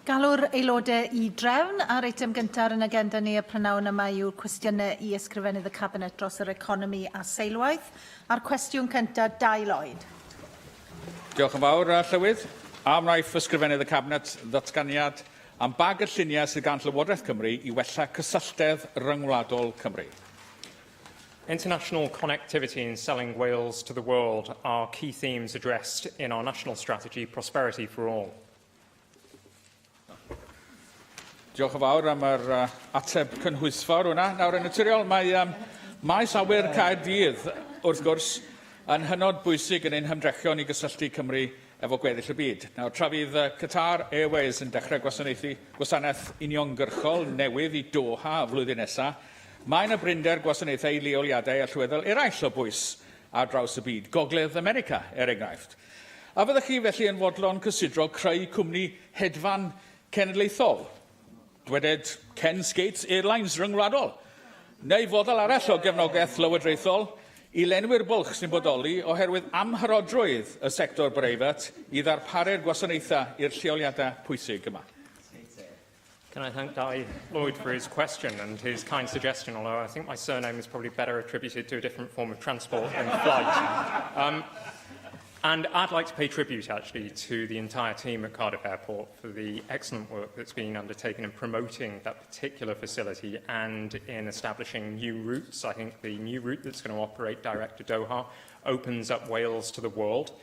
Galw'r aelodau I drefn a'r eitem gyntaf yn agenda ni y prynawn yma yw'r cwestiynau I ysgrifennydd y Cabinet dros yr economi a seilwaith. A'r cwestiwn cyntaf, Dai Lloyd. Diolch yn fawr, Llywydd. Am wnaeth ysgrifennydd y Cabinet ddatganiad am bag y lluniau sydd gan Llywodraeth Cymru I wella cysylltedd ryngwladol Cymru. International connectivity and selling Wales to the world are key themes addressed in our national strategy, Prosperity for All. Diolch yn fawr am yr ateb cynhwysfawr hwnna. Nawr, yn naturiol, mae maes awyr Caerdydd, wrth gwrs, yn hynod bwysig yn ein hymdrechion I gysylltu Cymru efo gweddill y byd. Nawr, tra fydd Qatar Airways yn dechrau gwasanaeth uniongyrchol newydd I Doha y flwyddyn nesaf, mae yna brinder gwasanaethau leoliadau a llweddol eraill o bwys ar draws y byd, Gogledd America, enghraifft. A fyddech chi felly yn fodlon cysidro creu cwmni hedfan cenedlaethol, dweded Ken Skates Airlines ryngwladol, neu fodel arall o gefnogaeth lywodraethol I lenwi'r bwlch sy'n bodoli oherwydd amharodrwydd y sector breifat I ddarparu'r gwasanaethau i'r lleoliadau pwysig yma. Can I thank Dai Lloyd for his question and his kind suggestion, although I think my surname is probably better attributed to a different form of transport than flight. And I'd like to pay tribute, actually, to the entire team at Cardiff Airport for the excellent work that's been undertaken in promoting that particular facility and in establishing new routes. I think the new route that's going to operate direct to Doha opens up Wales to the world.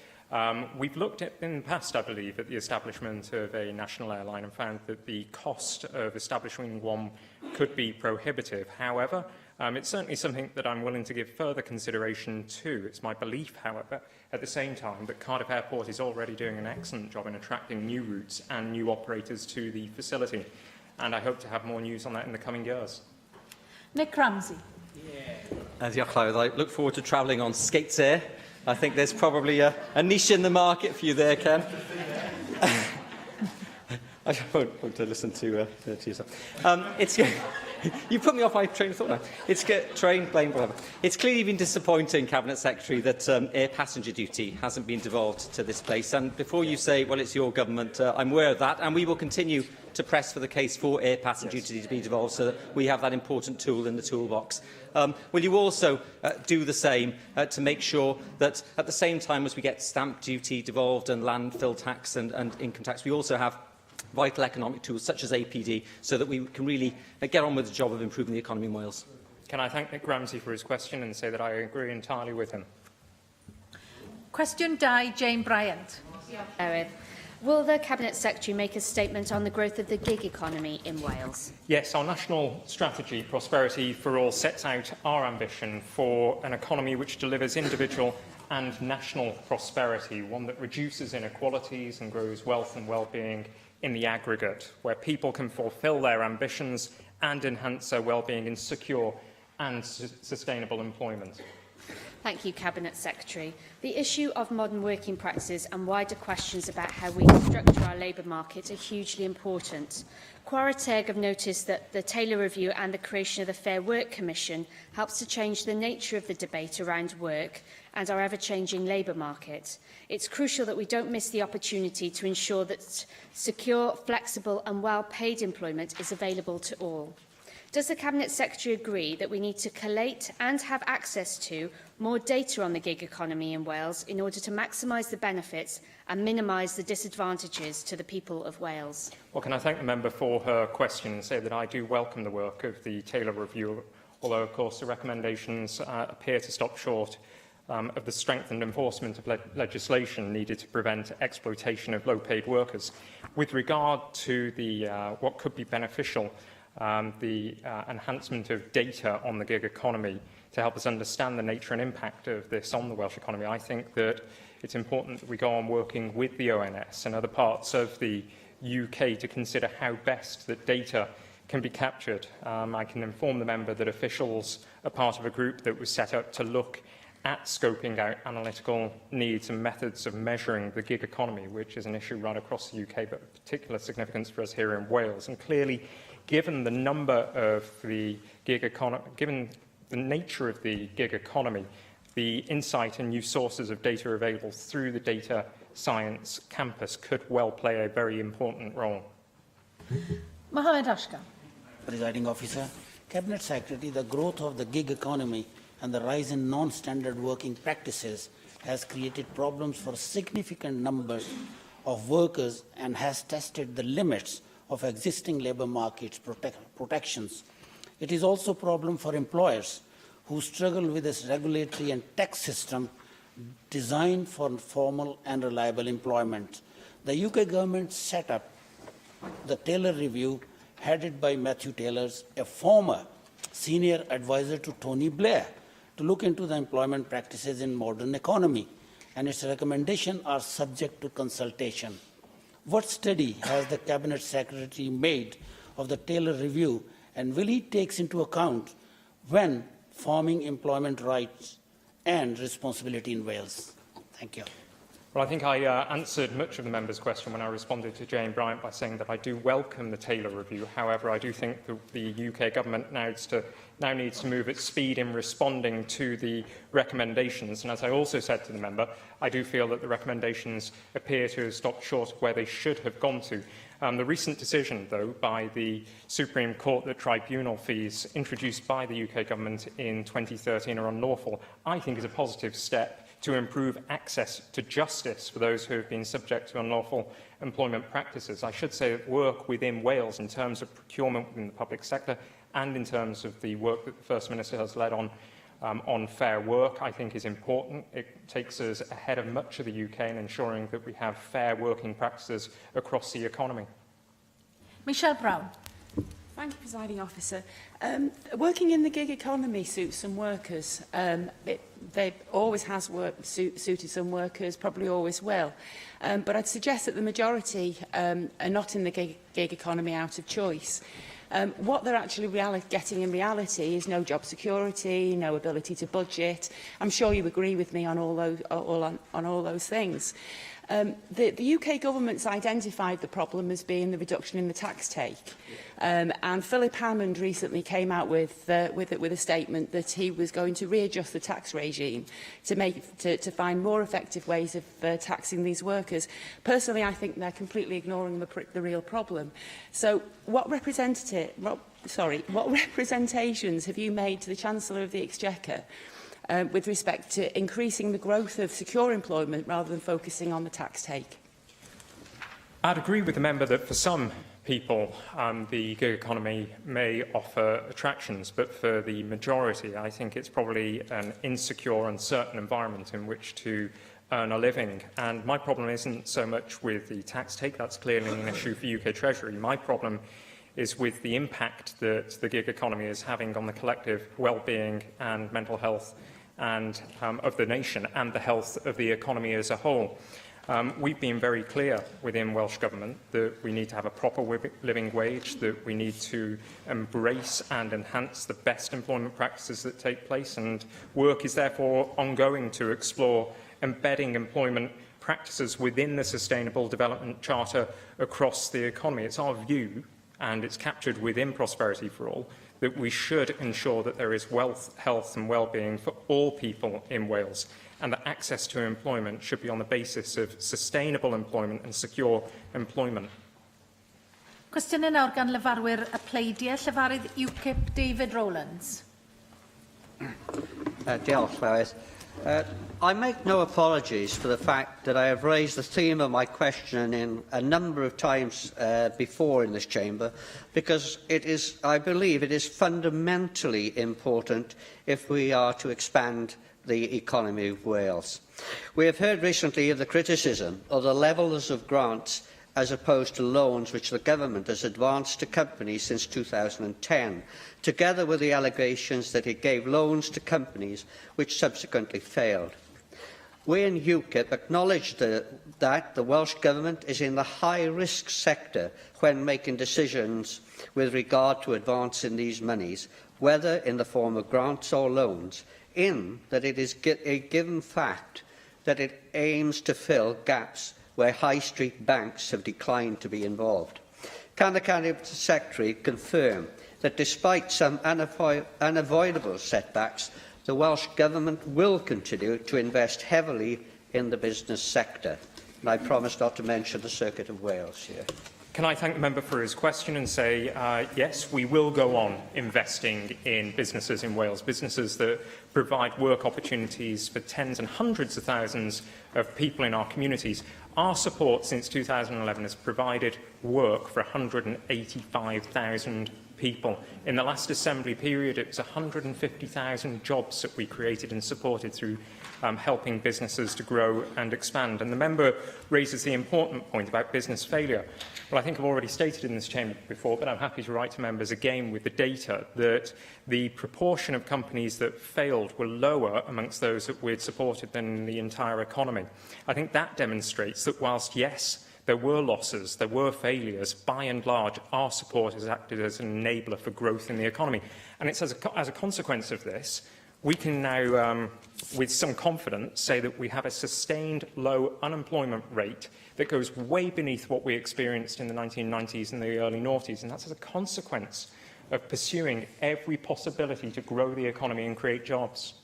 We've looked at, in the past, I believe, at the establishment of a national airline and found that the cost of establishing one could be prohibitive. However, it's certainly something that I'm willing to give further consideration to. It's my belief, however, at the same time, that Cardiff Airport is already doing an excellent job in attracting new routes and new operators to the facility. And I hope to have more news on that in the coming years. Nick Ramsey. Diolch, Llywydd. I look forward to travelling on Skates Air. I think there's probably a niche in the market for you there, Ken. I won't listen to yourself. You put me off my train of thought now. It's clearly been disappointing, Cabinet Secretary, that air passenger duty hasn't been devolved to this place. And before you say, well, it's your government, I'm aware of that, and we will continue to press for the case for air passenger duty to be devolved so that we have that important tool in the toolbox. Will you also do the same to make sure that at the same time as we get stamp duty devolved and landfill tax and income tax, we also have vital economic tools such as APD so that we can really get on with the job of improving the economy in Wales? Can I thank Nick Ramsey for his question and say that I agree entirely with him? Question Dai, Jane Bryant. Will the Cabinet Secretary make a statement on the growth of the gig economy in Wales? Yes, our national strategy, Prosperity for All, sets out our ambition for an economy which delivers individual and national prosperity, one that reduces inequalities and grows wealth and well-being in the aggregate, where people can fulfil their ambitions and enhance their well-being in secure and sustainable employment. Thank you, Cabinet Secretary. The issue of modern working practices and wider questions about how we structure our labour market are hugely important. Chwarae have noticed that the Taylor Review and the creation of the Fair Work Commission helps to change the nature of the debate around work and our ever-changing labour market. It's crucial that we don't miss the opportunity to ensure that secure, flexible and well-paid employment is available to all. Does the Cabinet Secretary agree that we need to collate and have access to more data on the gig economy in Wales in order to maximise the benefits and minimise the disadvantages to the people of Wales? Well, can I thank the member for her question and say that I do welcome the work of the Taylor Review, although, of course, the recommendations appear to stop short of the strengthened enforcement of legislation needed to prevent exploitation of low-paid workers. With regard to the what could be beneficial, the enhancement of data on the gig economy to help us understand the nature and impact of this on the Welsh economy, I think that it's important that we go on working with the ONS and other parts of the UK to consider how best that data can be captured. I can inform the member that officials are part of a group that was set up to look at scoping out analytical needs and methods of measuring the gig economy, which is an issue right across the UK, but of particular significance for us here in Wales. And clearly, given the number of the gig economy, given the nature of the gig economy, the insight and new sources of data available through the data science campus could well play a very important role. Mohamed Ashkan. Presiding Officer, Cabinet Secretary, the growth of the gig economy and the rise in non-standard working practices has created problems for significant numbers of workers and has tested the limits of existing labour markets protections. It is also a problem for employers who struggle with this regulatory and tax system designed for formal and reliable employment. The UK government set up the Taylor Review, headed by Matthew Taylor, a former senior advisor to Tony Blair, to look into the employment practices in modern economy, and its recommendations are subject to consultation. What study has the Cabinet Secretary made of the Taylor Review, and will he take into account when forming employment rights and responsibility in Wales? Thank you. Well, I think I answered much of the member's question when I responded to Jane Bryant by saying that I do welcome the Taylor Review. However, I do think that the UK government now needs to move at speed in responding to the recommendations. And as I also said to the member, I do feel that the recommendations appear to have stopped short of where they should have gone to. The recent decision, though, by the Supreme Court that tribunal fees introduced by the UK government in 2013 are unlawful, I think is a positive step to improve access to justice for those who have been subject to unlawful employment practices. I should say that work within Wales in terms of procurement within the public sector and in terms of the work that the First Minister has led on fair work, I think is important. It takes us ahead of much of the UK in ensuring that we have fair working practices across the economy. Michelle Brown. Thank you, Presiding Officer. Working in the gig economy suits some workers. They always has suited some workers, probably always will. But I'd suggest that the majority are not in the gig economy out of choice. What they're actually getting in reality is no job security, no ability to budget. I'm sure you agree with me on all those things. The UK government's identified the problem as being the reduction in the tax take. And Philip Hammond recently came out with a statement that he was going to readjust the tax regime to find more effective ways of taxing these workers. Personally, I think they're completely ignoring the real problem. So what representations have you made to the Chancellor of the Exchequer with respect to increasing the growth of secure employment rather than focusing on the tax take? I'd agree with the member that for some people the gig economy may offer attractions, but for the majority I think it's probably an insecure, uncertain environment in which to earn a living. And my problem isn't so much with the tax take, that's clearly an issue for UK Treasury. My problem is with the impact that the gig economy is having on the collective well-being and mental health and of the nation and the health of the economy as a whole. We've been very clear within Welsh Government that we need to have a proper living wage, that we need to embrace and enhance the best employment practices that take place, and work is therefore ongoing to explore embedding employment practices within the Sustainable Development Charter across the economy. It's our view, and it's captured within Prosperity for All, that we should ensure that there is wealth, health and well-being for all people in Wales, and that access to employment should be on the basis of sustainable employment and secure employment. Cwestiynau nawr gan lefarwyr y pleidiau, llefarydd UKIP David Rowlands. Diolch, Lewis. I make no apologies for the fact that I have raised the theme of my question in a number of times before in this chamber, because I believe it is fundamentally important if we are to expand the economy of Wales. We have heard recently of the criticism of the levels of grants as opposed to loans which the government has advanced to companies since 2010, together with the allegations that it gave loans to companies which subsequently failed. We in UKIP acknowledge that the Welsh Government is in the high-risk sector when making decisions with regard to advancing these monies, whether in the form of grants or loans, in that it is a given fact that it aims to fill gaps where high street banks have declined to be involved. Can the Cabinet Secretary confirm that despite some unavoidable setbacks, the Welsh Government will continue to invest heavily in the business sector? And I promise not to mention the Circuit of Wales here. Can I thank the member for his question and say, yes, we will go on investing in businesses in Wales, businesses that provide work opportunities for tens and hundreds of thousands of people in our communities. Our support since 2011 has provided work for 185,000 people. In the last Assembly period, it was 150,000 jobs that we created and supported through helping businesses to grow and expand. And the member raises the important point about business failure. Well, I think I've already stated in this chamber before, but I'm happy to write to members again with the data that the proportion of companies that failed were lower amongst those that we'd supported than the entire economy. I think that demonstrates that whilst, yes, there were losses, there were failures, by and large, our support has acted as an enabler for growth in the economy. And it's as a consequence of this, we can now, with some confidence, say that we have a sustained low unemployment rate that goes way beneath what we experienced in the 1990s and the early noughties. And that's as a consequence of pursuing every possibility to grow the economy and create jobs.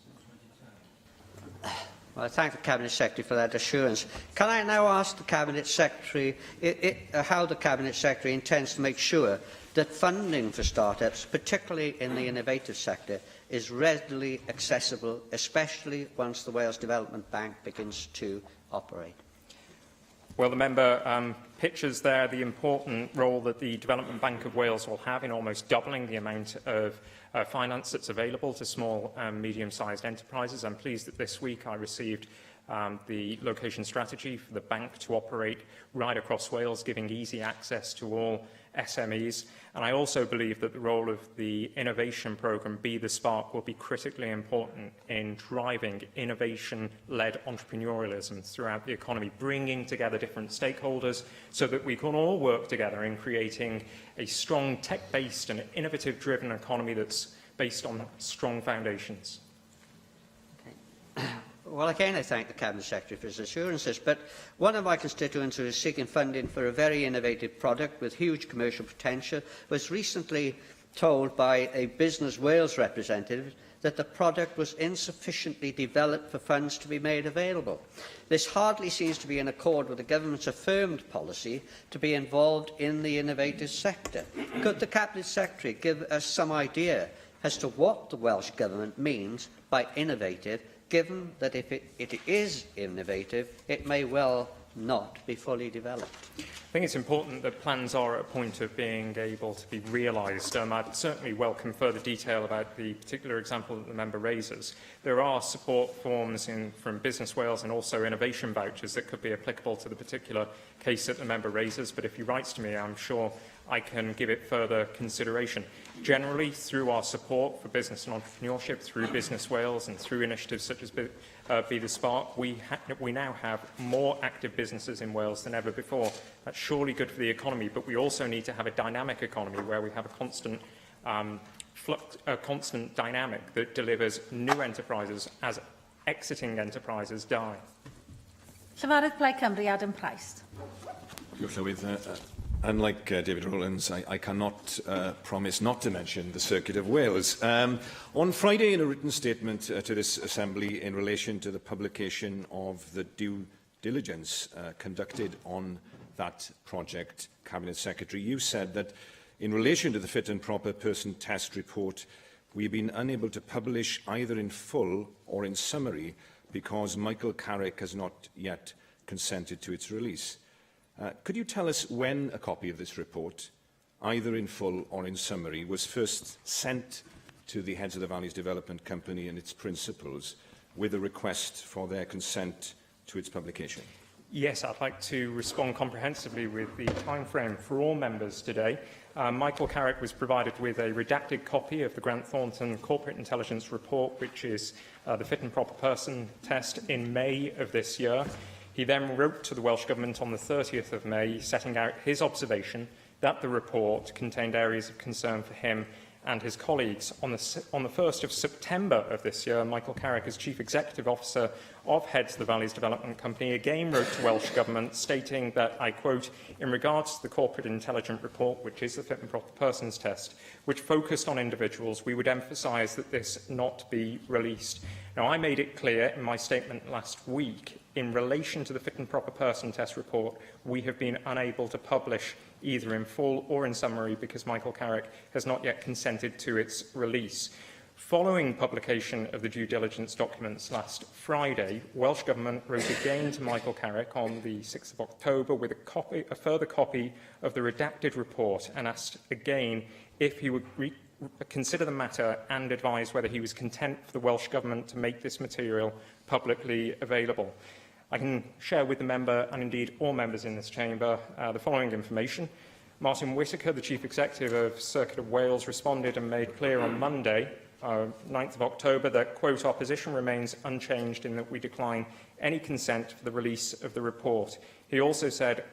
Well, I thank the Cabinet Secretary for that assurance. Can I now ask the Cabinet Secretary how the Cabinet Secretary intends to make sure that funding for start-ups, particularly in the innovative sector, is readily accessible, especially once the Wales Development Bank begins to operate? Well, the member pictures there the important role that the Development Bank of Wales will have in almost doubling the amount of finance that's available to small and medium-sized enterprises. I'm pleased that this week I received the location strategy for the bank to operate right across Wales, giving easy access to all SMEs. And I also believe that the role of the innovation programme, Be the Spark, will be critically important in driving innovation-led entrepreneurialism throughout the economy, bringing together different stakeholders so that we can all work together in creating a strong tech-based and innovative-driven economy that's based on strong foundations. Well, again, I thank the Cabinet Secretary for his assurances, but one of my constituents who is seeking funding for a very innovative product with huge commercial potential was recently told by a Business Wales representative that the product was insufficiently developed for funds to be made available. This hardly seems to be in accord with the government's affirmed policy to be involved in the innovative sector. Could the Cabinet Secretary give us some idea as to what the Welsh Government means by innovative, given that if it is innovative, it may well not be fully developed? I think it's important that plans are at a point of being able to be realised. I'd certainly welcome further detail about the particular example that the member raises. There are support forms from Business Wales and also innovation vouchers that could be applicable to the particular case that the member raises, but if he writes to me, I'm sure I can give it further consideration. Generally, through our support for business and entrepreneurship, through Business Wales and through initiatives such as Be the Spark, we now have more active businesses in Wales than ever before. That's surely good for the economy, but we also need to have a dynamic economy where we have a constant constant dynamic that delivers new enterprises as exiting enterprises die. Llefarydd Plaid Cymru, Adam Price. Unlike David Rowlands, I cannot promise not to mention the Circuit of Wales. On Friday, in a written statement to this Assembly in relation to the publication of the due diligence conducted on that project, Cabinet Secretary, you said that in relation to the fit and proper person test report, we have been unable to publish either in full or in summary because Michael Carrick has not yet consented to its release. Could you tell us when a copy of this report, either in full or in summary, was first sent to the heads of the Valleys Development Company and its principals with a request for their consent to its publication? Yes, I'd like to respond comprehensively with the time frame for all members today. Michael Carrick was provided with a redacted copy of the Grant Thornton Corporate Intelligence Report, which is the fit and proper person test, in May of this year. He then wrote to the Welsh Government on the 30th of May, setting out his observation that the report contained areas of concern for him and his colleagues. On the 1st of September of this year, Michael Carrick, as Chief Executive Officer of Heads of the Valleys Development Company, again wrote to Welsh Government stating that, I quote, in regards to the Corporate Intelligence Report, which is the fit and proper persons test, which focused on individuals, we would emphasise that this not be released. Now, I made it clear in my statement last week in relation to the fit and proper person test report, we have been unable to publish either in full or in summary because Michael Carrick has not yet consented to its release. Following publication of the due diligence documents last Friday, Welsh Government wrote again to Michael Carrick on the 6th of October with a further copy of the redacted report and asked again if he would consider the matter and advise whether he was content for the Welsh Government to make this material publicly available. I can share with the member, and indeed all members in this chamber, the following information. Martin Whittaker, the Chief Executive of Circuit of Wales, responded and made clear on Monday, 9th of October, that, quote, our position remains unchanged in that we decline any consent for the release of the report. He also said,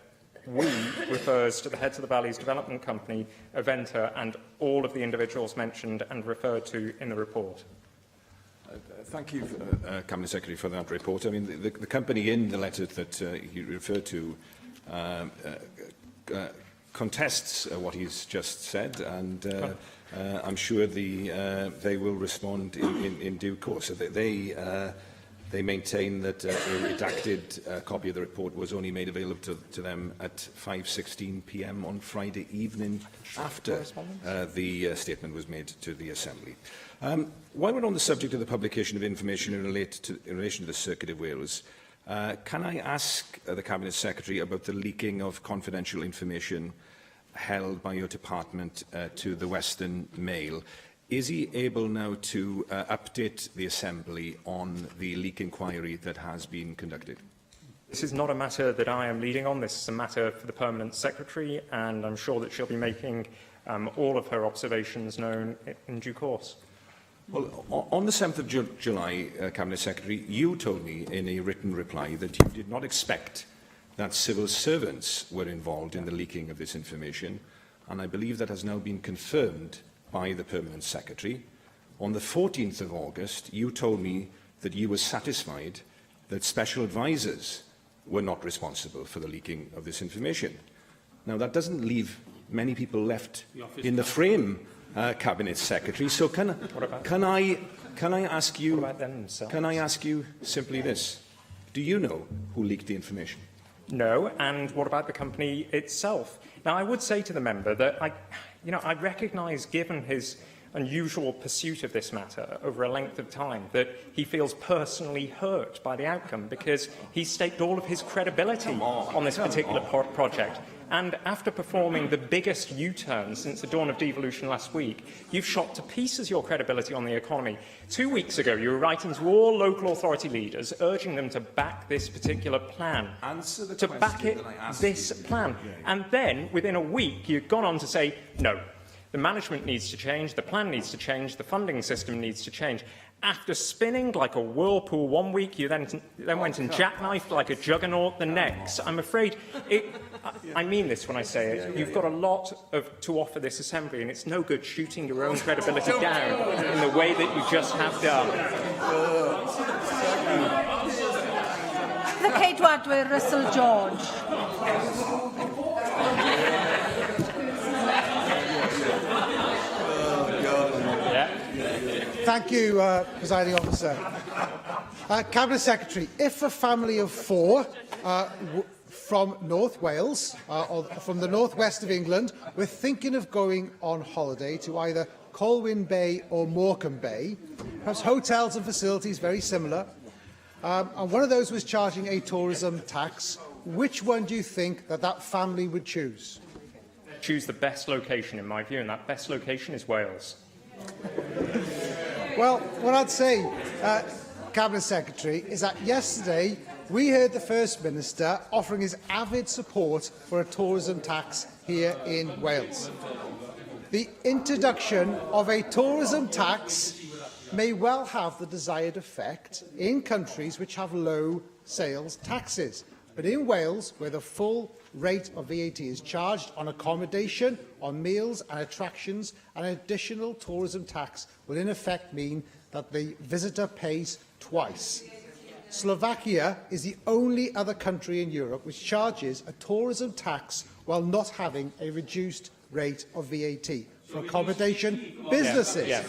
we refers to the heads of the Valleys Development Company, Aventa, and all of the individuals mentioned and referred to in the report. Thank you, Cabinet Secretary, for that report. I mean, the company in the letter that you referred to contests what he's just said, and I'm sure they will respond in due course. So they maintain that a redacted copy of the report was only made available to them at 5:16 p.m. on Friday evening after the statement was made to the Assembly. While we're on the subject of the publication of information in relation to the Circuit of Wales, can I ask the Cabinet Secretary about the leaking of confidential information held by your department to the Western Mail? Is he able now to update the Assembly on the leak inquiry that has been conducted? This is not a matter that I am leading on. This is a matter for the Permanent Secretary, and I'm sure that she'll be making all of her observations known in due course. Well, on the 7th of July, Cabinet Secretary, you told me in a written reply that you did not expect that civil servants were involved in the leaking of this information, and I believe that has now been confirmed by the Permanent Secretary. On the 14th of August, you told me that you were satisfied that special advisers were not responsible for the leaking of this information. Now, that doesn't leave many people left in the frame, Cabinet Secretary. So can I ask you simply this? Do you know who leaked the information? No, and what about the company itself? Now, I would say to the member that I recognise, given his unusual pursuit of this matter over a length of time, that he feels personally hurt by the outcome because he staked all of his credibility on this particular project. And after performing the biggest U-turn since the dawn of devolution last week, you've shot to pieces your credibility on the economy. 2 weeks ago, you were writing to all local authority leaders, urging them to back this particular plan. Answer the to back it, this plan. And then, within a week, you've gone on to say, no, the management needs to change, the plan needs to change, the funding system needs to change. After spinning like a whirlpool 1 week, you then went and jackknifed like a juggernaut the next. I'm afraid, I mean this when I say it, you've got a lot to offer this Assembly, and it's no good shooting your own credibility down in the way that you just have done. The Ceidwadwyr Russell George. Thank you, Presiding Officer. Cabinet Secretary, if a family of 4 from North Wales or from the northwest of England were thinking of going on holiday to either Colwyn Bay or Morecambe Bay, perhaps hotels and facilities very similar, and one of those was charging a tourism tax, which one do you think that family would choose? Choose the best location, in my view, and that best location is Wales. Well, what I'd say, Cabinet Secretary, is that yesterday we heard the First Minister offering his avid support for a tourism tax here in Wales. The introduction of a tourism tax may well have the desired effect in countries which have low sales taxes. But in Wales, where the full rate of VAT is charged on accommodation, on meals and attractions, an additional tourism tax will in effect mean that the visitor pays twice. Slovakia is the only other country in Europe which charges a tourism tax while not having a reduced rate of VAT. for accommodation businesses.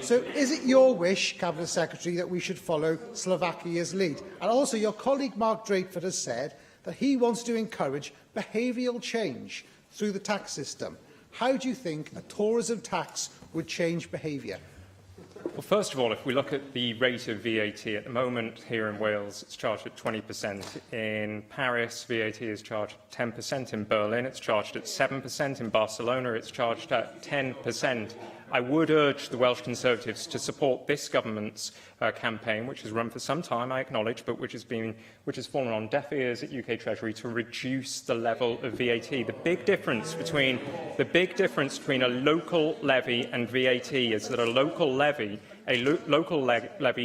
So is it your wish, Cabinet Secretary, that we should follow Slovakia's lead? And also, your colleague Mark Drakeford has said that he wants to encourage behavioural change through the tax system. How do you think a tourism tax would change behaviour? Well, first of all, if we look at the rate of VAT, at the moment here in Wales, it's charged at 20%. In Paris, VAT is charged at 10%. In Berlin, it's charged at 7%. In Barcelona, it's charged at 10%. I would urge the Welsh Conservatives to support this government's campaign, which has run for some time, I acknowledge, but which has fallen on deaf ears at UK Treasury, to reduce the level of VAT. The big difference between a local levy and VAT is that a local levy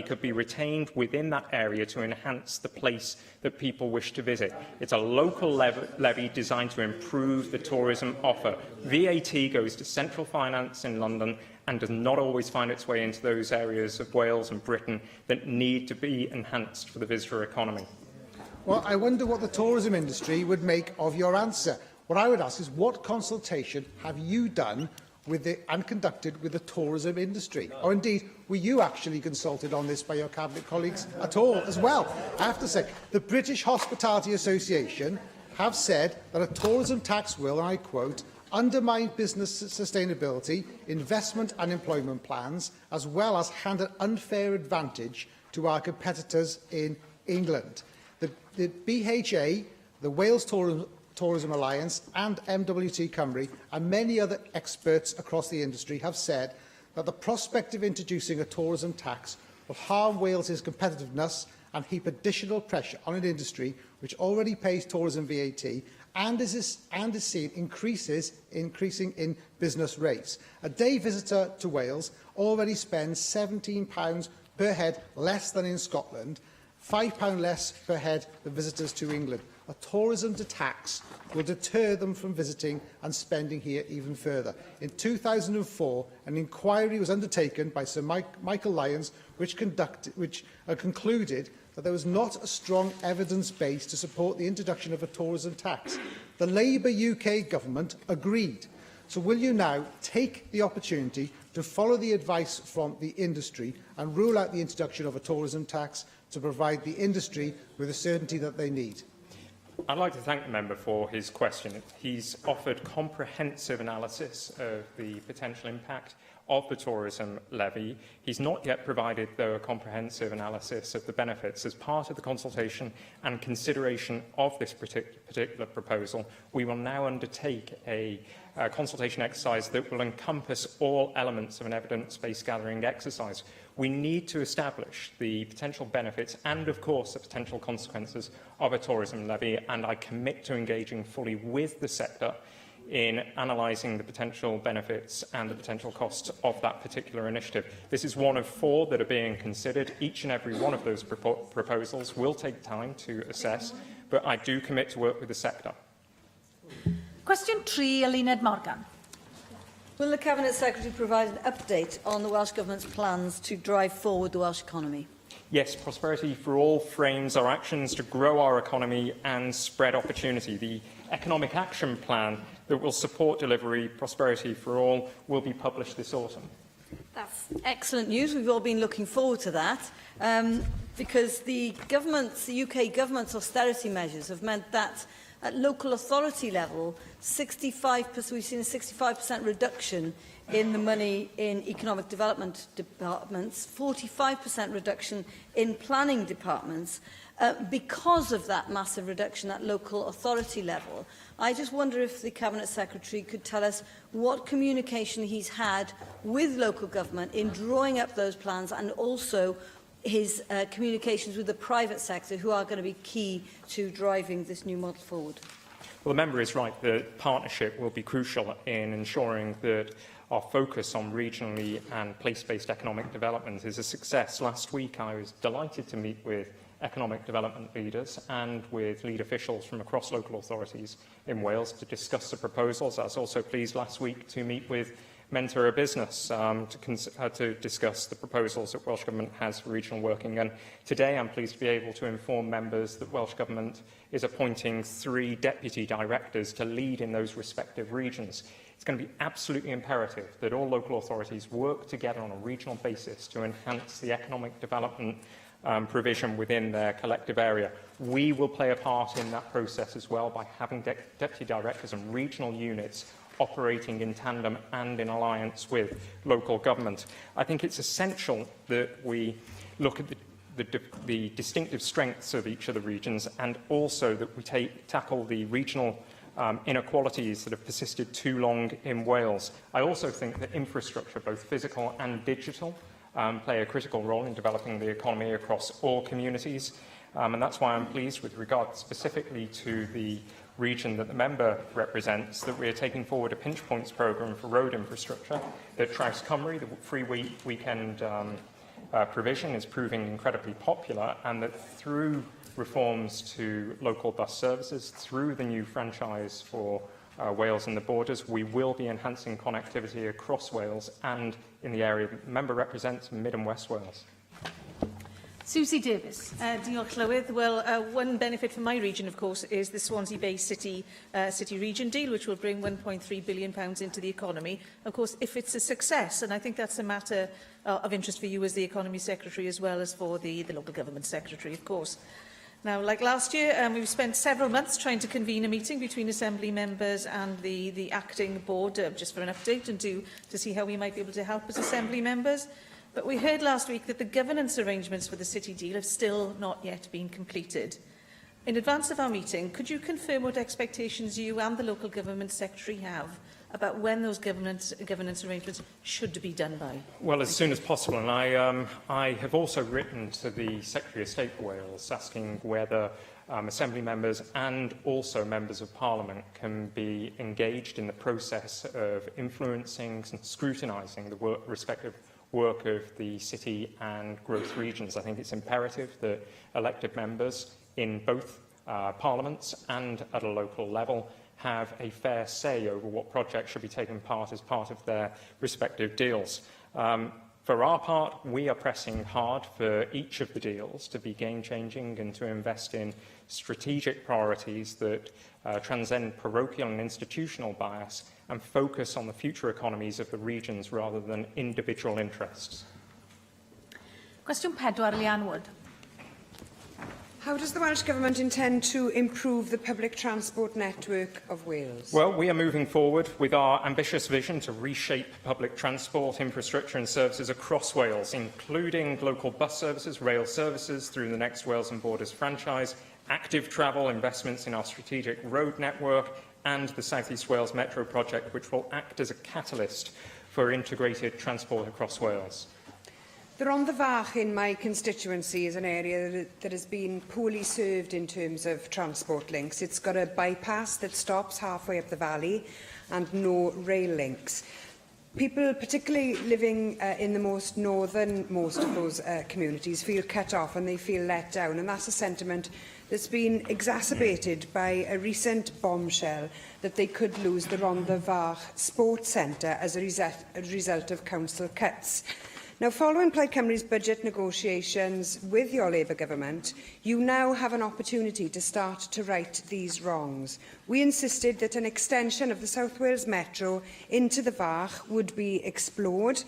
could be retained within that area to enhance the place that people wish to visit. It's a local levy designed to improve the tourism offer. VAT goes to central finance in London and does not always find its way into those areas of Wales and Britain that need to be enhanced for the visitor economy. Well, I wonder what the tourism industry would make of your answer. What I would ask is, what consultation have you done and conducted with the tourism industry? Or indeed, were you actually consulted on this by your Cabinet colleagues at all as well? I have to say, the British Hospitality Association have said that a tourism tax will, and I quote, undermine business sustainability, investment and employment plans, as well as hand an unfair advantage to our competitors in England. The BHA, the Wales Tourism Alliance and MWT Cymru and many other experts across the industry have said that the prospect of introducing a tourism tax will harm Wales's competitiveness and heap additional pressure on an industry which already pays tourism VAT and is seen increasing in business rates. A day visitor to Wales already spends £17 per head less than in Scotland, £5 less per head than visitors to England. A tourism tax will deter them from visiting and spending here even further. In 2004, an inquiry was undertaken by Sir Michael Lyons, which concluded that there was not a strong evidence base to support the introduction of a tourism tax. The Labour UK government agreed. So will you now take the opportunity to follow the advice from the industry and rule out the introduction of a tourism tax to provide the industry with the certainty that they need? I'd like to thank the member for his question. He's offered comprehensive analysis of the potential impact of the tourism levy. He's not yet provided, though, a comprehensive analysis of the benefits. As part of the consultation and consideration of this particular proposal, we will now undertake a consultation exercise that will encompass all elements of an evidence-based gathering exercise. We need to establish the potential benefits and, of course, the potential consequences of a tourism levy, and I commit to engaging fully with the sector in analysing the potential benefits and the potential costs of that particular initiative. This is one of 4 that are being considered. Each and every one of those proposals will take time to assess, but I do commit to work with the sector. Question 3, Eluned Morgan. Will the Cabinet Secretary provide an update on the Welsh Government's plans to drive forward the Welsh economy? Yes, Prosperity for All frames our actions to grow our economy and spread opportunity. The Economic Action Plan that will support delivery, Prosperity for All, will be published this autumn. That's excellent news. We've all been looking forward to that because the UK government's austerity measures have meant that at local authority level, we've seen a 65% reduction in the money in economic development departments, 45% reduction in planning departments. Because of that massive reduction at local authority level, I just wonder if the Cabinet Secretary could tell us what communication he's had with local government in drawing up those plans, and also his communications with the private sector, who are going to be key to driving this new model forward. Well, the member is right. The partnership will be crucial in ensuring that our focus on regionally and place-based economic development is a success. Last week, I was delighted to meet with economic development leaders and with lead officials from across local authorities in Wales to discuss the proposals. I was also pleased last week to meet with Mentor a Business to discuss the proposals that Welsh Government has for regional working. And today I'm pleased to be able to inform members that Welsh Government is appointing 3 deputy directors to lead in those respective regions. It's going to be absolutely imperative that all local authorities work together on a regional basis to enhance the economic development provision within their collective area. We will play a part in that process as well by having deputy directors and regional units operating in tandem and in alliance with local government. I think it's essential that we look at the distinctive strengths of each of the regions, and also that we tackle the regional inequalities that have persisted too long in Wales. I also think that infrastructure, both physical and digital, play a critical role in developing the economy across all communities. And that's why I'm pleased, with regard specifically to the region that the member represents, that we are taking forward a pinch points programme for road infrastructure, that Traws Cymru, the free weekend provision, is proving incredibly popular, and that through reforms to local bus services, through the new franchise for Wales and the Borders, we will be enhancing connectivity across Wales and in the area that the member represents, Mid and West Wales. Susie Davis. Diolch, Llywydd. Well, one benefit for my region, of course, is the Swansea Bay City region deal, which will bring £1.3 billion into the economy. Of course, if it's a success, and I think that's a matter of interest for you as the Economy Secretary, as well as for the Local Government Secretary, of course. Now, like last year, we've spent several months trying to convene a meeting between Assembly members and the acting board, just for an update and to see how we might be able to help as Assembly members. But we heard last week that the governance arrangements for the City deal have still not yet been completed. In advance of our meeting, could you confirm what expectations you and the Local Government Secretary have about when those governance arrangements should be done by? Well, as soon as possible. And I have also written to the Secretary of State for Wales asking whether Assembly members and also members of Parliament can be engaged in the process of influencing and scrutinising the respective work of the City and growth regions. I think it's imperative that elected members in both parliaments and at a local level have a fair say over what projects should be taken part as part of their respective deals. For our part, we are pressing hard for each of the deals to be game-changing and to invest in strategic priorities that transcend parochial and institutional bias and focus on the future economies of the regions rather than individual interests. Cwestiwn 4, Leanne Wood. How does the Welsh Government intend to improve the public transport network of Wales? Well, we are moving forward with our ambitious vision to reshape public transport infrastructure and services across Wales, including local bus services, rail services through the Next Wales and Borders franchise, active travel, investments in our strategic road network, and the South East Wales Metro project, which will act as a catalyst for integrated transport across Wales. The Rhondda Fach in my constituency is an area that has been poorly served in terms of transport links. It's got a bypass that stops halfway up the valley and no rail links. People, particularly living in the most northernmost of those communities, feel cut off and they feel let down, and that's a sentiment that's been exacerbated by a recent bombshell that they could lose the Rhondda Fach Sports Centre as a result of council cuts. Now, following Plaid Cymru's budget negotiations with your Labour government, you now have an opportunity to start to right these wrongs. We insisted that an extension of the South Wales Metro into the Fach would be explored.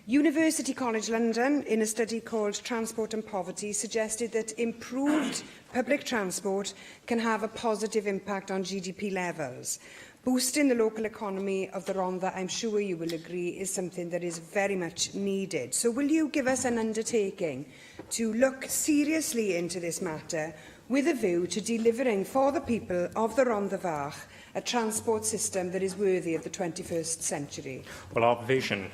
University College London, in a study called Transport and Poverty, suggested that improved public transport can have a positive impact on GDP levels. Boosting the local economy of the Rhondda, I'm sure you will agree, is something that is very much needed. So will you give us an undertaking to look seriously into this matter with a view to delivering for the people of the Rhondda Fach a transport system that is worthy of the 21st century? Well, our vision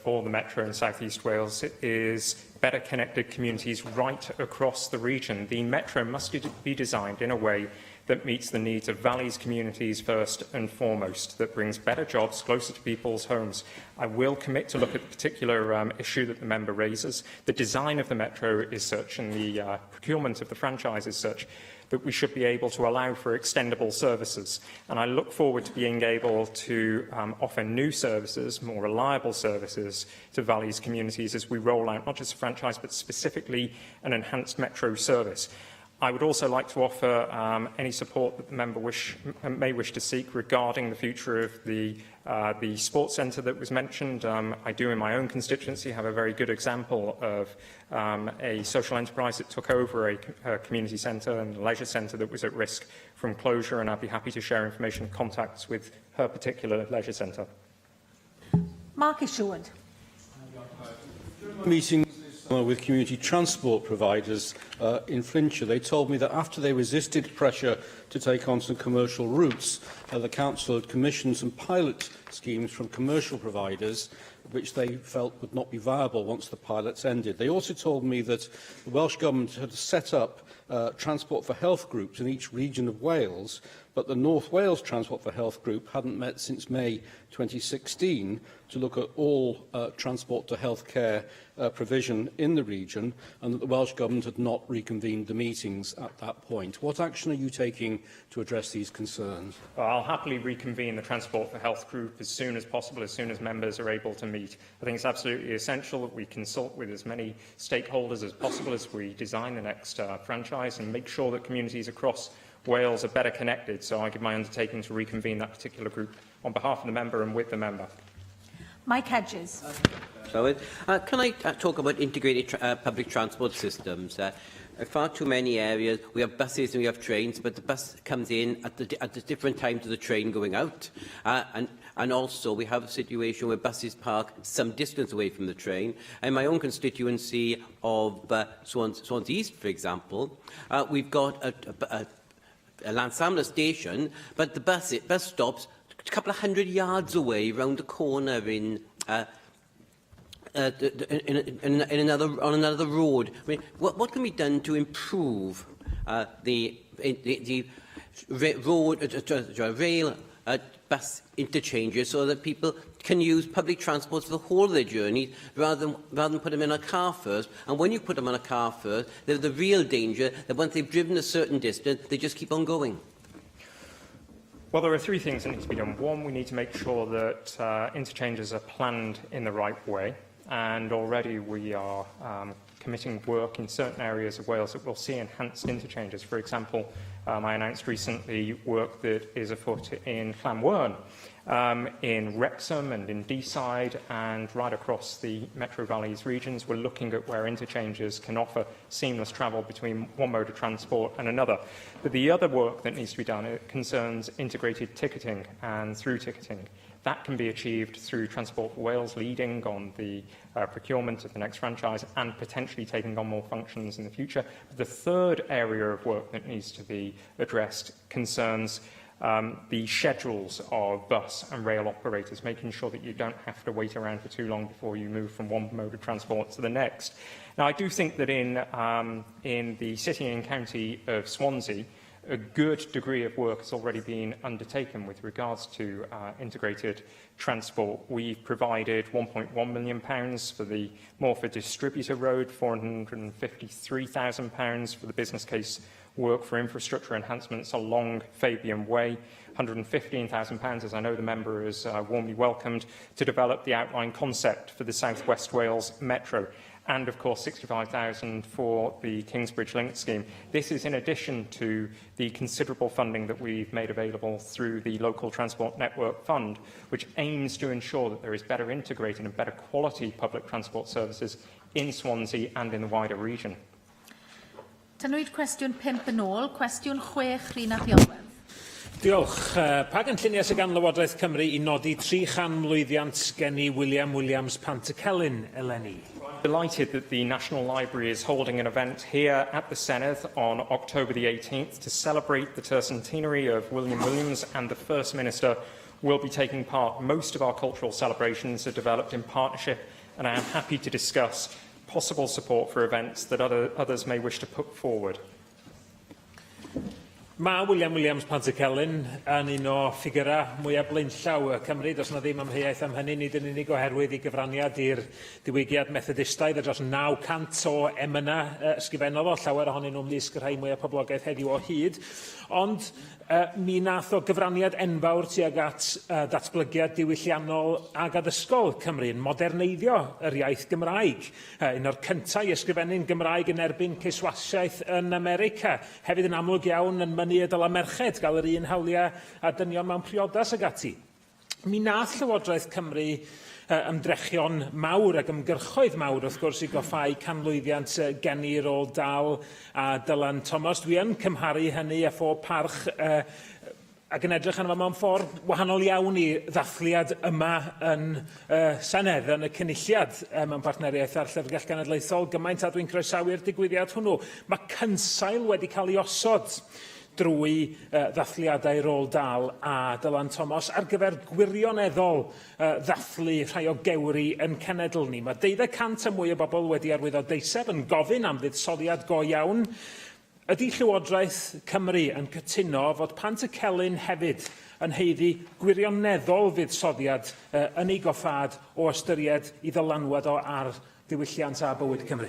for the Metro in South East Wales is better connected communities right across the region. The Metro must be designed in a way that meets the needs of valleys communities first and foremost, that brings better jobs closer to people's homes. I will commit to look at the particular issue that the member raises. The design of the Metro is such, and the procurement of the franchise is such, that we should be able to allow for extendable services. And I look forward to being able to offer new services, more reliable services to Valley's communities as we roll out not just a franchise but specifically an enhanced metro service. I would also like to offer any support that the member may wish to seek regarding the future of the sports centre that was mentioned. I do in my own constituency have a very good example of a social enterprise that took over a community centre and leisure centre that was at risk from closure, and I'd be happy to share information and contacts with her particular leisure centre. Marcus Sherwood. Meetings with community transport providers in Flintshire. They told me that after they resisted pressure to take on some commercial routes, the council had commissioned some pilot schemes from commercial providers which they felt would not be viable once the pilots ended. They also told me that the Welsh Government had set up Transport for Health groups in each region of Wales, but the North Wales Transport for Health group hadn't met since May 2016 to look at all transport to healthcare provision in the region, and that the Welsh Government had not reconvened the meetings at that point. What action are you taking to address these concerns? Well, I'll happily reconvene the Transport for Health group as soon as possible, as soon as members are able to meet. I think it's absolutely essential that we consult with as many stakeholders as possible as we design the next franchise and make sure that communities across Wales are better connected. So I give my undertaking to reconvene that particular group on behalf of the member and with the member. Mike Hedges. Can I talk about integrated public transport systems? Far too many areas, we have buses and we have trains, but the bus comes in at the different times of the train going out. And also, we have a situation where buses park some distance away from the train. In my own constituency of Swansea East, for example, we've got a Llansamla station, but the bus stops a couple of hundred yards away, round the corner on another road. I mean, what can be done to improve the rail bus interchanges so that people can use public transport for the whole of their journey rather than put them in a car first? And when you put them in a car first, there's the real danger that once they've driven a certain distance, they just keep on going. Well, there are three things that need to be done. One, we need to make sure that interchanges are planned in the right way. And already we are committing work in certain areas of Wales that will see enhanced interchanges. For example, I announced recently work that is afoot in Llanwern, in Wrexham and in Deeside and right across the Metro Valleys regions. We're looking at where interchanges can offer seamless travel between one mode of transport and another. But the other work that needs to be done, it concerns integrated ticketing and through ticketing. That can be achieved through Transport for Wales leading on the procurement of the next franchise and potentially taking on more functions in the future. The third area of work that needs to be addressed concerns the schedules of bus and rail operators, making sure that you don't have to wait around for too long before you move from one mode of transport to the next. Now, I do think that in the city and county of Swansea, a good degree of work has already been undertaken with regards to integrated transport. We've provided £1.1 million for the Morford Distributor Road, £453,000 for the business case work for infrastructure enhancements along Fabian Way, £115,000, as I know the member has warmly welcomed, to develop the outline concept for the South West Wales Metro. And, of course, £65,000 for the Kingsbridge Link scheme. This is in addition to the considerable funding that we've made available through the Local Transport Network Fund, which aims to ensure that there is better integrated and better quality public transport services in Swansea and in the wider region. Tynwyd cwestiwn 5 yn ôl, cwestiwn 6 Rhina Fiolwedd. Diolch. Pa gynlluniau sydd gan Lywodraeth Cymru i nodi 300 mlwyddiant gen i William Williams Pantycelyn eleni? Delighted that the National Library is holding an event here at the Senedd on October the 18th to celebrate the tercentenary of William Williams, and the First Minister will be taking part. Most of our cultural celebrations are developed in partnership, and I am happy to discuss possible support for events that others may wish to put forward. Mae William Williams Pantycelyn yn un o ffigurau mwyaf blaenllaw y Cymru. Does na ddim amheuaeth am hynny, nid yn unig oherwydd ei gyfraniad i'r diwygiad Methodistaidd, a dros 900 o emynau ysgrifennol o llawer ohonyn nhw'n ymysg y rhai mwyaf poblogaeth heddiw o hyd. Ond mi nath o gyfraniad enfawr tuag at datblygiad diwylliannol ag addysgol Cymru yn moderneiddio yr iaith Gymraeg. Un o'r cyntaf i ysgrifennu'n Gymraeg yn erbyn ceiswasiaeth yn America. Hefyd yn amlwg iawn yn mynnu y dyla merched gael yr un hawliau a dynion mewn priodas ag ati. Mi nath Llywodraeth Cymru ymdrechion mawr ac ymgyrchoedd mawr wrth gwrs i goffáu canmlwyddiant geni Roald Dahl a Dylan Thomas. Dwi yn cymharu hynny a phob parch ac yn edrych arno fo mewn ffordd wahanol iawn i ddathliad yma yn Senedd, yn y cynulliad mewn partneriaeth â'r Llyfrgell Genedlaethol, gymaint a dwi'n croesawu'r digwyddiad hwnnw. Mae cynsail wedi cael ei osod drwy ddathliadau Roald Dahl a Dylan Thomas ar gyfer gwirioneddol ddathlu rhai o gewri yn cenedl ni. Mae 12% a mwy o bobl wedi arwyddo deiseb yn gofyn am fuddsoddiad go iawn. Ydy Llywodraeth Cymru yn cytuno fod Pantycelyn hefyd yn heiddi gwirioneddol fuddsoddiad yn ei goffad o ystyried i ddylanwad o ar diwylliant a bywyd Cymru?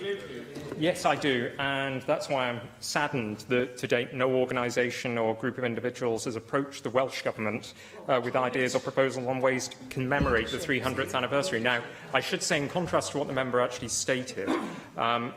Yes, I do, and that's why I'm saddened that to date no organisation or group of individuals has approached the Welsh Government with ideas or proposals on ways to commemorate the 300th anniversary. Now, I should say, in contrast to what the member actually stated,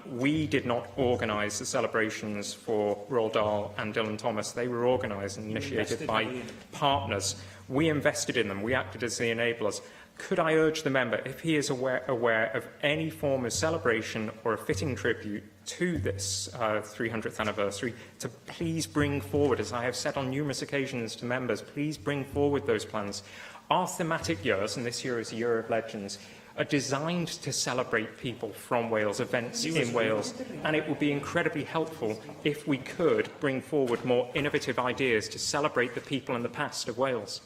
we did not organise the celebrations for Roald Dahl and Dylan Thomas. They were organised and initiated by partners. We invested in them. We acted as the enablers. Could I urge the member, if he is aware of any form of celebration or a fitting tribute to this 300th anniversary, to please bring forward, as I have said on numerous occasions to members, please bring forward those plans. Our thematic years, and this year is a Year of Legends, are designed to celebrate people from Wales, events in Wales, and it would be incredibly helpful if we could bring forward more innovative ideas to celebrate the people and the past of Wales.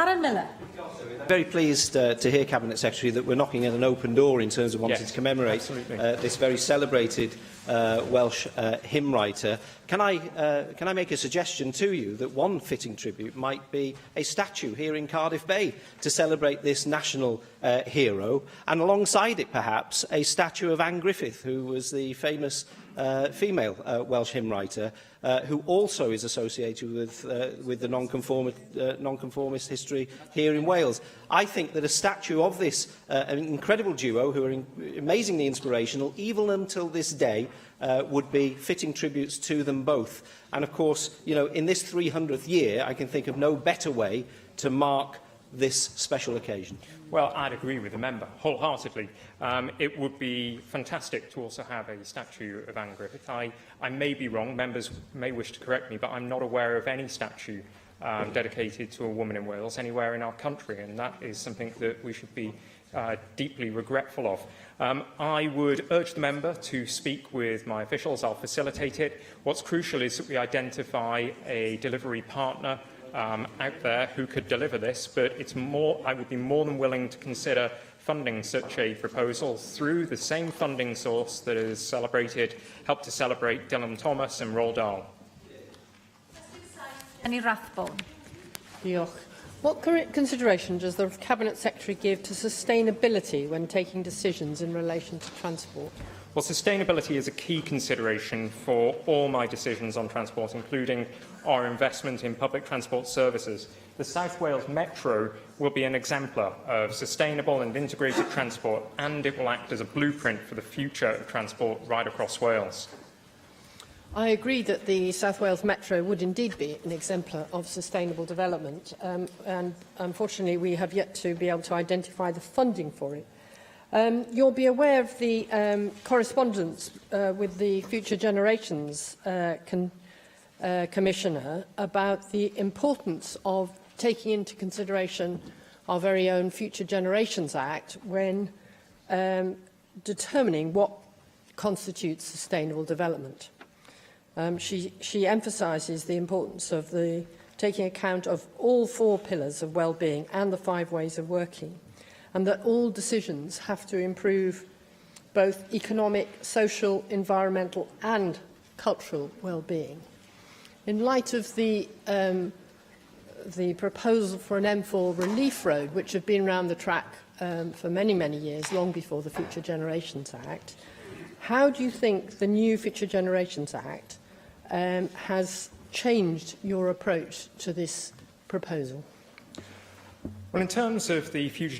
Aaron Miller. Very pleased to hear, Cabinet Secretary, that we're knocking at an open door in terms of wanting to commemorate this very celebrated Welsh hymn writer. Can I make a suggestion to you that one fitting tribute might be a statue here in Cardiff Bay to celebrate this national hero, and alongside it perhaps a statue of Anne Griffith, who was the famous female Welsh hymn writer, who also is associated with the nonconformist history here in Wales. I think that a statue of this an incredible duo, who are amazingly inspirational, even until this day, would be fitting tributes to them both. And of course, you know, in this 300th year, I can think of no better way to mark this special occasion. Well, I'd agree with the member wholeheartedly. It would be fantastic to also have a statue of Anne Griffith. I may be wrong, members may wish to correct me, but I'm not aware of any statue dedicated to a woman in Wales anywhere in our country, and that is something that we should be deeply regretful of. I would urge the member to speak with my officials. I'll facilitate it. What's crucial is that we identify a delivery partner out there who could deliver this, but I would be more than willing to consider funding such a proposal through the same funding source that has helped to celebrate Dylan Thomas and Roald Dahl. Annie Rathbone. Diolch. What consideration does the Cabinet Secretary give to sustainability when taking decisions in relation to transport? Well, sustainability is a key consideration for all my decisions on transport, including our investment in public transport services. The South Wales Metro will be an exemplar of sustainable and integrated transport, and it will act as a blueprint for the future of transport right across Wales. I agree that the South Wales Metro would indeed be an exemplar of sustainable development, and unfortunately we have yet to be able to identify the funding for it. You'll be aware of the correspondence with the Future Generations Commissioner about the importance of taking into consideration our very own Future Generations Act when determining what constitutes sustainable development. She emphasises the importance of taking account of all 4 pillars of well-being and the 5 ways of working, and that all decisions have to improve both economic, social, environmental and cultural well-being. In light of the proposal for an M4 relief road, which had been around the track for many, many years, long before the Future Generations Act, how do you think the new Future Generations Act has changed your approach to this proposal? Well, in terms of the Future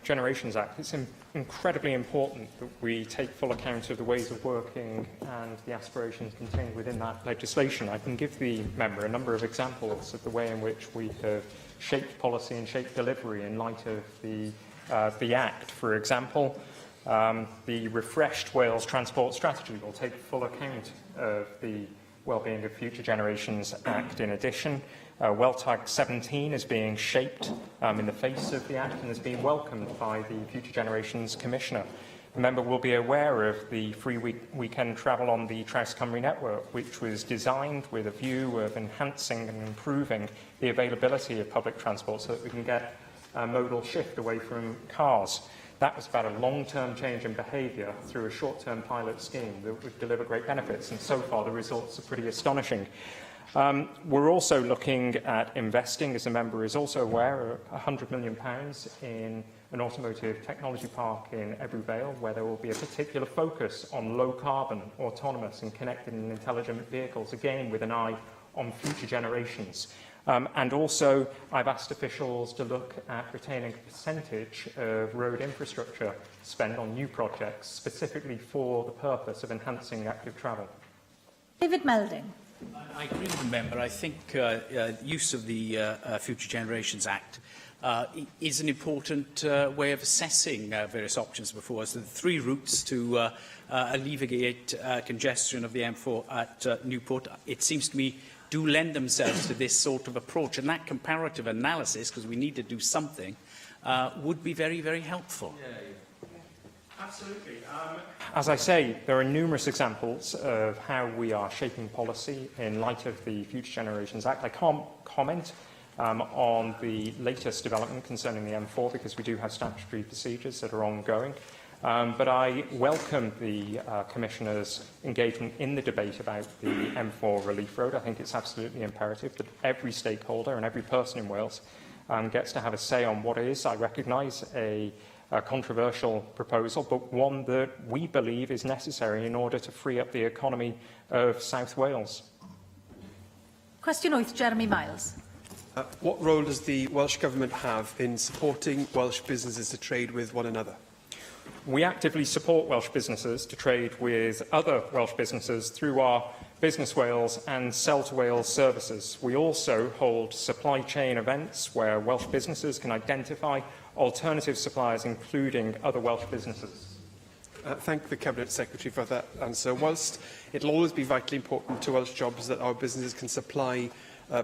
Generations Act, it's incredibly important that we take full account of the ways of working and the aspirations contained within that legislation. I can give the member a number of examples of the way in which we have shaped policy and shaped delivery in light of the Act. For example, the refreshed Wales Transport Strategy will take full account of the Wellbeing of Future Generations Act. In addition, WellTag 17 is being shaped in the face of the Act and is being welcomed by the Future Generations Commissioner. The member will be aware of the free weekend travel on the Traws Cymru network, which was designed with a view of enhancing and improving the availability of public transport so that we can get a modal shift away from cars. That was about a long-term change in behaviour through a short-term pilot scheme that would deliver great benefits, and so far the results are pretty astonishing. We're also looking at investing, as the member is also aware, £100 million in an automotive technology park in Ebbw Vale, where there will be a particular focus on low-carbon, autonomous and connected and intelligent vehicles, again with an eye on future generations. And also, I've asked officials to look at retaining a percentage of road infrastructure spend on new projects, specifically for the purpose of enhancing active travel. David Melding. I agree with the member. I think use of the Future Generations Act is an important way of assessing various options before us. The three routes to alleviate congestion of the M4 at Newport, it seems to me, do lend themselves to this sort of approach. And that comparative analysis, because we need to do something, would be very, very helpful. Absolutely. As I say, there are numerous examples of how we are shaping policy in light of the Future Generations Act. I can't comment on the latest development concerning the M4 because we do have statutory procedures that are ongoing. But I welcome the Commissioner's engagement in the debate about the M4 relief road. I think it's absolutely imperative that every stakeholder and every person in Wales gets to have a say on what is, I recognise, a controversial proposal, but one that we believe is necessary in order to free up the economy of South Wales. Question 8, Jeremy Miles. What role does the Welsh Government have in supporting Welsh businesses to trade with one another? We actively support Welsh businesses to trade with other Welsh businesses through our Business Wales and Sell to Wales services. We also hold supply chain events where Welsh businesses can identify alternative suppliers, including other Welsh businesses. Thank the Cabinet Secretary for that answer. Whilst it will always be vitally important to Welsh jobs that our businesses can supply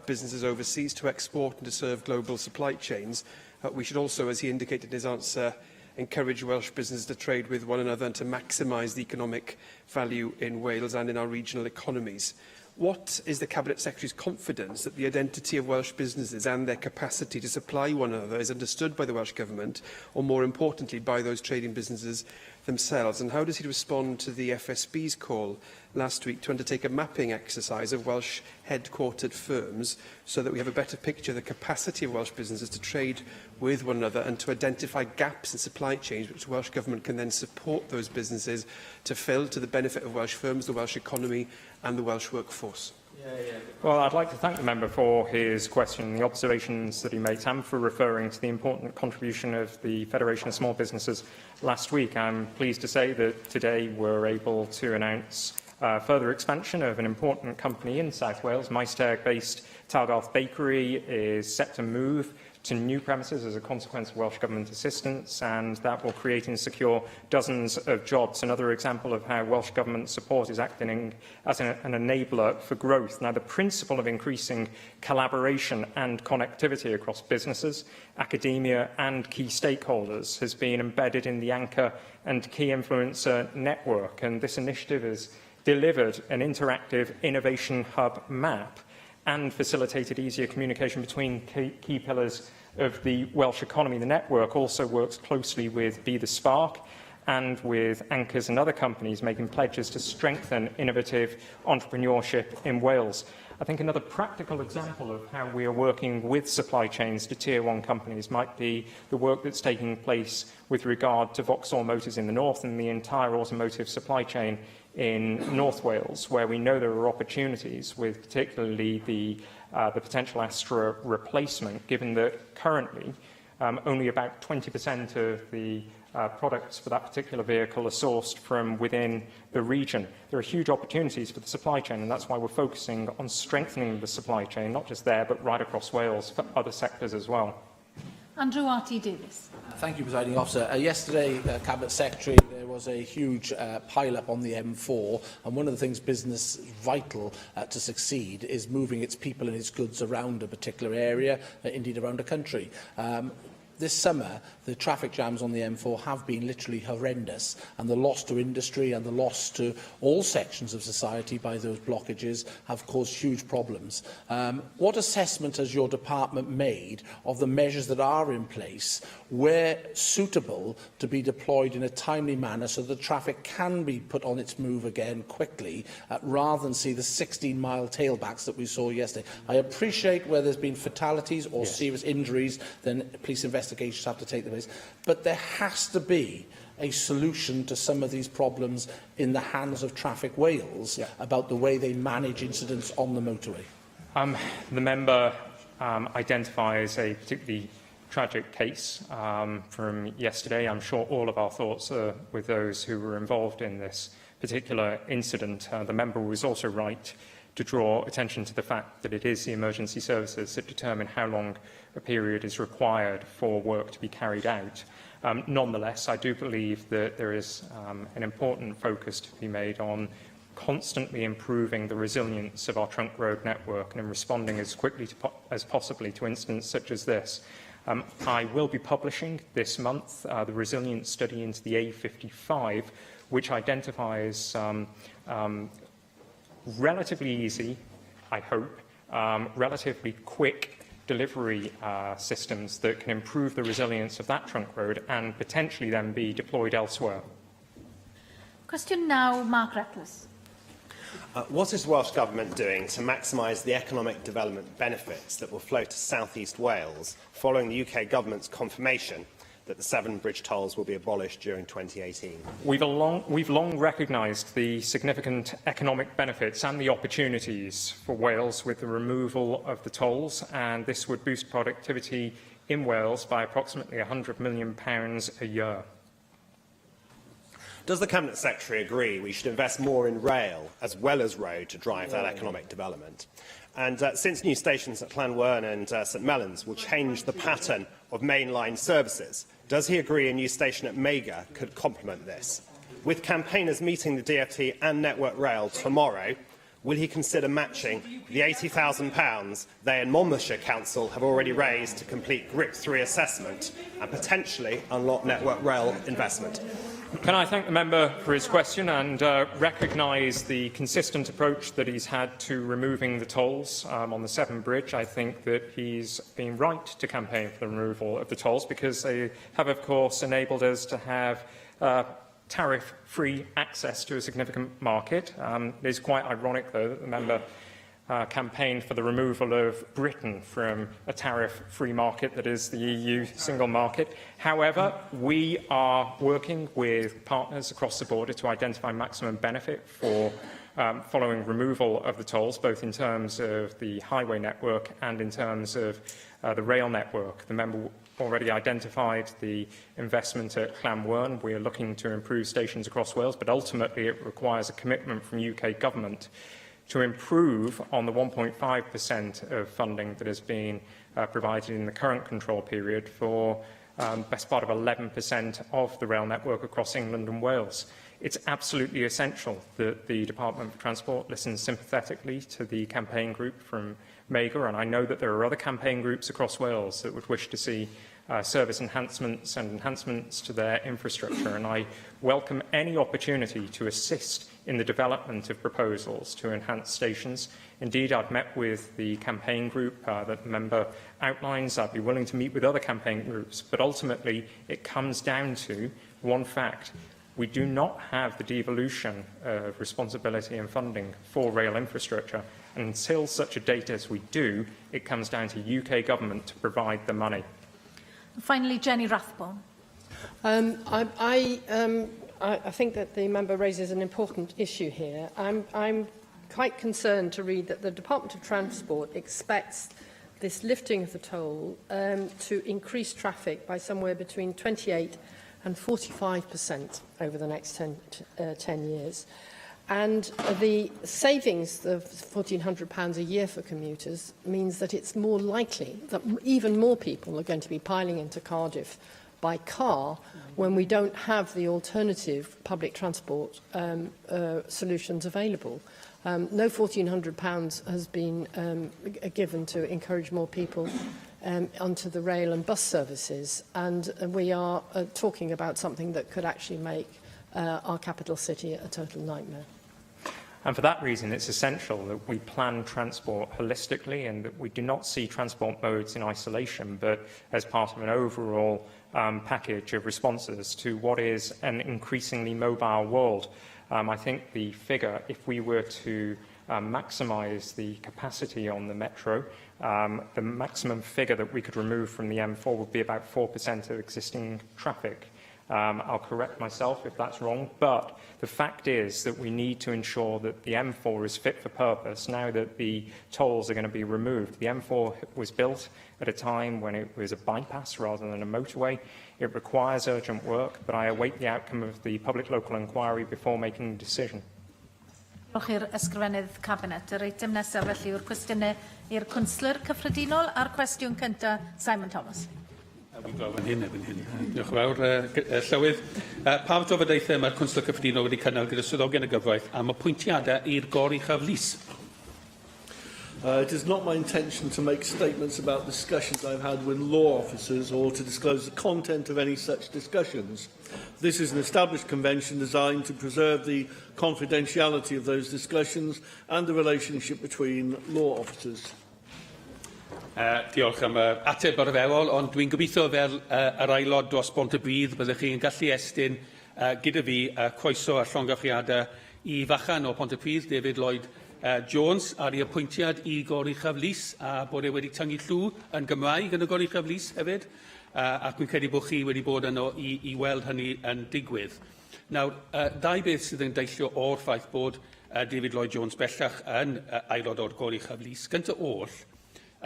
businesses overseas to export and to serve global supply chains, we should also, as he indicated in his answer, encourage Welsh businesses to trade with one another and to maximise the economic value in Wales and in our regional economies. What is the Cabinet Secretary's confidence that the identity of Welsh businesses and their capacity to supply one another is understood by the Welsh Government, or more importantly, by those trading businesses themselves? And how does he respond to the FSB's call last week to undertake a mapping exercise of Welsh headquartered firms so that we have a better picture of the capacity of Welsh businesses to trade with one another and to identify gaps in supply chains which the Welsh Government can then support those businesses to fill to the benefit of Welsh firms, the Welsh economy and the Welsh workforce? Well, I'd like to thank the member for his question and the observations that he makes, and for referring to the important contribution of the Federation of Small Businesses last week. I'm pleased to say that today we're able to announce further expansion of an important company in South Wales. Maesteg-based Talgarth Bakery is set to move to new premises as a consequence of Welsh Government assistance, and that will create and secure dozens of jobs. Another example of how Welsh Government support is acting as an enabler for growth. Now, the principle of increasing collaboration and connectivity across businesses, academia and key stakeholders has been embedded in the Anchor and Key Influencer network, and this initiative has delivered an interactive innovation hub map and facilitated easier communication between key pillars of the Welsh economy. The network also works closely with Be the Spark and with Anchors and other companies, making pledges to strengthen innovative entrepreneurship in Wales. I think another practical example of how we are working with supply chains to Tier 1 companies might be the work that's taking place with regard to Vauxhall Motors in the north and the entire automotive supply chain in North Wales, where we know there are opportunities with particularly the potential Astra replacement, given that currently only about 20% of the products for that particular vehicle are sourced from within the region. There are huge opportunities for the supply chain, and that's why we're focusing on strengthening the supply chain, not just there, but right across Wales for other sectors as well. Andrew Arty-Davies. Thank you, Presiding Officer. Yesterday, Cabinet Secretary, there was a huge pile-up on the M4, and one of the things business is vital to succeed is moving its people and its goods around a particular area, indeed around a country. This summer, the traffic jams on the M4 have been literally horrendous, and the loss to industry and the loss to all sections of society by those blockages have caused huge problems. What assessment has your department made of the measures that are in place, where suitable, to be deployed in a timely manner so that traffic can be put on its move again quickly, rather than see the 16-mile tailbacks that we saw yesterday? I appreciate where there's been fatalities or serious injuries, then police investigations have to take place, but there has to be a solution to some of these problems in the hands of Traffic Wales about the way they manage incidents on the motorway. The member identifies a particularly tragic case from yesterday. I'm sure all of our thoughts are with those who were involved in this particular incident. The member was also right to draw attention to the fact that it is the emergency services that determine how long a period is required for work to be carried out. Nonetheless, I do believe that there is an important focus to be made on constantly improving the resilience of our trunk road network and in responding as quickly as possibly to incidents such as this. I will be publishing this month the resilience study into the A55, which identifies relatively easy, I hope, relatively quick delivery systems that can improve the resilience of that trunk road and potentially then be deployed elsewhere. Question now, Mark Reckless. What is the Welsh Government doing to maximise the economic development benefits that will flow to South East Wales following the UK Government's confirmation that the Severn Bridge tolls will be abolished during 2018? We've long recognised the significant economic benefits and the opportunities for Wales with the removal of the tolls, and this would boost productivity in Wales by approximately £100 million a year. Does the Cabinet Secretary agree we should invest more in rail as well as road to drive that economic development? And since new stations at Llanwern and St Mellons will change the pattern of mainline services, does he agree a new station at Mega could complement this? With campaigners meeting the DfT and Network Rail tomorrow, will he consider matching the £80,000 they and Monmouthshire Council have already raised to complete GRIP 3 assessment and potentially unlock Network Rail investment? Can I thank the member for his question and recognise the consistent approach that he's had to removing the tolls on the Severn Bridge? I think that he's been right to campaign for the removal of the tolls because they have, of course, enabled us to have tariff-free access to a significant market. It is quite ironic, though, that the member campaigned for the removal of Britain from a tariff-free market that is the EU single market. However, we are working with partners across the border to identify maximum benefit for following removal of the tolls, both in terms of the highway network and in terms of the rail network. The member already identified the investment at Llanwern. We are looking to improve stations across Wales, but ultimately it requires a commitment from UK Government to improve on the 1.5% of funding that has been provided in the current control period for best part of 11% of the rail network across England and Wales. It's absolutely essential that the Department for Transport listens sympathetically to the campaign group from Mega, and I know that there are other campaign groups across Wales that would wish to see service enhancements and enhancements to their infrastructure, and I welcome any opportunity to assist in the development of proposals to enhance stations. Indeed, I've met with the campaign group that the member outlines. I'd be willing to meet with other campaign groups, but ultimately it comes down to one fact. We do not have the devolution of responsibility and funding for rail infrastructure And until such a date as we do, it comes down to UK government to provide the money. Finally, Jenny Rathbone. I think that the member raises an important issue here. I'm quite concerned to read that the Department of Transport expects this lifting of the toll to increase traffic by somewhere between 28 and 45% over the next 10 years. And the savings of £1,400 a year for commuters means that it's more likely that even more people are going to be piling into Cardiff by car when we don't have the alternative public transport solutions available. No £1,400 has been given to encourage more people onto the rail and bus services, and we are talking about something that could actually make our capital city a total nightmare. And for that reason, it's essential that we plan transport holistically and that we do not see transport modes in isolation, but as part of an overall package of responses to what is an increasingly mobile world. I think the figure, if we were to maximise the capacity on the metro, the maximum figure that we could remove from the M4 would be about 4% of existing traffic. I'll correct myself if that's wrong, but the fact is that we need to ensure that the M4 is fit for purpose now that the tolls are going to be removed. The M4 was built at a time when it was a bypass rather than a motorway. It requires urgent work, but I await the outcome of the public local inquiry before making a decision. Diolch i'r ysgrifennydd Cabinet. Yr eitem nesaf felly yw'r cwestiynau i'r Cwnsler Cyffredinol a'r cwestiwn cyntaf, Simon Thomas. Fi'n glaw fan hyn, erbyn hyn. Diolch yn fawr, Llywydd. Pa drafodaethau mae'r Cwnsler Cyffredinol wedi cynnal gyda swyddogion y gyfraith am y pwyntiadau i'r goruchaf lys? It is not my intention to make statements about discussions I've had with law officers or to disclose the content of any such discussions. This is an established convention designed to preserve the confidentiality of those discussions and the relationship between law officers. Diolch am ateb arferol, ond dwi'n gobeithio fel yr aelod dros Bontypridd byddech chi'n gallu estyn gyda fi croeso a llongyfriadau i fachan o Pontypridd, David Lloyd Jones, ar ei apwyntiad i goruchaf lys, a bod e wedi tyngu llw yn Gymraeg yn y goruchaf lys hefyd, ac dwi'n credu bod chi wedi bod yno i weld hynny yn digwydd. Nawr, dau beth sydd yn deillio o'r ffaith bod David Lloyd Jones bellach yn aelod o'r goruchaf lys. Gyntaf oll,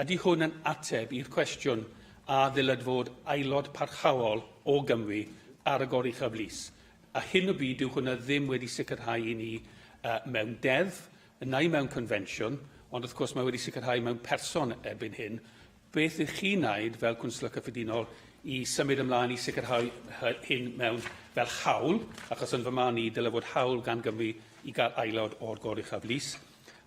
ydy hwn yn ateb i'r cwestiwn a ddyled fod aelod parhaol o Gymru ar y goruchaf lys. A hyn o byd dyw hwnna ddim wedi sicrhau i ni mewn deddf, neu mewn convensiwn, ond wrth gwrs mae wedi sicrhau mewn person erbyn hyn. Beth ydych chi'n wneud fel Cwnsler Cyffredinol i symud ymlaen i sicrhau hyn mewn fel hawl, achos yn fy marn i dylai fod hawl gan Gymru i gael aelod o'r goruchaf lys.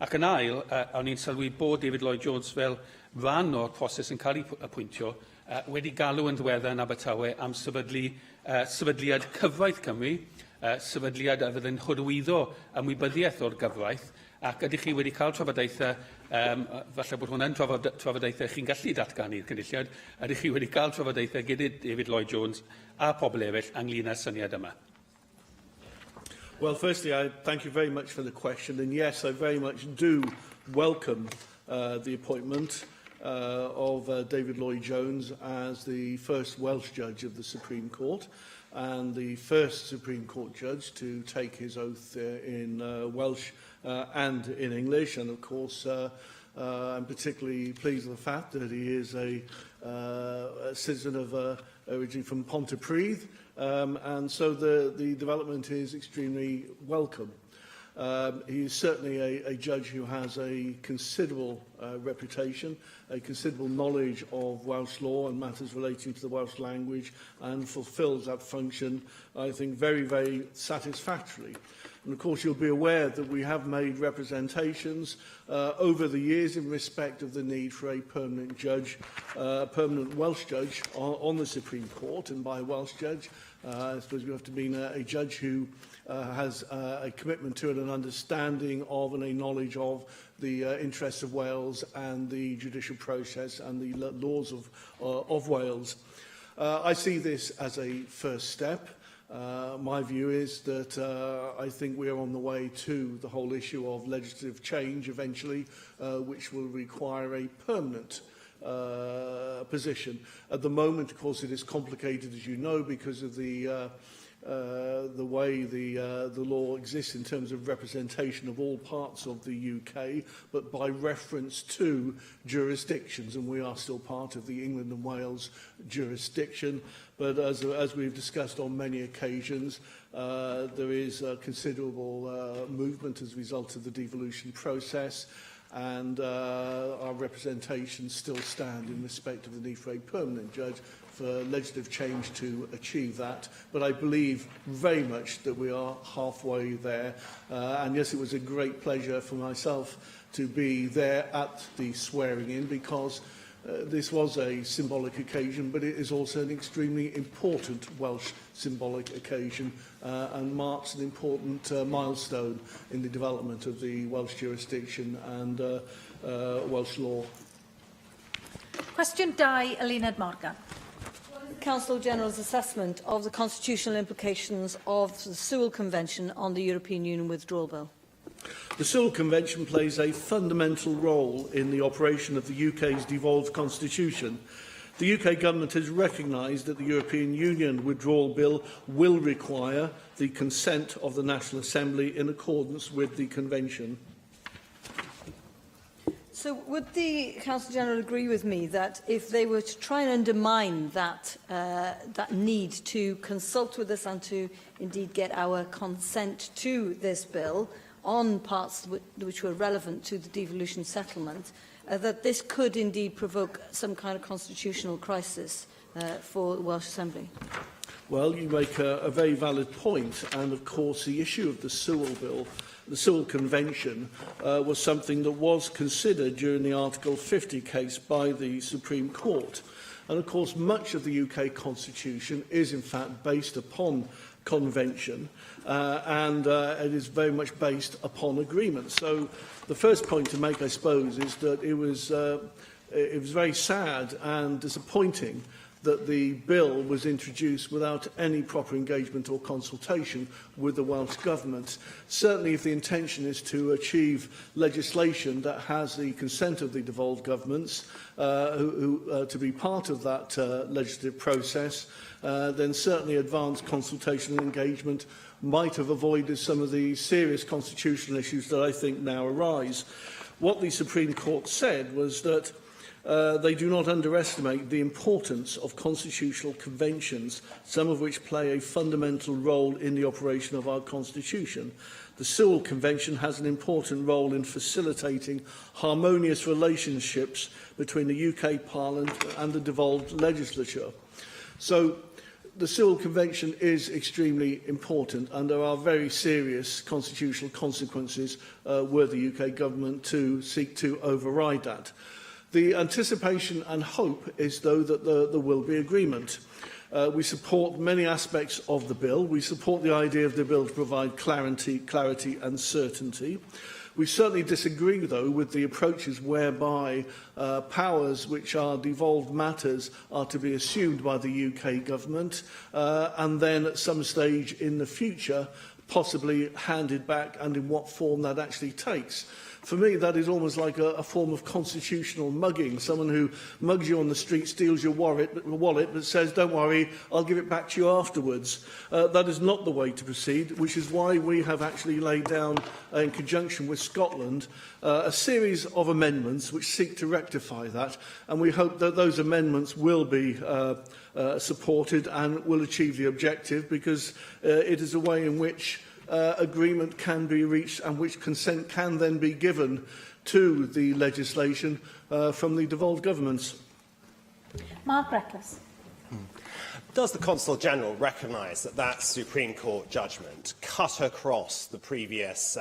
Ac yn ail, o'n i'n sylwi bod David Lloyd Jones fel rhan o'r proses yn cael ei apwyntio wedi galw yn ddiweddar yn Abertawe am sefydliad cyfraith Cymru, sefydliad a fydd yn hwydwyddo ymwybyddiaeth o'r gyfraith, ac ydych chi wedi cael trafodaethau, falle bod hwnna'n trafodaethau chi'n gallu datgan i'r cynulliad, ydych chi wedi cael trafodaethau gyda David Lloyd Jones a pobl eraill ynglyn â'r syniad yma? Well, firstly, I thank you very much for the question, and yes, I very much do welcome the appointment of David Lloyd Jones as the first Welsh judge of the Supreme Court and the first Supreme Court judge to take his oath in Welsh and in English. And of course, I'm particularly pleased with the fact that he is a citizen of originally from Pontypridd, and so the development is extremely welcome. He is certainly a judge who has a considerable reputation, a considerable knowledge of Welsh law and matters relating to the Welsh language, and fulfills that function, I think, very, very satisfactorily. And of course, you'll be aware that we have made representations over the years in respect of the need for a permanent judge, a permanent Welsh judge on the Supreme Court. And by Welsh judge, I suppose we have to mean a judge who has a commitment to and an understanding of and a knowledge of the interests of Wales and the judicial process and the laws of Wales. I see this as a first step. My view is that I think we are on the way to the whole issue of legislative change eventually, which will require a permanent position. At the moment, of course, it is complicated, as you know, because of the way the law exists in terms of representation of all parts of the UK, but by reference to jurisdictions, and we are still part of the England and Wales jurisdiction. But as we've discussed on many occasions, there is considerable movement as a result of the devolution process, and our representations still stand in respect of the need for a permanent judge for legislative change to achieve that. But I believe very much that we are halfway there. And yes, it was a great pleasure for myself to be there at the swearing-in, because this was a symbolic occasion, but it is also an extremely important Welsh symbolic occasion and marks an important milestone in the development of the Welsh jurisdiction and Welsh law. Question 2, Eluned Morgan. Council General's assessment of the constitutional implications of the Sewell Convention on the European Union Withdrawal Bill. The Sewell Convention plays a fundamental role in the operation of the UK's devolved constitution. The UK Government has recognised that the European Union Withdrawal Bill will require the consent of the National Assembly in accordance with the Convention. So would the Council General agree with me that if they were to try and undermine that, that need to consult with us and to indeed get our consent to this bill on parts which were relevant to the devolution settlement, that this could indeed provoke some kind of constitutional crisis for the Welsh Assembly? Well, you make a very valid point, and of course the issue of the Sewell Bill, the Sewell Convention, was something that was considered during the Article 50 case by the Supreme Court. And of course much of the UK Constitution is in fact based upon convention, and it is very much based upon agreement. So the first point to make, I suppose, is that it was very sad and disappointing that the bill was introduced without any proper engagement or consultation with the Welsh Government. Certainly, if the intention is to achieve legislation that has the consent of the devolved governments to be part of that legislative process, then certainly advanced consultation and engagement might have avoided some of the serious constitutional issues that I think now arise. What the Supreme Court said was that they do not underestimate the importance of constitutional conventions, some of which play a fundamental role in the operation of our Constitution. The Sewell Convention has an important role in facilitating harmonious relationships between the UK Parliament and the devolved legislature. So the Sewell Convention is extremely important, and there are very serious constitutional consequences were the UK Government to seek to override that. The anticipation and hope is, though, that there will be agreement. We support many aspects of the bill. We support the idea of the bill to provide clarity and certainty. We certainly disagree, though, with the approaches whereby powers which are devolved matters are to be assumed by the UK Government and then at some stage in the future possibly handed back, and in what form that actually takes. For me, that is almost like a form of constitutional mugging. Someone who mugs you on the street, steals your wallet, but says, don't worry, I'll give it back to you afterwards. That is not the way to proceed, which is why we have actually laid down, in conjunction with Scotland, a series of amendments which seek to rectify that. And we hope that those amendments will be supported and will achieve the objective, because it is a way in which agreement can be reached and which consent can then be given to the legislation from the devolved governments. Mark Reckless. Does the Consul-General recognise that that Supreme Court judgment cut across the previous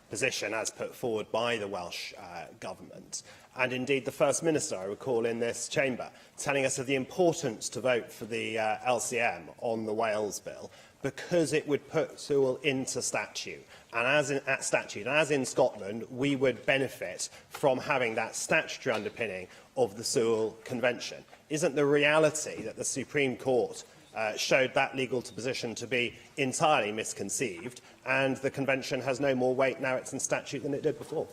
position as put forward by the Welsh Government? And indeed the First Minister, I recall in this chamber, telling us of the importance to vote for the LCM on the Wales Bill, because it would put Sewell into statute. And as in Scotland, we would benefit from having that statutory underpinning of the Sewell Convention. Isn't the reality that the Supreme Court showed that legal position to be entirely misconceived, and the Convention has no more weight now it's in statute than it did before.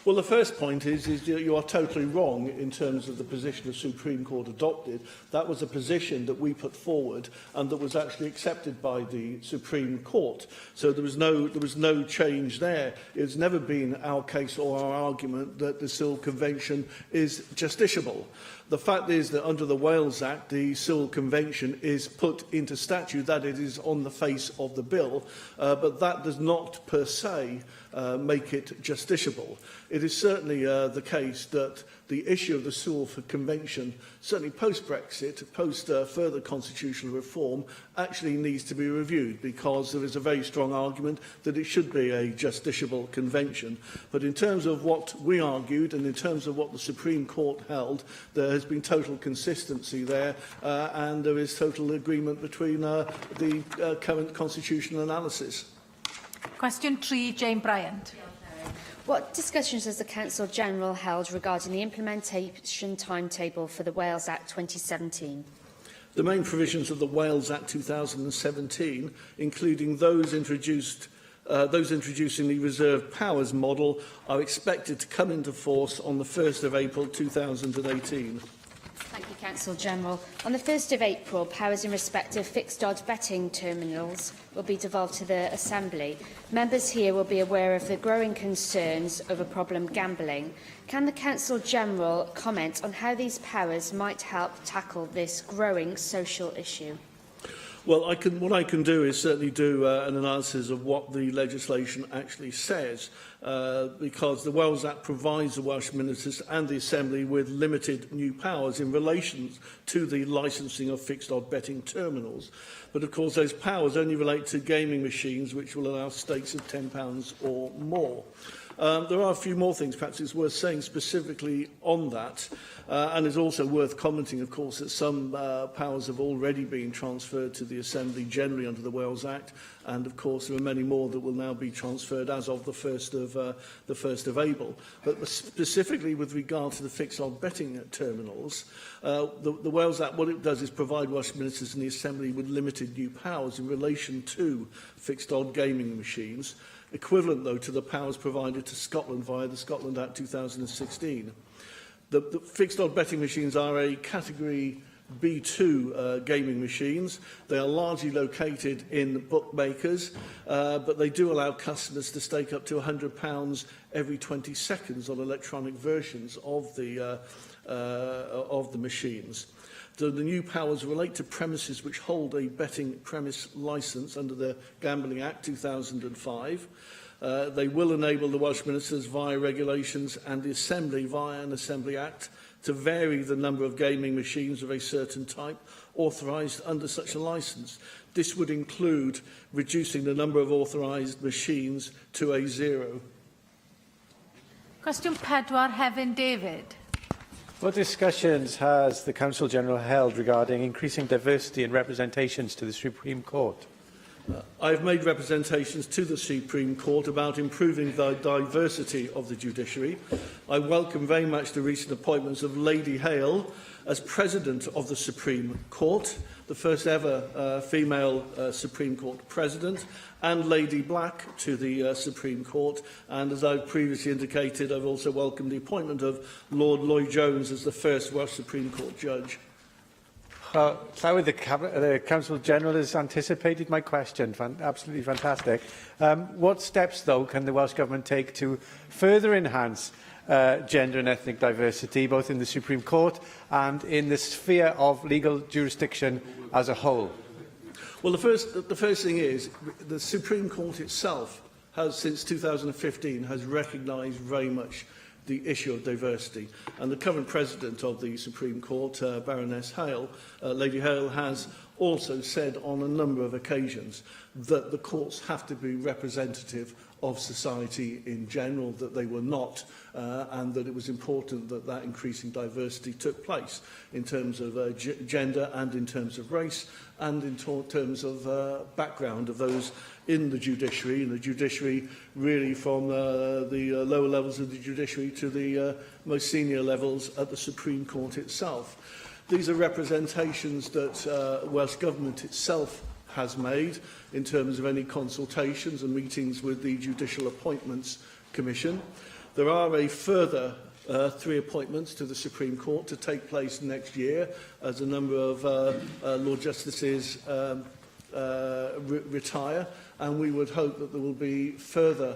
Well, the first point is you are totally wrong in terms of the position the Supreme Court adopted. That was a position that we put forward and that was actually accepted by the Supreme Court. So there was no change there. It's never been our case or our argument that the Civil Convention is justiciable. The fact is that under the Wales Act, the Civil Convention is put into statute, that it is on the face of the bill, but that does not per se make it justiciable. It is certainly the case that the issue of the Civil Convention, certainly post-Brexit, post-further constitutional reform, actually needs to be reviewed because there is a very strong argument that it should be a justiciable convention. But in terms of what we argued and in terms of what the Supreme Court held, there has been total consistency there and there is total agreement between the current constitutional analysis. Question 3, Jane Bryant. What discussions has the Council General held regarding the implementation timetable for the Wales Act 2017? The main provisions of the Wales Act 2017, including those introducing the reserved powers model, are expected to come into force on the 1st of April 2018. Thank you, Council General. On the 1st of April, powers in respect of fixed odds betting terminals will be devolved to the Assembly. Members here will be aware of the growing concerns over problem gambling. Can the Council General comment on how these powers might help tackle this growing social issue? Well, what I can do is certainly do an analysis of what the legislation actually says, because the Wales Act provides the Welsh Ministers and the Assembly with limited new powers in relation to the licensing of fixed odd betting terminals. But of course, those powers only relate to gaming machines, which will allow stakes of £10 or more. There are a few more things perhaps it's worth saying specifically on that, and it's also worth commenting, of course, that some powers have already been transferred to the Assembly generally under the Wales Act, and of course there are many more that will now be transferred as of the 1st of April. But specifically with regard to the fixed odd betting terminals, the Wales Act, what it does is provide Welsh Ministers and the Assembly with limited new powers in relation to fixed odd gaming machines, equivalent, though, to the powers provided to Scotland via the Scotland Act 2016. The fixed odd betting machines are a Category B2 gaming machines. They are largely located in bookmakers, but they do allow customers to stake up to £100 every 20 seconds on electronic versions of the machines. The new powers relate to premises which hold a betting premise licence under the Gambling Act 2005. They will enable the Welsh Ministers via regulations and the Assembly via an Assembly Act to vary the number of gaming machines of a certain type authorised under such a licence. This would include reducing the number of authorised machines to a 0. Question 4, Hefin David. What discussions has the Council General held regarding increasing diversity and representations to the Supreme Court? I have made representations to the Supreme Court about improving the diversity of the judiciary. I welcome very much the recent appointments of Lady Hale as President of the Supreme Court, the first ever female Supreme Court President, and Lady Black to the Supreme Court. And as I've previously indicated, I've also welcomed the appointment of Lord Lloyd-Jones as the first Welsh Supreme Court Judge. Well, Llywydd, the Council General has anticipated my question. Absolutely fantastic. What steps, though, can the Welsh Government take to further enhance gender and ethnic diversity, both in the Supreme Court and in the sphere of legal jurisdiction as a whole? Well, the first thing is the Supreme Court itself has, since 2015, has recognised very much the issue of diversity. And the current President of the Supreme Court, Baroness Hale, Lady Hale, has also said on a number of occasions that the courts have to be representative of society in general, that they were not, and that it was important that that increasing diversity took place in terms of gender and in terms of race and in terms of background of those in the judiciary, really from the lower levels of the judiciary to the most senior levels at the Supreme Court itself. These are representations that Welsh Government itself has made in terms of any consultations and meetings with the Judicial Appointments Commission. There are a further 3 appointments to the Supreme Court to take place next year as a number of Lord Justices retire, and we would hope that there will be further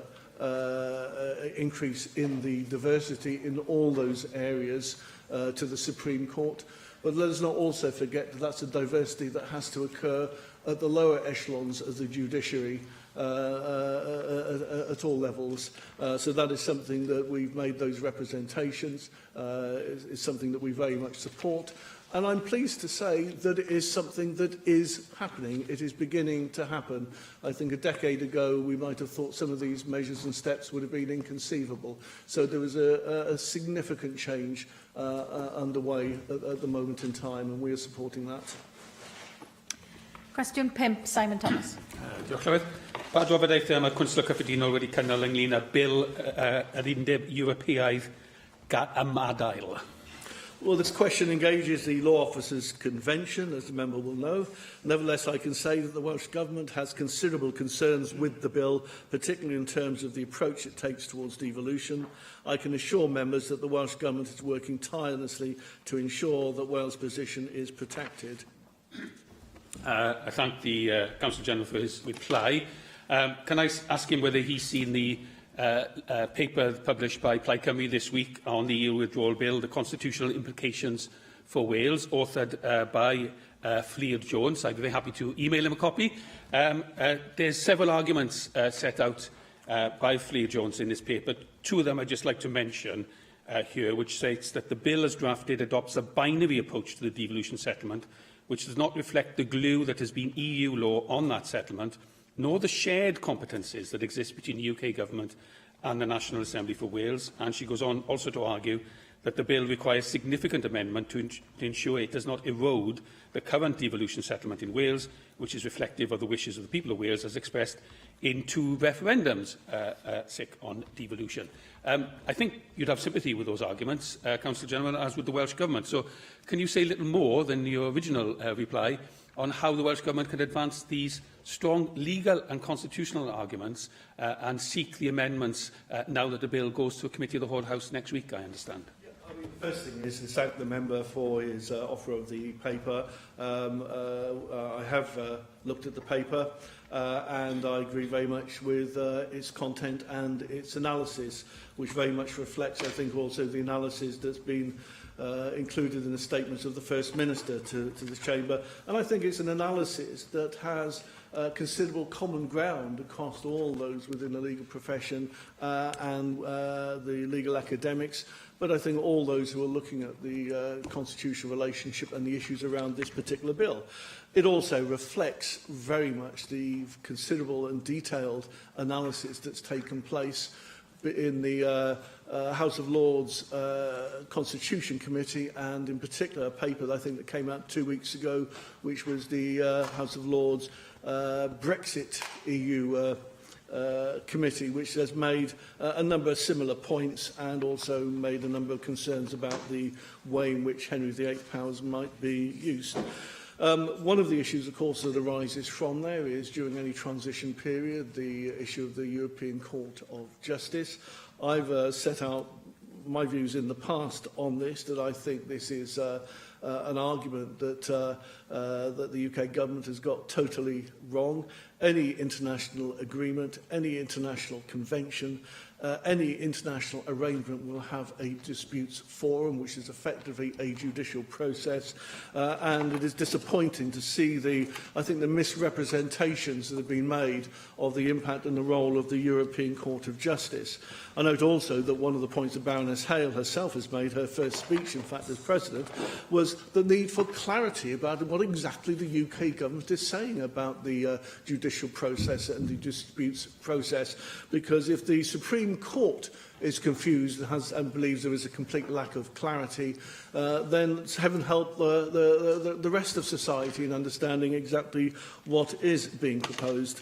increase in the diversity in all those areas to the Supreme Court. But let us not also forget that that's a diversity that has to occur at the lower echelons of the judiciary at all levels. So that is something that we've made those representations. It's something that we very much support. And I'm pleased to say that it is something that is happening. It is beginning to happen. I think a decade ago we might have thought some of these measures and steps would have been inconceivable. So there was a significant change underway at the moment in time, and we are supporting that. Cwestiwn 5, Simon Thomas. Diolch Llywydd. Pa drafodaeth mae Cwnsel Cyffredinol wedi cynnal ynglyn â bil yr Undeb Ewropeaidd ymadael? Well, this question engages the Law Officers' Convention, as the member will know. Nevertheless, I can say that the Welsh Government has considerable concerns with the bill, particularly in terms of the approach it takes towards devolution. I can assure members that the Welsh Government is working tirelessly to ensure that Wales' position is protected. I thank the Counsel General for his reply. Can I ask him whether he's seen the paper published by Plaid Cymru this week on the EU withdrawal bill, the constitutional implications for Wales, authored by Fleer Jones? I'd be very happy to email him a copy. There's several arguments set out by Fleer Jones in this paper. 2 of them I'd just like to mention here, which states that the bill as drafted adopts a binary approach to the devolution settlement, which does not reflect the glue that has been EU law on that settlement, nor the shared competences that exist between the UK Government and the National Assembly for Wales. And she goes on also to argue that the bill requires significant amendment to ensure it does not erode the current devolution settlement in Wales, which is reflective of the wishes of the people of Wales as expressed in 2 referendums on devolution. I think you'd have sympathy with those arguments, Counsel General, as would the Welsh Government. So can you say a little more than your original reply on how the Welsh Government can advance these strong legal and constitutional arguments and seek the amendments now that the bill goes to a committee of the whole House next week, I understand? The first thing is to thank the member for his offer of the paper. I have looked at the paper and I agree very much with its content and its analysis, which very much reflects, I think, also the analysis that's been included in the statements of the First Minister to the Chamber. And I think it's an analysis that has considerable common ground across all those within the legal profession and the legal academics, but I think all those who are looking at the constitutional relationship and the issues around this particular bill. It also reflects very much the considerable and detailed analysis that's taken place in the House of Lords Constitution Committee, and in particular a paper that I think that came out 2 weeks ago, which was the House of Lords Brexit EU committee, which has made a number of similar points and also made a number of concerns about the way in which Henry VIII powers might be used. One of the issues, of course, that arises from there is, during any transition period, the issue of the European Court of Justice. I've set out my views in the past on this, that I think this is an argument that the UK government has got totally wrong. Any international agreement, any international convention, any international arrangement will have a disputes forum, which is effectively a judicial process, and it is disappointing to see I think the misrepresentations that have been made of the impact and the role of the European Court of Justice. I note also that one of the points that Baroness Hale herself has made, her first speech, in fact, as President, was the need for clarity about what exactly the UK government is saying about the judicial process and the disputes process, because if the Supreme Court is confused and believes there is a complete lack of clarity, then heaven help the rest of society in understanding exactly what is being proposed.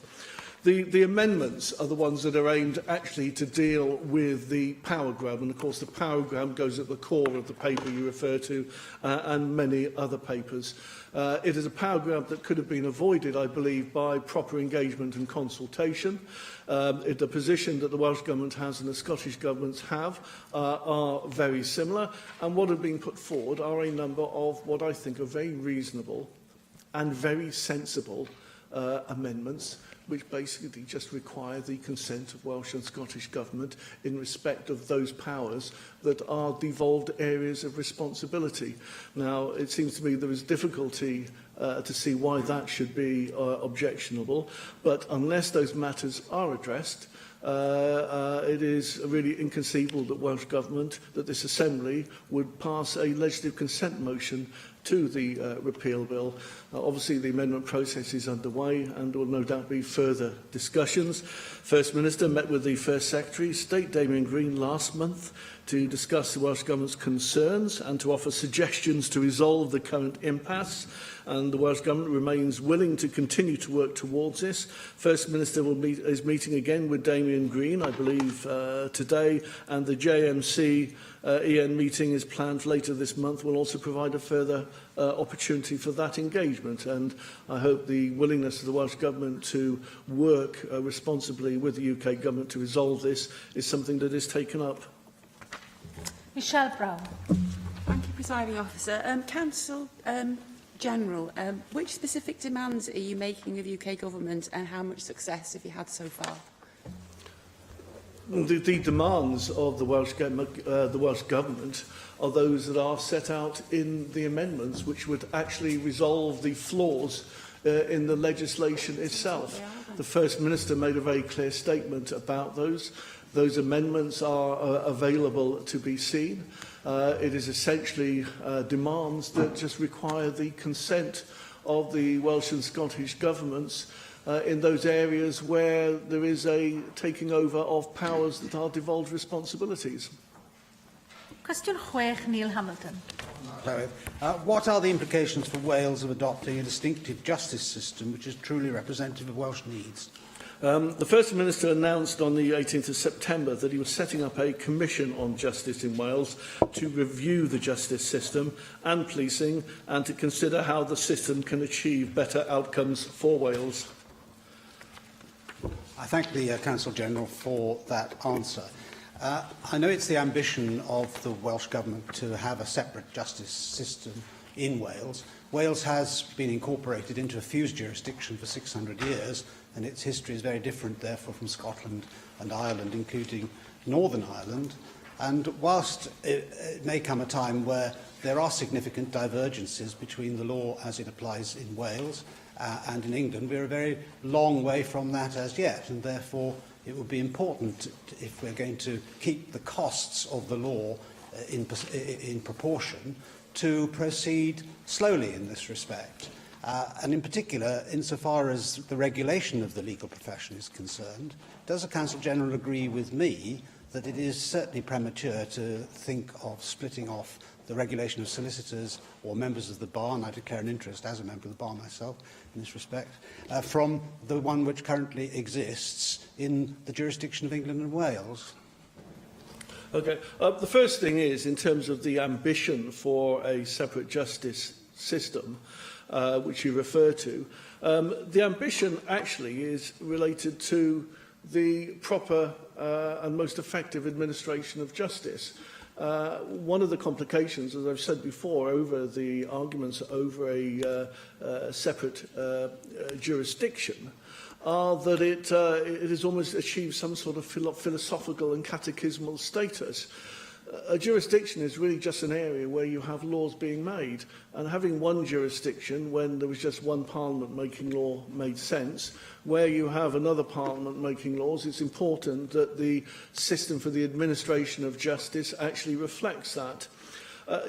The amendments are the ones that are aimed actually to deal with the power grab, and of course the power grab goes at the core of the paper you refer to and many other papers. It is a power grab that could have been avoided, I believe, by proper engagement and consultation. The position that the Welsh Government has and the Scottish Governments have are very similar, and what have been put forward are a number of what I think are very reasonable and very sensible amendments, which basically just require the consent of Welsh and Scottish Government in respect of those powers that are devolved areas of responsibility. Now, it seems to me there is difficulty to see why that should be objectionable, but unless those matters are addressed, it is really inconceivable that Welsh Government, that this Assembly, would pass a legislative consent motion to the repeal bill. Obviously, the amendment process is underway and there will no doubt be further discussions. First Minister met with the First Secretary, State Damien Green, last month to discuss the Welsh Government's concerns and to offer suggestions to resolve the current impasse. And the Welsh Government remains willing to continue to work towards this. First Minister is meeting again with Damien Green, I believe, today, and the JMC EN meeting is planned for later this month. Will also provide a further opportunity for that engagement, and I hope the willingness of the Welsh Government to work responsibly with the UK Government to resolve this is something that is taken up. Michelle Brown. Thank you, Presiding Officer. Council General, which specific demands are you making of the UK Government, and how much success have you had so far? The demands of the Welsh Government are those that are set out in the amendments, which would actually resolve the flaws in the legislation itself. The First Minister made a very clear statement about those. Those amendments are available to be seen. It is essentially demands that just require the consent of the Welsh and Scottish Governments in those areas where there is a taking over of powers that are devolved responsibilities. Cwestiwn 6, Neil Hamilton. What are the implications for Wales of adopting a distinctive justice system which is truly representative of Welsh needs? The First Minister announced on the 18th of September that he was setting up a commission on justice in Wales to review the justice system and policing and to consider how the system can achieve better outcomes for Wales. I thank the Council General for that answer. I know it's the ambition of the Welsh Government to have a separate justice system in Wales. Wales has been incorporated into a fused jurisdiction for 600 years, and its history is very different, therefore, from Scotland and Ireland, including Northern Ireland. And whilst it may come a time where there are significant divergences between the law as it applies in Wales and in England, we're a very long way from that as yet, and therefore it would be important, if we're going to keep the costs of the law in proportion, to proceed slowly in this respect. And in particular, insofar as the regulation of the legal profession is concerned, does the Council General agree with me that it is certainly premature to think of splitting off the regulation of solicitors or members of the bar, and I declare an interest as a member of the bar myself in this respect, from the one which currently exists in the jurisdiction of England and Wales? Okay. The first thing is, in terms of the ambition for a separate justice system, which you refer to, the ambition actually is related to the proper and most effective administration of justice. One of the complications, as I've said before, over the arguments over a separate jurisdiction are that it has almost achieved some sort of philosophical and catechismal status. A jurisdiction is really just an area where you have laws being made, and having one jurisdiction when there was just one parliament making law made sense. Where you have another parliament making laws, it's important that the system for the administration of justice actually reflects that.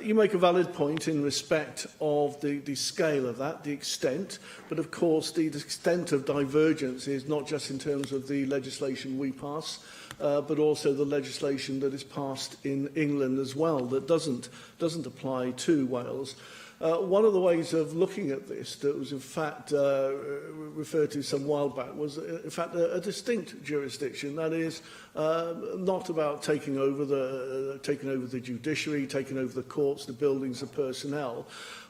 You make a valid point in respect of the scale of that, the extent, but of course the extent of divergence is not just in terms of the legislation we pass, but also the legislation that is passed in England as well that doesn't apply to Wales. One of the ways of looking at this that was in fact referred to some while back was in fact a distinct jurisdiction, that is not about taking over the judiciary, taking over the courts, the buildings, the personnel,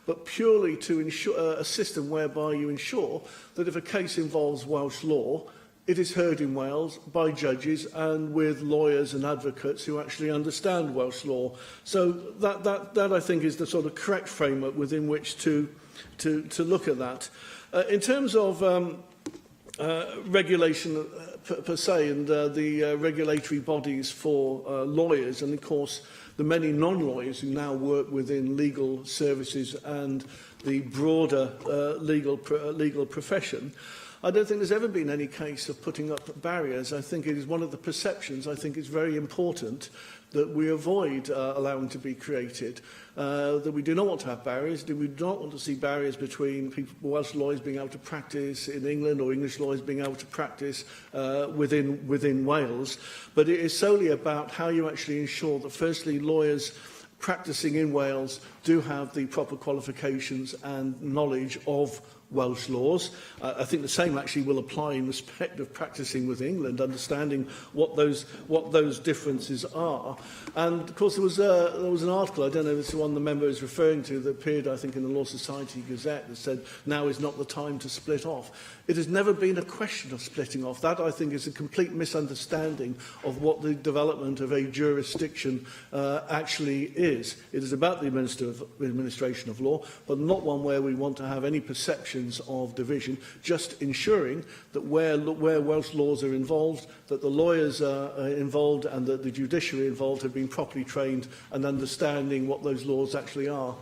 but purely to ensure a system whereby you ensure that if a case involves Welsh law, it is heard in Wales by judges and with lawyers and advocates who actually understand Welsh law. So that I think is the sort of correct framework within which to look at that. In terms of regulation per se and the regulatory bodies for lawyers, and of course the many non-lawyers who now work within legal services and the broader legal profession, I don't think there's ever been any case of putting up barriers. I think it is one of the perceptions I think it's very important that we avoid allowing to be created, that we do not want to have barriers, that we do not want to see barriers between people, Welsh lawyers being able to practice in England or English lawyers being able to practice within Wales. But it is solely about how you actually ensure that, firstly, lawyers practising in Wales do have the proper qualifications and knowledge of Welsh laws. I think the same actually will apply in respect of practising with England, understanding what those differences are. And of course there was an article, I don't know if it's the one the member is referring to, that appeared I think in the Law Society Gazette that said now is not the time to split off. It has never been a question of splitting off. That I think is a complete misunderstanding of what the development of a jurisdiction actually is. It is about the administration of law, but not one where we want to have any perception of division, just ensuring that where Welsh laws are involved, that the lawyers are involved and that the judiciary involved have been properly trained and understanding what those laws actually are.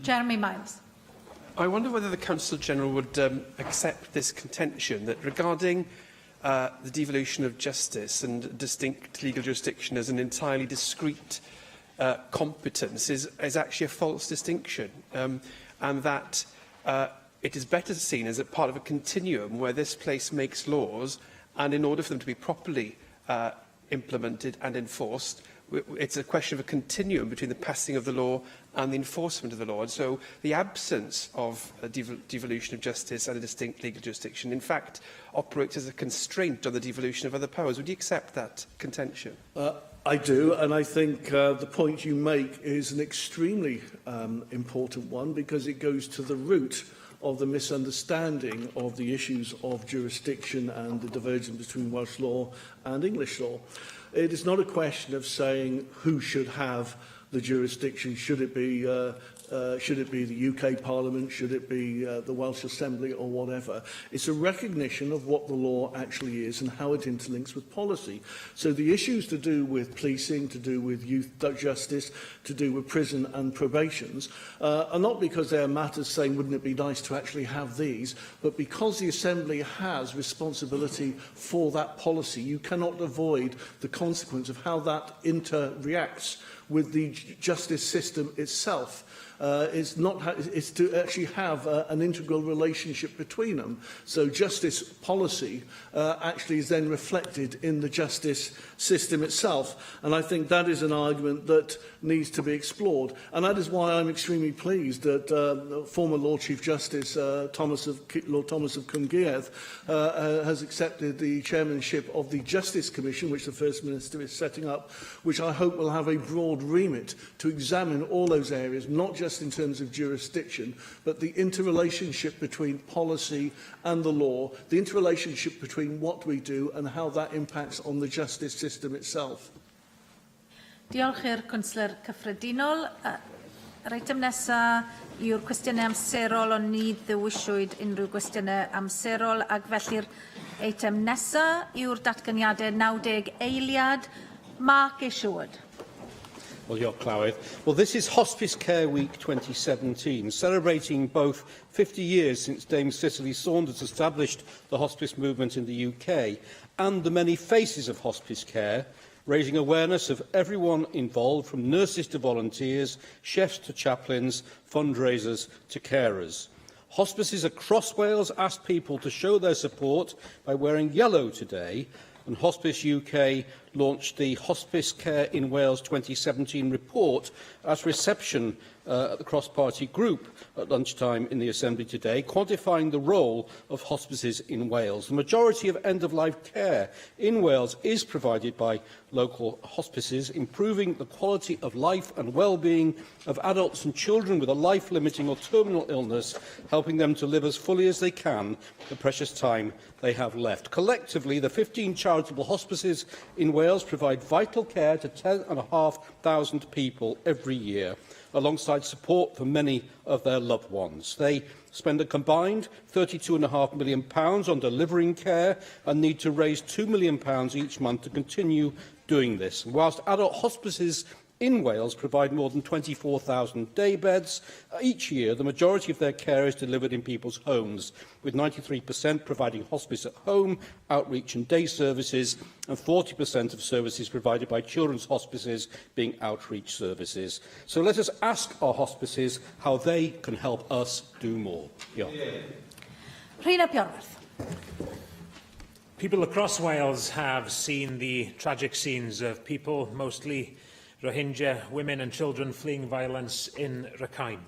Jeremy Miles. I wonder whether the Counsel-General would accept this contention that regarding the devolution of justice and distinct legal jurisdiction as an entirely discrete competence is actually a false distinction, and that it is better seen as a part of a continuum where this place makes laws, and in order for them to be properly implemented and enforced, it's a question of a continuum between the passing of the law and the enforcement of the law. And so the absence of a devolution of justice and a distinct legal jurisdiction, in fact, operates as a constraint on the devolution of other powers. Would you accept that contention? I do, and I think the point you make is an extremely important one, because it goes to the root of the misunderstanding of the issues of jurisdiction and the divergence between Welsh law and English law. It is not a question of saying who should have the jurisdiction. Should it be the UK Parliament? Should it be the Welsh Assembly or whatever? It's a recognition of what the law actually is and how it interlinks with policy. So the issues to do with policing, to do with youth justice, to do with prison and probations are not because they are matters saying wouldn't it be nice to actually have these, but because the Assembly has responsibility for that policy. You cannot avoid the consequence of how that interreacts with the justice system itself. Is to actually have an integral relationship between them. So justice policy actually is then reflected in the justice system itself. And I think that is an argument that needs to be explored. And that is why I'm extremely pleased that former Lord Chief Justice Lord Thomas of Cwmgyrdd has accepted the chairmanship of the Justice Commission, which the First Minister is setting up, which I hope will have a broad remit to examine all those areas, not just in terms of jurisdiction, but the interrelationship between policy and the law, the interrelationship between what we do and how that impacts on the justice system itself. Diolch i'r Cwnsler Cyffredinol. Yr eitem nesaf yw'r cwestiynau amserol, ond ni ddewisiwyd unrhyw gwestiynau amserol, ac felly'r eitem nesaf yw'r datganiadau 90 eiliad. Mark Isherwood. Well, your Clywyd. Well, this is Hospice Care Week 2017, celebrating both 50 years since Dame Cicely Saunders established the hospice movement in the UK and the many faces of hospice care, raising awareness of everyone involved, from nurses to volunteers, chefs to chaplains, fundraisers to carers. Hospices across Wales asked people to show their support by wearing yellow today, and Hospice UK launched the Hospice Care in Wales 2017 report as reception at the cross-party group at lunchtime in the Assembly today, quantifying the role of hospices in Wales. The majority of end-of-life care in Wales is provided by local hospices, improving the quality of life and well-being of adults and children with a life-limiting or terminal illness, helping them to live as fully as they can the precious time they have left. Collectively, the 15 charitable hospices in Wales provide vital care to 10,500 people every year, alongside support for many of their loved ones. They spend a combined £32.5 million on delivering care and need to raise £2 million each month to continue doing this. Whilst adult hospices in Wales provide more than 24,000 day beds each year, the majority of their care is delivered in people's homes, with 93% providing hospice at home, outreach and day services, and 40% of services provided by children's hospices being outreach services. So let us ask our hospices how they can help us do more. Rhina Bjornworth. People across Wales have seen the tragic scenes of people, mostly Rohingya women and children, fleeing violence in Rakhine.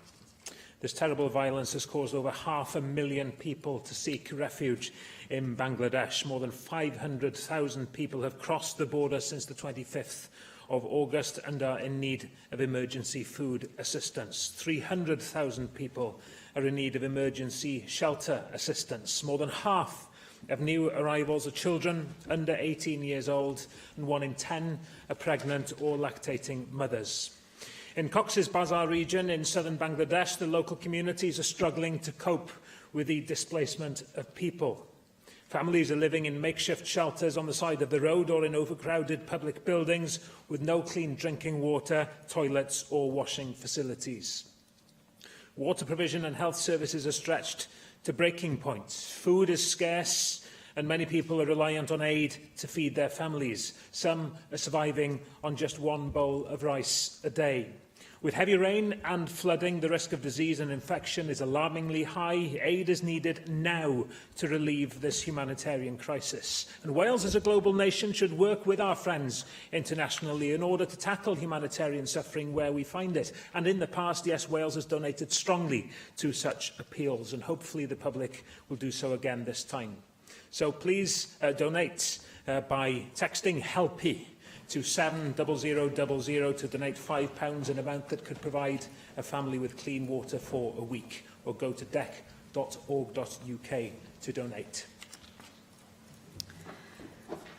This terrible violence has caused over 500,000 people to seek refuge in Bangladesh. More than 500,000 people have crossed the border since the 25th of August and are in need of emergency food assistance. 300,000 people are in need of emergency shelter assistance. More than half of new arrivals are children under 18 years old, and 1 in 10 are pregnant or lactating mothers. In Cox's Bazar region in southern Bangladesh, the local communities are struggling to cope with the displacement of people. Families are living in makeshift shelters on the side of the road or in overcrowded public buildings with no clean drinking water, toilets or washing facilities. Water provision and health services are stretched to breaking points. Food is scarce and many people are reliant on aid to feed their families. Some are surviving on just one bowl of rice a day. With heavy rain and flooding, the risk of disease and infection is alarmingly high. Aid is needed now to relieve this humanitarian crisis. And Wales, as a global nation, should work with our friends internationally in order to tackle humanitarian suffering where we find it. And in the past, yes, Wales has donated strongly to such appeals, and hopefully the public will do so again this time. So please donate by texting HELPY to 70000 to donate £5, an amount that could provide a family with clean water for a week, or go to dec.org.uk to donate.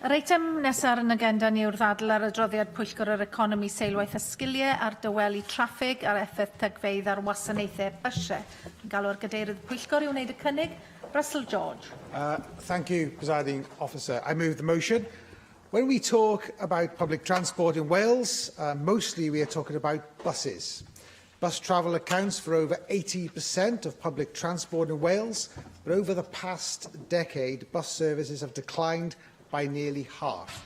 Yr eitem nesaf yn agenda ni yw'r ddadl ar adroddiad Pwyllgor yr Economi, Seilwaith a Sgiliau a'r dywelu traffig a'r effaith tygfeidd ar wasanaethau bysiau. Galw'r gadeirydd Pwyllgor i wneud y cynnig. Russell George. Thank you, Presiding Officer. I move the motion. When we talk about public transport in Wales, mostly we are talking about buses. Bus travel accounts for over 80% of public transport in Wales, but over the past decade, bus services have declined by nearly half.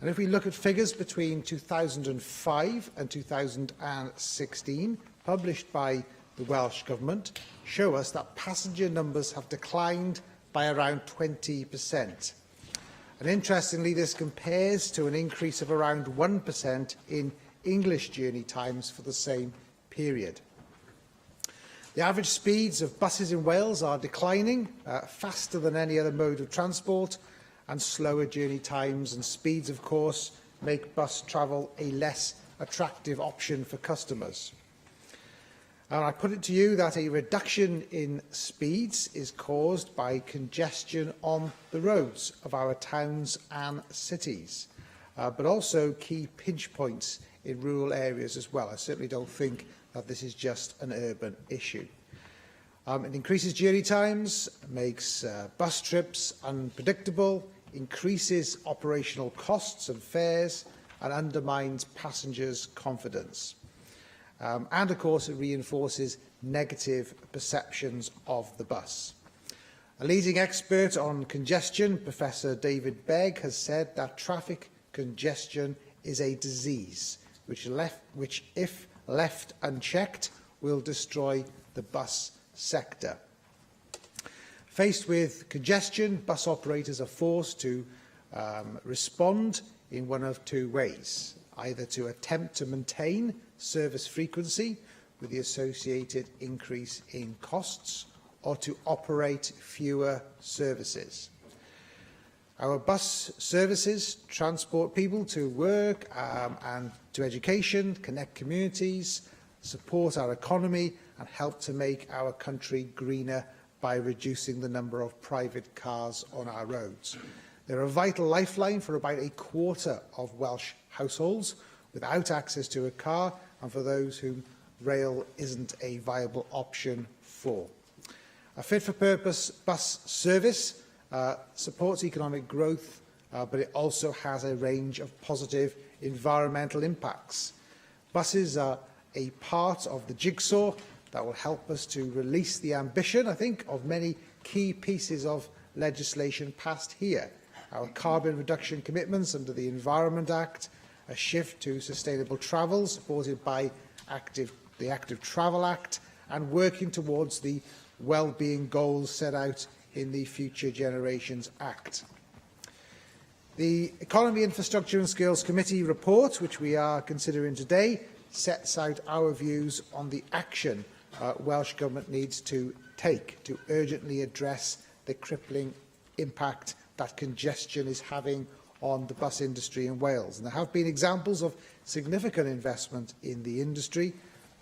And if we look at figures between 2005 and 2016, published by the Welsh Government, show us that passenger numbers have declined by around 20%. And interestingly, this compares to an increase of around 1% in English journey times for the same period. The average speeds of buses in Wales are declining faster than any other mode of transport, and slower journey times and speeds, of course, make bus travel a less attractive option for customers. And I put it to you that a reduction in speeds is caused by congestion on the roads of our towns and cities, but also key pinch points in rural areas as well. I certainly don't think that this is just an urban issue. It increases journey times, makes bus trips unpredictable, increases operational costs and fares, and undermines passengers' confidence. And, of course, it reinforces negative perceptions of the bus. A leading expert on congestion, Professor David Begg, has said that traffic congestion is a disease which, if left unchecked, will destroy the bus sector. Faced with congestion, bus operators are forced to respond in one of two ways: either to attempt to maintain service frequency with the associated increase in costs, or to operate fewer services. Our bus services transport people to work and to education, connect communities, support our economy and help to make our country greener by reducing the number of private cars on our roads. They're a vital lifeline for about a quarter of Welsh households without access to a car, and for those whom rail isn't a viable option for. A fit-for-purpose bus service supports economic growth, but it also has a range of positive environmental impacts. Buses are a part of the jigsaw that will help us to release the ambition, I think, of many key pieces of legislation passed here. Our carbon reduction commitments under the Environment Act, a shift to sustainable travel supported by the Active Travel Act, and working towards the well-being goals set out in the Future Generations Act. The Economy, Infrastructure and Skills Committee report, which we are considering today, sets out our views on the action Welsh Government needs to take to urgently address the crippling impact that congestion is having on the bus industry in Wales. And there have been examples of significant investment in the industry.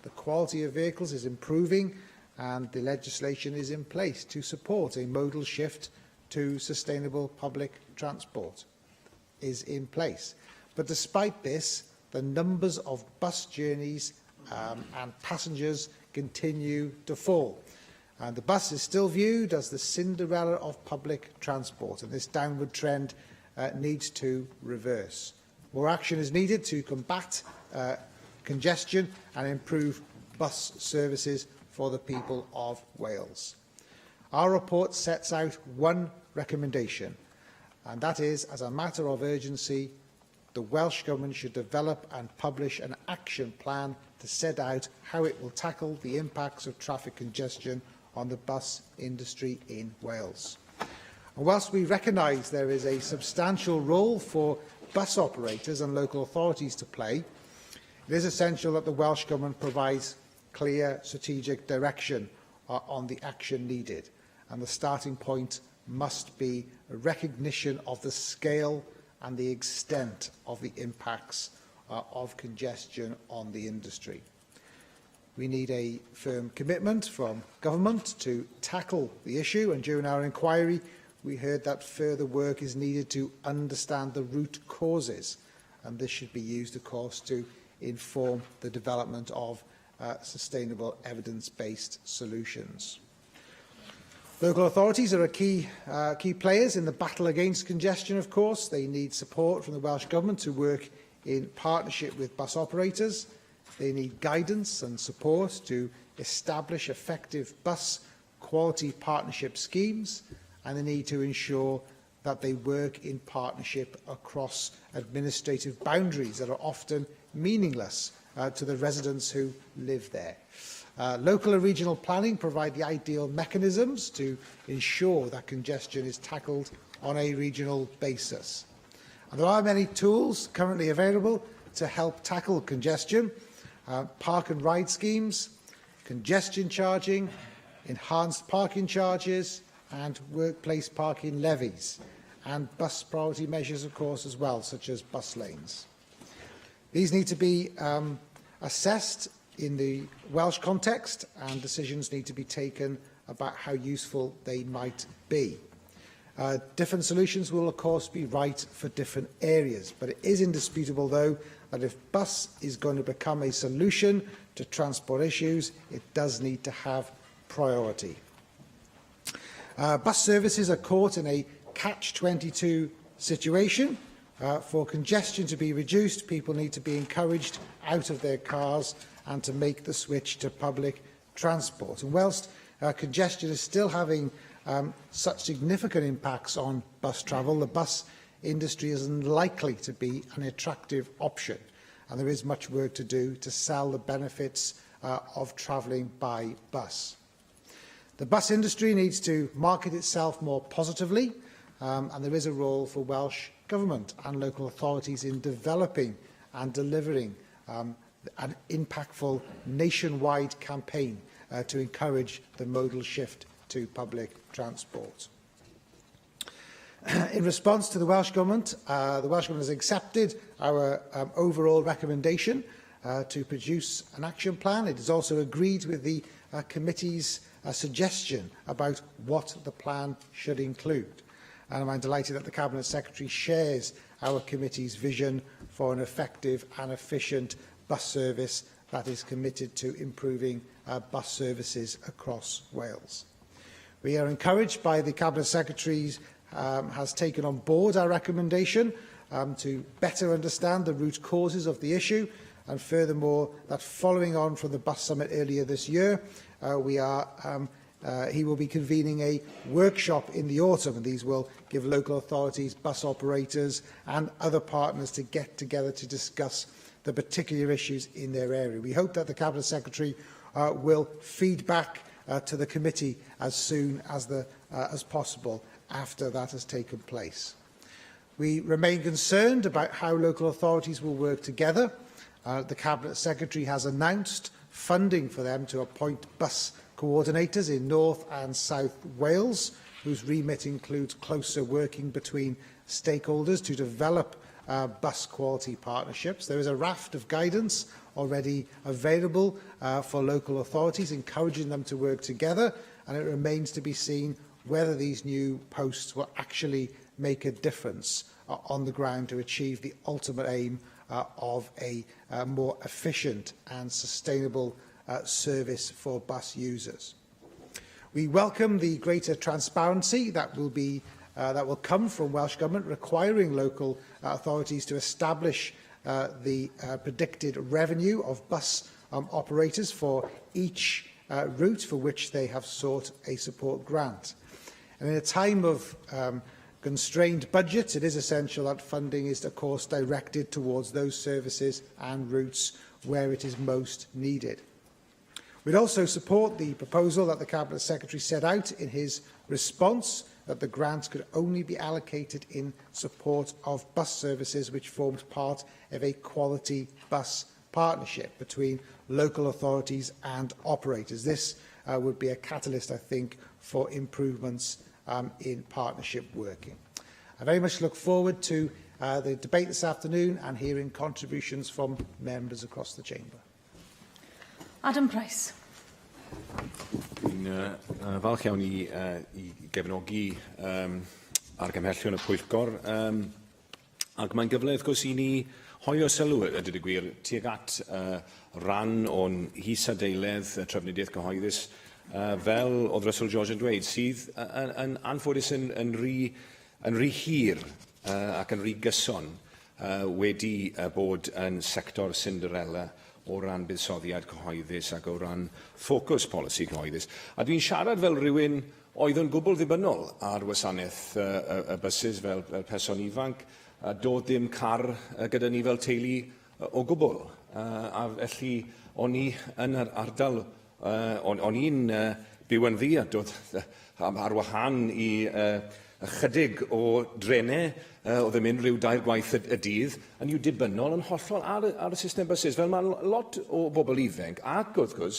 The quality of vehicles is improving, and the legislation is in place to support a modal shift to sustainable public transport is in place. But despite this, the numbers of bus journeys and passengers continue to fall. And the bus is still viewed as the Cinderella of public transport, and this downward trend needs to reverse. More action is needed to combat congestion and improve bus services for the people of Wales. Our report sets out one recommendation, and that is, as a matter of urgency, the Welsh Government should develop and publish an action plan to set out how it will tackle the impacts of traffic congestion on the bus industry in Wales. And whilst we recognise there is a substantial role for bus operators and local authorities to play, it is essential that the Welsh Government provides clear strategic direction on the action needed, and the starting point must be a recognition of the scale and the extent of the impacts of congestion on the industry. We need a firm commitment from government to tackle the issue, and during our inquiry we heard that further work is needed to understand the root causes, and this should be used, of course, to inform the development of sustainable evidence-based solutions. Local authorities are key players in the battle against congestion, of course. They need support from the Welsh Government to work in partnership with bus operators. They need guidance and support to establish effective bus quality partnership schemes, and they need to ensure that they work in partnership across administrative boundaries that are often meaningless to the residents who live there. Local and regional planning provide the ideal mechanisms to ensure that congestion is tackled on a regional basis. And there are many tools currently available to help tackle congestion: park and ride schemes, congestion charging, enhanced parking charges, and workplace parking levies, and bus priority measures, of course, as well, such as bus lanes. These need to be assessed in the Welsh context, and decisions need to be taken about how useful they might be. Different solutions will, of course, be right for different areas, but it is indisputable, though, that if bus is going to become a solution to transport issues, it does need to have priority. Bus services are caught in a catch-22 situation. For congestion to be reduced, people need to be encouraged out of their cars and to make the switch to public transport. And whilst congestion is still having such significant impacts on bus travel, the bus industry is unlikely to be an attractive option, and there is much work to do to sell the benefits of travelling by bus. The bus industry needs to market itself more positively, and there is a role for Welsh Government and local authorities in developing and delivering an impactful nationwide campaign to encourage the modal shift to public transport. In response to the Welsh Government has accepted our overall recommendation to produce an action plan. It has also agreed with the committee's suggestion about what the plan should include. And I'm delighted that the Cabinet Secretary shares our committee's vision for an effective and efficient bus service that is committed to improving bus services across Wales. We are encouraged by the Cabinet Secretary's has taken on board our recommendation to better understand the root causes of the issue, and furthermore that following on from the bus summit earlier this year, he will be convening a workshop in the autumn, and these will give local authorities, bus operators and other partners to get together to discuss the particular issues in their area. We hope that the Cabinet Secretary will feed back to the committee as soon as possible after that has taken place. We remain concerned about how local authorities will work together. The Cabinet Secretary has announced funding for them to appoint bus coordinators in North and South Wales, whose remit includes closer working between stakeholders to develop bus quality partnerships. There is a raft of guidance already available for local authorities, encouraging them to work together, and it remains to be seen whether these new posts will actually make a difference on the ground to achieve the ultimate aim of a more efficient and sustainable service for bus users. We welcome the greater transparency that will come from Welsh Government, requiring local authorities to establish the predicted revenue of bus operators for each route for which they have sought a support grant. And in a time of constrained budgets, it is essential that funding is, of course, directed towards those services and routes where it is most needed. We'd also support the proposal that the Cabinet Secretary set out in his response, that the grants could only be allocated in support of bus services which formed part of a quality bus partnership between local authorities and operators. This would be a catalyst, I think, for improvements in partnership working. I very much look forward to the debate this afternoon and hearing contributions from members across the chamber. Adam Price. Dwi'n falch iawn i gefnogi argymhellion y pwyllgor. Ac mae'n gyfle, wrth gwrs, i ni hoio sylw, ydy y gwir, tuag at ran o'n hys adeiledd trafnidiaeth cyhoeddus fel oedd Russell George yn dweud, sydd yn anffodus yn rhy hir ac yn rhy gyson wedi bod yn sector Cinderella o ran buddsoddiad cyhoeddus ac o ran ffocws polisi cyhoeddus. A dwi'n siarad fel rhywun oedd yn gwbl ddibynnol ar wasanaeth y bysys fel person ifanc, a dod ddim car gyda ni fel teulu o gwbl. A felly o'n i yn yr ardal, o'n i'n byw yn ddi a dod ar wahan i ychydig o drenau oedd yn mynd rhyw 2 gwaith y dydd, yn i'w dibynnol yn hollol ar y system bysys. Fel mae lot o bobl ifanc ac wrth gwrs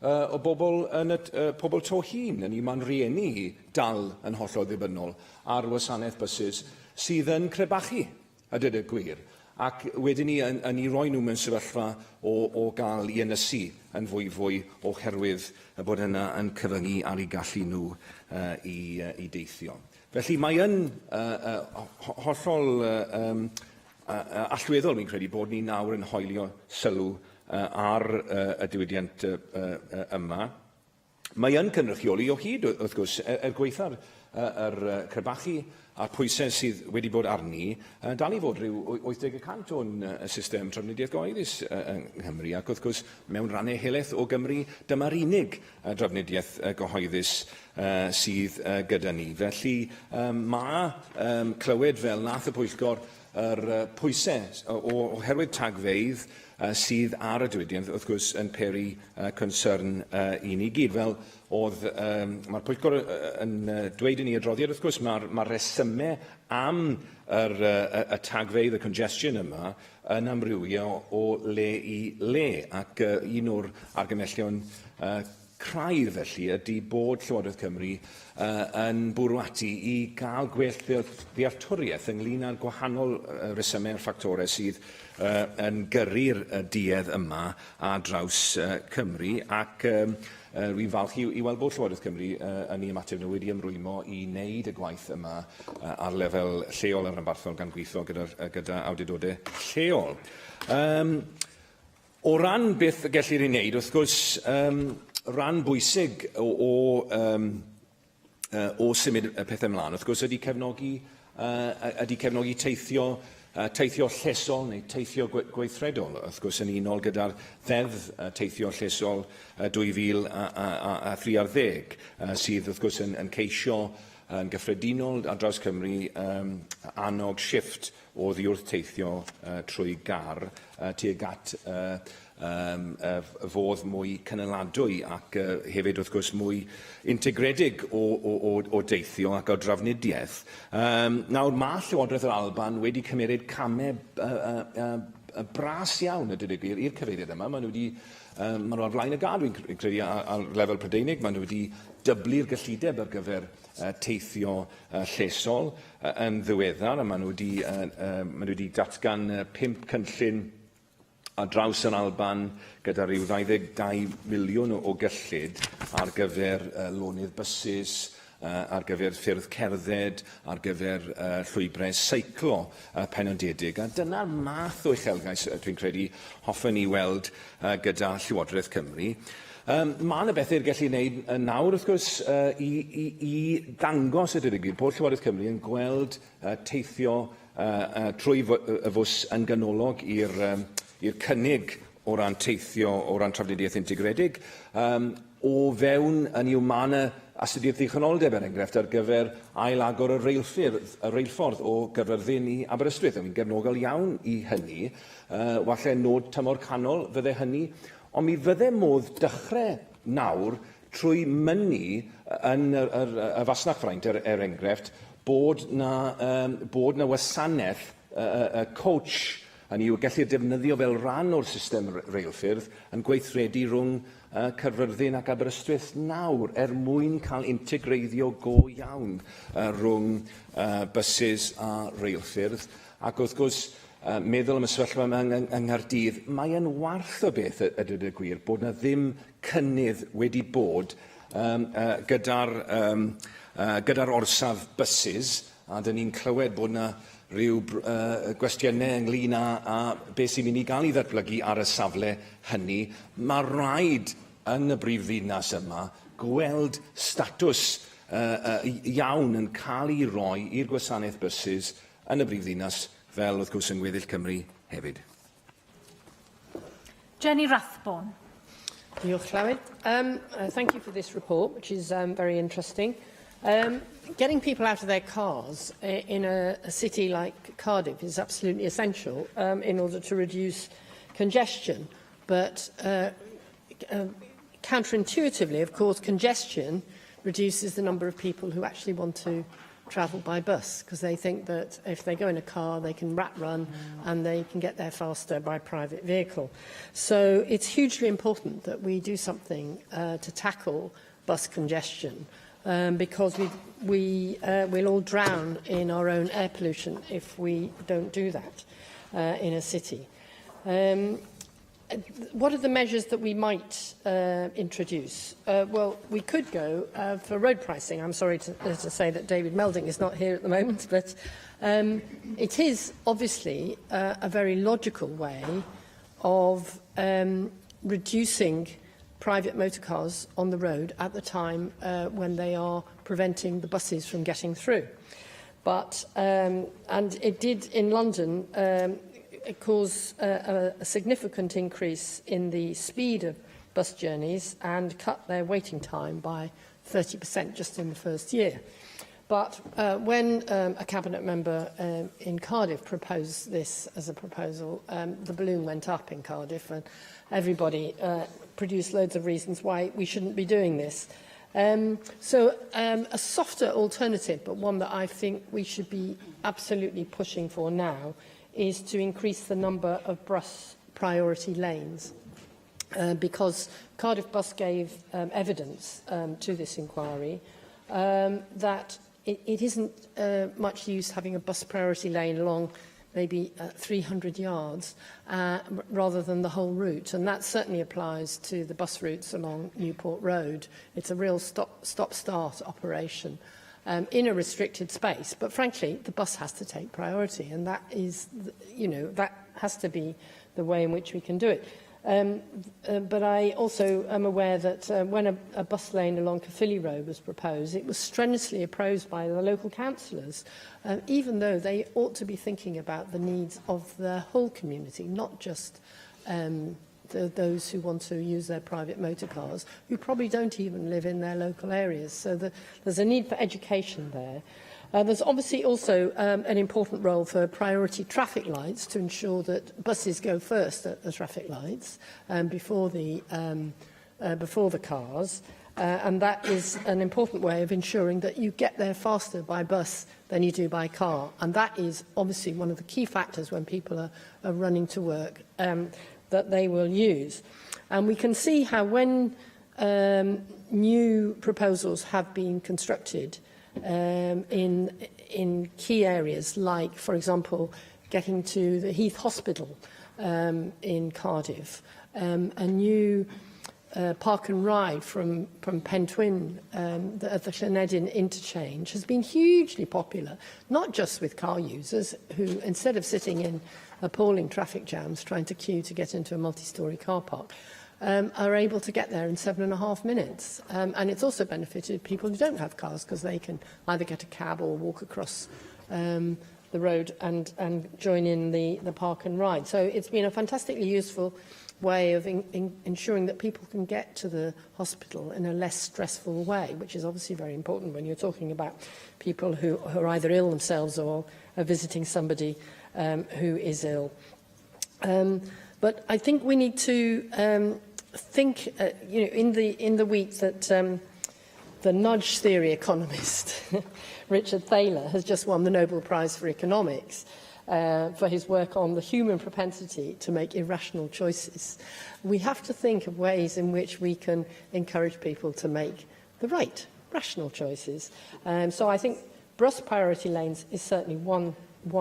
o bobl yn pobl to hun, yn i'w man rieni dal yn hollol ddibynnol ar wasanaeth bysys sydd yn crebachu, a dyd y gwir. Ac wedyn ni yn i roi nhw mewn sefyllfa o gael i ynysu yn fwy oherwydd bod yna yn cyfyngu ar ei gallu nhw i deithio. Felly mae yn hollol allweddol, mi'n credu, bod ni nawr yn hoelio sylw ar y diwydiant yma. Mae yn cynrychioli o hyd, wrth gwrs, gweithio'r crebachu a'r pwysau sydd wedi bod arni, dal i fod rhyw 80% o'n system trafnidiaeth gyhoeddus yng Nghymru, ac wrth gwrs mewn rannau helaeth o Gymru, dyma'r unig trafnidiaeth gyhoeddus sydd gyda ni. Felly mae clywed fel nath y pwyllgor pwysau oherwydd tagfeidd sydd ar y diwydiant, wrth gwrs, yn peri concern i ni gyd. Fel oedd, mae'r Pwyllgor yn dweud i ni adroddiad, wrth gwrs, mae'r resymau am y tagfeidd, y congestion yma, yn amrywio o le i le. Ac un o'r argymellion craidd felly ydy bod Llywodraeth Cymru yn bwrw ati i gael gwell ddealltwriaeth ynglyn â'r gwahanol resymau a'r ffactorau sydd yn gyrru'r duedd yma a draws Cymru, ac rwy'n falch i weld bod Llywodraeth Cymru yn ei ymateb nhw wedi ymrwymo i wneud y gwaith yma ar lefel lleol yn Rhanbarthol gan gweithio gyda awdurdodau lleol. O ran beth gellir ei wneud, wrth gwrs, rhan bwysig o symud y pethau ymlaen, wrth gwrs, ydy cefnogi teithio llesol neu teithio gweithredol, wrth gwrs, yn unol gyda'r ddeddf teithio llesol 2013, sydd, wrth gwrs, yn ceisio yn gyffredinol ar draws Cymru annog shifft o ddiwrth teithio trwy gar tuag at fodd mwy cynaladwy ac hefyd, wrth gwrs, mwy integredig o deithio ac o drafnidiaeth. Nawr, mae Llywodraeth yr Alban wedi cymryd camau bras iawn, ydyn gwir, i'r cyfeiriad yma. Maen nhw ar flaen y gad, dwi'n credu, ar lefel Prydeinig. Maen nhw wedi dyblu'r gyllideb ar gyfer teithio llesol yn ddiweddar, a maen nhw wedi datgan 5 cynllun ar draws yr Alban gyda rhyw 22 miliwn o gyllid ar gyfer lonydd bysys, ar gyfer ffyrdd cerdded, ar gyfer llwybrau seiclo penodedig. A dyna'r math o uchelgais dwi'n credu hoffwn ni weld gyda Llywodraeth Cymru. Mae yna bethau gallu wneud nawr, wrth gwrs, i dangos y dyddigyd bod Llywodraeth Cymru yn gweld teithio trwy y fws yn ganolog i'r cynnig o ran teithio, o ran trafnidiaeth integredig, o fewn yn i'w man astudiaeth ddichonoldeb, er enghraifft, ar gyfer ail-agor y reilffordd o Gaerfyrddin i Aberystwyth. Mi'n gefnogol iawn i hynny. Walle nod tymor canol fydde hynny, ond mi fydde modd dechrau nawr trwy mynnu yn y fasnach fraint, er enghraifft, bod na wasanaeth coach hynny yw gellir defnyddio fel rhan o'r system reilffyrdd yn gweithredu rhwng Caerfyrddin ac Aberystwyth nawr mwyn cael integreiddio go iawn rhwng bysys a reilffyrdd. Ac wrth gwrs, meddwl am y sefyllfa yma yng Nghaerdydd, mae yn warth o beth y dweud y gwir bod na ddim cynnydd wedi bod gyda'r orsaf bysys, a dyn ni'n clywed bod na rhyw gwestiynau ynglyn â beth sy'n mynd i gael ei ddatblygu ar y safle hynny. Mae rhaid yn y brifddinas yma gweld statws iawn yn cael ei roi i'r gwasanaeth bysys yn y brifddinas fel, wrth gwrs, yng Ngweddill Cymru hefyd. Jenny Rathbone. Diolch, Llywyd. Thank you for this report, which is very interesting. Getting people out of their cars in a city like Cardiff is absolutely essential in order to reduce congestion. But counterintuitively, of course, congestion reduces the number of people who actually want to travel by bus, because they think that if they go in a car, they can run and they can get there faster by private vehicle. So it's hugely important that we do something to tackle bus congestion. Because we'll all drown in our own air pollution if we don't do that in a city. What are the measures that we might introduce? Well, we could go for road pricing. I'm sorry to say that David Melding is not here at the moment, but it is obviously a very logical way of reducing private motor cars on the road at the time when they are preventing the buses from getting through. But, and it did in London cause a significant increase in the speed of bus journeys and cut their waiting time by 30% just in the first year. But when a Cabinet member in Cardiff proposed this as a proposal, the balloon went up in Cardiff and everybody produced loads of reasons why we shouldn't be doing this. So a softer alternative, but one that I think we should be absolutely pushing for now, is to increase the number of bus priority lanes. Because Cardiff Bus gave evidence to this inquiry that it isn't much use having a bus priority lane along maybe 300 yards rather than the whole route. And that certainly applies to the bus routes along Newport Road. It's a real stop-start operation in a restricted space. But frankly, the bus has to take priority, and that is, that has to be the way in which we can do it. But I also am aware that when a bus lane along Caerphilly Road was proposed, it was strenuously opposed by the local councillors, even though they ought to be thinking about the needs of the whole community, not just those who want to use their private motor cars, who probably don't even live in their local areas. So there's a need for education there. There's obviously also an important role for priority traffic lights to ensure that buses go first at the traffic lights before the cars. And that is an important way of ensuring that you get there faster by bus than you do by car. And that is obviously one of the key factors when people are running to work that they will use. And we can see how when new proposals have been constructed, in key areas like, for example, getting to the Heath Hospital in Cardiff, a new park and ride from Pentwyn at the Llanedin interchange has been hugely popular, not just with car users who, instead of sitting in appalling traffic jams trying to queue to get into a multi-storey car park, are able to get there in 7.5 minutes. And it's also benefited people who don't have cars because they can either get a cab or walk across the road and join in the park and ride. So it's been a fantastically useful way of ensuring that people can get to the hospital in a less stressful way, which is obviously very important when you're talking about people who are either ill themselves or are visiting somebody who is ill. But I think we need to think, in the week that the nudge theory economist Richard Thaler has just won the Nobel Prize for Economics for his work on the human propensity to make irrational choices. We have to think of ways in which we can encourage people to make the right, rational choices. So I think bus priority lanes is certainly one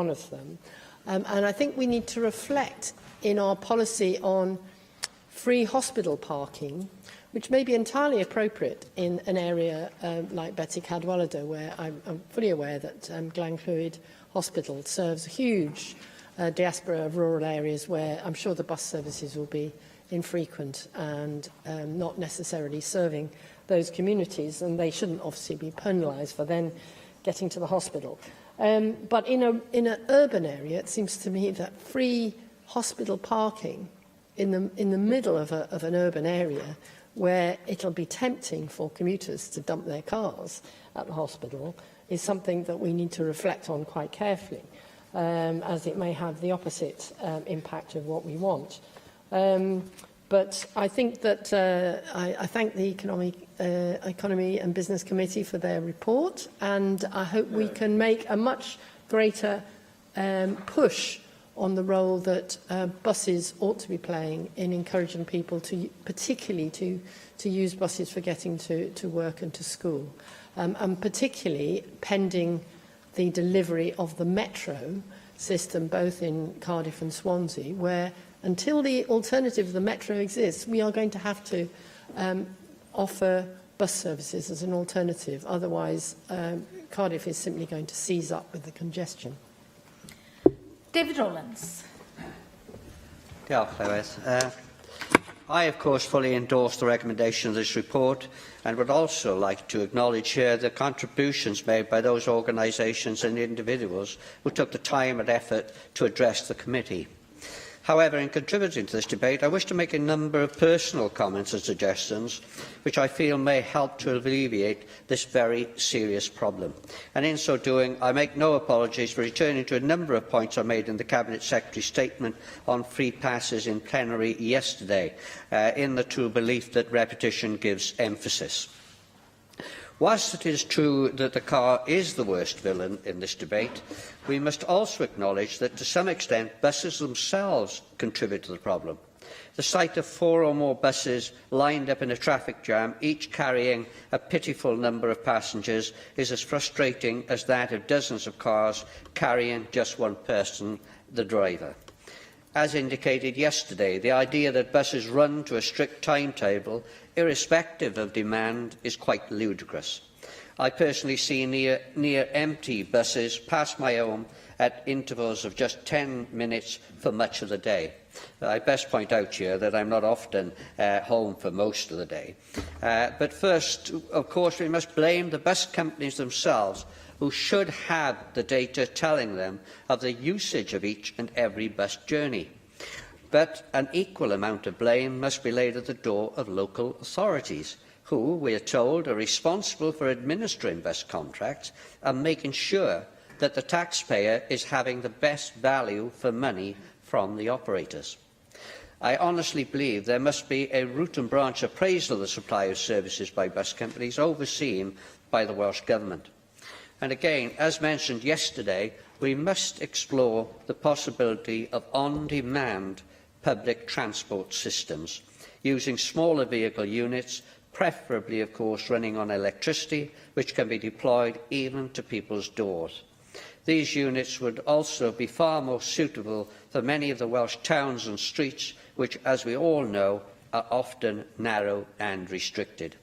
of them. And I think we need to reflect in our policy on free hospital parking, which may be entirely appropriate in an area like Betsy Cadwallader, where I'm fully aware that Glenclwyd Hospital serves a huge diaspora of rural areas where I'm sure the bus services will be infrequent and not necessarily serving those communities, and they shouldn't obviously be penalised for then getting to the hospital. But in an urban area, it seems to me that free hospital parking in the middle of an urban area, where it'll be tempting for commuters to dump their cars at the hospital, is something that we need to reflect on quite carefully, as it may have the opposite impact of what we want. But I think that I thank the Economy and Business Committee for their report, and I hope we can make a much greater push on the role that buses ought to be playing in encouraging people to, particularly to use buses for getting to work and to school, and particularly pending the delivery of the metro system, both in Cardiff and Swansea, where until the alternative of the metro exists, we are going to have to offer bus services as an alternative. Otherwise, Cardiff is simply going to seize up with the congestion. David Rowlands. Diolch, Lewis. I, of course, fully endorse the recommendation of this report and would also like to acknowledge here the contributions made by those organisations and individuals who took the time and effort to address the committee. However, in contributing to this debate, I wish to make a number of personal comments and suggestions which I feel may help to alleviate this very serious problem. And in so doing, I make no apologies for returning to a number of points I made in the Cabinet Secretary's statement on free passes in plenary yesterday, in the true belief that repetition gives emphasis. Whilst it is true that the car is the worst villain in this debate, we must also acknowledge that to some extent buses themselves contribute to the problem. The sight of 4 or more buses lined up in a traffic jam, each carrying a pitiful number of passengers, is as frustrating as that of dozens of cars carrying just one person, the driver. As indicated yesterday, the idea that buses run to a strict timetable, irrespective of demand, is quite ludicrous. I personally see near empty buses pass my home at intervals of just 10 minutes for much of the day. I best point out here that I'm not often home for most of the day. But first, of course, we must blame the bus companies themselves, who should have the data telling them of the usage of each and every bus journey. But an equal amount of blame must be laid at the door of local authorities, who, we are told, are responsible for administering bus contracts and making sure that the taxpayer is having the best value for money from the operators. I honestly believe there must be a root and branch appraisal of the supply of services by bus companies overseen by the Welsh Government. And again, as mentioned yesterday, we must explore the possibility of on-demand public transport systems, using smaller vehicle units, preferably, of course, running on electricity, which can be deployed even to people's doors. These units would also be far more suitable for many of the Welsh towns and streets, which, as we all know, are often narrow and restricted.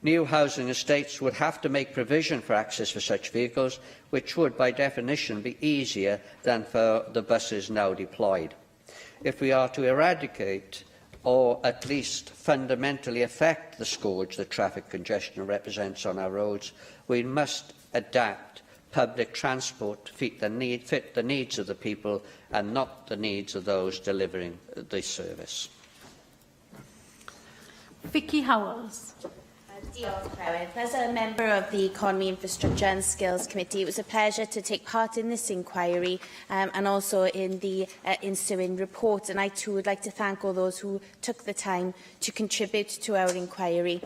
New housing estates would have to make provision for access for such vehicles, which would, by definition, be easier than for the buses now deployed. If we are to eradicate, or at least fundamentally affect, the scourge that traffic congestion represents on our roads, we must adapt public transport to fit the needs of the people and not the needs of those delivering the service. Vicky Howells. Diolch, Clywyd. As a member of the Economy, Infrastructure and Skills Committee, it was a pleasure to take part in this inquiry and also in the ensuing report. And I too would like to thank all those who took the time to contribute to our inquiry.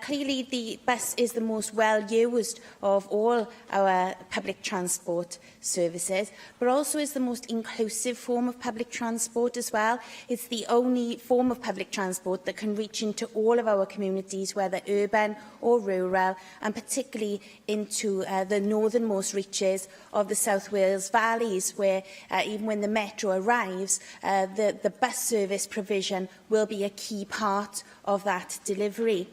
Clearly, the bus is the most well-used of all our public transport services, but also is the most inclusive form of public transport as well. It's the only form of public transport that can reach into all of our communities, whether urban or rural, and particularly into the northernmost reaches of the South Wales valleys, where even when the metro arrives, the bus service provision will be a key part of that delivery.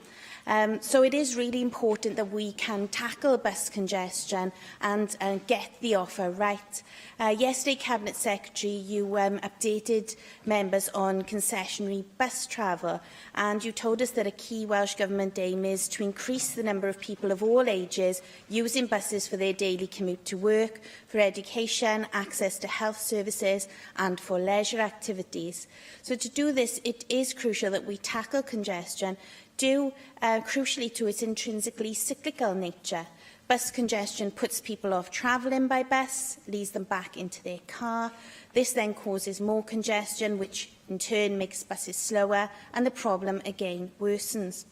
So it is really important that we can tackle bus congestion and get the offer right. Yesterday, Cabinet Secretary, you updated members on concessionary bus travel, and you told us that a key Welsh Government aim is to increase the number of people of all ages using buses for their daily commute to work, for education, access to health services and for leisure activities. So to do this, it is crucial that we tackle congestion due crucially to its intrinsically cyclical nature. Bus congestion puts people off travelling by bus, leads them back into their car. This then causes more congestion, which in turn makes buses slower, and the problem again worsens.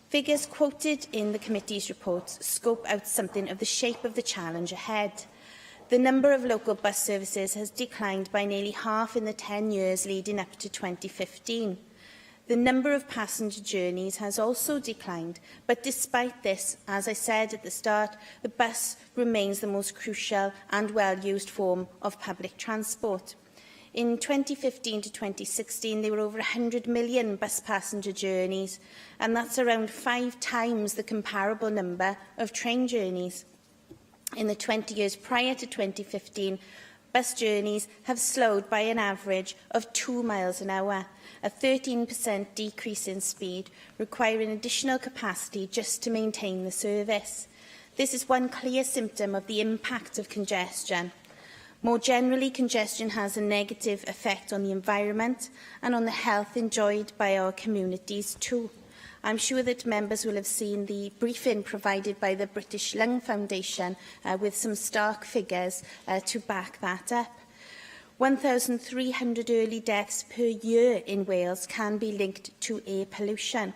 Figures quoted in the committee's reports scope out something of the shape of the challenge ahead. The number of local bus services has declined by nearly half in the 10 years leading up to 2015. The number of passenger journeys has also declined, but despite this, as I said at the start, the bus remains the most crucial and well-used form of public transport. In 2015 to 2016, there were over 100 million bus passenger journeys, and that's around 5 times the comparable number of train journeys. In the 20 years prior to 2015, bus journeys have slowed by an average of 2 miles an hour, a 13% decrease in speed, requiring additional capacity just to maintain the service. This is one clear symptom of the impact of congestion. More generally, congestion has a negative effect on the environment and on the health enjoyed by our communities too. I'm sure that members will have seen the briefing provided by the British Lung Foundation with some stark figures to back that up. 1,300 early deaths per year in Wales can be linked to air pollution.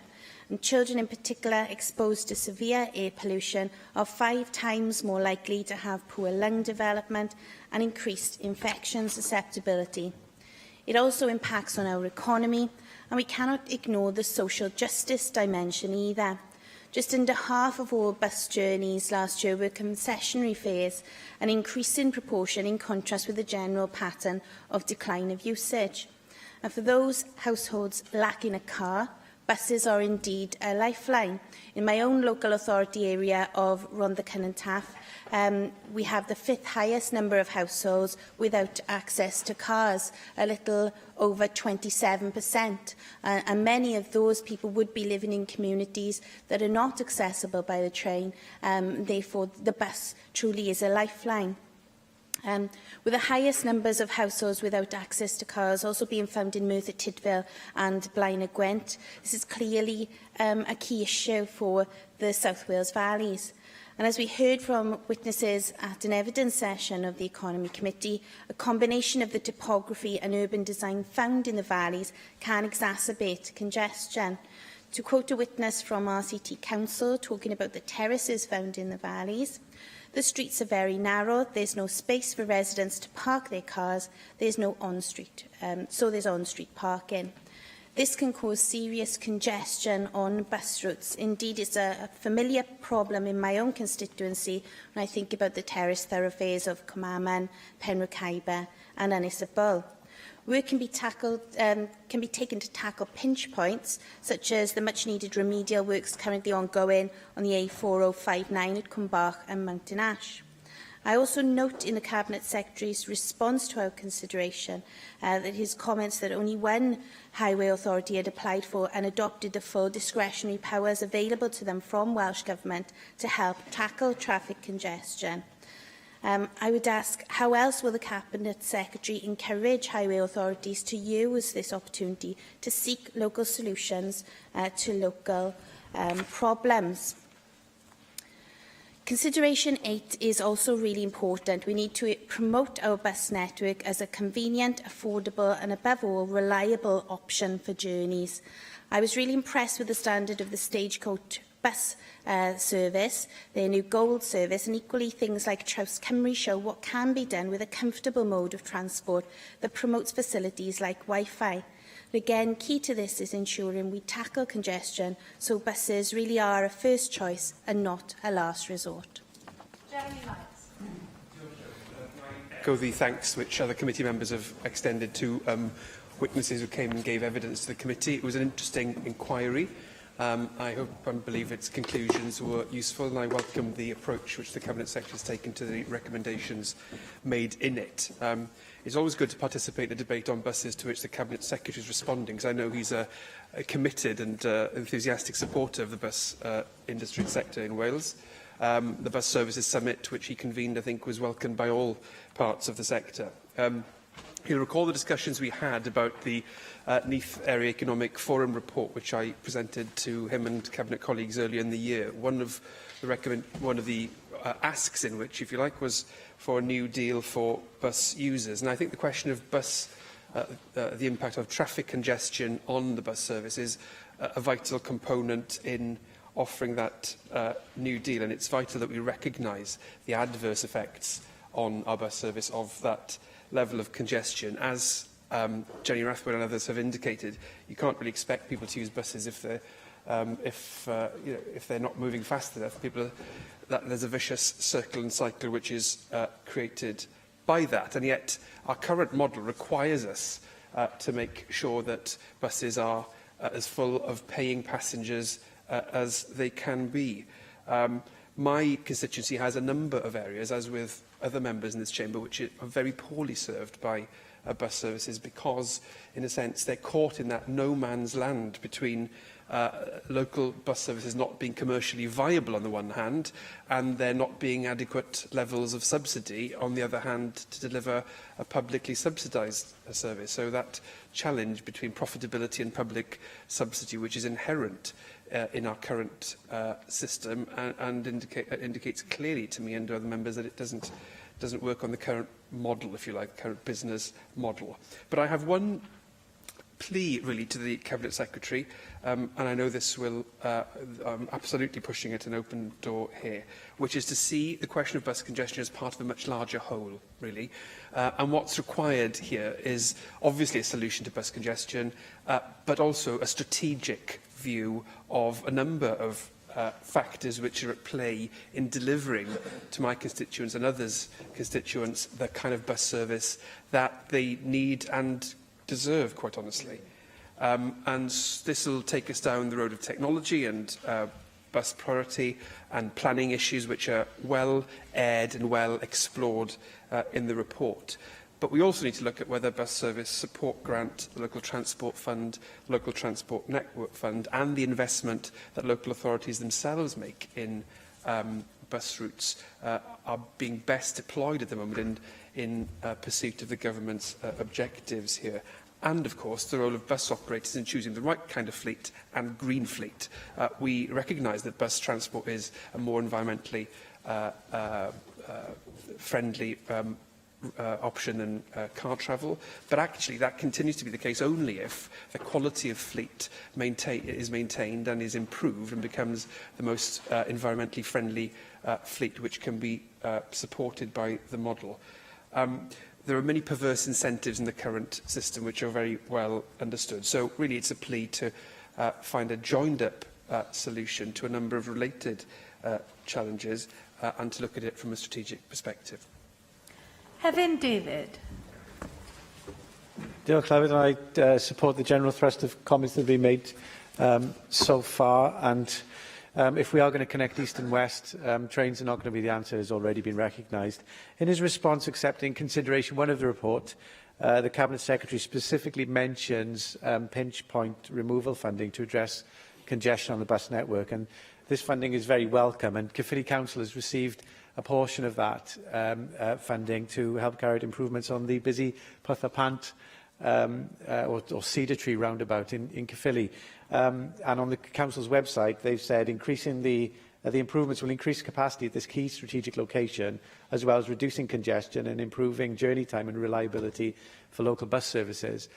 And children in particular exposed to severe air pollution are 5 times more likely to have poor lung development and increased infection susceptibility. It also impacts on our economy, and we cannot ignore the social justice dimension either. Just under half of all bus journeys last year were concessionary fares, an increasing proportion in contrast with the general pattern of decline of usage. And for those households lacking a car, buses are indeed a lifeline. In my own local authority area of Rhondda Cynon Taf, we have the 5th highest number of households without access to cars, a little over 27%. And many of those people would be living in communities that are not accessible by the train. Therefore, the bus truly is a lifeline. With the highest numbers of households without access to cars also being found in Merthyr Tydfil and Blaen y Gwent, this is clearly a key issue for the South Wales Valleys. And as we heard from witnesses at an evidence session of the Economy Committee, a combination of the topography and urban design found in the valleys can exacerbate congestion. To quote a witness from RCT Council talking about the terraces found in the valleys, the streets are very narrow, there's no space for residents to park their cars, there's no on-street, so there's on-street parking. This can cause serious congestion on bus routes. Indeed, it's a familiar problem in my own constituency when I think about the terrace thoroughfares of Cwmaman, Penrhyn Caeber and Ynys Bull. Work can be taken to tackle pinch points, such as the much-needed remedial works currently ongoing on the A4059 at Cwmbach and Mountain Ash. I also note in the Cabinet Secretary's response to our consideration that his comments that only one highway authority had applied for and adopted the full discretionary powers available to them from Welsh Government to help tackle traffic congestion. I would ask, how else will the Cabinet Secretary encourage highway authorities to use this opportunity to seek local solutions to local problems? Consideration 8 is also really important. We need to promote our bus network as a convenient, affordable and, above all, reliable option for journeys. I was really impressed with the standard of the Stagecoach bus service, their new gold service, and equally things like Traws Cymru show what can be done with a comfortable mode of transport that promotes facilities like Wi-Fi. Again, key to this is ensuring we tackle congestion so buses really are a first choice and not a last resort. Jeremy Miles. Echo the thanks which other committee members have extended to witnesses who came and gave evidence to the committee. It was an interesting inquiry. I hope and believe its conclusions were useful, and I welcome the approach which the Cabinet Secretary has taken to the recommendations made in it. It's always good to participate in a debate on buses to which the Cabinet Secretary is responding, because I know he's a committed and enthusiastic supporter of the bus industry sector in Wales. The Bus Services Summit, which he convened, I think, was welcomed by all parts of the sector. You'll recall the discussions we had about the Neath Area Economic Forum report, which I presented to him and Cabinet colleagues earlier in the year. One of the asks in which, if you like, was for a new deal for bus users. And I think the question of the impact of traffic congestion on the bus service is a vital component in offering that new deal. And it's vital that we recognise the adverse effects on our bus service of that level of congestion. As Jenny Rathbone and others have indicated, you can't really expect people to use buses if they're not moving fast enough. There's a vicious circle and cycle which is created by that, and yet our current model requires us to make sure that buses are as full of paying passengers as they can be. My constituency has a number of areas, as with other members in this chamber, which are very poorly served by bus services because, in a sense, they're caught in that no man's land between local bus services not being commercially viable on the one hand and there not being adequate levels of subsidy on the other hand to deliver a publicly subsidised service. So that challenge between profitability and public subsidy, which is inherent in our current system and indicates clearly to me and to other members that it doesn't work on the current model, if you like, current business model. But I have one plea really to the Cabinet Secretary, and I know this will, I'm absolutely pushing it an open door here, which is to see the question of bus congestion as part of a much larger whole, really. And what's required here is obviously a solution to bus congestion, but also a strategic view of a number of factors which are at play in delivering to my constituents and others' constituents the kind of bus service that they need and deserve, quite honestly. And this will take us down the road of technology and bus priority and planning issues which are well aired and well explored in the report. But we also need to look at whether bus service support grant, the local transport fund, local transport network fund and the investment that local authorities themselves make in bus routes are being best deployed at the moment in pursuit of the government's objectives here. And, of course, the role of bus operators in choosing the right kind of fleet and green fleet. We recognise that bus transport is a more environmentally friendly option than car travel, but actually that continues to be the case only if the quality of fleet is maintained and is improved and becomes the most environmentally friendly fleet which can be supported by the model. There are many perverse incentives in the current system which are very well understood. So really it's a plea to find a joined-up solution to a number of related challenges and to look at it from a strategic perspective. Hefin David. Diolch, Llywydd. I support the general thrust of comments that have been made so far. And if we are going to connect east and west, trains are not going to be the answer, has already been recognised. In his response accepting consideration one of the report, the Cabinet Secretary specifically mentions pinch point removal funding to address congestion on the bus network. And this funding is very welcome, and Caerphilly Council has received a portion of that funding to help carry out improvements on the busy Pwthapant or Cedar Tree roundabout in Caerphilly. And on the Council's website, they've said increasing the improvements will increase capacity at this key strategic location, as well as reducing congestion and improving journey time and reliability for local bus services.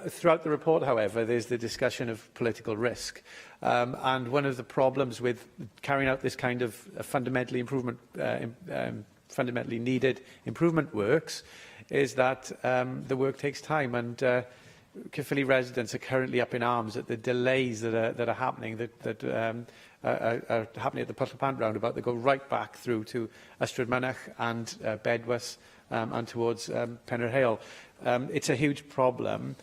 Throughout the report, however, there's the discussion of political risk. And one of the problems with carrying out this kind of fundamentally needed improvement works is that the work takes time, and Caerphilly residents are currently up in arms at the delays that are happening, that are happening at the Pwthapant roundabout that go right back through to Ystrad Mynach and Bedwas and towards Penrhale. It's a huge problem,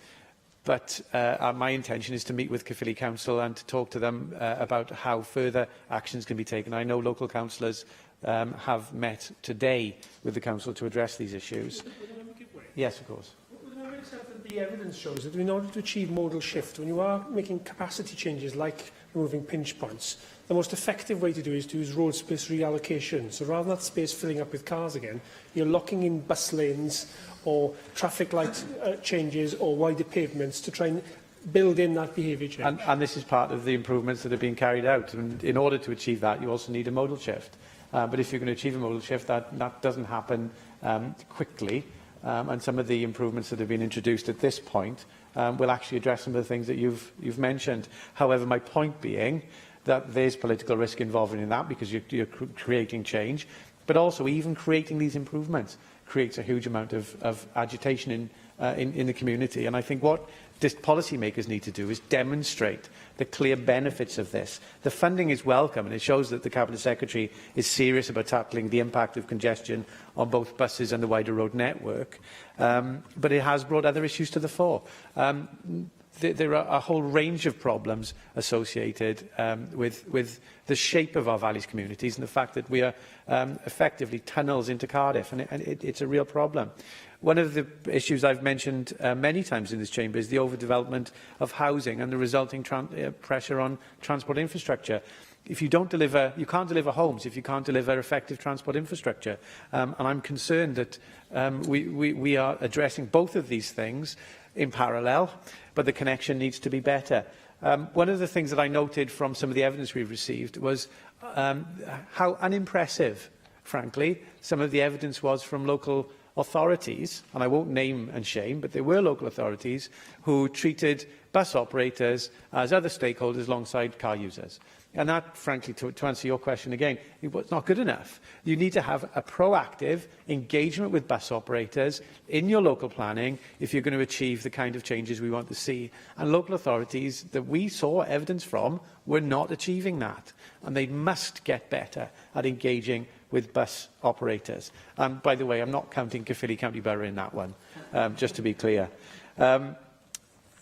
but my intention is to meet with Caerphilly Council and to talk to them about how further actions can be taken. I know local councillors have met today with the council to address these issues. Yes, of course. The evidence shows that in order to achieve modal shift, when you are making capacity changes like removing pinch points, the most effective way to do it is to use road space reallocation. So rather than that space filling up with cars again, you're locking in bus lanes or traffic light changes or wider pavements to try and build in that behaviour change. And this is part of the improvements that are being carried out. And in order to achieve that, you also need a modal shift. But if you're going to achieve a modal shift, that doesn't happen quickly. And some of the improvements that have been introduced at this point will actually address some of the things that you've mentioned. However, my point being that there's political risk involved in that because you're creating change, but also even creating these improvements creates a huge amount of agitation in the community. And I think what policymakers need to do is demonstrate the clear benefits of this. The funding is welcome, and it shows that the Cabinet Secretary is serious about tackling the impact of congestion on both buses and the wider road network. But it has brought other issues to the fore. there are a whole range of problems associated with the shape of our valleys communities and the fact that we are effectively tunnels into Cardiff, and it's a real problem. One of the issues I've mentioned many times in this chamber is the overdevelopment of housing and the resulting pressure on transport infrastructure. If you don't deliver, you can't deliver homes if you can't deliver effective transport infrastructure. And I'm concerned that we are addressing both of these things in parallel, but the connection needs to be better. One of the things that I noted from some of the evidence we've received was how unimpressive, frankly, some of the evidence was from local authorities, and I won't name and shame, but there were local authorities who treated bus operators as other stakeholders alongside car users. And that, frankly, to answer your question again, it's not good enough. You need to have a proactive engagement with bus operators in your local planning if you're going to achieve the kind of changes we want to see. And local authorities that we saw evidence from were not achieving that. And they must get better at engaging with bus operators. And by the way, I'm not counting Caerphilly County Borough in that one, just to be clear.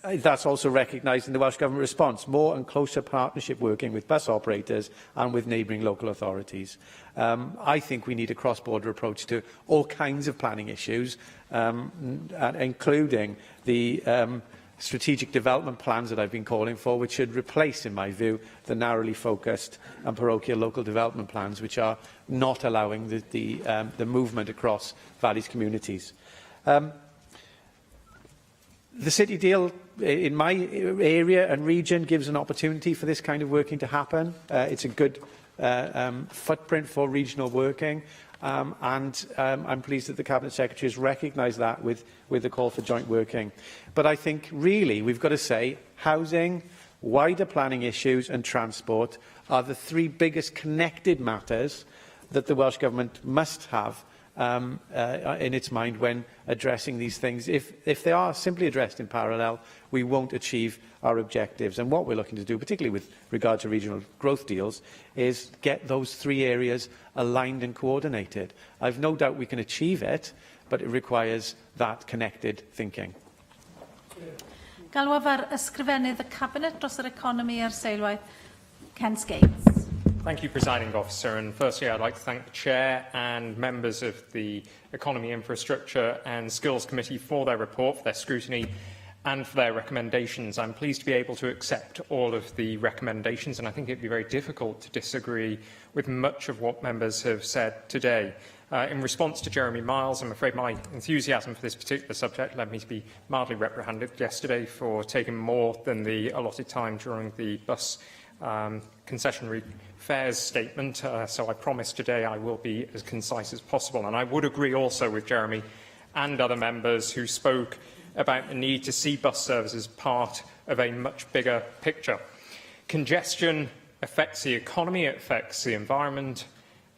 That's also recognised in the Welsh Government response, more and closer partnership working with bus operators and with neighbouring local authorities. I think we need a cross-border approach to all kinds of planning issues, including the strategic development plans that I've been calling for, which should replace, in my view, the narrowly focused and parochial local development plans, which are not allowing the movement across valleys communities. The City deal in my area and region gives an opportunity for this kind of working to happen. It's a good footprint for regional working, and I'm pleased that the Cabinet Secretary has recognised that with the call for joint working. But I think really we've got to say housing, wider planning issues and transport are the three biggest connected matters that the Welsh Government must have in its mind when addressing these things. If they are simply addressed in parallel, we won't achieve our objectives. And what we're looking to do, particularly with regard to regional growth deals, is get those three areas aligned and coordinated. I've no doubt we can achieve it, but it requires that connected thinking. Galwaf ar ysgrifennydd y Cabinet dros yr economi a'r seilwaith, Ken Skates. Thank you, Presiding Officer. And firstly, I'd like to thank the Chair and members of the Economy, Infrastructure and Skills Committee for their report, for their scrutiny and for their recommendations. I'm pleased to be able to accept all of the recommendations, and I think it would be very difficult to disagree with much of what members have said today. In response to Jeremy Miles, I'm afraid my enthusiasm for this particular subject led me to be mildly reprimanded yesterday for taking more than the allotted time during the bus concessionary fares statement, so I promise today I will be as concise as possible. And I would agree also with Jeremy and other members who spoke about the need to see bus services as part of a much bigger picture. Congestion affects the economy, it affects the environment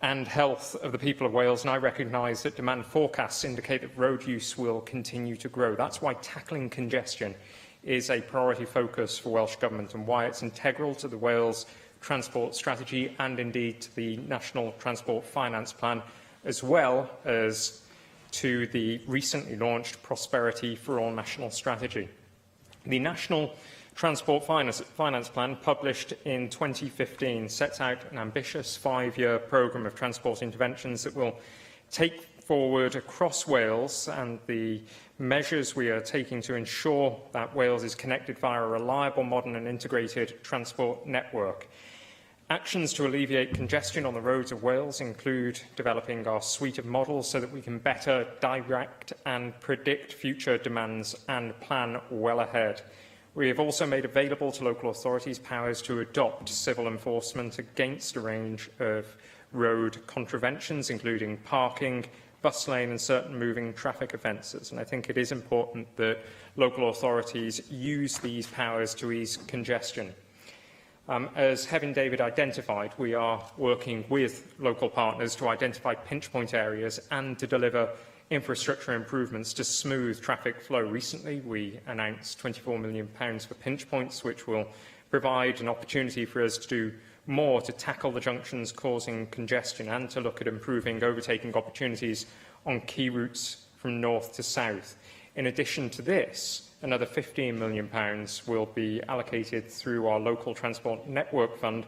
and health of the people of Wales, and I recognise that demand forecasts indicate that road use will continue to grow. That's why tackling congestion is a priority focus for Welsh Government and why it's integral to the Wales Transport Strategy and indeed to the National Transport Finance Plan, as well as to the recently launched Prosperity for All National Strategy. The National Transport Finance Plan, published in 2015, sets out an ambitious 5-year programme of transport interventions that will take forward across Wales and the measures we are taking to ensure that Wales is connected via a reliable, modern and integrated transport network. Actions to alleviate congestion on the roads of Wales include developing our suite of models so that we can better direct and predict future demands and plan well ahead. We have also made available to local authorities powers to adopt civil enforcement against a range of road contraventions, including parking, bus lane and certain moving traffic offences. And I think it is important that local authorities use these powers to ease congestion. As Hevin David identified, we are working with local partners to identify pinch point areas and to deliver infrastructure improvements to smooth traffic flow. Recently, we announced £24 million for pinch points, which will provide an opportunity for us to do more to tackle the junctions causing congestion and to look at improving overtaking opportunities on key routes from north to south. In addition to this, Another £15 million will be allocated through our local transport network fund,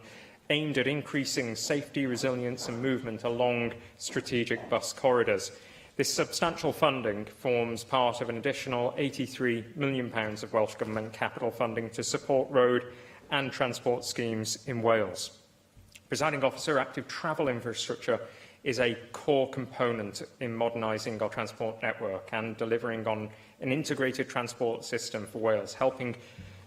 aimed at increasing safety, resilience and movement along strategic bus corridors. This substantial funding forms part of an additional £83 million of Welsh Government capital funding to support road and transport schemes in Wales. Presiding Officer, active travel infrastructure is a core component in modernising our transport network and delivering on an integrated transport system for Wales, helping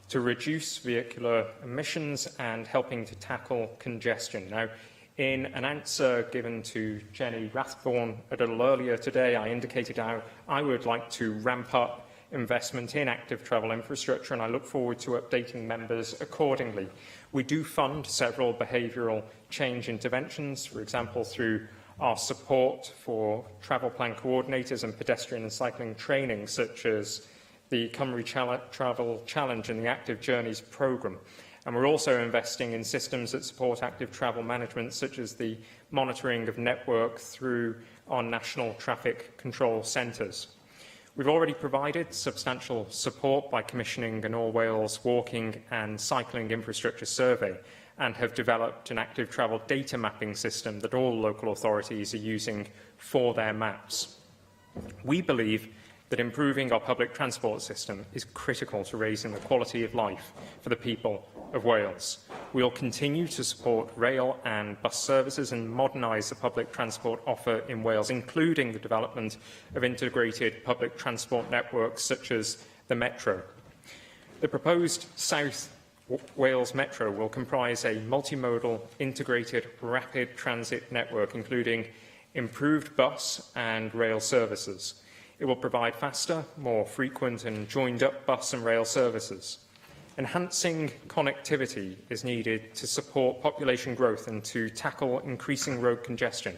to reduce vehicular emissions and helping to tackle congestion. Now, in an answer given to Jenny Rathborne a little earlier today, I indicated how I would like to ramp up investment in active travel infrastructure, and I look forward to updating members accordingly. We do fund several behavioural change interventions, for example, through our support for travel plan coordinators and pedestrian and cycling training, such as the Cymru Travel Challenge and the Active Journeys programme. And we're also investing in systems that support active travel management, such as the monitoring of network through our national traffic control centres. We've already provided substantial support by commissioning an All Wales walking and cycling infrastructure survey, and have developed an active travel data mapping system that all local authorities are using for their maps. We believe that improving our public transport system is critical to raising the quality of life for the people of Wales. We will continue to support rail and bus services and modernise the public transport offer in Wales, including the development of integrated public transport networks such as the Metro. The proposed South Wales Metro will comprise a multimodal, integrated, rapid transit network, including improved bus and rail services. It will provide faster, more frequent and joined-up bus and rail services. Enhancing connectivity is needed to support population growth and to tackle increasing road congestion,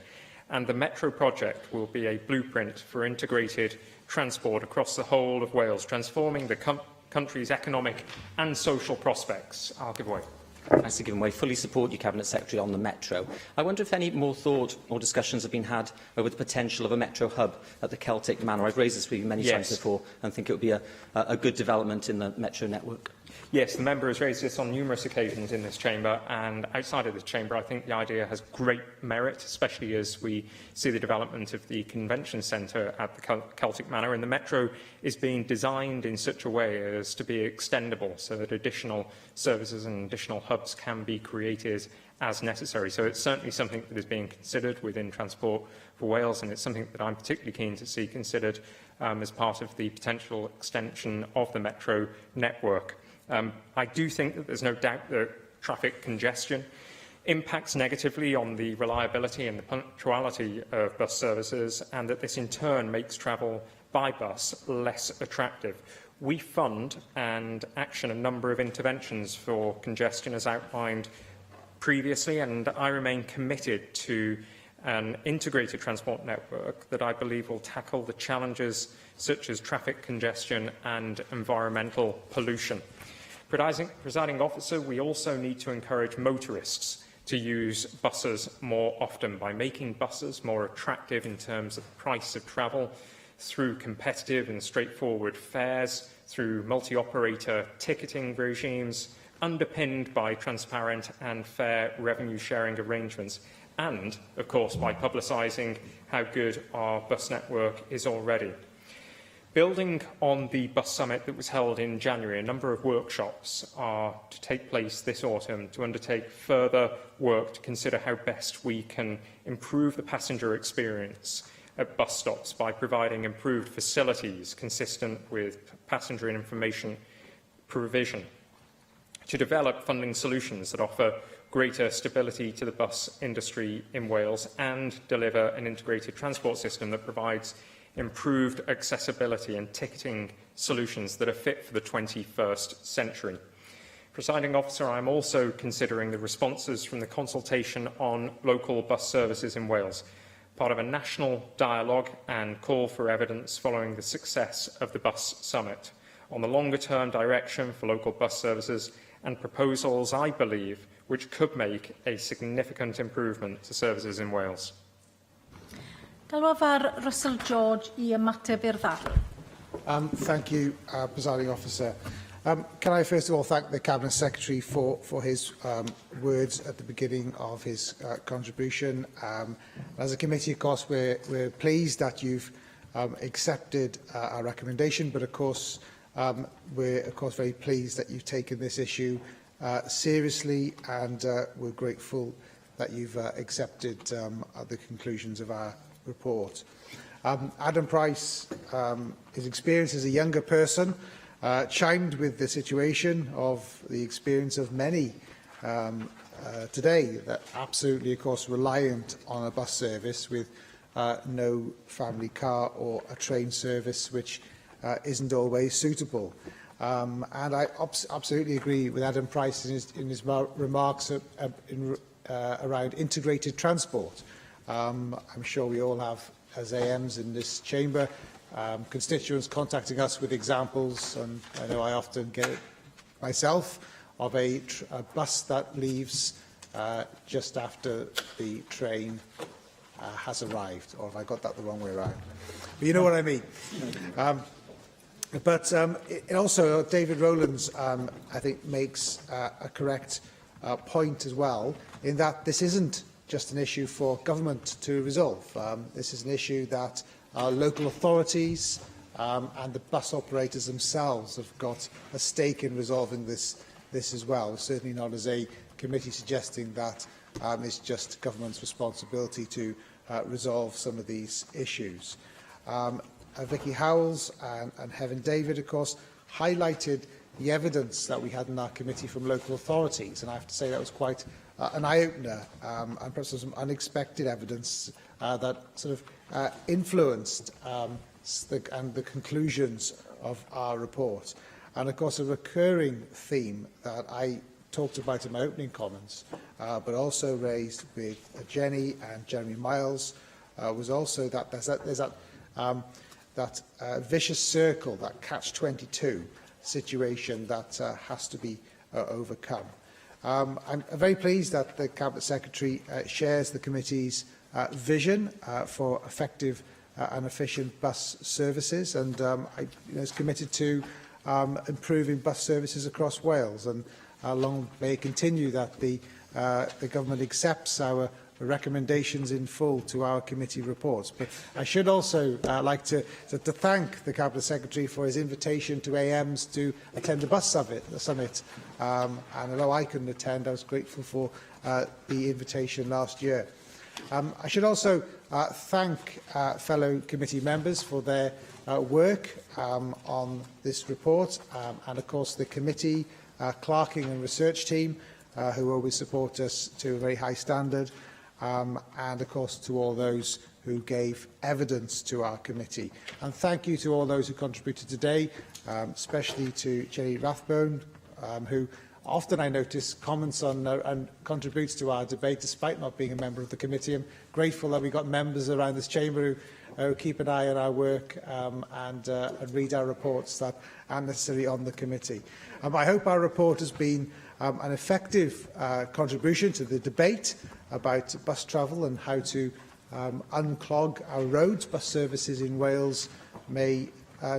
and the Metro project will be a blueprint for integrated transport across the whole of Wales, transforming the country's economic and social prospects. I'll give way. Mr Givenway, fully support you, Cabinet Secretary, on the Metro. I wonder if any more thought or discussions have been had over the potential of a Metro hub at the Celtic Manor. I've raised this with you many times before and think it would be a good development in the Metro network. Yes, the member has raised this on numerous occasions in this chamber and outside of this chamber. I think the idea has great merit, especially as we see the development of the convention centre at the Celtic Manor, and the Metro is being designed in such a way as to be extendable so that additional services and additional hubs can be created as necessary. So it's certainly something that is being considered within Transport for Wales, and it's something that I'm particularly keen to see considered as part of the potential extension of the Metro network. I do think that there's no doubt that traffic congestion impacts negatively on the reliability and the punctuality of bus services, and that this in turn makes travel by bus less attractive. We fund and action a number of interventions for congestion as outlined previously, and I remain committed to an integrated transport network that I believe will tackle the challenges such as traffic congestion and environmental pollution. Presiding Officer, we also need to encourage motorists to use buses more often by making buses more attractive in terms of the price of travel through competitive and straightforward fares, through multi-operator ticketing regimes, underpinned by transparent and fair revenue-sharing arrangements, and, of course, by publicising how good our bus network is already. Building on the bus summit that was held in January, a number of workshops are to take place this autumn to undertake further work to consider how best we can improve the passenger experience at bus stops by providing improved facilities consistent with passenger and information provision, to develop funding solutions that offer greater stability to the bus industry in Wales, and deliver an integrated transport system that provides improved accessibility and ticketing solutions that are fit for the 21st century. Presiding Officer, I am also considering the responses from the consultation on local bus services in Wales, part of a national dialogue and call for evidence following the success of the bus summit on the longer-term direction for local bus services and proposals, I believe, which could make a significant improvement to services in Wales. Galwaf ar Russell George I ymateb i'r ddarn. Thank you, Presiding Officer. Can I first of all thank the Cabinet Secretary for his words at the beginning of his contribution. As a committee, of course, we're pleased that you've accepted our recommendation, but of course, we're very pleased that you've taken this issue seriously, and we're grateful that you've accepted the conclusions of our report. Adam Price, his experience as a younger person, chimed with the situation of the experience of many today that absolutely, of course, reliant on a bus service with no family car or a train service which isn't always suitable. And I absolutely agree with Adam Price in his remarks around integrated transport. I'm sure we all have, as AMs in this chamber, constituents contacting us with examples, and I know I often get it myself, of a bus that leaves just after the train has arrived, or have I got that the wrong way around? But you know what I mean. But it also, David Rowlands, I think, makes a correct point as well, in that this isn't just an issue for government to resolve. This is an issue that our local authorities and the bus operators themselves have got a stake in resolving this as well. Certainly not as a committee suggesting that it's just government's responsibility to resolve some of these issues. Vicky Howells and Heaven David, of course, highlighted the evidence that we had in our committee from local authorities, and I have to say that was quite an eye-opener, and perhaps some unexpected evidence that sort of influenced the conclusions of our report. And of course, a recurring theme that I talked about in my opening comments, but also raised with Jenny and Jeremy Miles, was also that there's that vicious circle, that catch-22 situation that has to be overcome. I'm very pleased that the Cabinet Secretary shares the committee's vision for effective and efficient bus services, and is committed to improving bus services across Wales, and long may it continue that the government accepts our recommendations in full to our committee reports. But I should also like to thank the Cabinet Secretary for his invitation to AMs to attend the bus summit. And although I couldn't attend, I was grateful for the invitation last year. I should also thank fellow committee members for their work on this report, and of course the committee, clerking and research team, who always support us to a very high standard. And of course to all those who gave evidence to our committee. And thank you to all those who contributed today, especially to Jenny Rathbone, who often I notice comments on and contributes to our debate despite not being a member of the committee. I'm grateful that we've got members around this chamber who keep an eye on our work and read our reports that aren't necessarily on the committee. I hope our report has been an effective contribution to the debate about bus travel and how to unclog our roads. Bus services in Wales may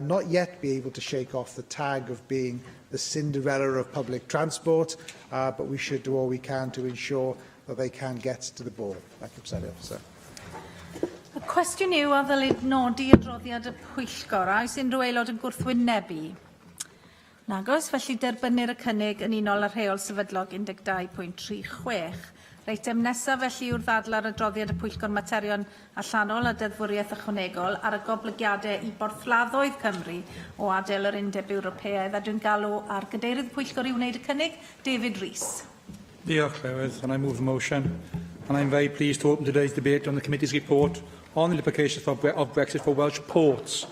not yet be able to shake off the tag of being the Cinderella of public transport, but we should do all we can to ensure that they can get to the ball. Thank you, Presiding Officer. Y cwestiwn yw a ddylid nodi adroddiad y pwyllgor. A oes unrhyw aelod yn gwrthwynebu? Nag oes, felly derbynir y cynnig yn unol â'r rheol sefydlog 12.36. Reitem nesaf felly yw'r ddadl ar adroddiad y pwyllgor materion allanol a deddfwriaeth ychwanegol ar y goblygiadau i borthladdoedd Cymru o adael yr Undeb Ewropeaidd, a dwi'n galw ar gadeirydd pwyllgor i wneud y cynnig, David Rees. Diolch, Llywydd, and I move the motion. And I'm very pleased to open today's debate on the committee's report on the implications of Brexit for Welsh ports.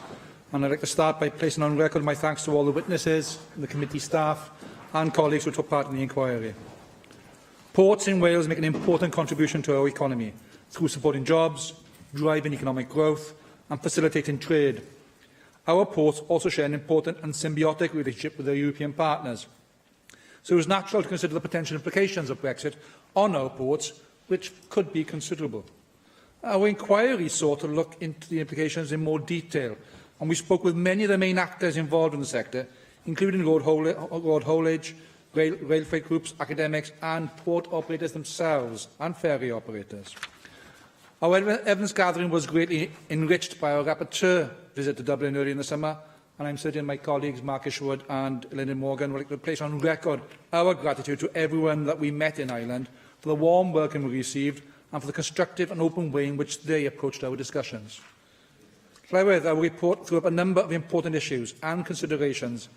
And I'd like to start by placing on record my thanks to all the witnesses, the committee staff and colleagues who took part in the inquiry. Ports in Wales make an important contribution to our economy through supporting jobs, driving economic growth and facilitating trade. Our ports also share an important and symbiotic relationship with their European partners. So it was natural to consider the potential implications of Brexit on our ports, which could be considerable. Our inquiry sought to look into the implications in more detail, and we spoke with many of the main actors involved in the sector, including road haulage, rail freight groups, academics and port operators themselves and ferry operators. Our evidence gathering was greatly enriched by our rapporteur visit to Dublin early in the summer, and I'm certain my colleagues Marcus Wood and Lyndon Morgan would like to place on record our gratitude to everyone that we met in Ireland for the warm welcome we received and for the constructive and open way in which they approached our discussions. Llywydd, our report threw up a number of important issues and considerations,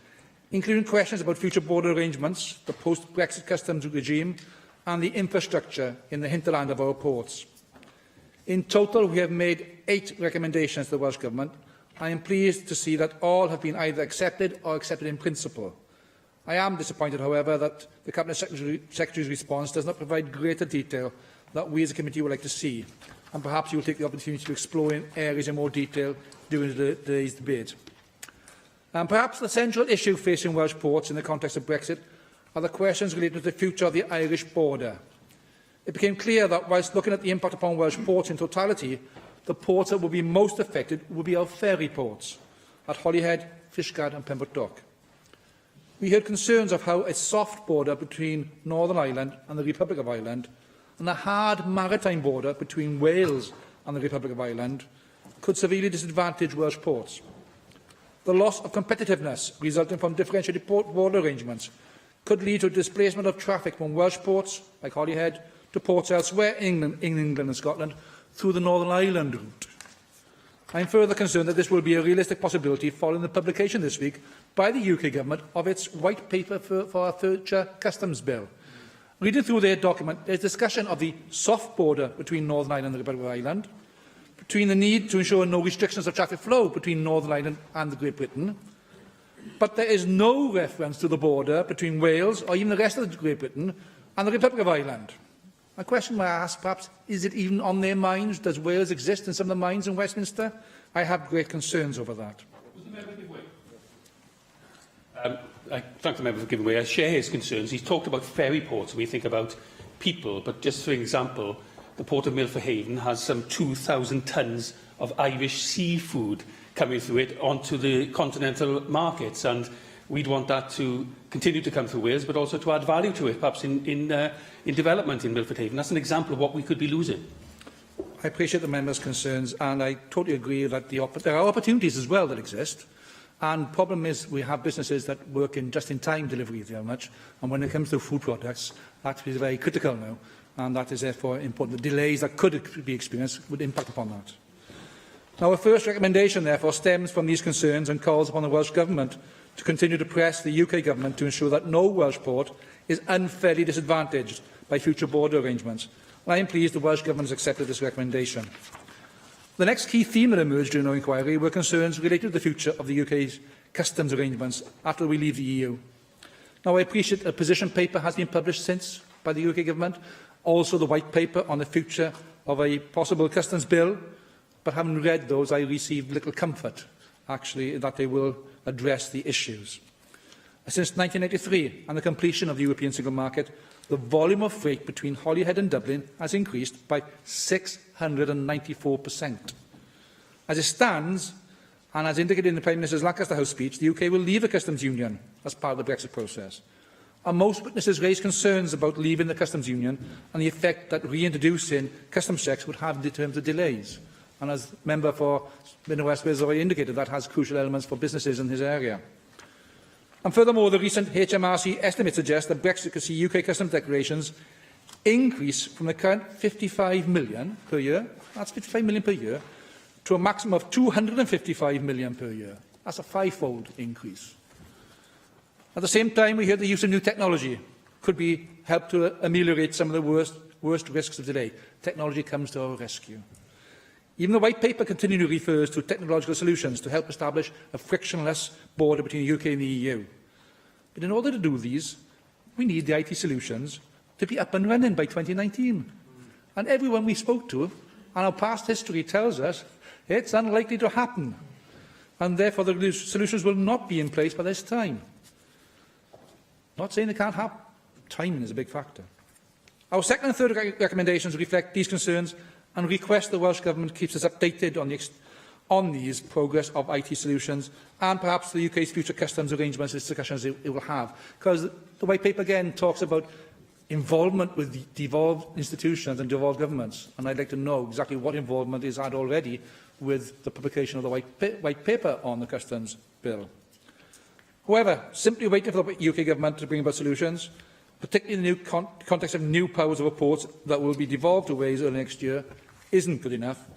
including questions about future border arrangements, the post-Brexit customs regime and the infrastructure in the hinterland of our ports. In total, we have made 8 recommendations to the Welsh Government. I am pleased to see that all have been either accepted or accepted in principle. I am disappointed, however, that the Cabinet Secretary's response does not provide greater detail that we as a committee would like to see, and perhaps you will take the opportunity to explore in areas in more detail during today's debate. Perhaps the central issue facing Welsh ports in the context of Brexit are the questions related to the future of the Irish border. It became clear that, whilst looking at the impact upon Welsh ports in totality, the ports that will be most affected will be our ferry ports at Holyhead, Fishguard and Pembroke Dock. We heard concerns of how a soft border between Northern Ireland and the Republic of Ireland and a hard maritime border between Wales and the Republic of Ireland could severely disadvantage Welsh ports. The loss of competitiveness resulting from differentiated border arrangements could lead to a displacement of traffic from Welsh ports, like Holyhead, to ports elsewhere in England and Scotland through the Northern Ireland route. I am further concerned that this will be a realistic possibility following the publication this week by the UK Government of its white paper for our future customs bill. Reading through their document, there is discussion of the soft border between Northern Ireland and the Republic of Ireland, between the need to ensure no restrictions of traffic flow between Northern Ireland and Great Britain, but there is no reference to the border between Wales or even the rest of Great Britain and the Republic of Ireland. A question I ask, perhaps, is it even on their minds? Does Wales exist in some of the minds in Westminster? I have great concerns over that. I thank the member for giving way. I share his concerns. He's talked about ferry ports, and we think about people, but just for example, the Port of Milford Haven has some 2,000 tonnes of Irish seafood coming through it onto the continental markets, and we'd want that to continue to come through Wales, but also to add value to it, perhaps in development in Milford Haven. That's an example of what we could be losing. I appreciate the member's concerns, and I totally agree that there are opportunities as well that exist. And the problem is we have businesses that work in just-in-time delivery very much, and when it comes to food products, that is very critical now, and that is therefore important. The delays that could be experienced would impact upon that. Now, our first recommendation, therefore, stems from these concerns and calls upon the Welsh Government to continue to press the UK Government to ensure that no Welsh port is unfairly disadvantaged by future border arrangements. And I am pleased the Welsh Government has accepted this recommendation. The next key theme that emerged during our inquiry were concerns related to the future of the UK's customs arrangements after we leave the EU. Now, I appreciate a position paper has been published since by the UK Government, also the white paper on the future of a possible customs bill, but having read those, I received little comfort, actually, that they will address the issues. Since 1993 and the completion of the European single market, the volume of freight between Holyhead and Dublin has increased by 694%. As it stands, and as indicated in the Prime Minister's Lancaster House speech, the UK will leave the customs union as part of the Brexit process. And most witnesses raised concerns about leaving the customs union and the effect that reintroducing customs checks would have in terms of delays. And as the member for Midland West Wales already indicated, that has crucial elements for businesses in his area. And furthermore, the recent HMRC estimate suggests that Brexit could see UK customs declarations increase from the current 55 million per year, that's 55 million per year, to a maximum of 255 million per year. That's a five-fold increase. At the same time, we hear the use of new technology could be help to ameliorate some of the worst risks of delay. Technology comes to our rescue. Even the white paper continually refers to technological solutions to help establish a frictionless border between the UK and the EU. But in order to do these, we need the IT solutions to be up and running by 2019. And everyone we spoke to, and our past history tells us, it's unlikely to happen. And therefore, the solutions will not be in place by this time. Not saying they can't happen. Timing is a big factor. Our second and third recommendations reflect these concerns and request the Welsh Government keeps us updated on these progress of IT solutions and perhaps the UK's future customs arrangements and discussions it will have. Because the white paper again talks about involvement with devolved institutions and devolved governments, and I'd like to know exactly what involvement is had already with the publication of the white paper on the customs bill. However, simply waiting for the UK government to bring about solutions, particularly in the new context of new powers of reports that will be devolved to Wales early next year, isn't good enough.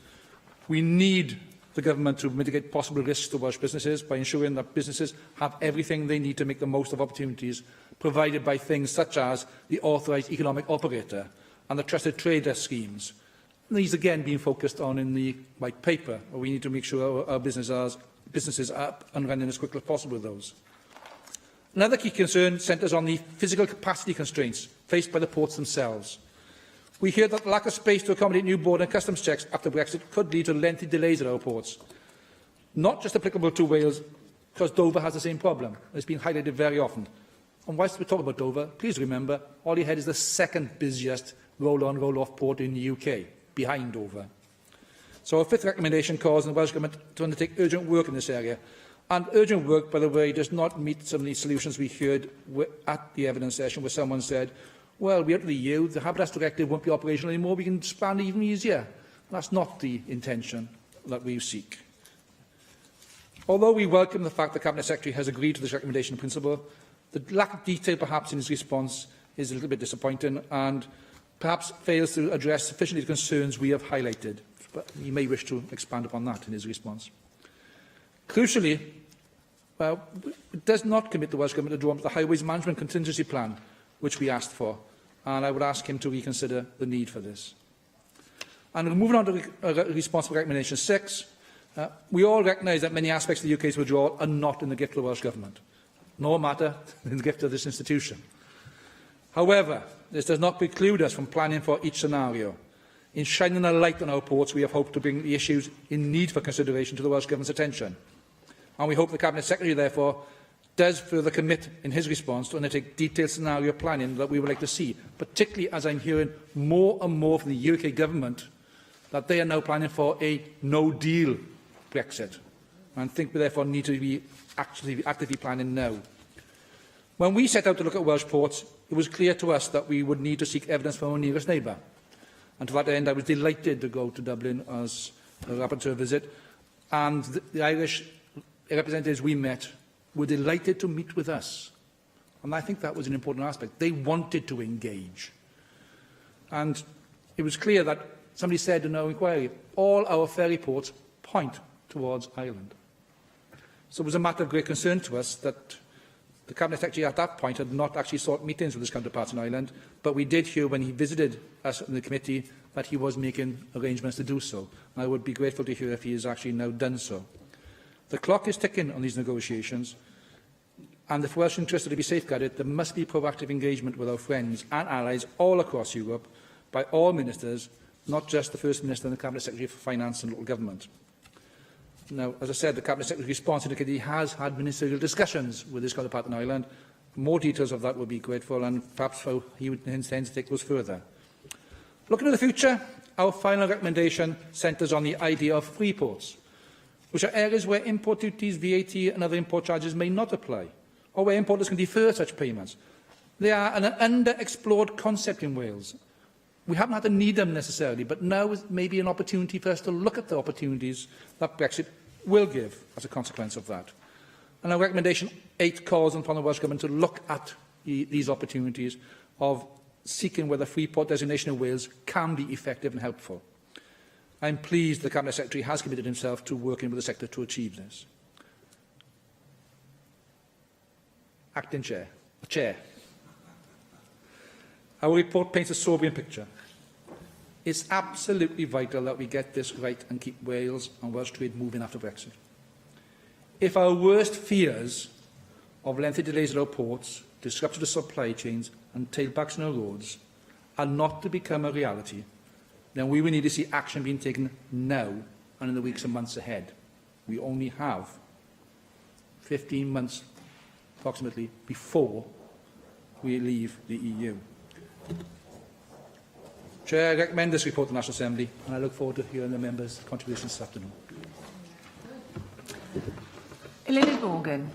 We need the government to mitigate possible risks to Welsh businesses by ensuring that businesses have everything they need to make the most of opportunities provided by things such as the authorised economic operator and the trusted trader schemes. And these again being focused on in the white paper, where we need to make sure our businesses are up and running as quickly as possible with those. Another key concern centres on the physical capacity constraints faced by the ports themselves. We hear that the lack of space to accommodate new border and customs checks after Brexit could lead to lengthy delays at our ports. Not just applicable to Wales, because Dover has the same problem. It's been highlighted very often. And whilst we talk about Dover, please remember, Holyhead is the second busiest roll-on, roll-off port in the UK, behind Dover. So our fifth recommendation calls on the Welsh Government to undertake urgent work in this area. And urgent work, by the way, does not meet some of the solutions we heard at the evidence session where someone said, well, we're out of the EU, the Habitats Directive won't be operational anymore, we can expand even easier. That's not the intention that we seek. Although we welcome the fact the Cabinet Secretary has agreed to this recommendation in principle, the lack of detail perhaps in his response is a little bit disappointing and perhaps fails to address sufficiently the concerns we have highlighted. But he may wish to expand upon that in his response. Crucially, it does not commit the Welsh Government to draw up the Highways Management Contingency Plan, which we asked for, and I would ask him to reconsider the need for this. And moving on to response to recommendation 6, we all recognise that many aspects of the UK's withdrawal are not in the gift of the Welsh Government, no matter in the gift of this institution. However, this does not preclude us from planning for each scenario. In shining a light on our ports, we have hoped to bring the issues in need for consideration to the Welsh Government's attention. And we hope the Cabinet Secretary, therefore, does further commit in his response to undertake detailed scenario planning that we would like to see, particularly as I'm hearing more and more from the UK Government that they are now planning for a no-deal Brexit. And I think we therefore need to be actively planning now. When we set out to look at Welsh ports, it was clear to us that we would need to seek evidence from our nearest neighbour. And to that end, I was delighted to go to Dublin as a rapporteur visit, and the Irish representatives we met were delighted to meet with us. And I think that was an important aspect. They wanted to engage. And it was clear that somebody said in our inquiry, all our ferry ports point towards Ireland. So it was a matter of great concern to us that the Cabinet Secretary at that point had not actually sought meetings with his counterparts in Ireland, but we did hear when he visited us in the committee that he was making arrangements to do so. And I would be grateful to hear if he has actually now done so. The clock is ticking on these negotiations, and if Welsh interests are to be safeguarded, there must be proactive engagement with our friends and allies all across Europe by all ministers, not just the First Minister and the Cabinet Secretary for Finance and Local Government. Now, as I said, the Cabinet Secretary's response indicated he has had ministerial discussions with his counterpart in Ireland. More details of that would be grateful, and perhaps how he intends to take those further. Looking to the future, our final recommendation centres on the idea of free ports, which are areas where import duties, VAT and other import charges may not apply, or where importers can defer such payments. They are an underexplored concept in Wales. We haven't had to need them necessarily, but now is maybe an opportunity for us to look at the opportunities that Brexit will give as a consequence of that. And our recommendation 8 calls upon the Welsh Government to look at these opportunities of seeking whether free port designation in Wales can be effective and helpful. I'm pleased the Cabinet Secretary has committed himself to working with the sector to achieve this. Acting Chair. Our report paints a sobering picture. It's absolutely vital that we get this right and keep Wales and Welsh trade moving after Brexit. If our worst fears of lengthy delays at our ports, disruption to supply chains and tailbacks on our roads are not to become a reality, then we will need to see action being taken now and in the weeks and months ahead. We only have 15 months, approximately, before we leave the EU. Chair, I recommend this report to the National Assembly, and I look forward to hearing the members' contributions this afternoon. Eleni Morgan.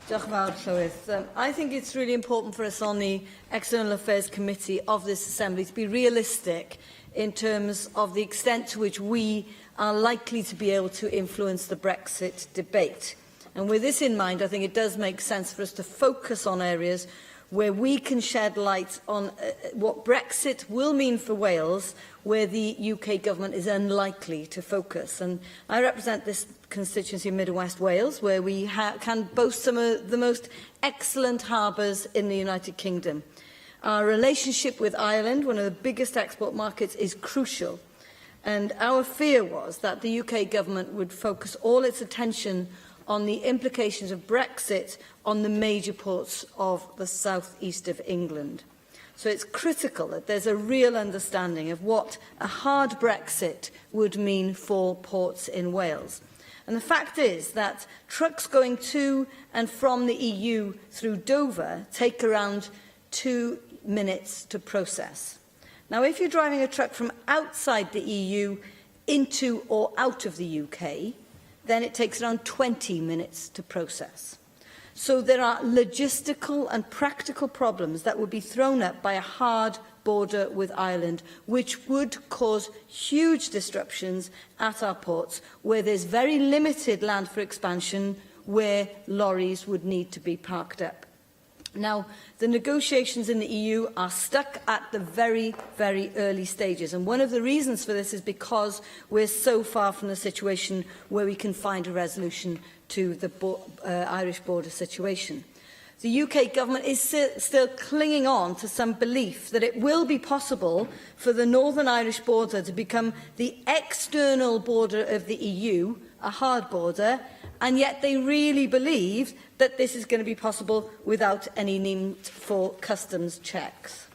Diolch yn fawr, Llywydd. I think it's really important for us on the External Affairs Committee of this Assembly to be realistic in terms of the extent to which we are likely to be able to influence the Brexit debate. And with this in mind, I think it does make sense for us to focus on areas where we can shed light on what Brexit will mean for Wales, where the UK government is unlikely to focus. And I represent this constituency in Mid West Wales, where we can boast some of the most excellent harbours in the United Kingdom. Our relationship with Ireland, one of the biggest export markets, is crucial. And our fear was that the UK government would focus all its attention on the implications of Brexit on the major ports of the south-east of England. So it's critical that there's a real understanding of what a hard Brexit would mean for ports in Wales. And the fact is that trucks going to and from the EU through Dover take around 2 minutes to process. Now, if you're driving a truck from outside the EU into or out of the UK, then it takes around 20 minutes to process. So there are logistical and practical problems that would be thrown up by a hard border with Ireland, which would cause huge disruptions at our ports, where there's very limited land for expansion, where lorries would need to be parked up. Now, the negotiations in the EU are stuck at the very, very early stages. And one of the reasons for this is because we're so far from the situation where we can find a resolution to the Irish border situation. The UK government is still clinging on to some belief that it will be possible for the Northern Irish border to become the external border of the EU, a hard border, and yet they really believe that this is going to be possible without any need for customs checks.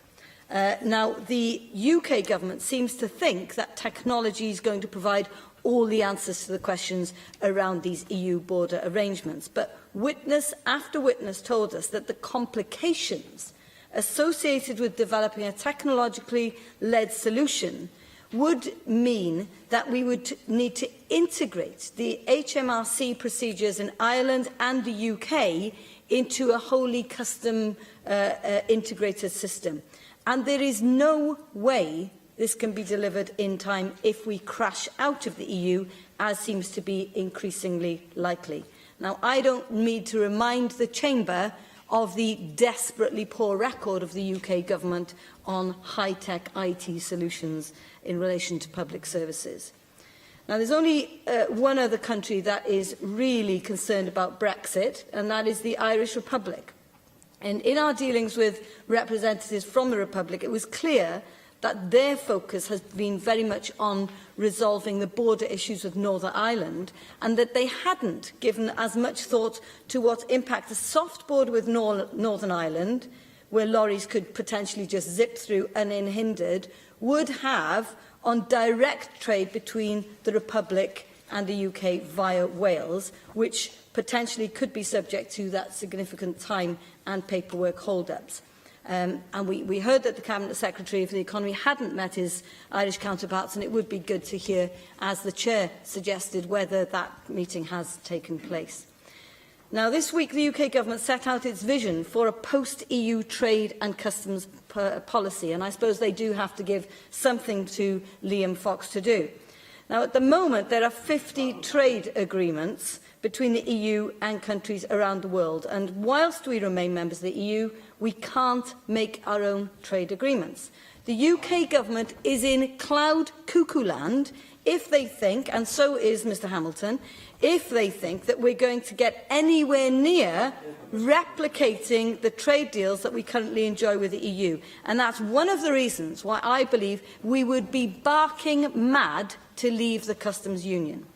Now, the UK government seems to think that technology is going to provide all the answers to the questions around these EU border arrangements. But witness after witness told us that the complications associated with developing a technologically led solution would mean that we would need to integrate the HMRC procedures in Ireland and the UK into a wholly custom integrated system. And there is no way this can be delivered in time if we crash out of the EU, as seems to be increasingly likely. Now, I don't need to remind the Chamber of the desperately poor record of the UK government on high-tech IT solutions in relation to public services. Now, there's only one other country that is really concerned about Brexit, and that is the Irish Republic. And in our dealings with representatives from the Republic, it was clear that their focus has been very much on resolving the border issues with Northern Ireland, and that they hadn't given as much thought to what impact a soft border with Northern Ireland, where lorries could potentially just zip through unhindered, would have on direct trade between the Republic and the UK via Wales, which potentially could be subject to that significant time and paperwork hold-ups. And we heard that the Cabinet Secretary for the Economy hadn't met his Irish counterparts, and it would be good to hear, as the Chair suggested, whether that meeting has taken place. Now, this week the UK Government set out its vision for a post-EU trade and customs policy, and I suppose they do have to give something to Liam Fox to do. Now, at the moment, there are 50 trade agreements between the EU and countries around the world, and whilst we remain members of the EU, we can't make our own trade agreements. The UK government is in cloud cuckoo land if they think, and so is Mr Hamilton, if they think that we're going to get anywhere near replicating the trade deals that we currently enjoy with the EU. And that's one of the reasons why I believe we would be barking mad to leave the customs union.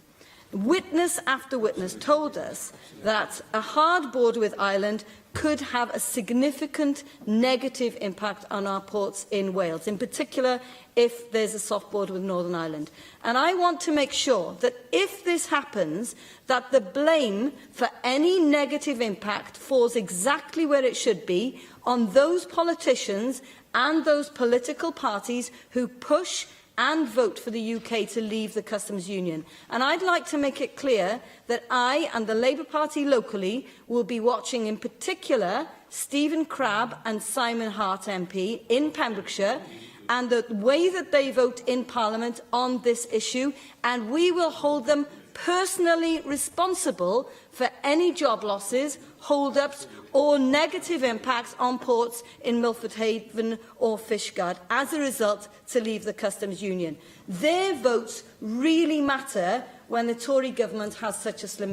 Witness after witness told us that a hard border with Ireland could have a significant negative impact on our ports in Wales, in particular if there's a soft border with Northern Ireland. And I want to make sure that if this happens, that the blame for any negative impact falls exactly where it should be, on those politicians and those political parties who push and vote for the UK to leave the customs union. And I'd like to make it clear that I and the Labour Party locally will be watching, in particular, Stephen Crabb and Simon Hart MP in Pembrokeshire and the way that they vote in Parliament on this issue, and we will hold them personally responsible for any job losses, hold-ups or negative impacts on ports in Milford Haven or Fishguard as a result to leave the customs union. Their votes really matter when the Tory government has such a slim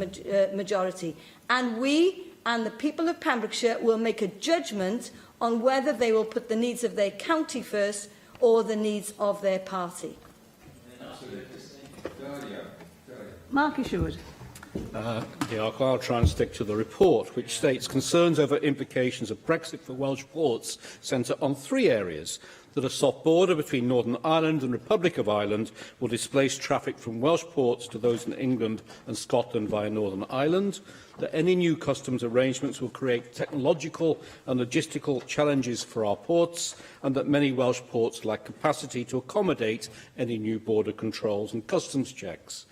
majority, and we and the people of Pembrokeshire will make a judgment on whether they will put the needs of their county first or the needs of their party. Mark Isherwood. I'll try and stick to the report, which states concerns over implications of Brexit for Welsh ports centre on three areas: that a soft border between Northern Ireland and Republic of Ireland will displace traffic from Welsh ports to those in England and Scotland via Northern Ireland, that any new customs arrangements will create technological and logistical challenges for our ports, and that many Welsh ports lack capacity to accommodate any new border controls and customs checks.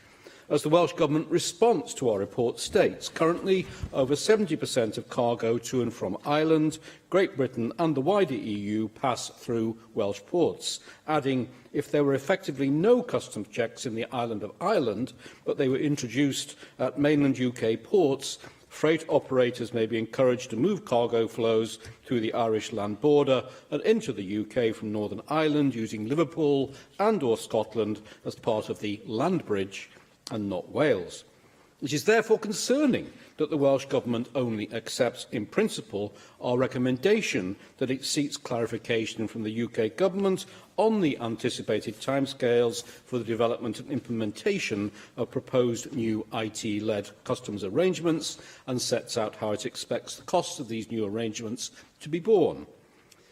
As the Welsh Government response to our report states, currently over 70% of cargo to and from Ireland, Great Britain and the wider EU pass through Welsh ports, adding, if there were effectively no customs checks in the island of Ireland, but they were introduced at mainland UK ports, freight operators may be encouraged to move cargo flows through the Irish land border and into the UK from Northern Ireland using Liverpool and or Scotland as part of the land bridge and not Wales. It is therefore concerning that the Welsh Government only accepts in principle our recommendation that it seeks clarification from the UK Government on the anticipated timescales for the development and implementation of proposed new IT-led customs arrangements and sets out how it expects the costs of these new arrangements to be borne.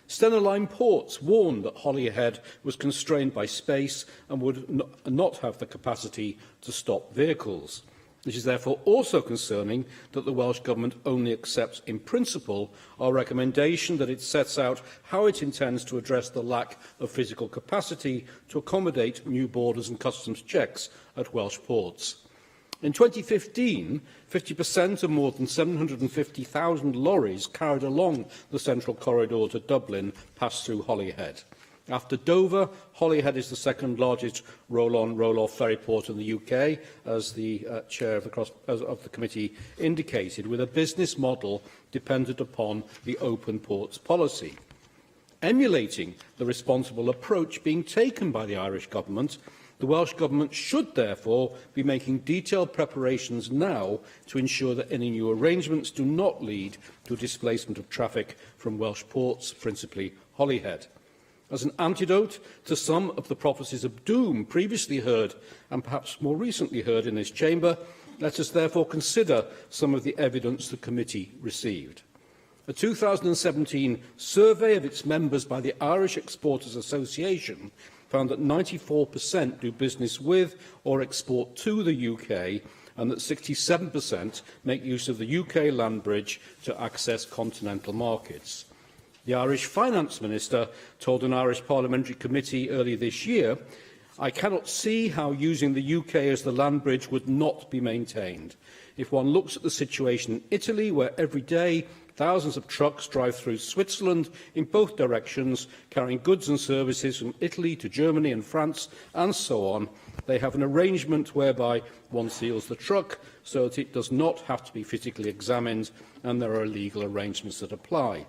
Stena Line Ports warned that Holyhead was constrained by space and would not have the capacity to stop vehicles. It is therefore also concerning that the Welsh Government only accepts in principle our recommendation that it sets out how it intends to address the lack of physical capacity to accommodate new borders and customs checks at Welsh ports. In 2015, 50% of more than 750,000 lorries carried along the central corridor to Dublin passed through Holyhead. After Dover, Holyhead is the second largest roll-on, roll-off ferry port in the UK, as the chair of the committee indicated, with a business model dependent upon the open ports policy. Emulating the responsible approach being taken by the Irish Government, the Welsh Government should therefore be making detailed preparations now to ensure that any new arrangements do not lead to a displacement of traffic from Welsh ports, principally Holyhead. As an antidote to some of the prophecies of doom previously heard and perhaps more recently heard in this chamber, let us therefore consider some of the evidence the committee received. A 2017 survey of its members by the Irish Exporters Association found that 94% do business with or export to the UK, and that 67% make use of the UK land bridge to access continental markets. The Irish Finance Minister told an Irish Parliamentary Committee earlier this year, "I cannot see how using the UK as the land bridge would not be maintained. If one looks at the situation in Italy, where every day thousands of trucks drive through Switzerland in both directions, carrying goods and services from Italy to Germany and France and so on, they have an arrangement whereby one seals the truck so that it does not have to be physically examined, and there are legal arrangements that apply."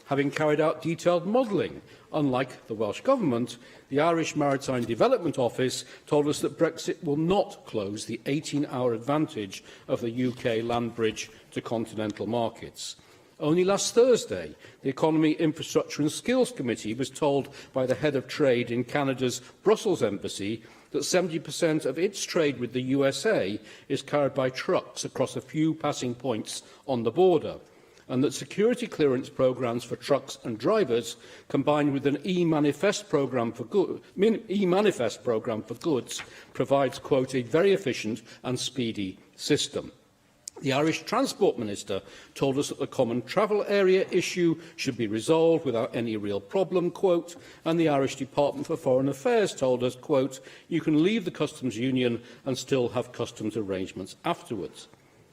Having carried out detailed modelling, unlike the Welsh Government, the Irish Maritime Development Office told us that Brexit will not close the 18-hour advantage of the UK land bridge to continental markets. Only last Thursday, the Economy, Infrastructure and Skills Committee was told by the head of trade in Canada's Brussels embassy that 70% of its trade with the USA is carried by trucks across a few passing points on the border, and that security clearance programmes for trucks and drivers, combined with an e-manifest programme for goods, provides, quote, a very efficient and speedy system. The Irish Transport Minister told us that the common travel area issue should be resolved without any real problem, quote, and the Irish Department for Foreign Affairs told us, quote, you can leave the customs union and still have customs arrangements afterwards.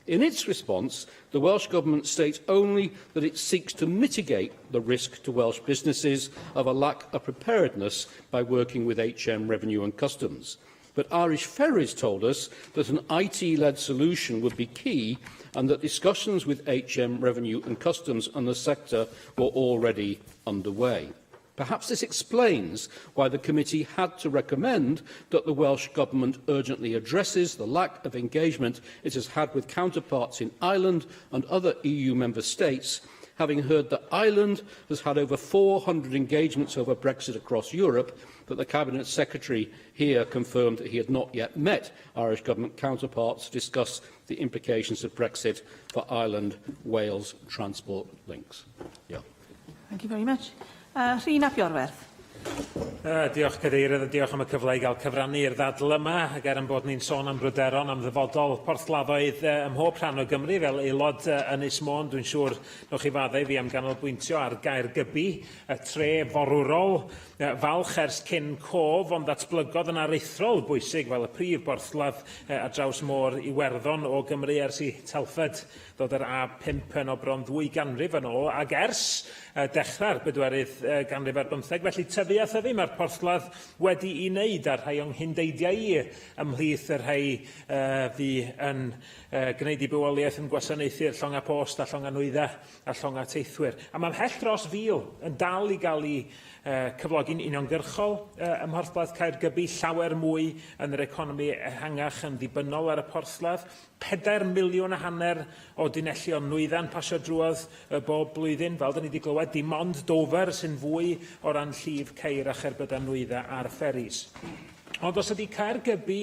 In its response, the Welsh Government states only that it seeks to mitigate the risk to Welsh businesses of a lack of preparedness by working with HM Revenue and Customs. But Irish Ferries told us that an IT-led solution would be key and that discussions with HM Revenue and Customs and the sector were already underway. Perhaps this explains why the committee had to recommend that the Welsh Government urgently addresses the lack of engagement it has had with counterparts in Ireland and other EU member states, having heard that Ireland has had over 400 engagements over Brexit across Europe, but the Cabinet Secretary here confirmed that he had not yet met Irish Government counterparts to discuss the implications of Brexit for Ireland-Wales transport links. Yeah. Thank you very much. Rhyn ap Iorwerth. Diolch Cadeirydd, a diolch am y cyfle i gael cyfrannu i'r ddadl yma, ac am bod ni'n sôn am bryderon am ddyfodol porthladdoedd ym mhob rhan o Gymru fel aelod Ynys Môn. Dwi'n siŵr newch chi faddau fi am ganolbwyntio ar Gaergybi, y tre forwrol, falch ers cyn cof, ond datblygodd yn aruthrol bwysig fel y prif borthladd ar draws môr Iwerddon o Gymru ers i Telfed dod yr A5 yn o bron 2 ganrif yn ôl, ac ers dechrau'r bedwerydd ganrif ar 15, felly tyfu a thyfu mae'r porthladd wedi ei wneud ar rhai o'n hindeidiau ymhlith y rhai fi yn gwneud i bywoliaeth yn gwasanaethu'r llonga post a llonga nwydda a llonga teithwyr. A mae'n mhell dros 1,000 yn dal i gael ei cyflogi'n uniongyrchol ym Mhorthladd Caergybi, llawer mwy yn yr economi ehangach yn ddibynnol ar y porthladd. 4 miliwn a hanner o dinellion nwydda'n pasio drwodd bob blwyddyn, fel da ni wedi glywed, dim ond Dover sy'n fwy o ran llif ceir a cherbydau nwydda a'r fferis. Ond os ydy Caergybi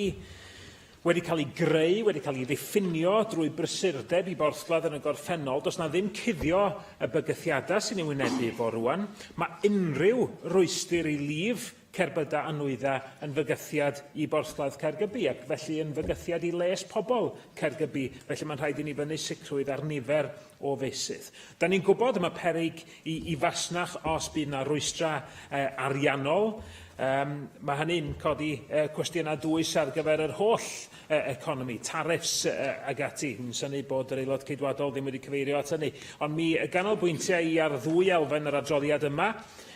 wedi cael ei greu, wedi cael ei ddiffinio drwy brysurdeb i borthladd yn y gorffennol, does na ddim cuddio y bygythiadau sy'n ei wynebu fo rwan. Mae unrhyw rwystyr i lif cerbydau a nwydda yn fygythiad i borthladd Caergybi, ac felly yn fygythiad i les pobl Caergybi. Felly mae'n rhaid i ni fyny sicrwydd ar nifer o fesydd. Da ni'n gwybod yma peryg i fasnach os bydd na rwystra ariannol. Mae hynny'n codi cwestiynau dwys ar gyfer yr holl economi, tariffs ag ati. Yn syni bod yr aelod ceidwadol ddim wedi cyfeirio at hynny. Ond mi ganolbwyntiau i ar 2 elfen yr adroddiad yma,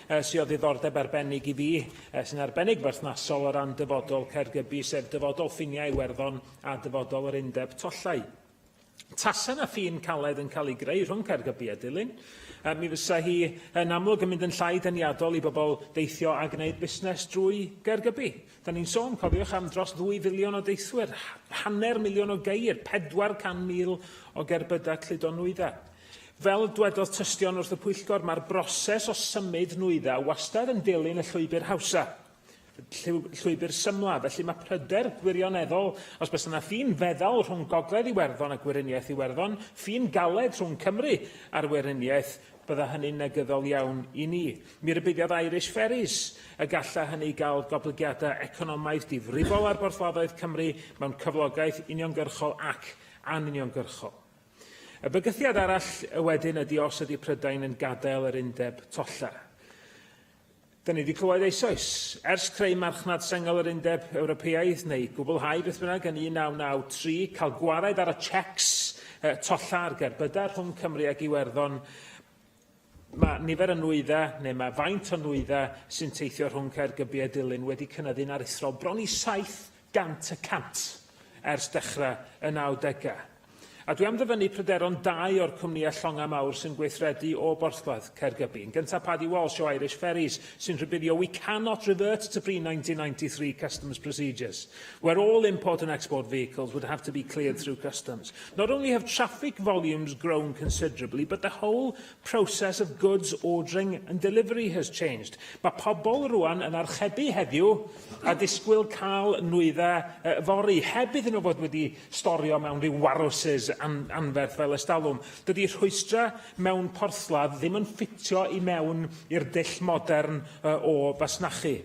sydd o ddiddordeb arbennig i fi, sy'n arbennig berthnasol o ran dyfodol Caergybi, sef dyfodol ffiniau Iwerddon a dyfodol yr undeb tollau. Tasan a ffin caled yn cael ei greu rhwng Caergybi a Dilyn. Mi fysa hi yn amlwg yn mynd yn llai deniadol i bobl deithio a gwneud busnes drwy Gaergybi. Da ni'n sôn, cofiwch, am dros 2 filiwn o deithwyr, 500,000 o geir, 400,000 o gerbydau cludo nwydda. Fel dwedodd tystion wrth y pwyllgor, mae'r broses o symud nwydda wastad yn dilyn y llwybr hawsa. Llwybr symla, felly mae pryder gwirioneddol os bys yna ffin feddal rhwng Gogledd Iwerddon a Gweriniaeth Iwerddon, ffin galed rhwng Cymru a'r Weriniaeth, bydda hynny'n negyddol iawn i ni. Mi rybuddiad Irish Ferries y galla hynny gael goblygiadau economaidd difrifol ar borthladdoedd Cymru mewn cyflogaeth uniongyrchol ac anuniongyrchol. Y bygythiad arall wedyn ydy os ydy Prydain yn gadael yr undeb tolla. Da ni wedi clywed eisoes. Ers creu marchnad sengol yr undeb Ewropeaidd, neu gwblhau beth bynnag yn 1993, cael gwared ar y checs tolla ar gerbydau rhwng Cymru ac Iwerddon, mae nifer y nwydda, neu mae faint o nwydda sy'n teithio rhwng Caergybi a Dilyn wedi cynyddu'n aruthrol bron i 700% ers dechrau y 90au. A dwi am ddyfynnu pryderon 2 o'r cwmnïau llonga mawr sy'n gweithredu o borthladd Caergybi. Yn gyntaf Paddy Walsh o Irish Ferries sy'n rhybuddio, we cannot revert to pre-1993 customs procedures, where all import and export vehicles would have to be cleared through customs. Not only have traffic volumes grown considerably, but the whole process of goods ordering and delivery has changed. Mae pobl rwan yn archebu heddiw a disgwyl cael nwydda fori, heb iddyn nhw fod wedi storio mewn rhyw warwsys anferth fel ystalwm. Dydy rhwystra mewn porthladd ddim yn ffitio i mewn i'r dull modern o fasnachu.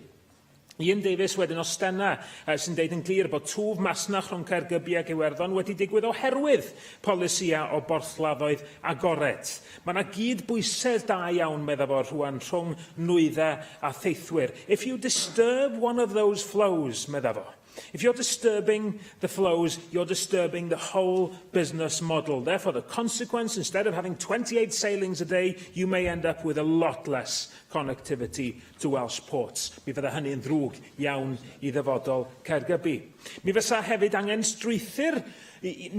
Ian Davies wedyn o Stena sy'n deud yn glir bod twf masnach rhwng Caergybi ac Iwerddon wedi digwydd oherwydd polisia o borthladdoedd agored. Mae yna gyd bwysedd da iawn, meddwl fo, rhywun rhwng nwyddau a theithwyr. If you disturb one of those flows, meddwl fo, if you're disturbing the flows, you're disturbing the whole business model. Therefore, the consequence, instead of having 28 sailings a day, you may end up with a lot less connectivity to Welsh ports. Mi fydda hynny'n ddrwg iawn I ddyfodol Caergybi. Mi fysa hefyd angen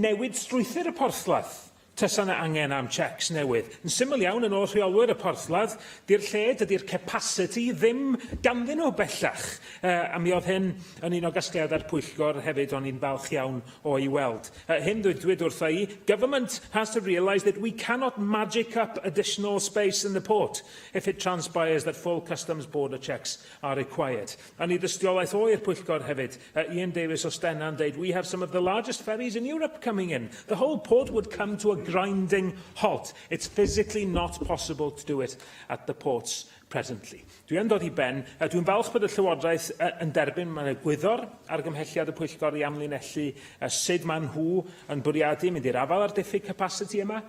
newid strwythyr y porthladd. Tysa yna angen am checks newydd. Yn syml iawn, yn ôl rheolwyr y porthladd, di'r lle, dydy'r capacity ddim ganddyn nhw bellach. A mi oedd hyn yn un o gasgliadau'r pwyllgor hefyd o'n i'n falch iawn o I weld. Hyn dweud wrtha I, government has to realise that we cannot magic up additional space in the port if it transpires that full customs border checks are required. A ni dystiolaeth o'r pwyllgor hefyd. Ian Davies o Stena yn deud, we have some of the largest ferries in Europe coming in. The whole port would come to a grinding halt. It's physically not possible to do it at the ports presently. Dwi'n dod I ben, dwi'n falch bod y Llywodraeth yn derbyn mae'n egwyddor argymhelliad y pwyllgor I amlinellu sut maen nhw yn bwriadu mynd i'r afal ar diffyg capacity yma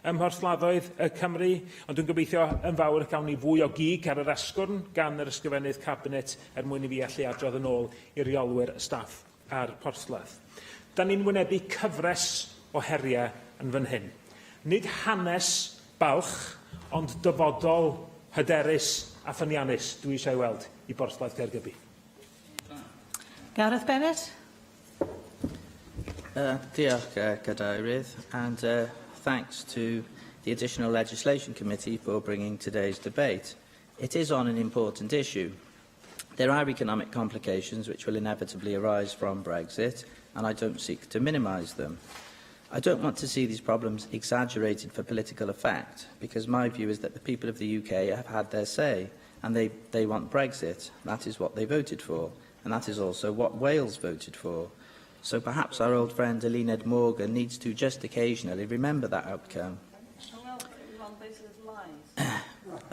ym mhorthladdoedd Cymru, ond dwi'n gobeithio yn fawr gawn ni fwy o gig ar yr asgwrn gan yr ysgrifennydd Cabinet mwyn I fi allu adrodd yn ôl I reolwyr y staff a'r porthladd. Da ni'n wynebu cyfres o heriau yn fan hyn. Nid hanes balch, ond dyfodol, hyderus a ffyniannus dwi eisiau weld I borthladd Caergybi. Gareth Bennett. Diolch, Gadeirydd, and thanks to the Additional Legislation Committee for bringing today's debate. It is on an important issue. There are economic complications which will inevitably arise from Brexit, and I don't seek to minimise them. I don't want to see these problems exaggerated for political effect, because my view is that the people of the UK have had their say, and they want Brexit. That is what they voted for, and that is also what Wales voted for. So perhaps our old friend Eluned Morgan needs to just occasionally remember that outcome.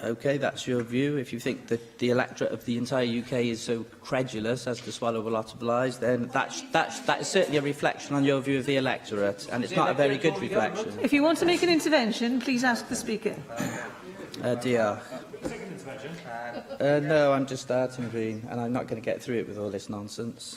OK, that's your view. If you think that the electorate of the entire UK is so credulous as to swallow a lot of lies, then that is certainly a reflection on your view of the electorate, and it's not a very good reflection. If you want to make an intervention, please ask the Speaker. Diolch. No, I'm just starting, Green, and I'm not going to get through it with all this nonsense.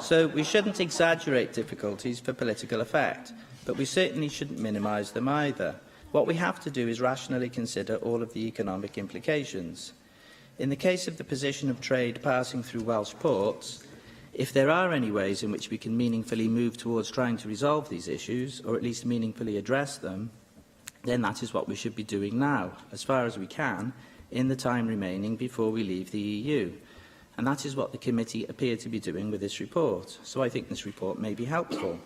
So we shouldn't exaggerate difficulties for political effect, but we certainly shouldn't minimise them either. What we have to do is rationally consider all of the economic implications. In the case of the position of trade passing through Welsh ports, if there are any ways in which we can meaningfully move towards trying to resolve these issues, or at least meaningfully address them, then that is what we should be doing now, as far as we can, in the time remaining before we leave the EU. And that is what the committee appear to be doing with this report. So I think this report may be helpful.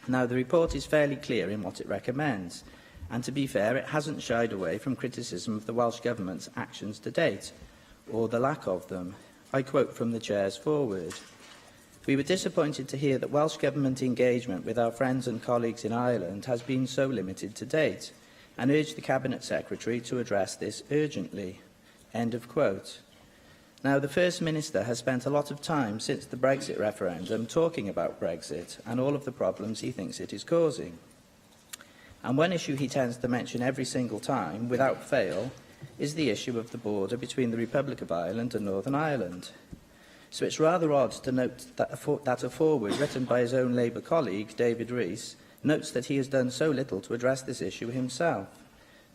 Now, the report is fairly clear in what it recommends. And to be fair, it hasn't shied away from criticism of the Welsh Government's actions to date, or the lack of them. I quote from the Chair's foreword. We were disappointed to hear that Welsh Government engagement with our friends and colleagues in Ireland has been so limited to date, and urge the Cabinet Secretary to address this urgently. End of quote. Now, the First Minister has spent a lot of time since the Brexit referendum talking about Brexit and all of the problems he thinks it is causing. And one issue he tends to mention every single time, without fail, is the issue of the border between the Republic of Ireland and Northern Ireland. So it's rather odd to note that a foreword written by his own Labour colleague, David Rees, notes that he has done so little to address this issue himself.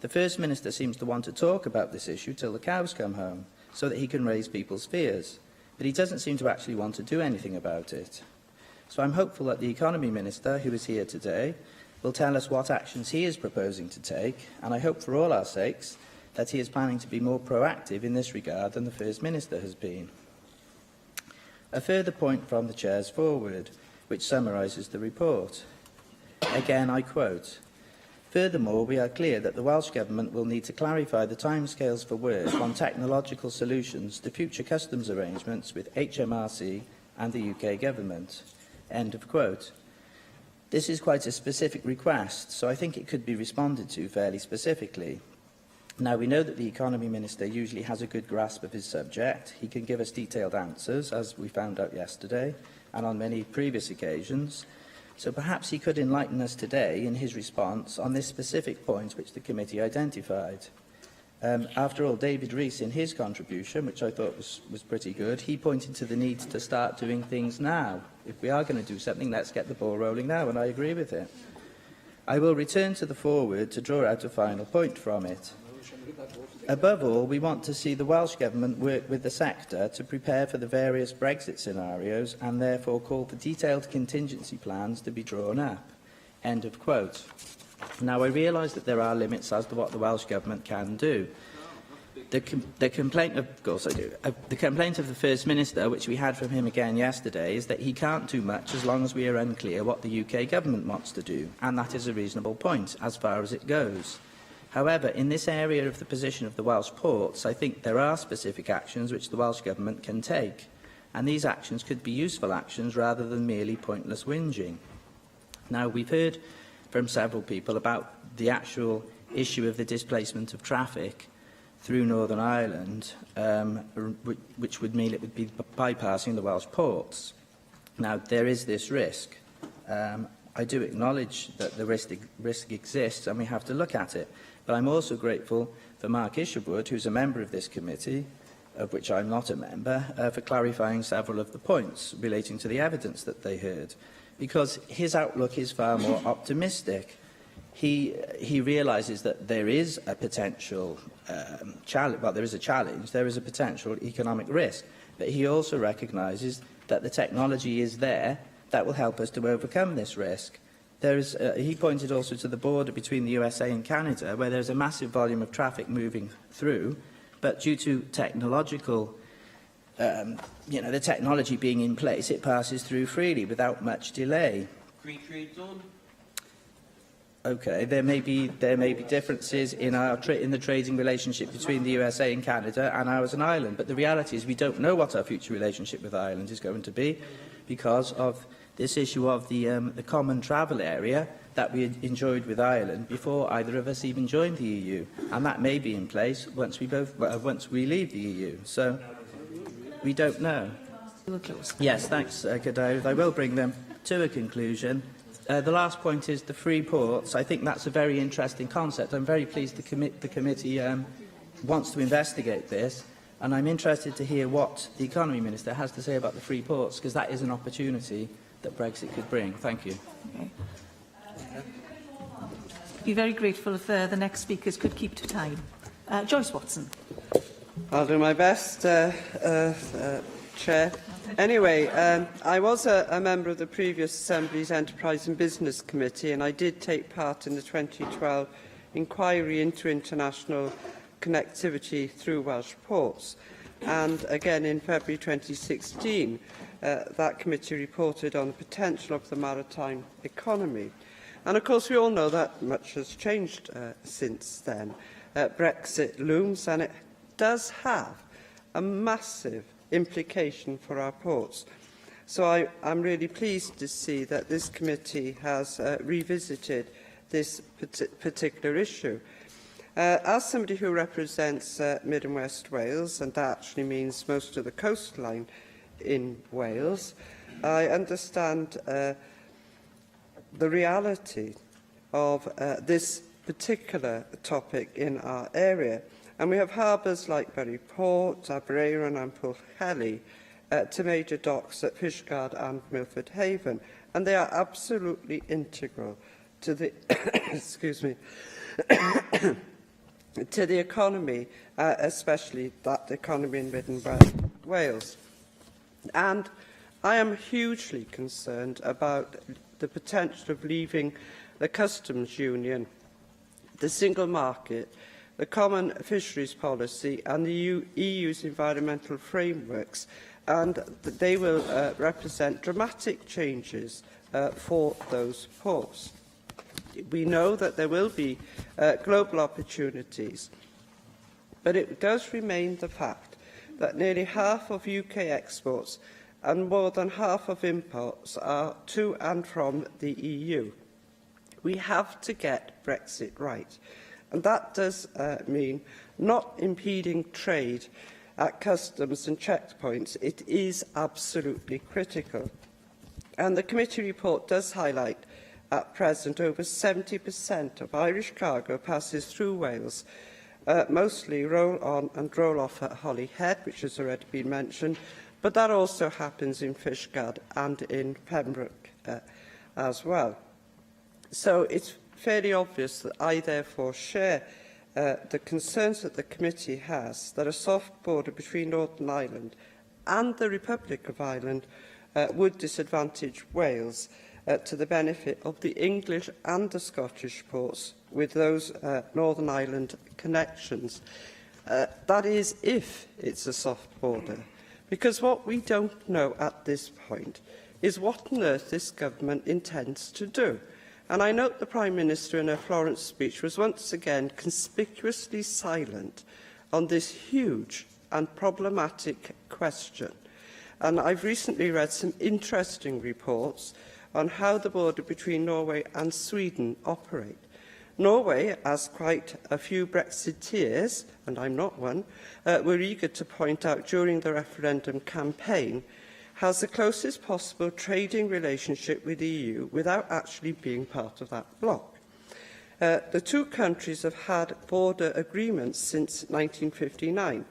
The First Minister seems to want to talk about this issue till the cows come home, so that he can raise people's fears, but he doesn't seem to actually want to do anything about it. So I'm hopeful that the Economy Minister, who is here today, will tell us what actions he is proposing to take, and I hope for all our sakes that he is planning to be more proactive in this regard than the First Minister has been. A further point from the Chair's foreword, which summarises the report. Again, I quote, "Furthermore, we are clear that the Welsh Government will need to clarify the timescales for work on technological solutions to future customs arrangements with HMRC and the UK Government." End of quote. This is quite a specific request, so I think it could be responded to fairly specifically. Now, we know that the Economy Minister usually has a good grasp of his subject. He can give us detailed answers, as we found out yesterday, and on many previous occasions. So perhaps he could enlighten us today in his response on this specific point which the committee identified. After all, David Rees, in his contribution, which I thought was pretty good, he pointed to the need to start doing things now. If we are going to do something, let's get the ball rolling now, and I agree with it. I will return to the forward to draw out a final point from it. Above all, we want to see the Welsh Government work with the sector to prepare for the various Brexit scenarios and therefore call for detailed contingency plans to be drawn up. End of quote. Now, I realise that there are limits as to what the Welsh Government can do. The complaint, of course I do, the complaint of the First Minister, which we had from him again yesterday, is that he can't do much as long as we are unclear what the UK Government wants to do, and that is a reasonable point, as far as it goes. However, in this area of the position of the Welsh ports, I think there are specific actions which the Welsh Government can take, and these actions could be useful actions rather than merely pointless whinging. Now, we've heard from several people about the actual issue of the displacement of traffic through Northern Ireland, which would mean it would be bypassing the Welsh ports. Now, there is this risk. I do acknowledge that the risk exists and we have to look at it. But I'm also grateful for Mark Isherwood, who's a member of this committee, of which I'm not a member, for clarifying several of the points relating to the evidence that they heard, because his outlook is far more optimistic. He realises that there is a potential challenge, well, there is a challenge, there is a potential economic risk, but he also recognises that the technology is there that will help us to overcome this risk. He pointed also to the border between the USA and Canada, where there's a massive volume of traffic moving through, but due to technological, the technology being in place, it passes through freely without much delay. Okay, there may be differences in the trading relationship between the USA and Canada and ours and Ireland, but the reality is we don't know what our future relationship with Ireland is going to be because of this issue of the common travel area that we had enjoyed with Ireland before either of us even joined the EU, and that may be in place once we leave the EU. So we don't know. Yes, thanks, Gaddafi. I will bring them to a conclusion. The last point is the free ports. I think that's a very interesting concept. I'm very pleased the committee wants to investigate this, and I'm interested to hear what the Economy Minister has to say about the free ports, because that is an opportunity that Brexit could bring. Thank you. Okay. Be very grateful if the next speakers could keep to time. Joyce Watson. I'll do my best, Chair. Anyway, I was a member of the previous Assembly's Enterprise and Business Committee, and I did take part in the 2012 inquiry into international connectivity through Welsh ports. And again, in February 2016, that committee reported on the potential of the maritime economy. And of course, we all know that much has changed since then. Brexit looms, and it does have a massive implication for our ports. So I'm really pleased to see that this committee has revisited this particular issue. As somebody who represents Mid and West Wales, and that actually means most of the coastline in Wales, I understand the reality of this particular topic in our area. And we have harbours like Bury Port, Aberaeron and Pwllheli, to major docks at Fishguard and Milford Haven, and they are absolutely integral to the excuse me to the economy, especially that economy in Mid and West Wales. And I am hugely concerned about the potential of leaving the customs union, the single market, the common fisheries policy and the EU's environmental frameworks, and they will represent dramatic changes for those ports. We know that there will be global opportunities, but it does remain the fact that nearly half of UK exports and more than half of imports are to and from the EU. We have to get Brexit right. And that does mean not impeding trade at customs and checkpoints. It is absolutely critical. And the committee report does highlight at present over 70% of Irish cargo passes through Wales, mostly roll-on and roll-off at Holyhead, which has already been mentioned, but that also happens in Fishguard and in Pembroke as well. So it's fairly obvious that I therefore share the concerns that the committee has that a soft border between Northern Ireland and the Republic of Ireland would disadvantage Wales to the benefit of the English and the Scottish ports with those Northern Ireland connections. That is if it's a soft border. Because what we don't know at this point is what on earth this government intends to do. And I note the Prime Minister in her Florence speech was once again conspicuously silent on this huge and problematic question. And I've recently read some interesting reports on how the border between Norway and Sweden operate. Norway, as quite a few Brexiteers, and I'm not one, were eager to point out during the referendum campaign, has the closest possible trading relationship with the EU without actually being part of that bloc. The two countries have had border agreements since 1959,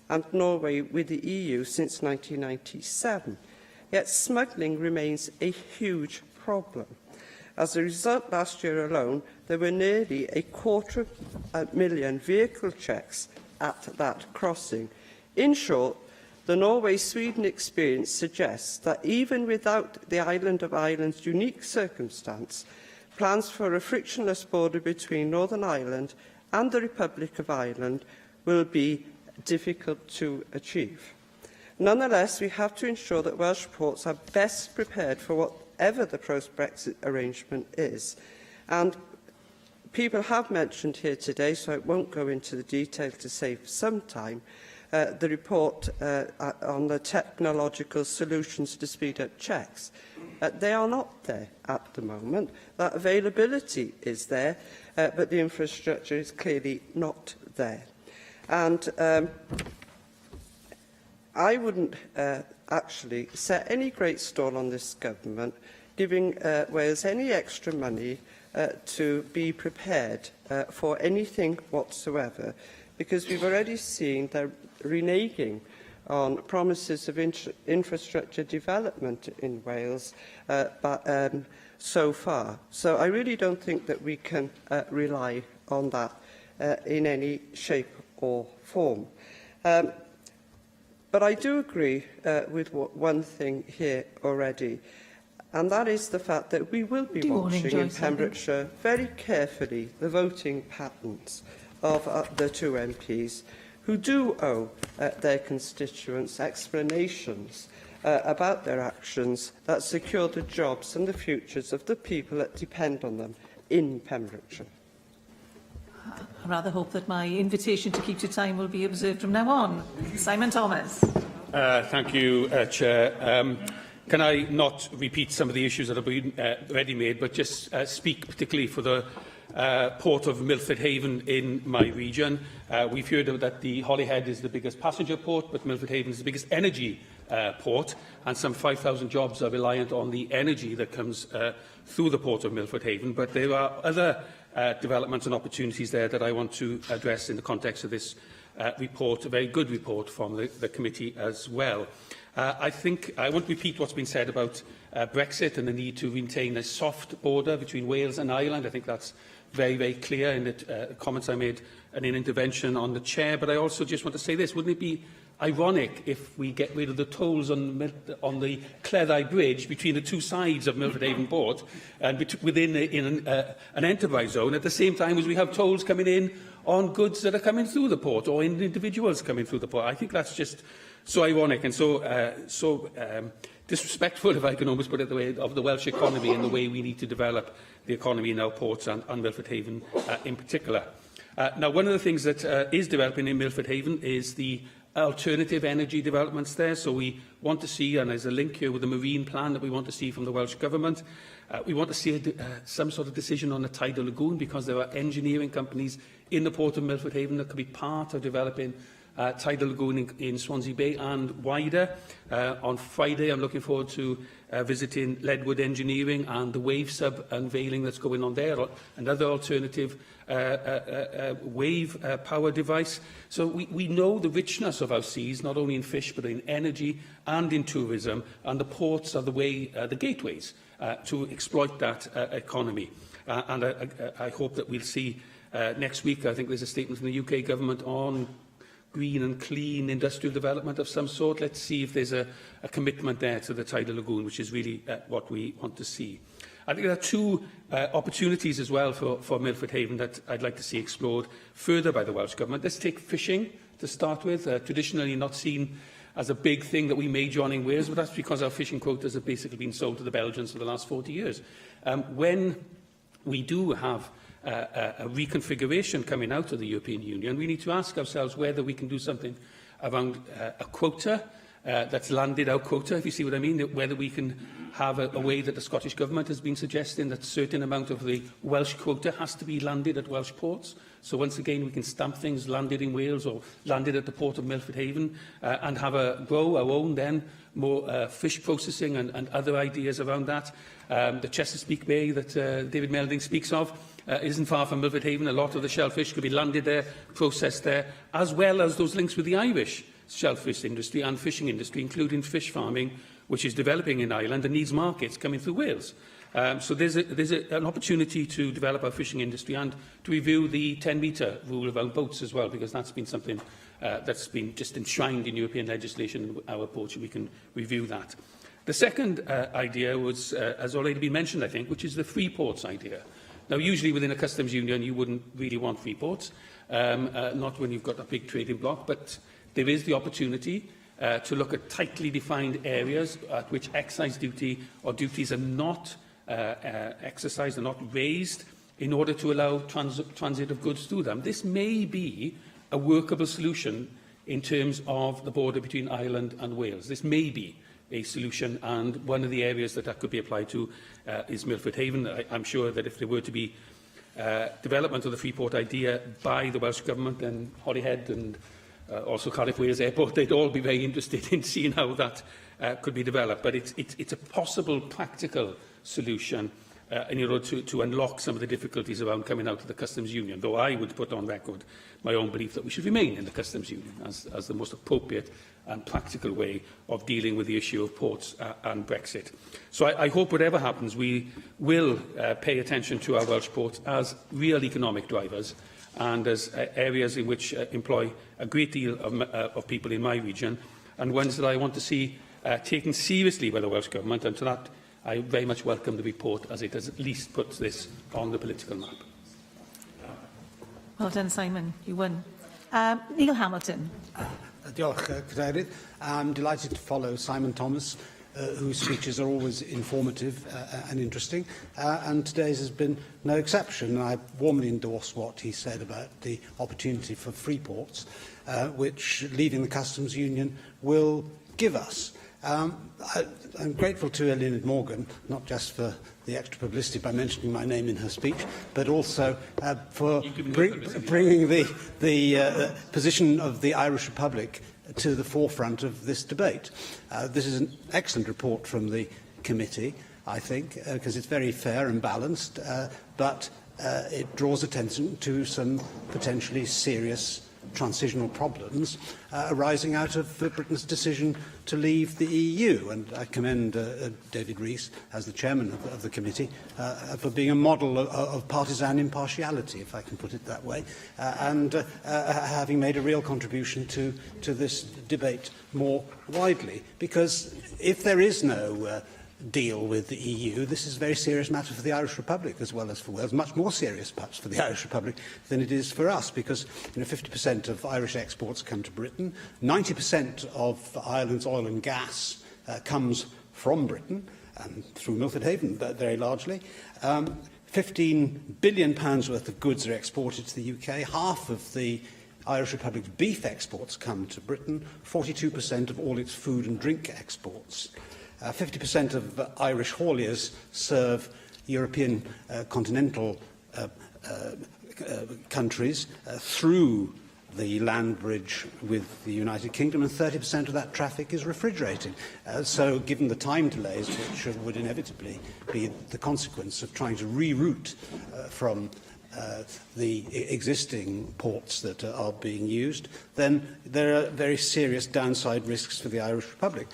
and Norway with the EU since 1997. Yet smuggling remains a huge problem. As a result, last year alone, there were nearly 250,000 vehicle checks at that crossing. In short, the Norway-Sweden experience suggests that even without the island of Ireland's unique circumstance, plans for a frictionless border between Northern Ireland and the Republic of Ireland will be difficult to achieve. Nonetheless, we have to ensure that Welsh ports are best prepared for whatever the post-Brexit arrangement is. And people have mentioned here today, so I won't go into the detail to save some time, the report on the technological solutions to speed up checks. They are not there at the moment. That availability is there, but the infrastructure is clearly not there. And I wouldn't actually set any great store on this government giving Wales any extra money to be prepared for anything whatsoever, because we've already seen they're reneging on promises of infrastructure development in Wales so far. So I really don't think that we can rely on that in any shape or form. But I do agree with one thing here already, and that is the fact that we will be watching in Pembrokeshire very carefully the voting patterns of the two MPs who do owe their constituents explanations about their actions that secure the jobs and the futures of the people that depend on them in Pembrokeshire. I rather hope that my invitation to keep to time will be observed from now on. Simon Thomas. Thank you, Chair. Can I not repeat some of the issues that have been already made, but just speak particularly for the port of Milford Haven in my region. We've heard that the Holyhead is the biggest passenger port, but Milford Haven is the biggest energy port, and some 5,000 jobs are reliant on the energy that comes through the port of Milford Haven. But there are other developments and opportunities there that I want to address in the context of this report, a very good report from the committee as well. I think I won't repeat what's been said about Brexit and the need to maintain a soft border between Wales and Ireland. I think that's very, very clear in the comments I made in an intervention on the chair. But I also just want to say this: wouldn't it be ironic if we get rid of the tolls on the Cleddau Bridge between the two sides of Milford Haven Port and within an enterprise zone, at the same time as we have tolls coming in on goods that are coming through the port or in individuals coming through the port? I think that's just so ironic and so disrespectful, if I can almost put it the way, of the Welsh economy and the way we need to develop the economy in our ports and Milford Haven in particular. Now, one of the things that is developing in Milford Haven is the alternative energy developments there. So we want to see, and there's a link here with the marine plan that we want to see from the Welsh Government. We want to see some sort of decision on the tidal lagoon, because there are engineering companies in the port of Milford Haven that could be part of developing tidal lagoon in Swansea Bay and wider. On Friday, I'm looking forward to visiting Leadwood Engineering and the wave sub unveiling that's going on there, another alternative wave power device. So we know the richness of our seas, not only in fish, but in energy and in tourism, and the ports are the way, the gateways to exploit that economy. And I hope that we'll see next week, I think there's a statement from the UK government on green and clean industrial development of some sort. Let's see if there's a commitment there to the tidal lagoon, which is really what we want to see. I think there are two opportunities as well for Milford Haven that I'd like to see explored further by the Welsh Government. Let's take fishing to start with. Traditionally not seen as a big thing that we may join in Wales, but that's because our fishing quotas have basically been sold to the Belgians for the last 40 years. When we do have a reconfiguration coming out of the European Union, we need to ask ourselves whether we can do something around a quota that's landed our quota, if you see what I mean, whether we can have a way that the Scottish Government has been suggesting that a certain amount of the Welsh quota has to be landed at Welsh ports. So once again, we can stamp things landed in Wales or landed at the port of Milford Haven and have grow our own then more fish processing and other ideas around that. The Chesapeake Bay that David Melding speaks of isn't far from Milford Haven. A lot of the shellfish could be landed there, processed there, as well as those links with the Irish shellfish industry and fishing industry, including fish farming, which is developing in Ireland and needs markets coming through Wales. So there's an opportunity to develop our fishing industry and to review the 10-metre rule around boats as well, because that's been something that's been just enshrined in European legislation in our ports, and we can review that. The second idea was, has already been mentioned, I think, which is the free ports idea. Now, usually within a customs union, you wouldn't really want free ports, not when you've got a big trading bloc, but there is the opportunity to look at tightly defined areas at which excise duty or duties are not exercised, are not raised, in order to allow transit of goods through them. This may be a workable solution in terms of the border between Ireland and Wales. This may be a solution, and one of the areas that could be applied to is Milford Haven. I'm sure that if there were to be development of the Freeport idea by the Welsh Government, then Holyhead and also Cardiff Wales Airport, they'd all be very interested in seeing how that could be developed. But it's a possible practical solution in order to unlock some of the difficulties around coming out of the customs union, though I would put on record my own belief that we should remain in the customs union as the most appropriate and practical way of dealing with the issue of ports and Brexit. So I hope whatever happens, we will pay attention to our Welsh ports as real economic drivers and as areas in which employ a great deal of people in my region, and ones that I want to see taken seriously by the Welsh Government. And to that, I very much welcome the report, as it has at least put this on the political map. Well done, Simon. You won. Neil Hamilton. Diolch, Cadeirydd. I'm delighted to follow Simon Thomas, whose speeches are always informative and interesting, and today's has been no exception. I warmly endorse what he said about the opportunity for free ports, which leaving the customs union will give us. I'm grateful to Eluned Morgan, not just for the extra publicity by mentioning my name in her speech, but also for bringing the position of the Irish Republic to the forefront of this debate. This is an excellent report from the committee, I think, because it's very fair and balanced, but it draws attention to some potentially serious transitional problems arising out of Britain's decision to leave the EU. And I commend David Rees, as the chairman of the committee, for being a model of partisan impartiality, if I can put it that way, and having made a real contribution to this debate more widely. Because if there is no deal with the EU, this is a very serious matter for the Irish Republic as well as for Wales, much more serious perhaps for the Irish Republic than it is for us, because 50% of Irish exports come to Britain, 90% of Ireland's oil and gas comes from Britain, through Milford Haven very largely. £15 billion worth of goods are exported to the UK. Half of the Irish Republic's beef exports come to Britain, 42% of all its food and drink exports. 50% of Irish hauliers serve European continental countries through the land bridge with the United Kingdom, and 30% of that traffic is refrigerated. So given the time delays, which would inevitably be the consequence of trying to reroute from the existing ports that are being used, then there are very serious downside risks for the Irish Republic,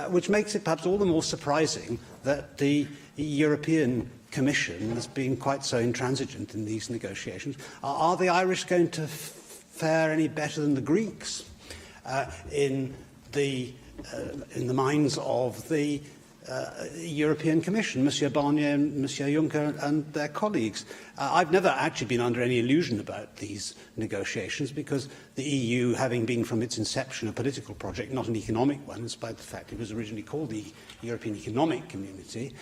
which makes it perhaps all the more surprising that the European Commission has been quite so intransigent in these negotiations. Are the Irish going to fare any better than the Greeks in the minds of the European Commission, Monsieur Barnier and Monsieur Juncker and their colleagues? I've never actually been under any illusion about these negotiations, because the EU, having been from its inception a political project, not an economic one, despite the fact it was originally called the European Economic Community,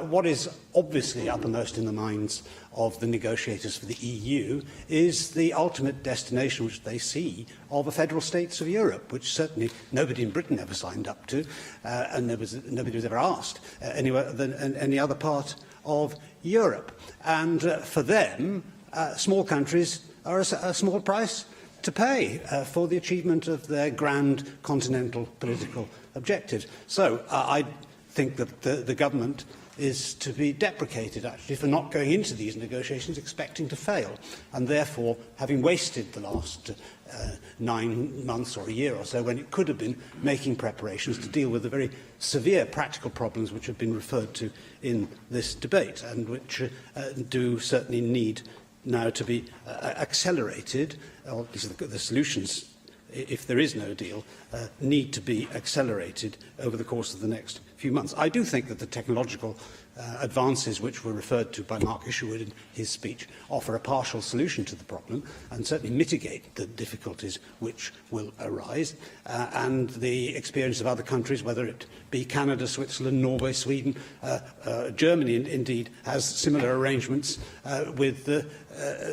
what is obviously uppermost in the minds of the negotiators for the EU is the ultimate destination which they see of a federal states of Europe, which certainly nobody in Britain ever signed up to, and nobody was ever asked anywhere than any other part of Europe. And for them, small countries are a small price to pay for the achievement of their grand continental political objectives. So I think that the government is to be deprecated, actually, for not going into these negotiations expecting to fail, and therefore having wasted the last 9 months or a year or so, when it could have been making preparations to deal with the very severe practical problems which have been referred to in this debate, and which do certainly need now to be accelerated. Or the solutions, if there is no deal, need to be accelerated over the course of the next few months. I do think that the technological advances which were referred to by Mark Isherwood in his speech offer a partial solution to the problem, and certainly mitigate the difficulties which will arise. And the experience of other countries, whether it be Canada, Switzerland, Norway, Sweden, Germany indeed has similar arrangements with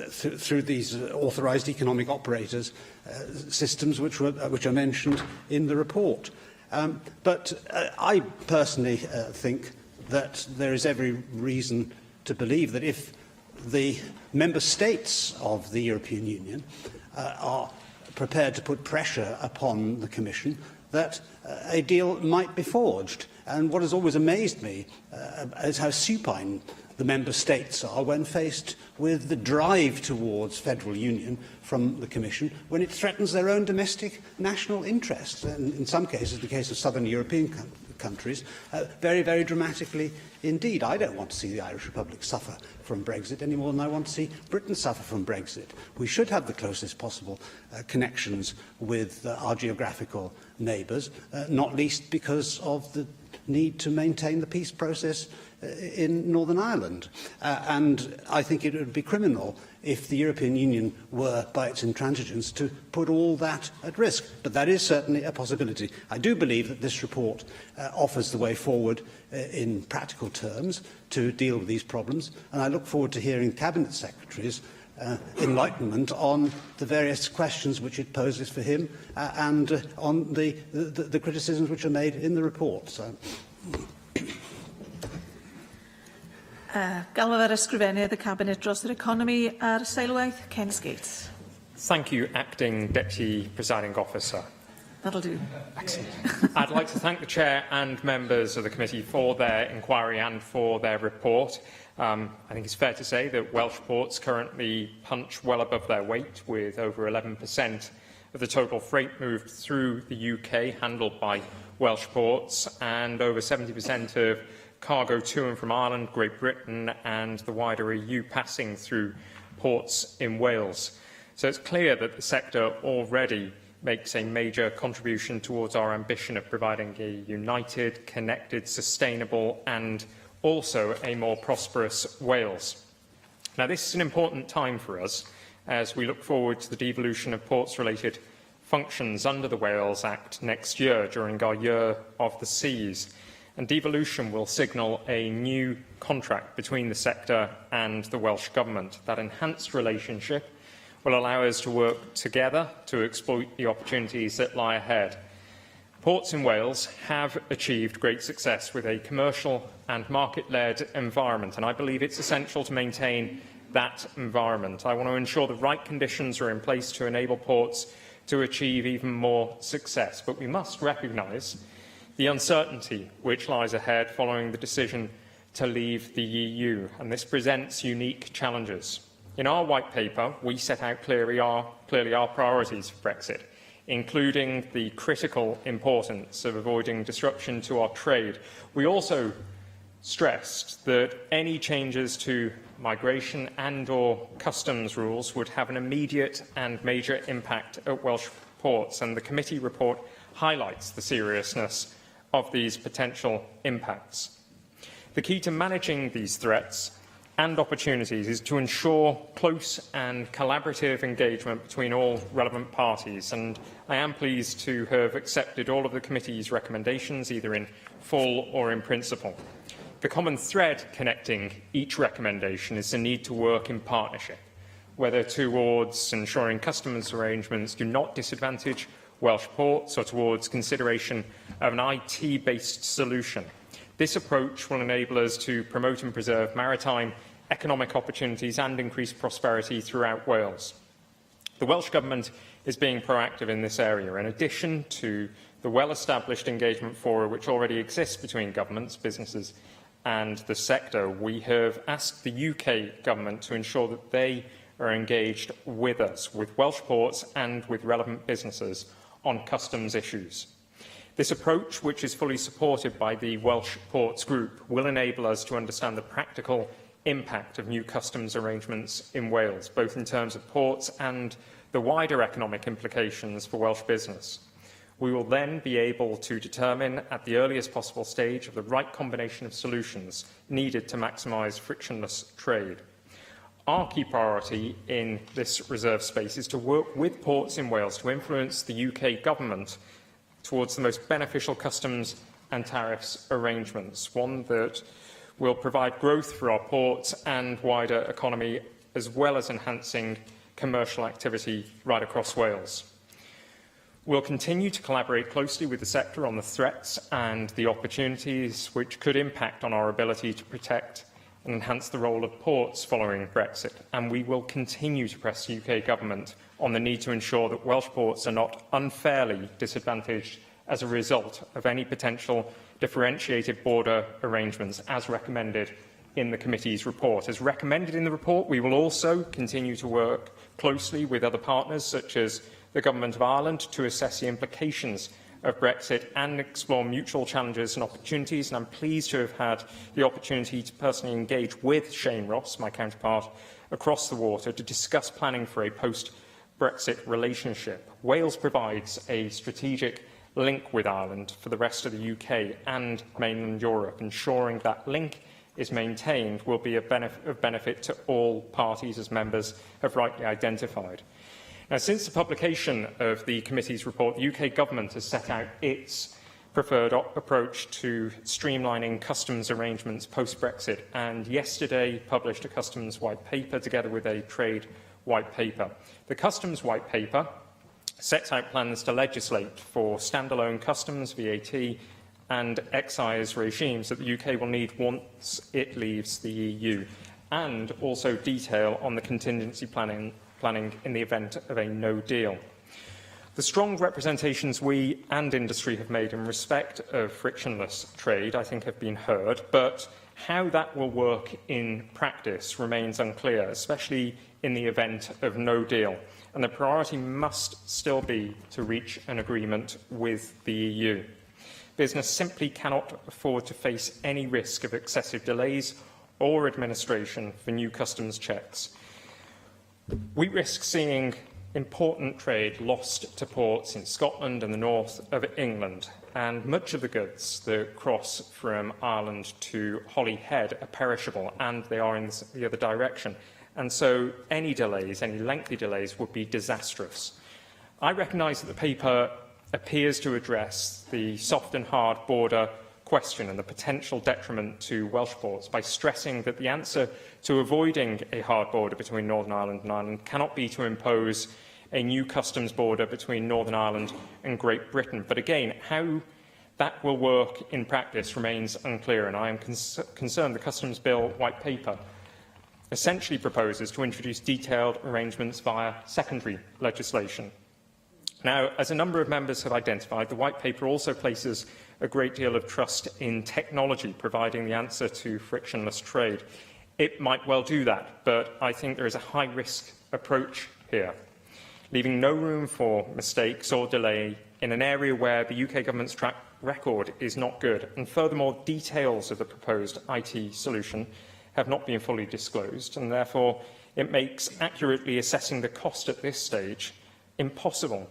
through these authorised economic operators systems which are mentioned in the report. But I personally think that there is every reason to believe that if the member states of the European Union are prepared to put pressure upon the Commission, that a deal might be forged. And what has always amazed me is how supine the member states are when faced with the drive towards federal union from the Commission, when it threatens their own domestic national interests, and in some cases, the case of southern European countries, very, very dramatically indeed. I don't want to see the Irish Republic suffer from Brexit any more than I want to see Britain suffer from Brexit. We should have the closest possible connections with our geographical neighbours, not least because of the need to maintain the peace process in Northern Ireland. And I think it would be criminal if the European Union were, by its intransigence, to put all that at risk. But that is certainly a possibility. I do believe that this report offers the way forward in practical terms to deal with these problems, and I look forward to hearing Cabinet Secretary's enlightenment on the various questions which it poses for him and on the criticisms which are made in the report. So. Galwad ar ysgrifennydd y Cabinet dros yr economi a'r seilwaith, Ken Skates. Thank you, Acting Deputy Presiding Officer. That'll do. Excellent. I'd like to thank the Chair and members of the committee for their inquiry and for their report. I think it's fair to say that Welsh ports currently punch well above their weight, with over 11% of the total freight moved through the UK handled by Welsh ports, and over 70% of cargo to and from Ireland, Great Britain and the wider EU passing through ports in Wales. So it's clear that the sector already makes a major contribution towards our ambition of providing a united, connected, sustainable and also a more prosperous Wales. Now, this is an important time for us as we look forward to the devolution of ports-related functions under the Wales Act next year during our Year of the Seas. And devolution will signal a new contract between the sector and the Welsh Government. That enhanced relationship will allow us to work together to exploit the opportunities that lie ahead. Ports in Wales have achieved great success with a commercial and market-led environment, and I believe it's essential to maintain that environment. I want to ensure the right conditions are in place to enable ports to achieve even more success, but we must recognise the uncertainty which lies ahead following the decision to leave the EU, and this presents unique challenges. In our white paper, we set out clearly our priorities for Brexit, including the critical importance of avoiding disruption to our trade. We also stressed that any changes to migration and/or customs rules would have an immediate and major impact at Welsh ports, and the committee report highlights the seriousness of these potential impacts. The key to managing these threats and opportunities is to ensure close and collaborative engagement between all relevant parties, and I am pleased to have accepted all of the committee's recommendations, either in full or in principle. The common thread connecting each recommendation is the need to work in partnership, whether towards ensuring customs arrangements do not disadvantage Welsh ports or towards consideration of an IT-based solution. This approach will enable us to promote and preserve maritime economic opportunities and increase prosperity throughout Wales. The Welsh Government is being proactive in this area. In addition to the well-established engagement fora which already exists between governments, businesses and the sector, we have asked the UK Government to ensure that they are engaged with us, with Welsh ports and with relevant businesses on customs issues. This approach, which is fully supported by the Welsh Ports Group, will enable us to understand the practical impact of new customs arrangements in Wales, both in terms of ports and the wider economic implications for Welsh business. We will then be able to determine at the earliest possible stage of the right combination of solutions needed to maximise frictionless trade. Our key priority in this reserve space is to work with ports in Wales to influence the UK Government towards the most beneficial customs and tariffs arrangements, one that will provide growth for our ports and wider economy, as well as enhancing commercial activity right across Wales. We'll continue to collaborate closely with the sector on the threats and the opportunities which could impact on our ability to protect and enhance the role of ports following Brexit, and we will continue to press the UK Government on the need to ensure that Welsh ports are not unfairly disadvantaged as a result of any potential differentiated border arrangements as recommended in the committee's report. As recommended in the report, we will also continue to work closely with other partners, such as the Government of Ireland, to assess the implications of Brexit and explore mutual challenges and opportunities. And I'm pleased to have had the opportunity to personally engage with Shane Ross, my counterpart, across the water to discuss planning for a post-Brexit relationship. Wales provides a strategic link with Ireland for the rest of the UK and mainland Europe. Ensuring that link is maintained will be of benefit to all parties, as members have rightly identified. Now, since the publication of the committee's report, the UK Government has set out its preferred approach to streamlining customs arrangements post-Brexit, and yesterday published a customs white paper together with a trade white paper. The customs white paper sets out plans to legislate for standalone customs, VAT and excise regimes that the UK will need once it leaves the EU, and also detail on the contingency planning in the event of a no deal. The strong representations we and industry have made in respect of frictionless trade, I think, have been heard, but how that will work in practice remains unclear, especially in the event of no deal, and the priority must still be to reach an agreement with the EU. Business simply cannot afford to face any risk of excessive delays or administration for new customs checks. We risk seeing important trade lost to ports in Scotland and the north of England, and much of the goods that cross from Ireland to Holyhead are perishable, and they are in the other direction. And so any delays, any lengthy delays, would be disastrous. I recognise that the paper appears to address the soft and hard border question and the potential detriment to Welsh ports by stressing that the answer to avoiding a hard border between Northern Ireland and Ireland cannot be to impose a new customs border between Northern Ireland and Great Britain. But again, how that will work in practice remains unclear, and I am concerned the Customs Bill White Paper essentially proposes to introduce detailed arrangements via secondary legislation. Now, as a number of members have identified, the White Paper also places a great deal of trust in technology providing the answer to frictionless trade. It might well do that, but I think there is a high-risk approach here, leaving no room for mistakes or delay in an area where the UK government's track record is not good. And furthermore, details of the proposed IT solution have not been fully disclosed, and therefore it makes accurately assessing the cost at this stage impossible.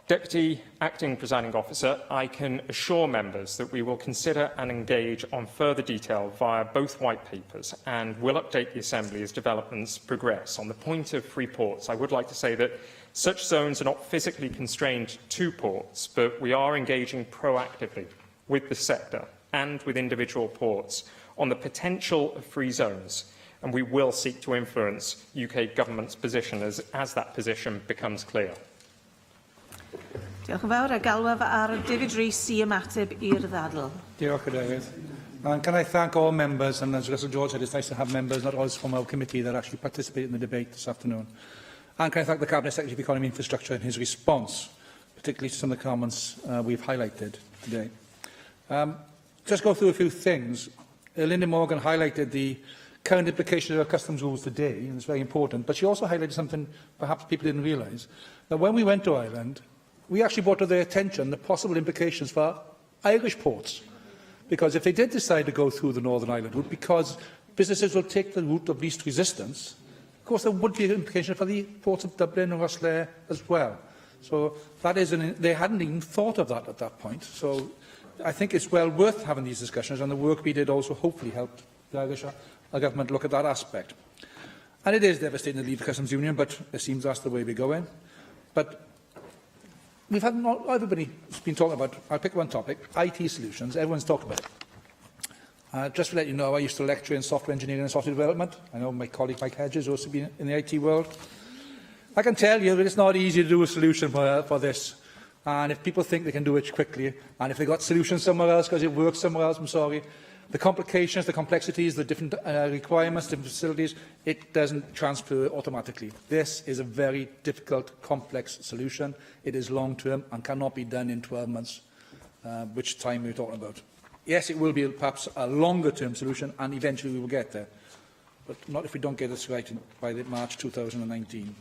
Deputy Acting Presiding Officer, I can assure members that we will consider and engage on further detail via both white papers and will update the Assembly as developments progress. On the point of free ports, I would like to say that such zones are not physically constrained to ports, but we are engaging proactively with the sector and with individual ports on the potential of free zones, and we will seek to influence UK government's position as that position becomes clear. Diolch yn fawr, a galwaf ar David Rees I ymateb i'r ddadl. Diolch, Cadeirydd. And can I thank all members, and as Russell George said, it's nice to have members not always from our committee that actually participate in the debate this afternoon. And can I thank the Cabinet Secretary for Economy and Infrastructure and his response, particularly to some of the comments we've highlighted today. Just go through a few things. Linda Morgan highlighted the current implications of our customs rules today, and it's very important, but she also highlighted something perhaps people didn't realise, that when we went to Ireland, we actually brought to their attention the possible implications for Irish ports. Because if they did decide to go through the Northern Ireland route, because businesses will take the route of least resistance, of course there would be an implication for the ports of Dublin and Rosslare as well. So that is they hadn't even thought of that at that point. So I think it's well worth having these discussions, and the work we did also hopefully helped the Irish government look at that aspect. And it is devastating to leave the customs union, but it seems that's the way we're going. But we've had everybody's been talking about, I'll pick one topic, IT solutions. Everyone's talked about it. Just to let you know, I used to lecture in software engineering and software development. I know my colleague Mike Hedges also been in the IT world. I can tell you that it's not easy to do a solution for this. And if people think they can do it quickly, and if they've got solutions somewhere else because it works somewhere else, I'm sorry, the complications, the complexities, the different requirements, different facilities, it doesn't transfer automatically. This is a very difficult, complex solution. It is long-term and cannot be done in 12 months, which time we're talking about. Yes, it will be perhaps a longer-term solution, and eventually we will get there, but not if we don't get this right by March 2019.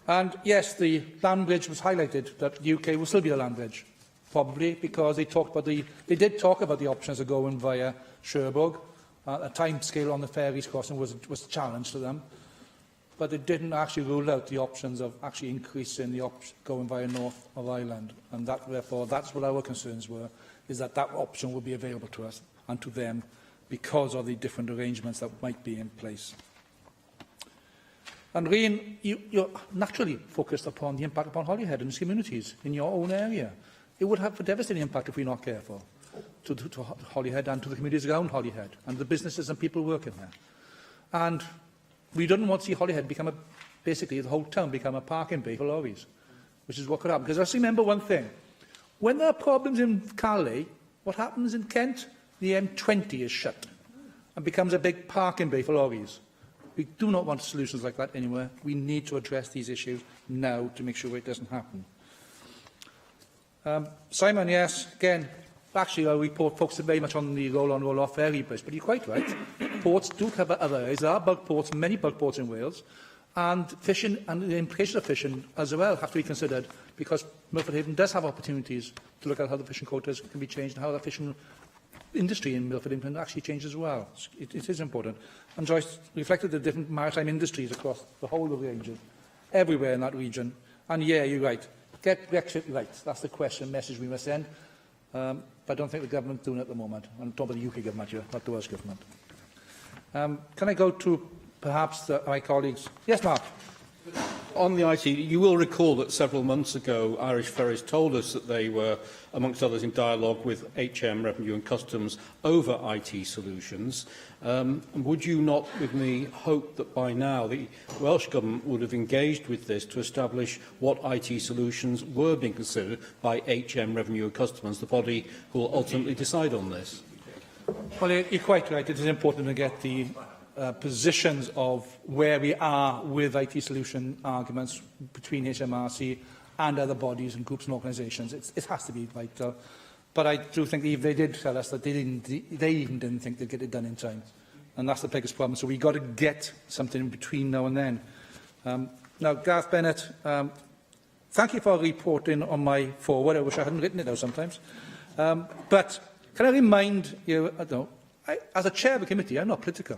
And yes, the land bridge was highlighted, that the UK will still be a land bridge. Probably because they did talk about the options of going via Cherbourg. A timescale on the ferries crossing was a challenge to them, but they didn't actually rule out the options of actually increasing the going via north of Ireland, and therefore that's what our concerns were, is that that option will be available to us and to them because of the different arrangements that might be in place. And Rian, you're naturally focused upon the impact upon Holyhead and its communities in your own area. It would have a devastating impact if we're not careful to Holyhead and to the communities around Holyhead and the businesses and people working there. And we don't want to see Holyhead become basically the whole town become a parking bay for lorries, which is what could happen. Because let's remember one thing. When there are problems in Calais, what happens in Kent? The M20 is shut and becomes a big parking bay for lorries. We do not want solutions like that anywhere. We need to address these issues now to make sure it doesn't happen. Simon, yes, again, actually our report focuses very much on the roll-on, roll-off ferry bridge, but you're quite right. Ports do cover other areas. There are bulk ports, many bulk ports in Wales, and fishing and the implications of fishing as well have to be considered, because Milford Haven does have opportunities to look at how the fishing quotas can be changed and how the fishing industry in Milford Haven can actually change as well. It is important. And Joyce reflected the different maritime industries across the whole of the region, everywhere in that region. And yeah, you're right. Get Brexit right. That's the message we must send. But I don't think the government's doing it at the moment. I'm talking about the UK government here, not the Welsh government. Can I go to perhaps my colleagues? Yes, Mark. On the IT, you will recall that several months ago, Irish Ferries told us that they were, amongst others, in dialogue with HM Revenue and Customs over IT solutions. Would you not, with me, hope that by now the Welsh Government would have engaged with this to establish what IT solutions were being considered by HM Revenue and Customs, the body who will ultimately decide on this? Well, you're quite right. It is important to get the positions of where we are with IT solution arguments between HMRC and other bodies and groups and organisations. It has to be vital. But I do think they did tell us that they even didn't think they'd get it done in time. And that's the biggest problem. So we've got to get something in between now and then. Now, Gareth Bennett, thank you for reporting on my forward. I wish I hadn't written it out sometimes. But can I remind you, as a chair of a committee, I'm not political.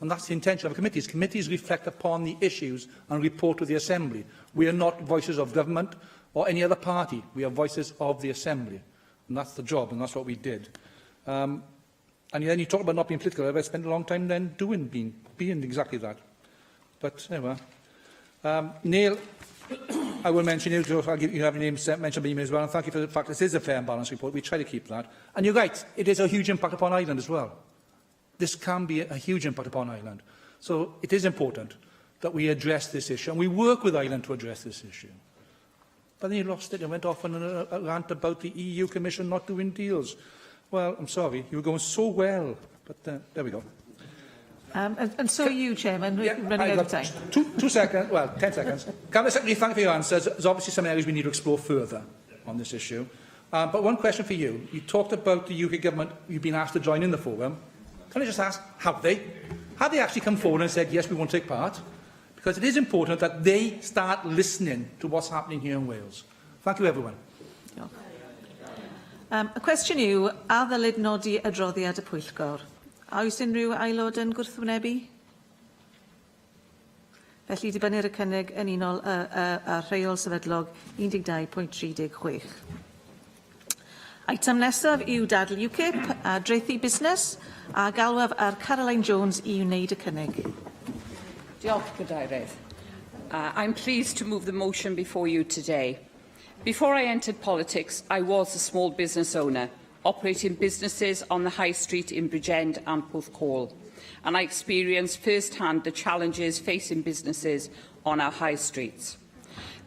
And that's the intention of a committee. Committees reflect upon the issues and report to the Assembly. We are not voices of government or any other party. We are voices of the Assembly. And that's the job, and that's what we did. And then you talk about not being political. I've spent a long time then being exactly that. But anyway. Neil, I will mention you, I'll give you have your name mentioned by me as well, and thank you for the fact this is a fair and balanced report. We try to keep that. And you're right, it is a huge impact upon Ireland as well. This can be a huge impact upon Ireland. So it is important that we address this issue, and we work with Ireland to address this issue. But then you lost it and went off on a rant about the EU Commission not doing deals. Well, I'm sorry, you were going so well, but there we go. And so are you, Chairman, running out of time. 2 seconds, well, 10 seconds. Cabinet Secretary, thank you for your answers. There's obviously some areas we need to explore further on this issue. But one question for you. You talked about the UK Government, you've been asked to join in the forum. Can I just ask, have they? Have they actually come forward and said, yes, we want to take part? Because it is important that they start listening to what's happening here in Wales. Thank you, everyone. Y cwestiwn yw, a ddylid nodi adroddiad y Pwyllgor? A oes unrhyw aelod yn gwrthwynebu? Felly, dibynnu'r y cynnig yn unol a rheol sefydlog 12.36. Item nesaf yw dadl UKIP a dreithi busnes a galwaf ar Caroline Jones I wneud y cynnig. Diolch, Cadeirydd. I'm pleased to move the motion before you today. Before I entered politics, I was a small business owner, operating businesses on the High Street in Bridgend and Porthcawl, and I experienced firsthand the challenges facing businesses on our high streets.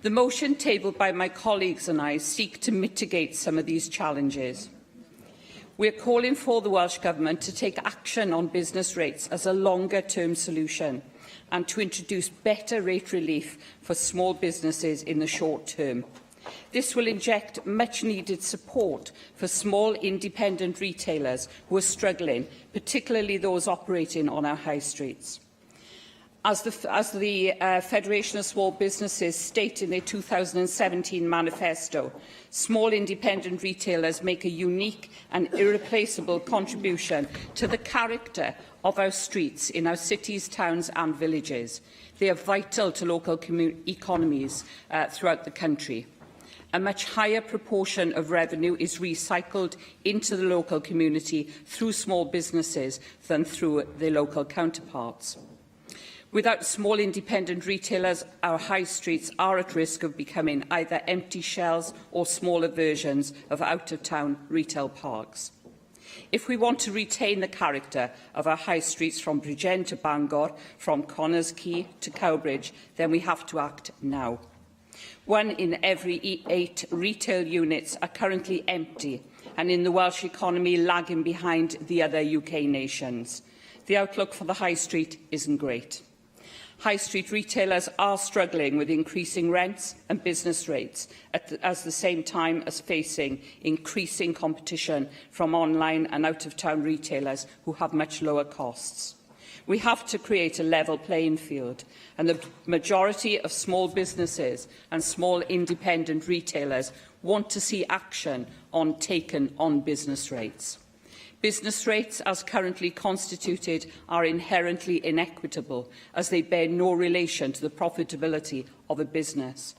The motion tabled by my colleagues and I seek to mitigate some of these challenges. We are calling for the Welsh Government to take action on business rates as a longer-term solution and to introduce better rate relief for small businesses in the short term. This will inject much-needed support for small independent retailers who are struggling, particularly those operating on our high streets. As the Federation of Small Businesses state in their 2017 manifesto, small independent retailers make a unique and irreplaceable contribution to the character of our streets in our cities, towns and villages. They are vital to local economies throughout the country. A much higher proportion of revenue is recycled into the local community through small businesses than through their local counterparts. Without small independent retailers, our high streets are at risk of becoming either empty shells or smaller versions of out-of-town retail parks. If we want to retain the character of our high streets from Bridgend to Bangor, from Connors Quay to Cowbridge, then we have to act now. 1 in every 8 retail units are currently empty, and in the Welsh economy lagging behind the other UK nations. The outlook for the high street isn't great. High street retailers are struggling with increasing rents and business rates at the same time as facing increasing competition from online and out-of-town retailers who have much lower costs. We have to create a level playing field, and the majority of small businesses and small independent retailers want to see action taken on business rates. Business rates, as currently constituted, are inherently inequitable, as they bear no relation to the profitability of a business.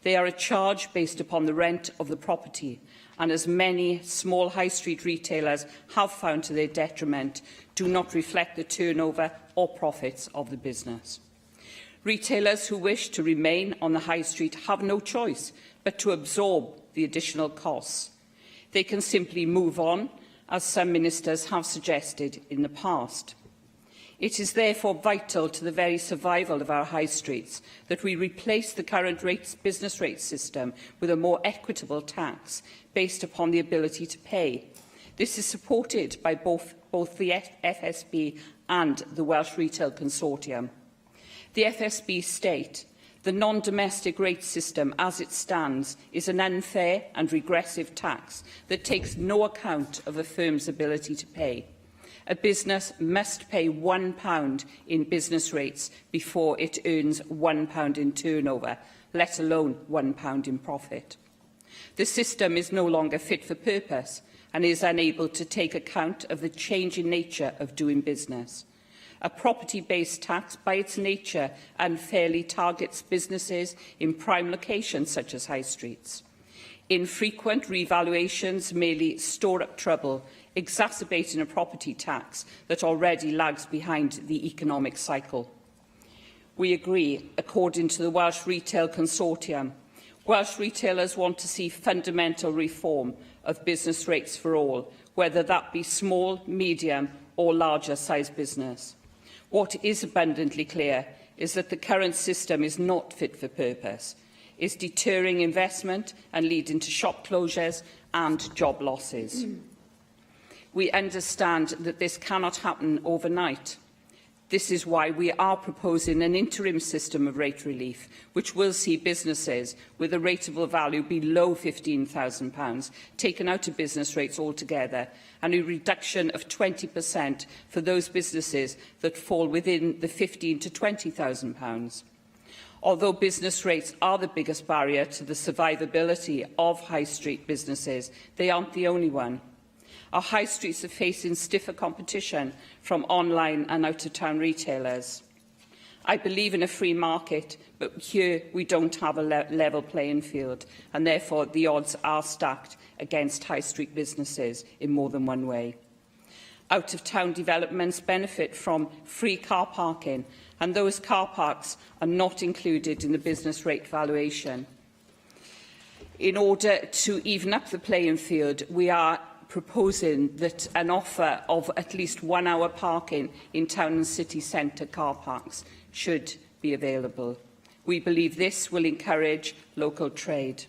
They are a charge based upon the rent of the property, and as many small high street retailers have found to their detriment, do not reflect the turnover or profits of the business. Retailers who wish to remain on the high street have no choice but to absorb the additional costs. They can simply move on, as some ministers have suggested in the past. It is therefore vital to the very survival of our high streets that we replace the current business rate system with a more equitable tax based upon the ability to pay. This is supported by both the FSB and the Welsh Retail Consortium. The FSB state the non-domestic rate system as it stands is an unfair and regressive tax that takes no account of a firm's ability to pay. A business must pay £1 in business rates before it earns £1 in turnover, let alone £1 in profit. The system is no longer fit for purpose and is unable to take account of the changing nature of doing business. A property-based tax, by its nature, unfairly targets businesses in prime locations such as high streets. Infrequent revaluations merely store up trouble, exacerbating a property tax that already lags behind the economic cycle. We agree, according to the Welsh Retail Consortium, Welsh retailers want to see fundamental reform of business rates for all, whether that be small, medium or larger size business. What is abundantly clear is that the current system is not fit for purpose, is deterring investment and leading to shop closures and job losses. We understand that this cannot happen overnight. This is why we are proposing an interim system of rate relief, which will see businesses with a rateable value below £15,000 taken out of business rates altogether, and a reduction of 20% for those businesses that fall within the £15,000 to £20,000. Although business rates are the biggest barrier to the survivability of high street businesses, they aren't the only one. Our high streets are facing stiffer competition from online and out-of-town retailers. I believe in a free market, but here we don't have a level playing field, and therefore the odds are stacked against high street businesses in more than one way. Out-of-town developments benefit from free car parking, and those car parks are not included in the business rate valuation. In order to even up the playing field, we are proposing that an offer of at least 1 hour parking in town and city centre car parks should be available. We believe this will encourage local trade.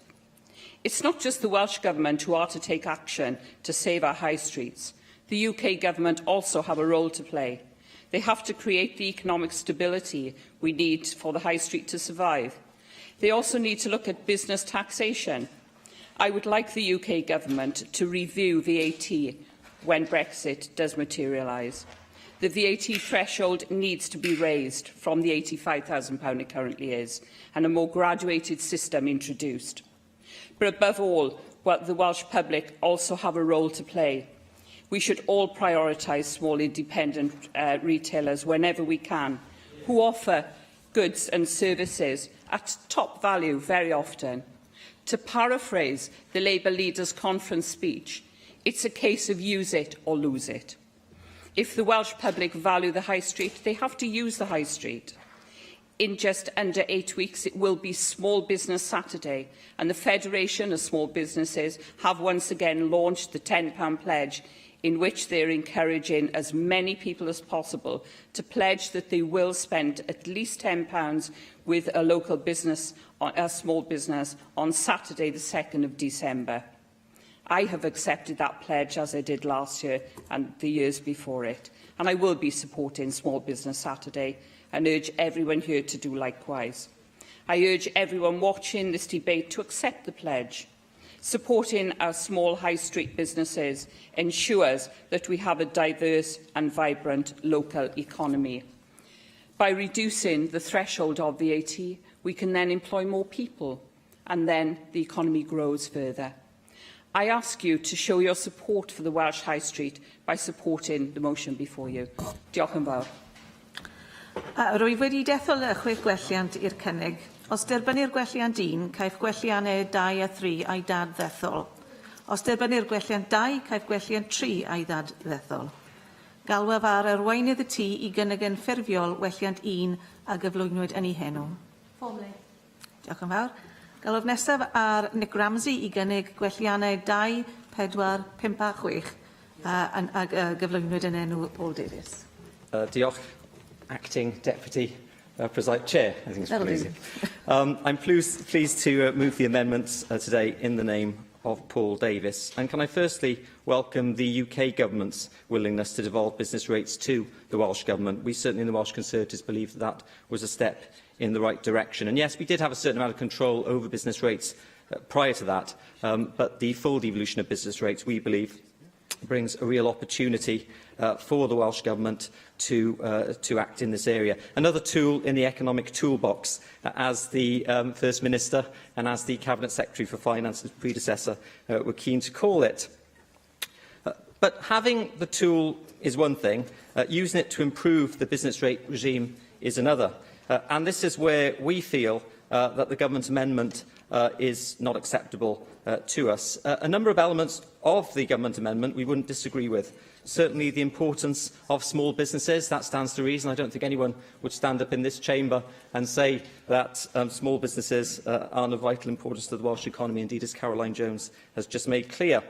It's not just the Welsh Government who are to take action to save our high streets. The UK Government also have a role to play. They have to create the economic stability we need for the high street to survive. They also need to look at business taxation. I would like the UK Government to review VAT when Brexit does materialise. The VAT threshold needs to be raised from the £85,000 it currently is, and a more graduated system introduced. But above all, the Welsh public also have a role to play. We should all prioritise small independent retailers whenever we can, who offer goods and services at top value very often. To paraphrase the Labour leader's conference speech, it's a case of use it or lose it. If the Welsh public value the high street, they have to use the high street. In just under 8 weeks, it will be Small Business Saturday, and the Federation of Small Businesses have once again launched the £10 pledge, in which they are encouraging as many people as possible to pledge that they will spend at least £10 with a local business, a small business, on Saturday the 2nd of December. I have accepted that pledge, as I did last year and the years before it, and I will be supporting Small Business Saturday and urge everyone here to do likewise. I urge everyone watching this debate to accept the pledge. Supporting our small high street businesses ensures that we have a diverse and vibrant local economy. By reducing the threshold of VAT, we can then employ more people, and then the economy grows further. I ask you to show your support for the Welsh High Street by supporting the motion before you. Diolch yn fawr. Rwyf wedi dethol y chwech gwelliant i'r cynnig. Os derbynu'r gwelliant 1, caiff gwelliannau 2 a 3 a'i dad ddethol. Os derbynu'r gwelliant 2, caiff gwelliant 3 a'i dad ddethol. Galwaf ar arweinydd y tŷ I gynnig yn ffurfiol welliant 1 a gyflwynwyd yn ei henw. Formally. Diolch yn fawr. Galwaf nesaf ar Nick Ramsey I gynnig gwelliannau 2, 4, 5 a 6 a gyflwynwyd yn enw Paul Davies. Diolch, Acting Deputy Chair, I think it's That'll easy. I'm pleased to move the amendments today in the name of Paul Davies. And can I firstly welcome the UK Government's willingness to devolve business rates to the Welsh Government. We certainly in the Welsh Conservatives believe that that was a step in the right direction. And yes, we did have a certain amount of control over business rates prior to that, but the full devolution of business rates, we believe, brings a real opportunity for the Welsh Government to act in this area. Another tool in the economic toolbox, as the First Minister and as the Cabinet Secretary for Finance's predecessor were keen to call it. But having the tool is one thing, using it to improve the business rate regime is another. And this is where we feel that the Government amendment is not acceptable to us. A number of elements of the Government amendment we wouldn't disagree with. Certainly the importance of small businesses, that stands to reason. I don't think anyone would stand up in this chamber and say that small businesses aren't of vital importance to the Welsh economy, indeed, as Caroline Jones has just made clear.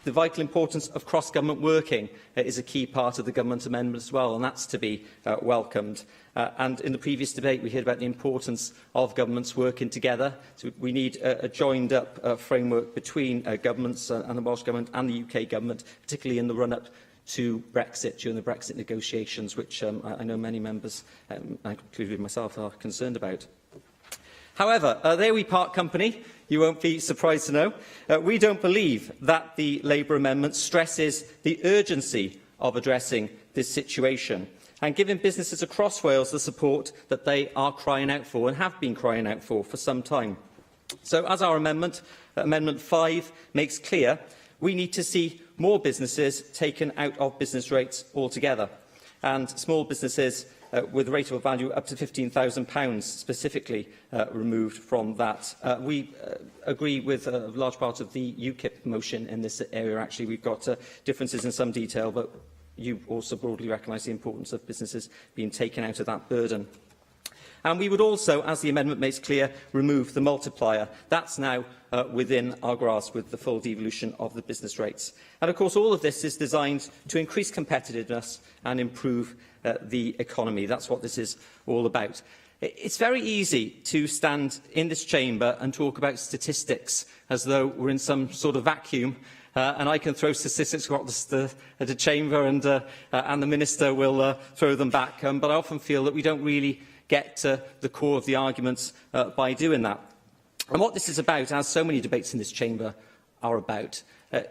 The vital importance of cross-government working is a key part of the Government amendment as well, and that's to be welcomed. And in the previous debate, we heard about the importance of governments working together. So we need a joined-up framework between governments and the Welsh Government and the UK Government, particularly in the run-up to Brexit, during the Brexit negotiations, which I know many members, including myself, are concerned about. However, there we part company. You won't be surprised to know. We don't believe that the Labour amendment stresses the urgency of addressing this situation and giving businesses across Wales the support that they are crying out for and have been crying out for some time. So, as our amendment, Amendment 5, makes clear, we need to see more businesses taken out of business rates altogether, and small businesses with a rateable value up to £15,000 specifically removed from that. We agree with a large part of the UKIP motion in this area. Actually, we've got differences in some detail, but you also broadly recognise the importance of businesses being taken out of that burden. And we would also, as the amendment makes clear, remove the multiplier. That's now within our grasp with the full devolution of the business rates. And of course, all of this is designed to increase competitiveness and improve the economy. That's what this is all about. It's very easy to stand in this chamber and talk about statistics as though we're in some sort of vacuum, and I can throw statistics across the chamber and the Minister will throw them back. But I often feel that we don't really get to the core of the arguments by doing that. And what this is about, as so many debates in this chamber are about,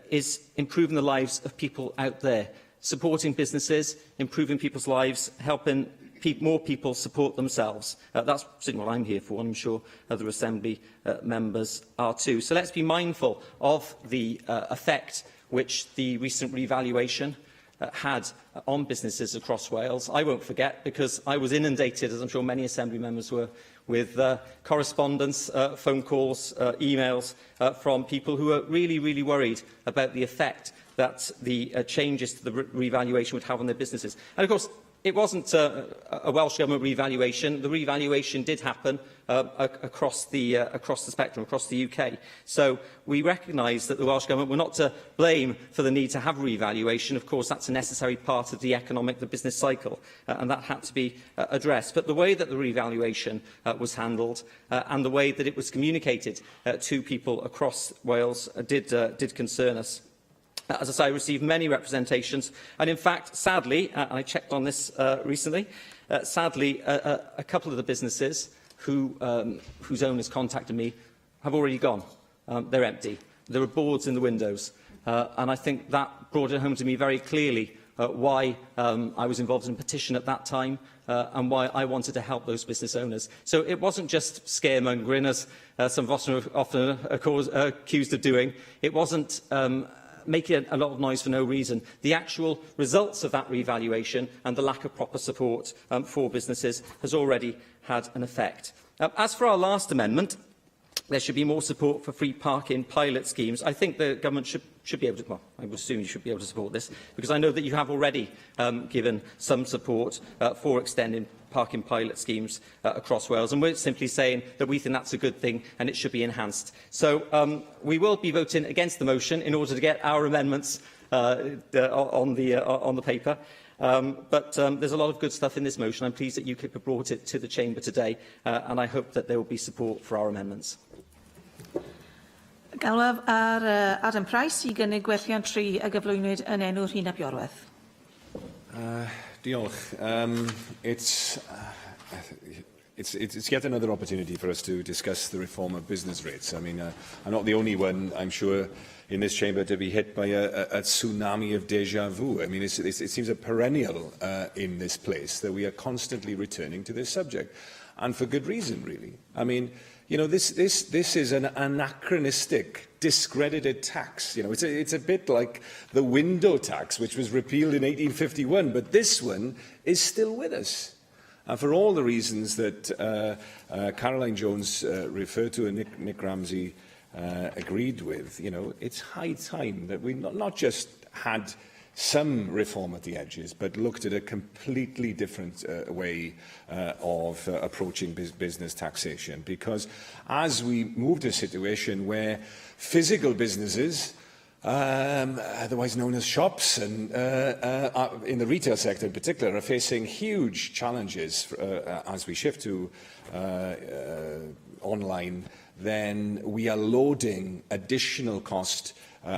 is improving the lives of people out there, supporting businesses, improving people's lives, helping more people support themselves. That's certainly what I'm here for, and I'm sure other Assembly members are too. So let's be mindful of the effect which the recent revaluation had on businesses across Wales. I won't forget, because I was inundated, as I'm sure many Assembly members were, with correspondence, phone calls, emails from people who are really, really worried about the effect that the changes to the revaluation would have on their businesses. And of course, it wasn't a Welsh Government revaluation. The revaluation did happen across the spectrum, across the UK. So we recognise that the Welsh Government were not to blame for the need to have revaluation. Of course, that's a necessary part of the business cycle, and that had to be addressed. But the way that the revaluation was handled and the way that it was communicated to people across Wales did concern us. As I say, I received many representations, and in fact, sadly, and I checked on this recently, sadly, a couple of the businesses whose owners contacted me have already gone. They're empty. There are boards in the windows, and I think that brought it home to me very clearly why I was involved in a petition at that time and why I wanted to help those business owners. So it wasn't just scaremongering, as some of us are often accused of doing. It wasn't making a lot of noise for no reason. The actual results of that revaluation and the lack of proper support for businesses has already had an effect. As for our last amendment, there should be more support for free parking pilot schemes. I think the government should be able to, well, I would assume you should be able to support this, because I know that you have already given some support for extending parking pilot schemes across Wales, and we're simply saying that we think that's a good thing and it should be enhanced. So we will be voting against the motion in order to get our amendments on the paper. But there's a lot of good stuff in this motion. I'm pleased that UKIP have brought it to the Chamber today, and I hope that there will be support for our amendments. Galwaf ar Adam Price I gynnig gwelliant 3 a gyflwynwyd yn enw Rhina Biorwerth. Diolch. It's yet another opportunity for us to discuss the reform of business rates. I mean, I'm not the only one, I'm sure, in this chamber to be hit by a tsunami of déjà vu. I mean, it seems a perennial in this place that we are constantly returning to this subject, and for good reason, really. I mean, you know, this is an anachronistic, discredited tax. You know, it's a bit like the window tax, which was repealed in 1851, but this one is still with us. And for all the reasons that Caroline Jones referred to and Nick Ramsey agreed with, you know, it's high time that we not just had some reform at the edges, but looked at a completely different way of approaching business taxation. Because as we move to a situation where physical businesses, otherwise known as shops, and in the retail sector in particular, are facing huge challenges as we shift to online, then we are loading additional cost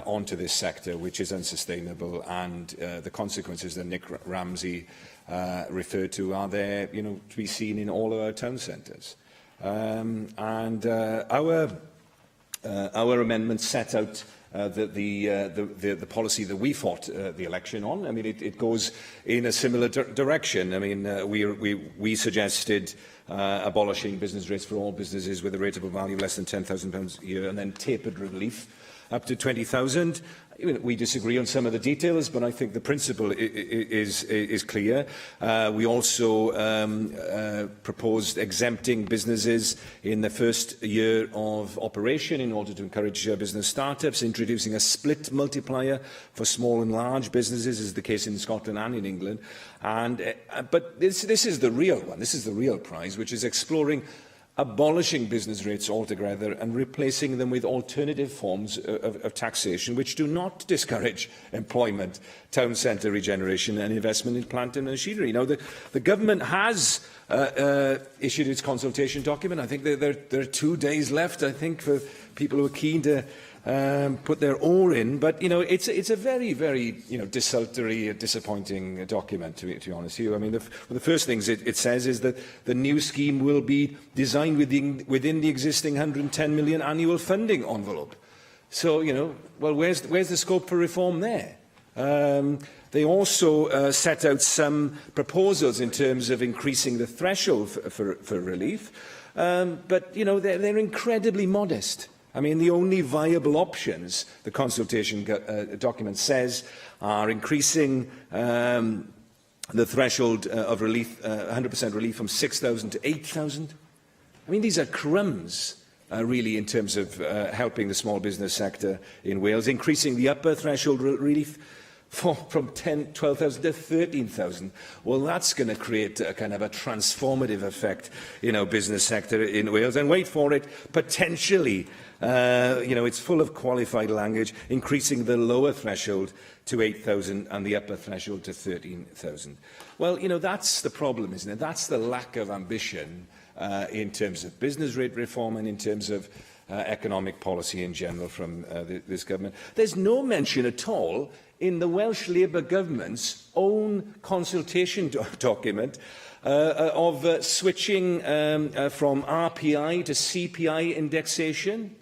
onto this sector, which is unsustainable, and the consequences that Nick Ramsey referred to are there, you know, to be seen in all of our town centres. Our amendment set out the policy that we fought the election on. I mean, it goes in a similar direction. I mean, we suggested abolishing business rates for all businesses with a rateable value less than £10,000 a year, and then tapered relief up to £20,000. We disagree on some of the details, but I think the principle is clear. We also proposed exempting businesses in the first year of operation in order to encourage business startups, introducing a split multiplier for small and large businesses, as is the case in Scotland and in England. But this is the real one. This is the real prize, which is exploring abolishing business rates altogether and replacing them with alternative forms of taxation which do not discourage employment, town centre regeneration and investment in plant and machinery. Now, the government has issued its consultation document. I think there are 2 days left, I think, for people who are keen to put their oar in, but you know, it's a very, very desultory, disappointing document, to be honest with you. I mean, the first things it says is that the new scheme will be designed within the existing £110 million annual funding envelope. So, you know, well, where's the scope for reform there? They also set out some proposals in terms of increasing the threshold for relief, but you know, they're incredibly modest. I mean, the only viable options, the consultation document says, are increasing the threshold of relief, 100% relief, from 6,000 to 8,000. I mean, these are crumbs, really, in terms of helping the small business sector in Wales, increasing the upper threshold relief from 12,000 to 13,000. Well, that's going to create a kind of a transformative effect in our business sector in Wales. And wait for it, potentially, you know, it's full of qualified language, increasing the lower threshold to 8,000 and the upper threshold to 13,000. Well, you know, that's the problem, isn't it? That's the lack of ambition in terms of business rate reform and in terms of economic policy in general from this government. There's no mention at all in the Welsh Labour government's own consultation document of switching from RPI to CPI indexation.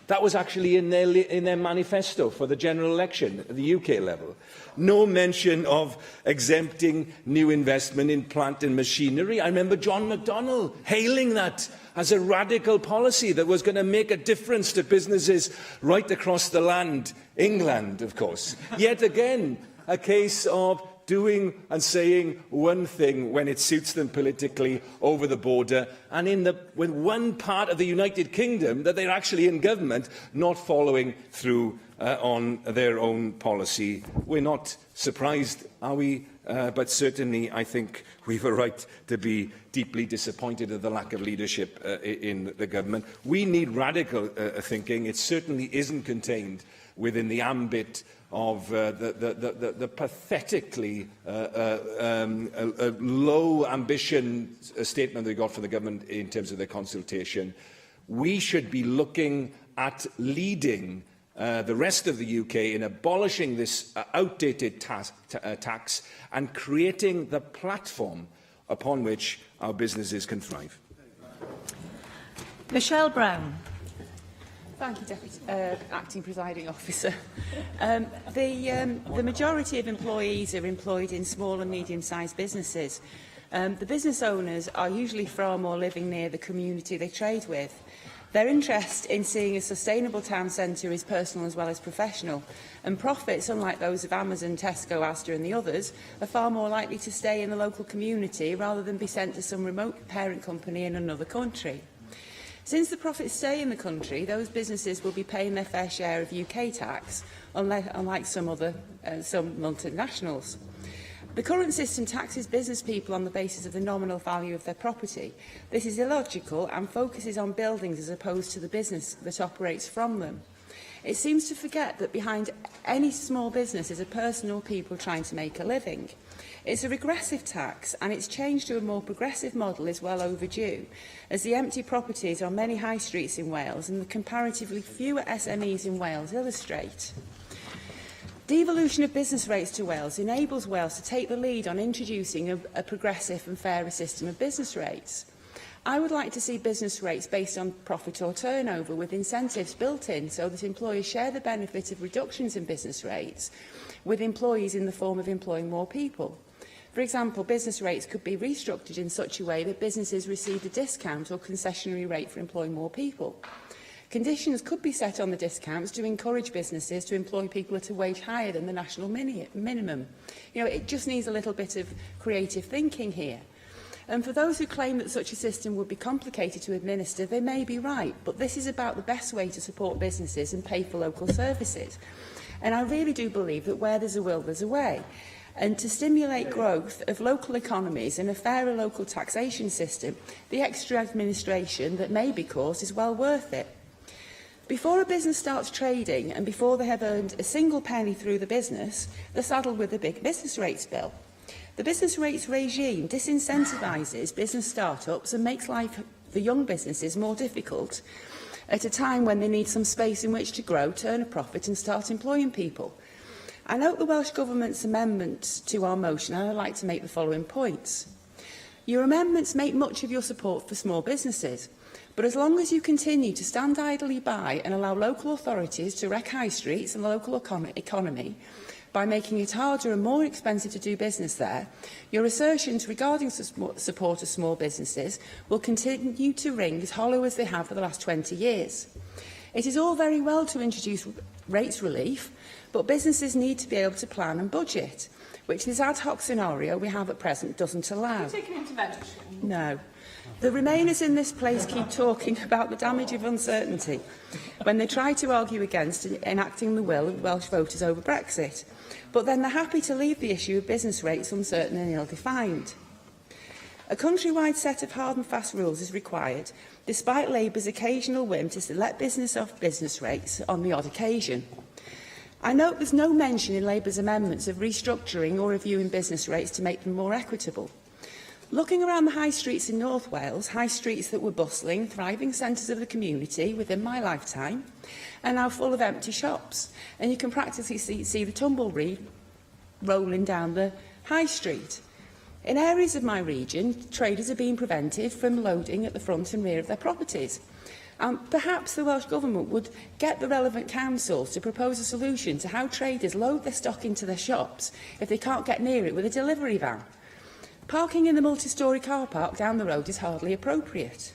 That was actually in their manifesto for the general election at the UK level. No mention of exempting new investment in plant and machinery. I remember John McDonnell hailing that as a radical policy that was going to make a difference to businesses right across the land. England, of course. Yet again, a case of doing and saying one thing when it suits them politically over the border, and with one part of the United Kingdom that they're actually in government not following through on their own policy. We're not surprised, are we? But certainly I think we have a right to be deeply disappointed at the lack of leadership in the government. We need radical thinking. It certainly isn't contained within the ambit of the pathetically low ambition statement they got from the government in terms of their consultation. We should be looking at leading the rest of the UK in abolishing this outdated tax and creating the platform upon which our businesses can thrive. Michelle Brown. Thank you, Deputy Acting Presiding Officer. The majority of employees are employed in small and medium-sized businesses. The business owners are usually from or living near the community they trade with. Their interest in seeing a sustainable town centre is personal as well as professional, and profits, unlike those of Amazon, Tesco, Asda and the others, are far more likely to stay in the local community rather than be sent to some remote parent company in another country. Since the profits stay in the country, those businesses will be paying their fair share of UK tax, unlike some multinationals. The current system taxes business people on the basis of the nominal value of their property. This is illogical and focuses on buildings as opposed to the business that operates from them. It seems to forget that behind any small business is a person or people trying to make a living. It's a regressive tax, and its change to a more progressive model is well overdue, as the empty properties on many high streets in Wales and the comparatively fewer SMEs in Wales illustrate. Devolution of business rates to Wales enables Wales to take the lead on introducing a progressive and fairer system of business rates. I would like to see business rates based on profit or turnover, with incentives built in so that employers share the benefit of reductions in business rates with employees in the form of employing more people. For example, business rates could be restructured in such a way that businesses receive a discount or concessionary rate for employing more people. Conditions could be set on the discounts to encourage businesses to employ people at a wage higher than the national minimum. You know, it just needs a little bit of creative thinking here. And for those who claim that such a system would be complicated to administer, they may be right, but this is about the best way to support businesses and pay for local services. And I really do believe that where there's a will, there's a way. And to stimulate growth of local economies and a fairer local taxation system, the extra administration that may be caused is well worth it. Before a business starts trading and before they have earned a single penny through the business, they're saddled with a big business rates bill. The business rates regime disincentivises business start-ups and makes life for young businesses more difficult at a time when they need some space in which to grow, turn a profit and start employing people. I note the Welsh Government's amendment to our motion, and I'd like to make the following points. Your amendments make much of your support for small businesses, but as long as you continue to stand idly by and allow local authorities to wreck high streets and the local economy by making it harder and more expensive to do business there, your assertions regarding support of small businesses will continue to ring as hollow as they have for the last 20 years. It is all very well to introduce rates relief, but businesses need to be able to plan and budget, which this ad hoc scenario we have at present doesn't allow. Can you take an intervention? No. The Remainers in this place keep talking about the damage of uncertainty when they try to argue against enacting the will of Welsh voters over Brexit, but then they're happy to leave the issue of business rates uncertain and ill-defined. A countrywide set of hard and fast rules is required, despite Labour's occasional whim to let business off business rates on the odd occasion. I note there's no mention in Labour's amendments of restructuring or reviewing business rates to make them more equitable. Looking around the high streets in North Wales, high streets that were bustling, thriving centres of the community within my lifetime, are now full of empty shops, and you can practically see the tumbleweed rolling down the high street. In areas of my region, traders are being prevented from loading at the front and rear of their properties. Perhaps the Welsh Government would get the relevant councils to propose a solution to how traders load their stock into their shops if they can't get near it with a delivery van. Parking in the multi-storey car park down the road is hardly appropriate.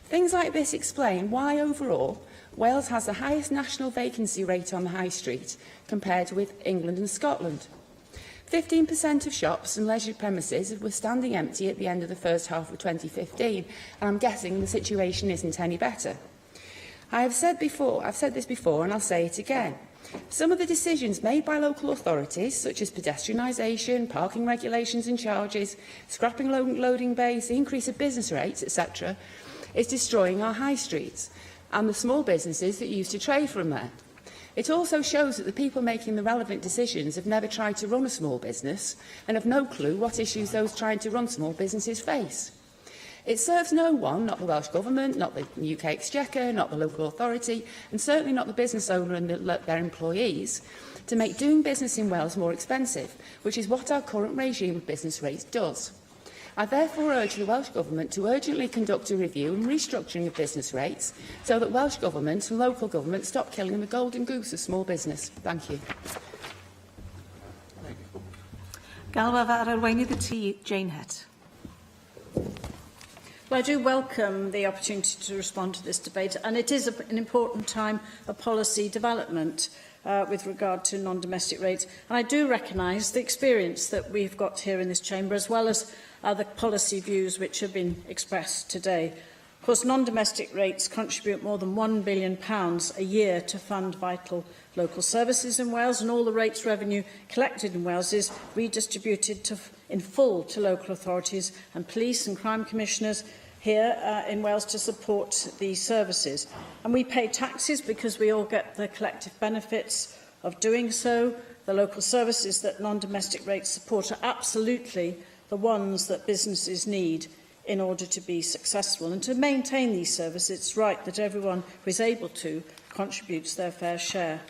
Things like this explain why, overall, Wales has the highest national vacancy rate on the high street compared with England and Scotland. 15% of shops and leisure premises were standing empty at the end of the first half of 2015, and I'm guessing the situation isn't any better. I've said this before, and I'll say it again. Some of the decisions made by local authorities, such as pedestrianisation, parking regulations and charges, scrapping loading bays, the increase of business rates, etc., is destroying our high streets and the small businesses that used to trade from there. It also shows that the people making the relevant decisions have never tried to run a small business and have no clue what issues those trying to run small businesses face. It serves no one, not the Welsh Government, not the UK Exchequer, not the local authority, and certainly not the business owner and their employees, to make doing business in Wales more expensive, which is what our current regime of business rates does. I therefore urge the Welsh Government to urgently conduct a review and restructuring of business rates so that Welsh Government and local government stop killing the golden goose of small business. Thank you. Galwaf ar arweinydd y tŷ, Jane Hett. Well, I do welcome the opportunity to respond to this debate, and it is an important time of policy development with regard to non-domestic rates. And I do recognise the experience that we've got here in this chamber, as well as the policy views which have been expressed today. Of course, non-domestic rates contribute more than £1 billion a year to fund vital local services in Wales, and all the rates revenue collected in Wales is redistributed in full to local authorities and police and crime commissioners here in Wales to support these services. And we pay taxes because we all get the collective benefits of doing so. The local services that non-domestic rates support are absolutely the ones that businesses need in order to be successful. And to maintain these services, it's right that everyone who is able to contributes their fair share.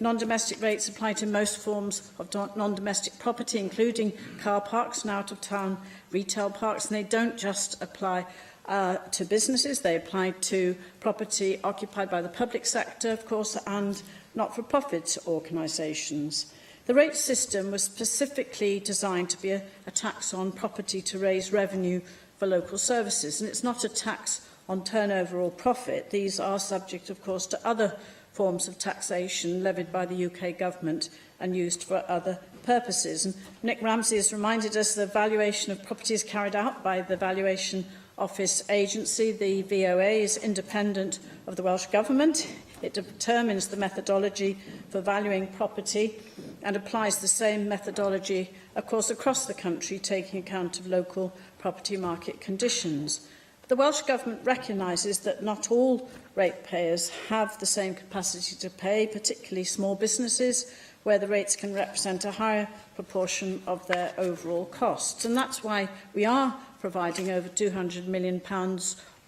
Non-domestic rates apply to most forms of non-domestic property, including car parks and out-of-town retail parks, and they don't just apply to businesses. They apply to property occupied by the public sector, of course, and not-for-profit organisations. The rate system was specifically designed to be a tax on property to raise revenue for local services, and it's not a tax on turnover or profit. These are subject, of course, to other forms of taxation levied by the UK Government and used for other purposes. And Nick Ramsey has reminded us the valuation of properties carried out by the Valuation Office Agency. The VOA is independent of the Welsh Government. It determines the methodology for valuing property and applies the same methodology, of course, across the country, taking account of local property market conditions. The Welsh Government recognises that not all ratepayers have the same capacity to pay, particularly small businesses, where the rates can represent a higher proportion of their overall costs. And that's why we are providing over £200 million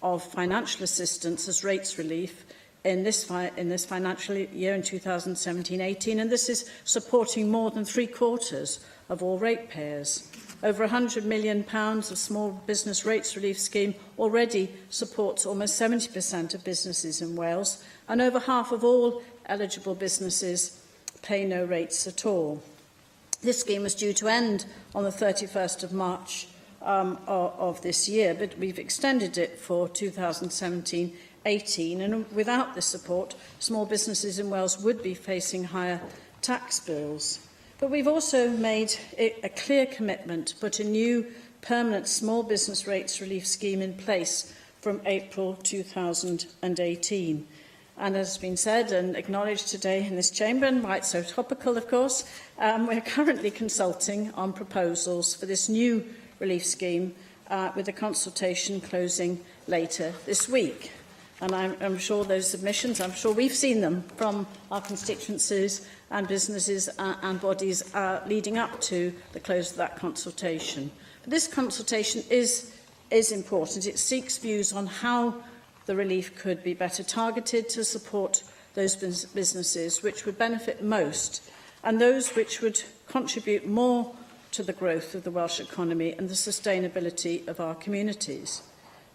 of financial assistance as rates relief in this financial year, in 2017-18, and this is supporting more than three-quarters of all ratepayers. Over £100 million of small business rates relief scheme already supports almost 70% of businesses in Wales, and over half of all eligible businesses pay no rates at all. This scheme was due to end on the 31st of March of this year, but we've extended it for 2017-18, and without this support, small businesses in Wales would be facing higher tax bills. But we've also made a clear commitment to put a new permanent small business rates relief scheme in place from April 2018. And as has been said and acknowledged today in this chamber, and why it's so topical, of course, we're currently consulting on proposals for this new relief scheme with a consultation closing later this week. And I'm sure those submissions, I'm sure we've seen them from our constituencies and businesses and bodies leading up to the close of that consultation. But this consultation is important. It seeks views on how the relief could be better targeted to support those businesses which would benefit most and those which would contribute more to the growth of the Welsh economy and the sustainability of our communities.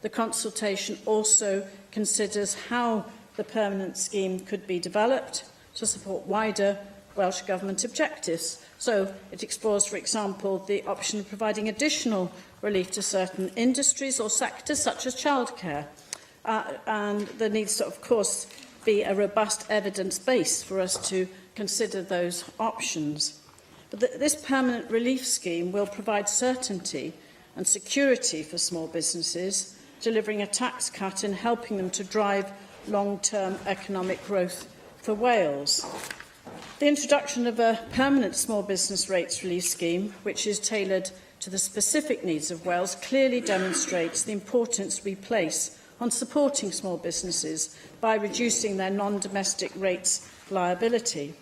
The consultation also considers how the permanent scheme could be developed to support wider Welsh Government objectives. So it explores, for example, the option of providing additional relief to certain industries or sectors, such as childcare. And there needs to, of course, be a robust evidence base for us to consider those options. But this permanent relief scheme will provide certainty and security for small businesses, delivering a tax cut and helping them to drive long-term economic growth for Wales. The introduction of a permanent small business rates relief scheme, which is tailored to the specific needs of Wales, clearly demonstrates the importance we place on supporting small businesses by reducing their non-domestic rates liability.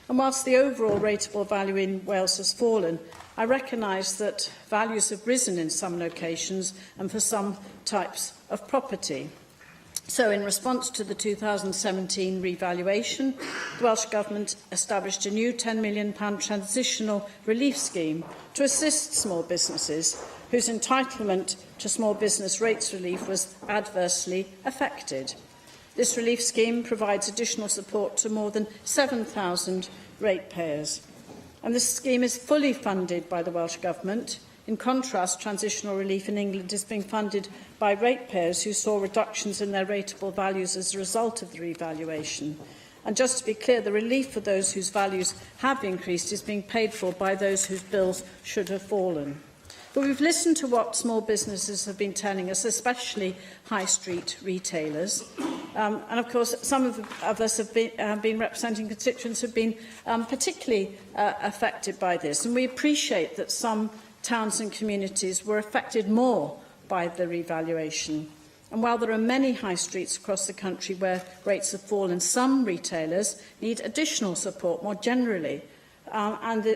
And whilst the overall rateable value in Wales has fallen, I recognise that values have risen in some locations and for some types of property. So, in response to the 2017 revaluation, the Welsh Government established a new £10 million transitional relief scheme to assist small businesses whose entitlement to small business rates relief was adversely affected. This relief scheme provides additional support to more than 7,000 ratepayers. And this scheme is fully funded by the Welsh Government. In contrast, transitional relief in England is being funded by ratepayers who saw reductions in their rateable values as a result of the revaluation. And just to be clear, the relief for those whose values have increased is being paid for by those whose bills should have fallen. But we've listened to what small businesses have been telling us, especially high street retailers. And of course, some of us have been representing constituents who have been particularly affected by this. And we appreciate that some towns and communities were affected more by the revaluation. And while there are many high streets across the country where rates have fallen, some retailers need additional support more generally.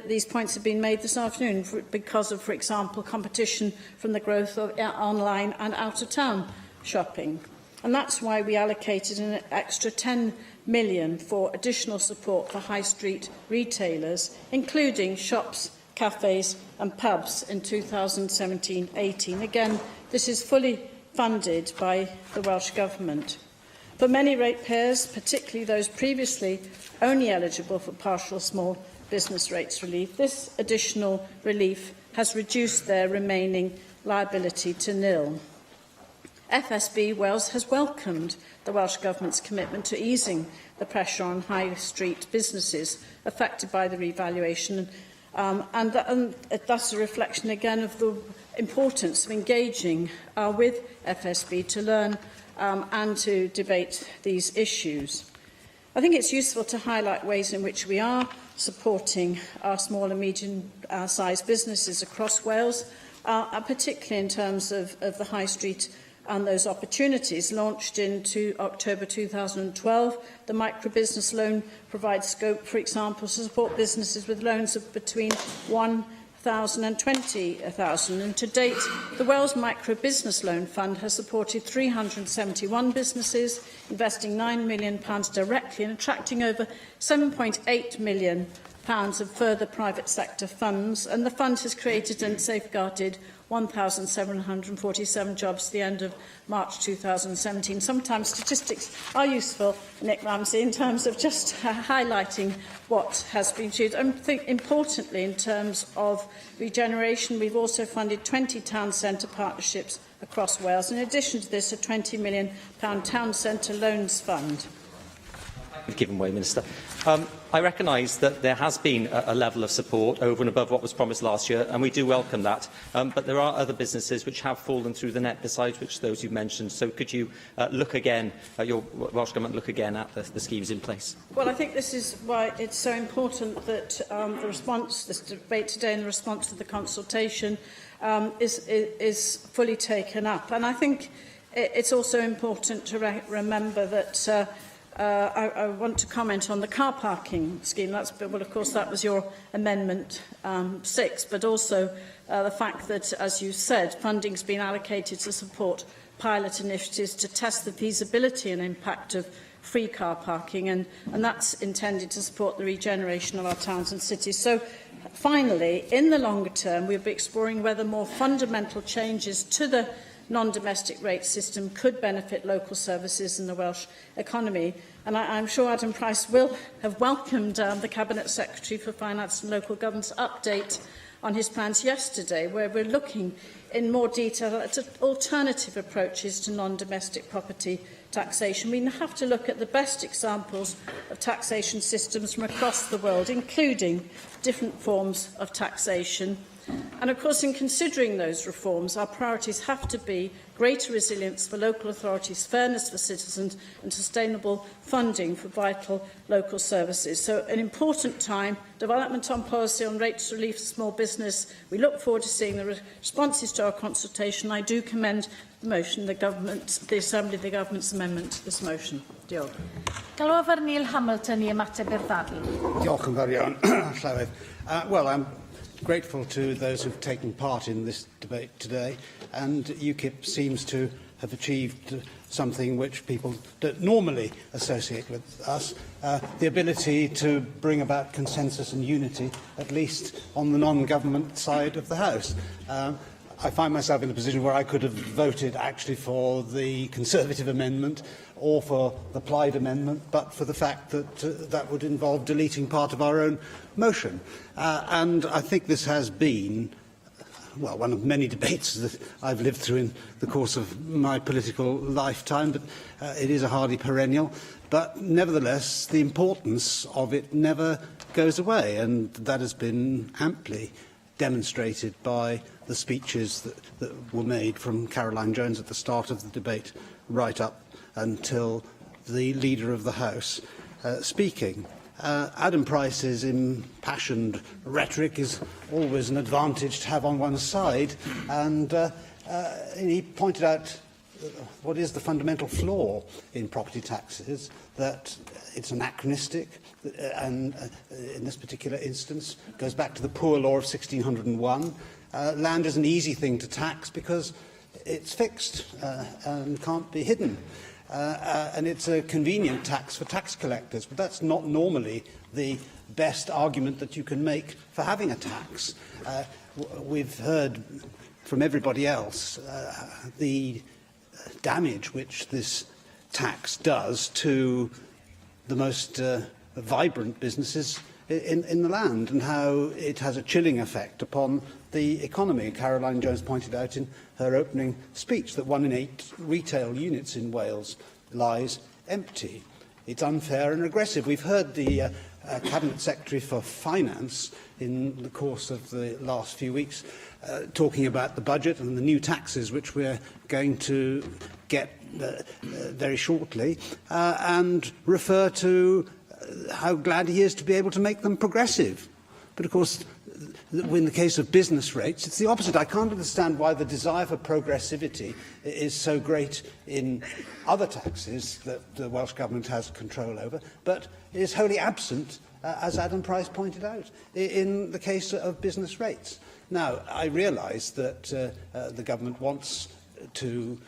These points have been made this afternoon because of, for example, competition from the growth of online and out-of-town shopping. And that's why we allocated an extra £10 million for additional support for high street retailers, including shops, cafes and pubs in 2017-18. Again, this is fully funded by the Welsh Government. For many ratepayers, particularly those previously only eligible for partial small business rates relief, this additional relief has reduced their remaining liability to nil. FSB Wales has welcomed the Welsh Government's commitment to easing the pressure on high street businesses affected by the revaluation, and that's a reflection again of the importance of engaging with FSB to learn and to debate these issues. I think it's useful to highlight ways in which we are supporting our small and medium-sized businesses across Wales, particularly in terms of the high street and those opportunities. Launched in October 2012, the microbusiness loan provides scope, for example, to support businesses with loans of between £1,000 and £20,000. And to date, the Wales Microbusiness Loan Fund has supported 371 businesses, investing £9 million directly and attracting over £7.8 million of further private sector funds. And the fund has created and safeguarded 1,747 jobs at the end of March 2017. Sometimes statistics are useful, Nick Ramsey, in terms of just highlighting what has been achieved. I think, importantly, in terms of regeneration, we've also funded 20 town centre partnerships across Wales. In addition to this, a £20 million town centre loans fund. Given way, Minister. I recognise that there has been a level of support over and above what was promised last year, and we do welcome that. But there are other businesses which have fallen through the net, besides which those you mentioned. So could you look again, your Welsh Government look again at the schemes in place? Well, I think this is why it's so important that this debate today and the response to the consultation is fully taken up. And I think it's also important to remember that I want to comment on the car parking scheme. Well, of course, that was your Amendment 6, but also the fact that, as you said, funding has been allocated to support pilot initiatives to test the feasibility and impact of free car parking, and that's intended to support the regeneration of our towns and cities. So, finally, in the longer term, we'll be exploring whether more fundamental changes to the non-domestic rate system could benefit local services in the Welsh economy. And I'm sure Adam Price will have welcomed the Cabinet Secretary for Finance and Local Government's update on his plans yesterday, where we're looking in more detail at alternative approaches to non-domestic property taxation. We have to look at the best examples of taxation systems from across the world, including different forms of taxation. And of course, in considering those reforms, our priorities have to be greater resilience for local authorities, fairness for citizens and sustainable funding for vital local services. So an important time, development on policy on rates relief for small business. We look forward to seeing the responses to our consultation. I do commend the motion, the Assembly, the Government's amendment to this motion. Diolch. Galwaf Neil Hamilton I ymateb i'r ddadl. Diolch yn fawr iawn, Llywedd. Well, I'm grateful to those who've taken part in this debate today, and UKIP seems to have achieved something which people don't normally associate with us, the ability to bring about consensus and unity, at least on the non-government side of the House. I find myself in a position where I could have voted actually for the Conservative amendment or for the Plaid amendment, but for the fact that that would involve deleting part of our own motion. And I think this has been, well, one of many debates that I've lived through in the course of my political lifetime, but it is a hardy perennial. But nevertheless, the importance of it never goes away, and that has been amply demonstrated by the speeches that were made from Caroline Jones at the start of the debate right up until the Leader of the House speaking. Adam Price's impassioned rhetoric is always an advantage to have on one's side, and he pointed out what is the fundamental flaw in property taxes, that it's anachronistic, and in this particular instance goes back to the Poor Law of 1601. Land is an easy thing to tax because it's fixed and can't be hidden. And it's a convenient tax for tax collectors, but that's not normally the best argument that you can make for having a tax. We've heard from everybody else the damage which this tax does to the most vibrant businesses in the land, and how it has a chilling effect upon the economy. Caroline Jones pointed out in her opening speech that 1 in 8 retail units in Wales lies empty. It's unfair and regressive. We've heard the Cabinet Secretary for Finance in the course of the last few weeks talking about the budget and the new taxes which we're going to get very shortly, and refer to how glad he is to be able to make them progressive. But of course, in the case of business rates, it's the opposite. I can't understand why the desire for progressivity is so great in other taxes that the Welsh Government has control over, but is wholly absent, as Adam Price pointed out, in the case of business rates. Now, I realise that the Government wants to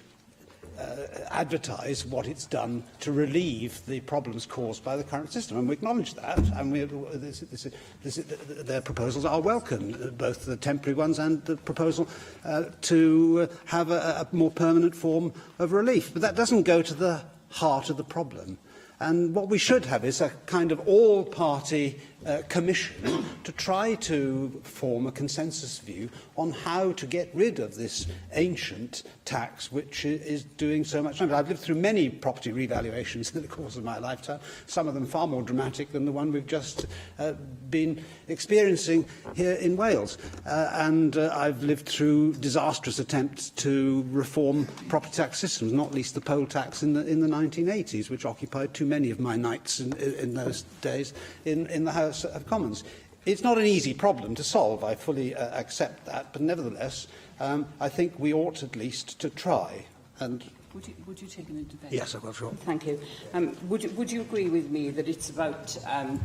advertise what it's done to relieve the problems caused by the current system, and we acknowledge that, and their proposals are welcome, both the temporary ones and the proposal to have a more permanent form of relief. But that doesn't go to the heart of the problem. And what we should have is a kind of all-party commission to try to form a consensus view on how to get rid of this ancient tax which is doing so much damage. I've lived through many property revaluations in the course of my lifetime, some of them far more dramatic than the one we've just been experiencing here in Wales. And I've lived through disastrous attempts to reform property tax systems, not least the poll tax in the 1980s, which occupied too many of my nights in those days in the House of Commons. It's not an easy problem to solve, I fully accept that, but nevertheless, I think we ought at least to try. And Would you take an intervention? yes, I will, sure. Thank you. Would you agree with me that it's about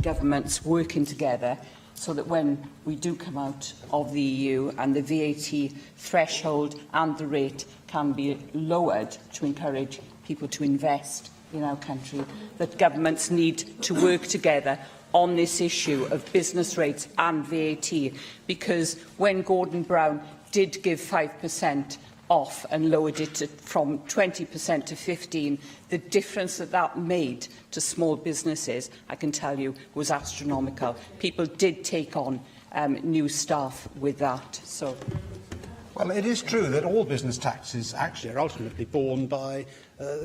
governments working together so that when we do come out of the EU and the VAT threshold and the rate can be lowered to encourage people to invest in our country, that governments need to work together on this issue of business rates and VAT? Because when Gordon Brown did give 5% off and lowered it from 20% to 15%, the difference that made to small businesses, I can tell you, was astronomical. People did take on new staff with that. So. Well, it is true that all business taxes actually are ultimately borne by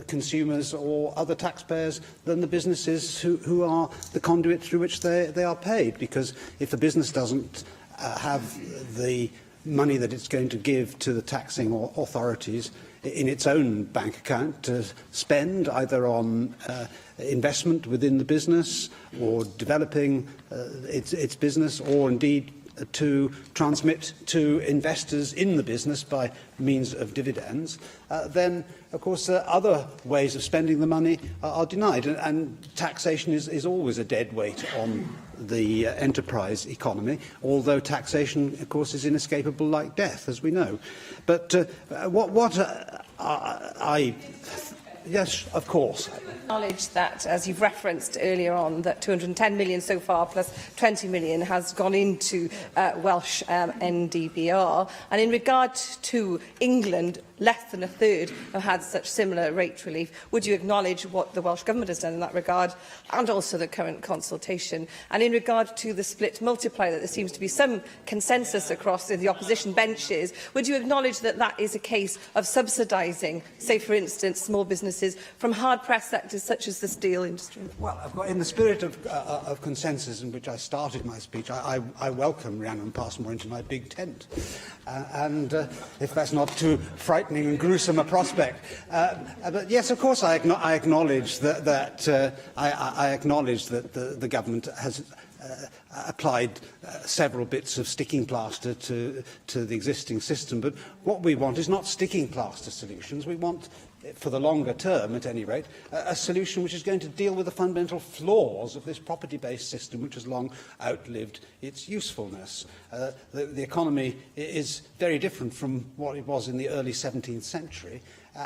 consumers or other taxpayers than the businesses who are the conduit through which they are paid. Because if the business doesn't have the money that it's going to give to the taxing authorities in its own bank account to spend either on investment within the business or developing its business, or indeed to transmit to investors in the business by means of dividends, then, of course, other ways of spending the money are denied. And taxation is always a dead weight on the enterprise economy, although taxation, of course, is inescapable like death, as we know. But yes, of course. Acknowledge that, as you've referenced earlier on, that 210 million so far plus 20 million has gone into Welsh NDBR. And in regard to England, less than a third have had such similar rate relief. Would you acknowledge what the Welsh Government has done in that regard, and also the current consultation? And in regard to the split multiplier, that there seems to be some consensus across the opposition benches, would you acknowledge that that is a case of subsidising, say for instance, small businesses from hard-pressed sectors such as the steel industry? Well, in the spirit of consensus in which I started my speech, I welcome Rhiannon Passmore into my big tent. And if that's not too frightening and gruesome a prospect. But yes, of course, I acknowledge that, I acknowledge that the government has applied several bits of sticking plaster to the existing system. But what we want is not sticking plaster solutions. We want, for the longer term at any rate, a solution which is going to deal with the fundamental flaws of this property-based system, which has long outlived its usefulness. The economy is very different from what it was in the early 17th century,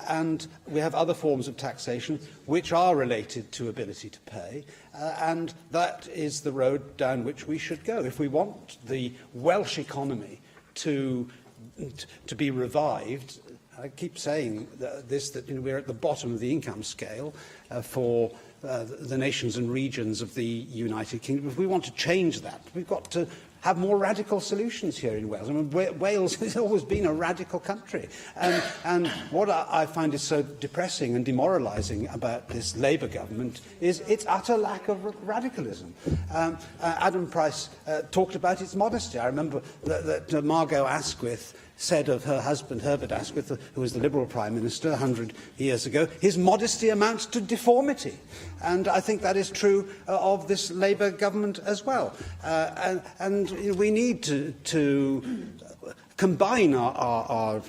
and we have other forms of taxation which are related to ability to pay, and that is the road down which we should go. If we want the Welsh economy to be revived, I keep saying that we're at the bottom of the income scale for the nations and regions of the United Kingdom. If we want to change that, we've got to have more radical solutions here in Wales. I mean, Wales has always been a radical country. And what I find is so depressing and demoralising about this Labour government is its utter lack of radicalism. Adam Price talked about its modesty. I remember that Margot Asquith said of her husband, Herbert Asquith, who was the Liberal Prime Minister 100 years ago, his modesty amounts to deformity. And I think that is true of this Labour government as well. And we need to combine our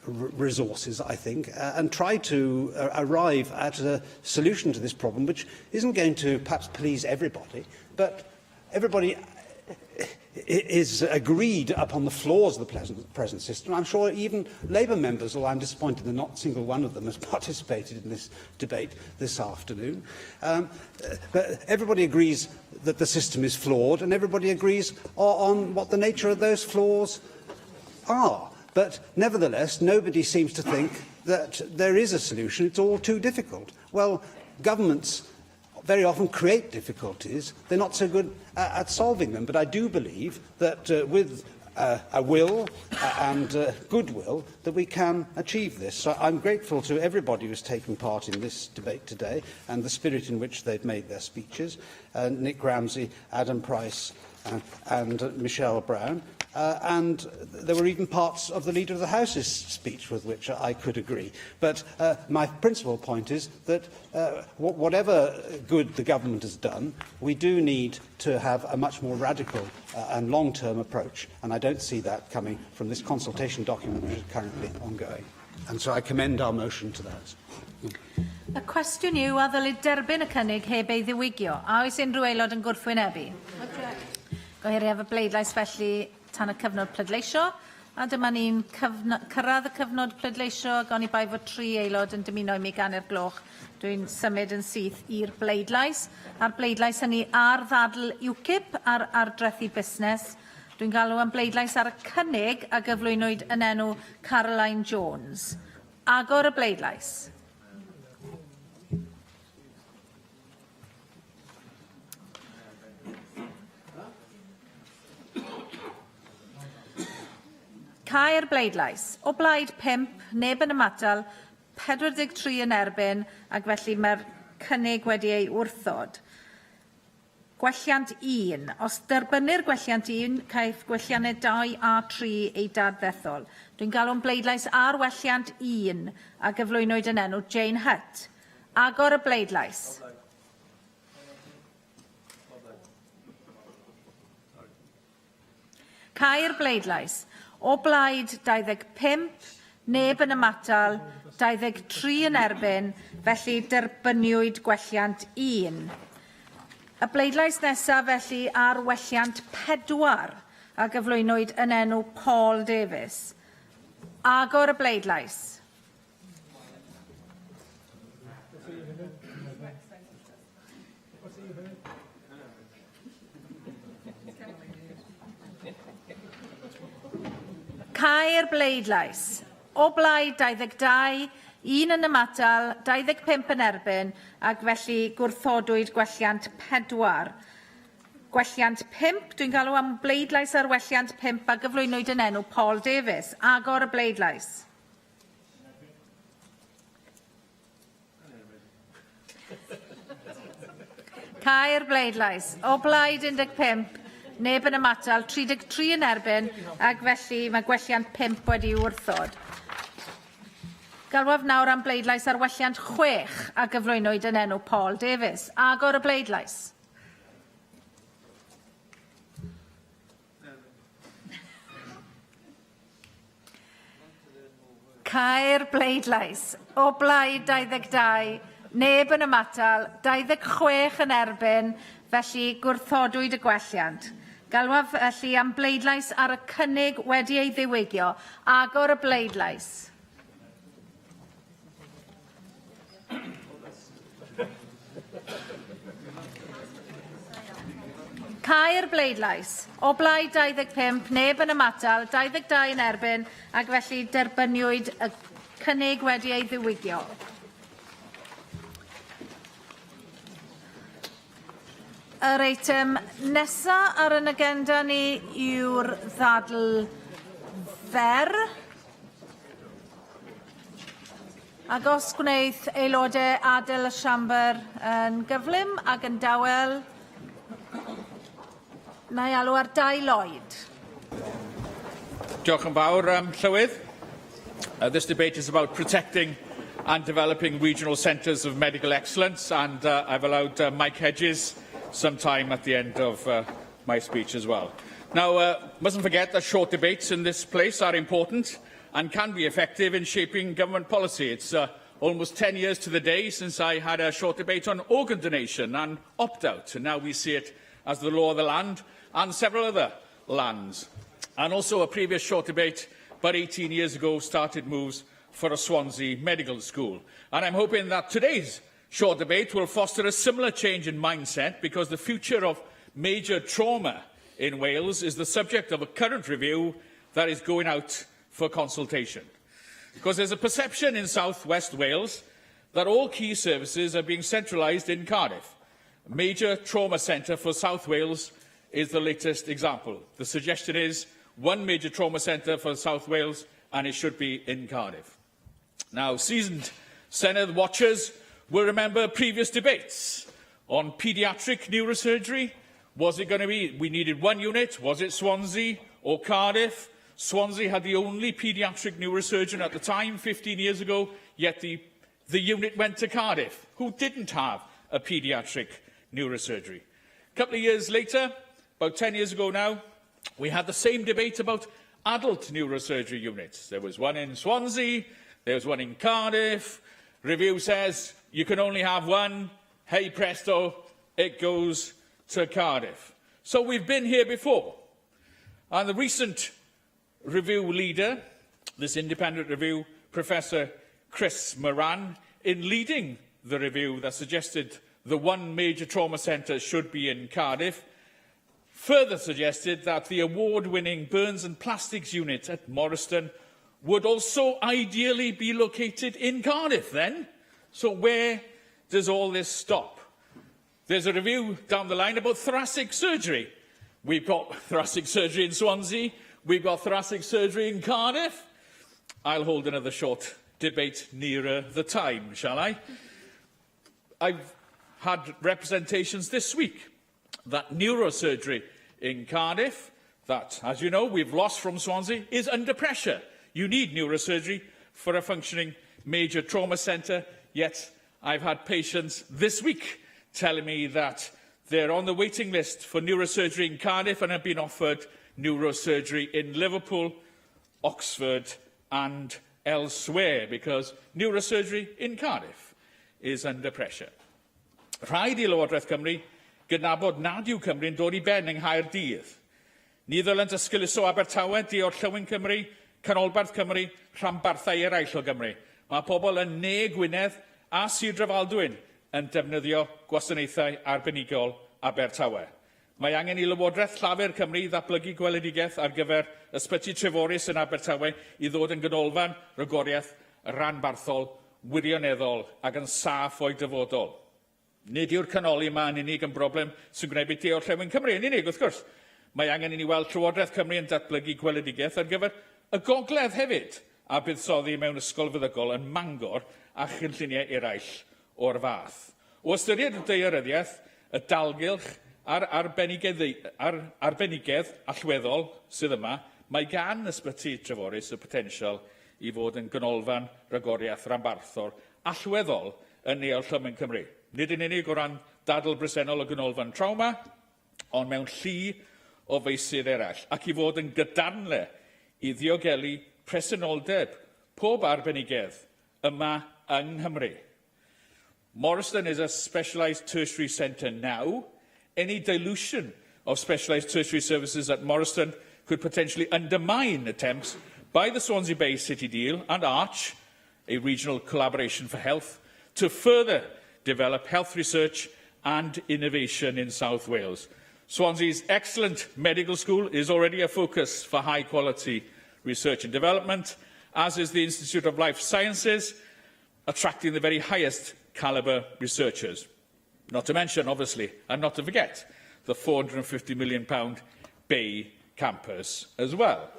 resources, I think, and try to arrive at a solution to this problem, which isn't going to perhaps please everybody, but everybody is agreed upon the flaws of the present system. I'm sure even Labour members, although I'm disappointed that not a single one of them has participated in this debate this afternoon, but everybody agrees that the system is flawed, and everybody agrees on what the nature of those flaws are. But nevertheless, nobody seems to think that there is a solution. It's all too difficult. Well, governments very often create difficulties. They're not so good at solving them. But I do believe that with a will and goodwill, that we can achieve this. So I'm grateful to everybody who's taken part in this debate today and the spirit in which they've made their speeches. Nick Ramsey, Adam Price and Michelle Brown. And there were even parts of the Leader of the House's speech with which I could agree. But my principal point is that whatever good the government has done, we do need to have a much more radical and long-term approach. And I don't see that coming from this consultation document which is currently ongoing. And so I commend our motion to that. Y cwestiwn yw a ddylid derbyn y cynnig heb ei ddiwygio. A oes unrhyw aelod yn gwrthwynebu? Gohiriaf y bleidlais felly tan y cyfnod pleidleisio, a dyma ni'n cyrraedd y cyfnod pleidleisio, gawn ni bai fod 3 aelod yn dymuno i mi gannu'r gloch. Dwi'n symud yn syth i'r bleidlais. A'r bleidlais hynny ar ddadl UKIP ar ardrethu busnes. Dwi'n galw am bleidlais ar y cynnig a gyflwynwyd yn enw Caroline Jones. Agor y bleidlais. Cau'r bleidlais. O blaid 5, neb yn ymatal, 43 yn erbyn, ac felly mae'r cynnig wedi ei wrthod. Gwelliant 1. Os derbynir gwelliant 1, caiff gwelliannau 2 a 3 ei dadfethol. Dwi'n galw'n bleidlais ar welliant 1 a gyflwynwyd yn enw Jane Hutt. Agor y bleidlais. Cau'r bleidlais. O blaid 25, neb yn ymatal, 23 yn erbyn, felly derbyniwyd gwelliant 1. Y bleidlais nesaf felly ar welliant 4 a gyflwynwyd yn enw Paul Davies. Agor y bleidlais. Cau'r bleidlais. O blaid 22, 1 yn ymatal, 25 yn erbyn, ac felly gwrthodwyd gwelliant 4. Gwelliant 5, dwi'n galw am bleidlais ar welliant 5 a gyflwynwyd yn enw Paul Davies. Agor y bleidlais. Cau'r bleidlais. O blaid 15, neb yn ymatal, 33 yn erbyn, ac felly mae gwelliant 5 wedi wrthod. Galwaf nawr am bleidlais ar welliant 6 a gyflwynwyd yn enw Paul Davies. Agor y bleidlais. Cau'r bleidlais. O blaid 22, neb yn ymatal, 26 yn erbyn, felly gwrthodwyd y gwelliant. Galwaf felly am bleidlais ar y cynnig wedi ei ddiwygio. Agor y bleidlais. Cau'r bleidlais. O blaid 25, neb yn ymatal, 22 yn erbyn, ac felly derbyniwyd y cynnig wedi ei ddiwygio. Yr eitem nesaf ar yn agenda ni yw'r ddadl fer. Ac os gwneith aelodau adael y siambr yn gyflym ac yn dawel, na i alw ar 2 Lloyd. Diolch yn fawr, Llywydd. This debate is about protecting and developing regional centres of medical excellence, and I've allowed Mike Hedges some time at the end of my speech as well. Now, mustn't forget that short debates in this place are important and can be effective in shaping government policy. It's almost 10 years to the day since I had a short debate on organ donation and opt-out, and now we see it as the law of the land and several other lands. And also a previous short debate about 18 years ago started moves for a Swansea medical school. And I'm hoping that today's short debate will foster a similar change in mindset, because the future of major trauma in Wales is the subject of a current review that is going out for consultation. Because there's a perception in South West Wales that all key services are being centralised in Cardiff. A major trauma centre for South Wales is the latest example. The suggestion is one major trauma centre for South Wales, and it should be in Cardiff. Now, seasoned Senedd watchers will remember previous debates on paediatric neurosurgery. Was it going to be, we needed one unit, was it Swansea or Cardiff? Swansea had the only paediatric neurosurgeon at the time, 15 years ago, yet the unit went to Cardiff, who didn't have a paediatric neurosurgery. A couple of years later, about 10 years ago now, we had the same debate about adult neurosurgery units. There was one in Swansea, there was one in Cardiff. Review says you can only have one. Hey presto, it goes to Cardiff. So we've been here before. And the recent review leader, this independent review, Professor Chris Moran, in leading the review that suggested the one major trauma centre should be in Cardiff, further suggested that the award-winning Burns and Plastics unit at Morriston would also ideally be located in Cardiff then. So where does all this stop? There's a review down the line about thoracic surgery. We've got thoracic surgery in Swansea, We've got thoracic surgery in Cardiff. I'll hold another short debate nearer the time, shall I? I've had representations this week that neurosurgery in Cardiff, that, as you know, we've lost from Swansea, is under pressure. You need neurosurgery for a functioning major trauma centre, yet I've had patients this week telling me that they're on the waiting list for neurosurgery in Cardiff and have been offered neurosurgery in Liverpool, Oxford and elsewhere, because neurosurgery in Cardiff is under pressure. Rhaid i Lywodraeth Cymru gydnabod nad yw Cymru'n dod I ben yng Nghaerdydd. Ni ddylent ysgyluso Abertawe, Diolllewin Cymru, Canolbarth Cymru, Rhanbarthau eraill o Gymru. Mae pobl yn Ne Gwynedd a Sir Drefaldwyn yn defnyddio gwasanaethau arbenigol Abertawe. Mae angen I Lywodraeth Llafer Cymru ddatblygu gweledigaeth ar gyfer ysbyty Treforys yn Abertawe I ddod yn ganolfan rygoriaeth ranbarthol, wirioneddol ac yn saff o'i dyfodol. Nid yw'r canoli yma yn unig yn broblem sy'n gwneud beth Diolllewin Cymru yn unig, wrth gwrs. Mae angen I ni weld Llywodraeth Cymru yn datblygu gweledigaeth ar gyfer y gogledd hefyd, a buddsoddi mewn ysgol feddygol yn Mangor a chynlluniau eraill o'r fath. O ystyried y daearyddiaeth, y dalgylch a'r arbenigedd allweddol sydd yma, mae gan ysbyty Treforys y potensial I fod yn ganolfan ragoriaeth ranbarthol allweddol yn Neolllewin Cymru. Nid yn unig o ran dadl bresennol o ganolfan trawma, ond mewn llu o feisydd eraill, ac I fod yn gydarnle I ddiogelu presenoldeb pob arbenigedd yma yng Nghymru. Morriston is a specialised tertiary centre now. Any dilution of specialised tertiary services at Morriston could potentially undermine attempts by the Swansea Bay City Deal and Arch, a regional collaboration for health, to further develop health research and innovation in South Wales. Swansea's excellent medical school is already a focus for high-quality research and development, as is the Institute of Life Sciences, attracting the very highest calibre researchers. Not to mention, obviously, and not to forget, the £450 million Bay campus as well.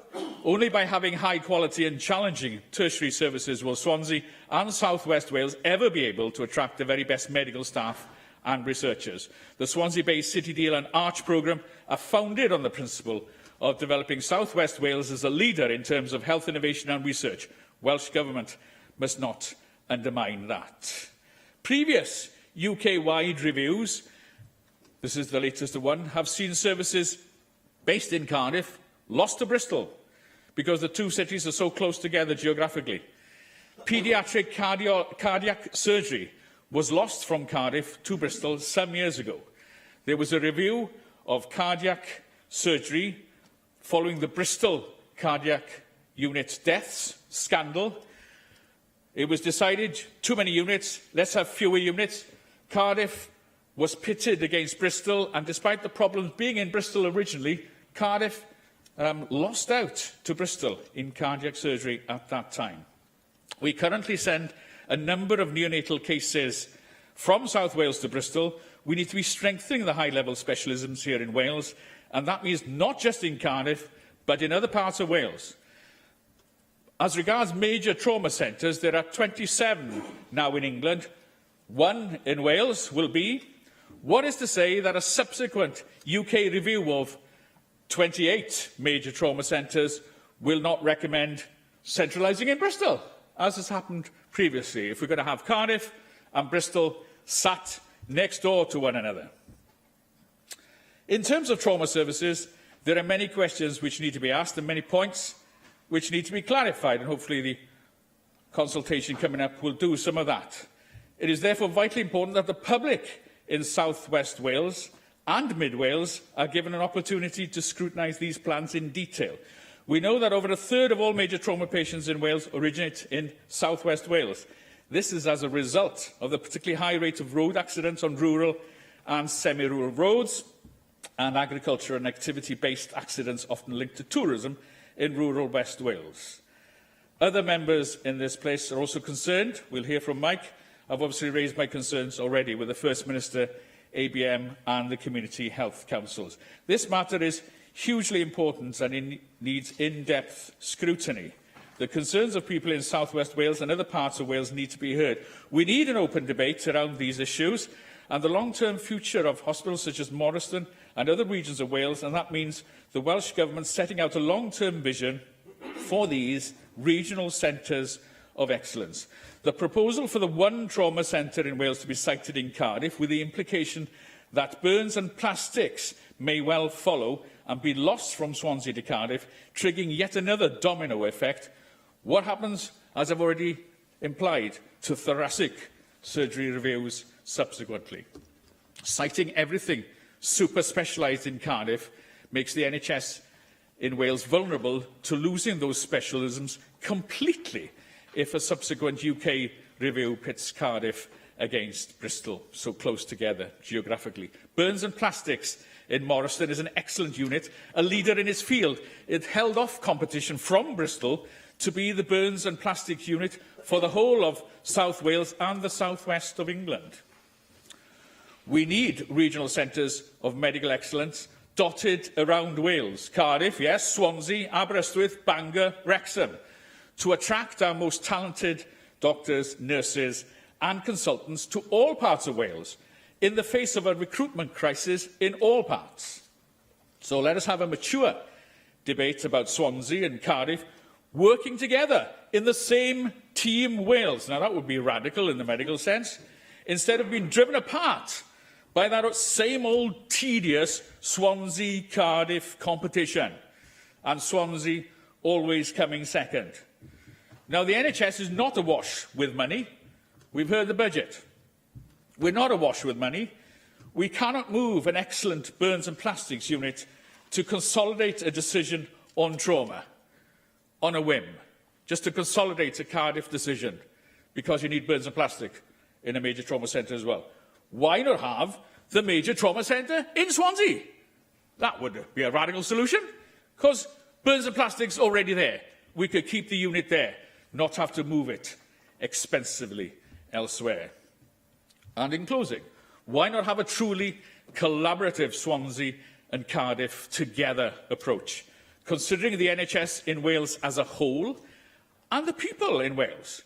Only by having high-quality and challenging tertiary services will Swansea and South West Wales ever be able to attract the very best medical staff and researchers. The Swansea Bay City Deal and Arch programme are founded on the principle of developing South West Wales as a leader in terms of health innovation and research. Welsh Government must not undermine that. Previous UK-wide reviews, this is the latest one, have seen services based in Cardiff lost to Bristol because the two cities are so close together geographically. Paediatric cardiac surgery was lost from Cardiff to Bristol some years ago. There was a review of cardiac surgery following the Bristol cardiac unit deaths scandal. It was decided too many units, let's have fewer units. Cardiff was pitted against Bristol, and despite the problems being in Bristol originally, Cardiff lost out to Bristol in cardiac surgery at that time. We currently send a number of neonatal cases from South Wales to Bristol. We need to be strengthening the high-level specialisms here in Wales, and that means not just in Cardiff, but in other parts of Wales. As regards major trauma centres, there are 27 now in England. One in Wales will be. What is to say that a subsequent UK review of 28 major trauma centres will not recommend centralising in Bristol, as has happened previously, if we're going to have Cardiff and Bristol sat next door to one another. In terms of trauma services, there are many questions which need to be asked and many points which need to be clarified, and hopefully the consultation coming up will do some of that. It is therefore vitally important that the public in South West Wales and Mid Wales are given an opportunity to scrutinise these plans in detail. We know that over a third of all major trauma patients in Wales originate in South West Wales. This is as a result of the particularly high rate of road accidents on rural and semi-rural roads, and agriculture and activity-based accidents often linked to tourism in rural West Wales. Other members in this place are also concerned. We'll hear from Mike. I've obviously raised my concerns already with the First Minister, ABM and the Community Health Councils. This matter is hugely important and needs in-depth scrutiny. The concerns of people in South West Wales and other parts of Wales need to be heard. We need an open debate around these issues and the long-term future of hospitals such as Morriston and other regions of Wales, and that means the Welsh Government setting out a long-term vision for these regional centres of excellence. The proposal for the one trauma centre in Wales to be sited in Cardiff, with the implication that burns and plastics may well follow and be lost from Swansea to Cardiff, triggering yet another domino effect. What happens, as I've already implied, to thoracic surgery reviews subsequently? Citing everything super-specialised in Cardiff makes the NHS in Wales vulnerable to losing those specialisms completely if a subsequent UK review pits Cardiff against Bristol, so close together geographically. Burns and Plastics in Morriston is an excellent unit, a leader in its field. It held off competition from Bristol to be the Burns and Plastics unit for the whole of South Wales and the southwest of England. We need regional centres of medical excellence dotted around Wales. Cardiff, yes, Swansea, Aberystwyth, Bangor, Wrexham, to attract our most talented doctors, nurses and consultants to all parts of Wales in the face of a recruitment crisis in all parts. So let us have a mature debate about Swansea and Cardiff working together in the same team Wales. Now that would be radical in the medical sense, instead of being driven apart by that same old tedious Swansea-Cardiff competition, and Swansea always coming second. Now, the NHS is not awash with money. We've heard the budget. We're not awash with money. We cannot move an excellent Burns and Plastics unit to consolidate a decision on trauma on a whim, just to consolidate a Cardiff decision, because you need Burns and Plastic in a major trauma centre as well. Why not have the major trauma centre in Swansea? That would be a radical solution, because Burns and Plastic's already there. We could keep the unit there, not have to move it expensively elsewhere. And in closing, why not have a truly collaborative Swansea and Cardiff together approach, considering the NHS in Wales as a whole and the people in Wales?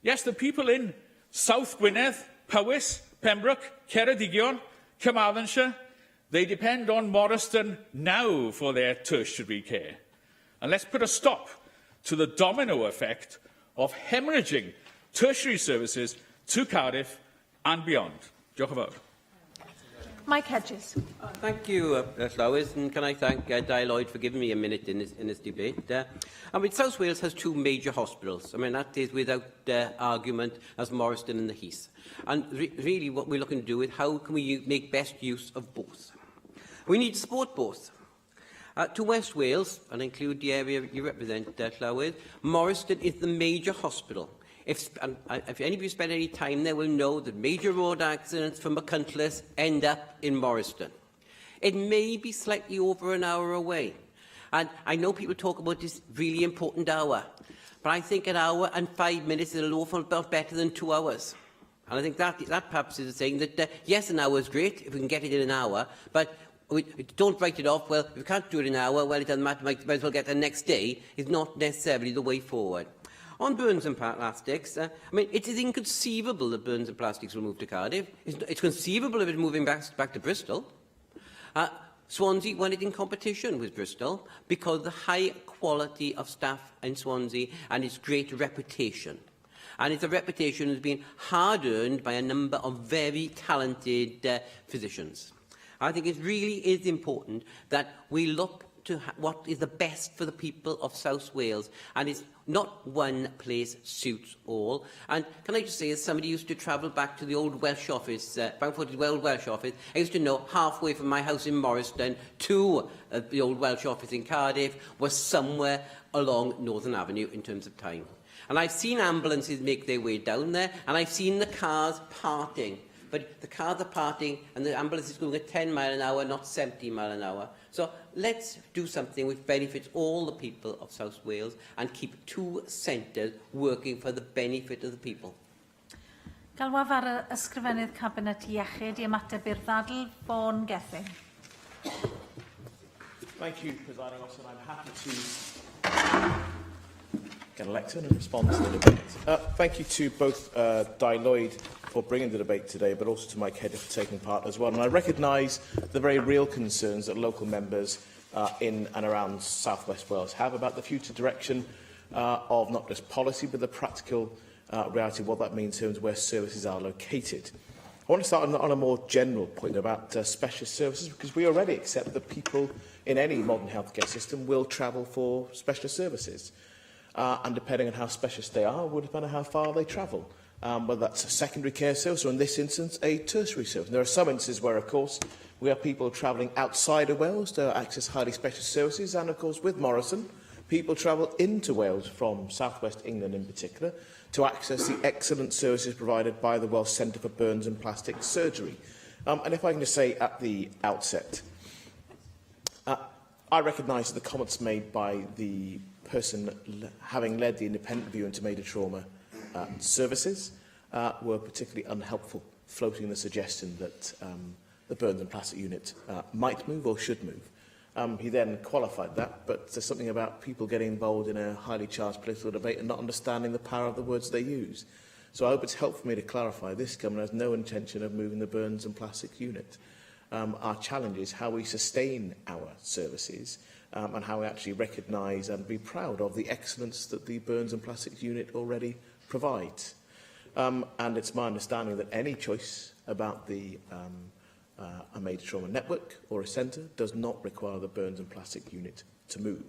Yes, the people in South Gwynedd, Powys, Pembroke, Ceredigion, Carmarthenshire, they depend on Morriston now for their tertiary care. And let's put a stop to the domino effect of hemorrhaging tertiary services to Cardiff and beyond. Diolch yn fawr. Mike Hedges. Thank you, Llywys, and can I thank Di Lloyd for giving me a minute in this debate. South Wales has two major hospitals. That is without argument, as Morriston and the Heath. And really what we're looking to do is how can we make best use of both. We need to support both. To West Wales, and include the area you represent, Llywys, Morriston is the major hospital. If any of you spend any time there will know that major road accidents from McCuntlas end up in Morriston. It may be slightly over an hour away. And I know people talk about this really important hour, but I think an hour and 5 minutes is an awful lot better than 2 hours. And I think that perhaps is saying that, yes, an hour is great if we can get it in an hour, but don't write it off. Well, if you can't do it in an hour, well, it doesn't matter, might as well get it the next day, is not necessarily the way forward. On Burns and Plastics, it is inconceivable that Burns and Plastics will move to Cardiff. It's conceivable of it moving back to Bristol. Swansea won it in competition with Bristol because of the high quality of staff in Swansea and its great reputation. And it's a reputation that's been hard-earned by a number of very talented physicians. I think it really is important that we look to what is the best for the people of South Wales, and it's not one place suits all. And can I just say, as somebody who used to travel back to the old Welsh office, Bangford Old Welsh office, I used to know halfway from my house in Morriston to the old Welsh office in Cardiff was somewhere along Northern Avenue in terms of time. And I've seen ambulances make their way down there, and I've seen the cars parting. But the cars are parting and the ambulance is going at 10 miles an hour, not 70 miles an hour. So let's do something which benefits all the people of South Wales and keep two centres working for the benefit of the people. Galwaf ar y ysgrifennydd Cabinet Iechyd I ymateb i'r ddadl Fawn Gethin. Thank you, Presiding Officer. I'm happy to get elected and respond to the debate. Thank you to both Di Lloyd for bringing the debate today, but also to Mike Hedger for taking part as well. And I recognise the very real concerns that local members in and around South West Wales have about the future direction of not just policy, but the practical reality of what that means in terms of where services are located. I want to start on a more general point about specialist services, because we already accept that people in any modern healthcare system will travel for specialist services. And depending on how specialist they are, will depend on how far they travel. Whether that's a secondary care service or, in this instance, a tertiary service. And there are some instances where, of course, we have people travelling outside of Wales to access highly specialist services. And, of course, with Morrison, people travel into Wales from South West England in particular to access the excellent services provided by the Welsh Centre for Burns and Plastic Surgery. And if I can just say at the outset, I recognise the comments made by the person having led the independent review into major trauma services were particularly unhelpful, floating the suggestion that the Burns and Plastic Unit might move or should move. He then qualified that, but there's something about people getting involved in a highly charged political debate and not understanding the power of the words they use. So I hope it's helpful for me to clarify this government has no intention of moving the Burns and Plastic Unit. Our challenge is how we sustain our services and how we actually recognise and be proud of the excellence that the Burns and Plastics Unit already provides. And it's my understanding that any choice about a major trauma network or a centre does not require the Burns and Plastic Unit to move.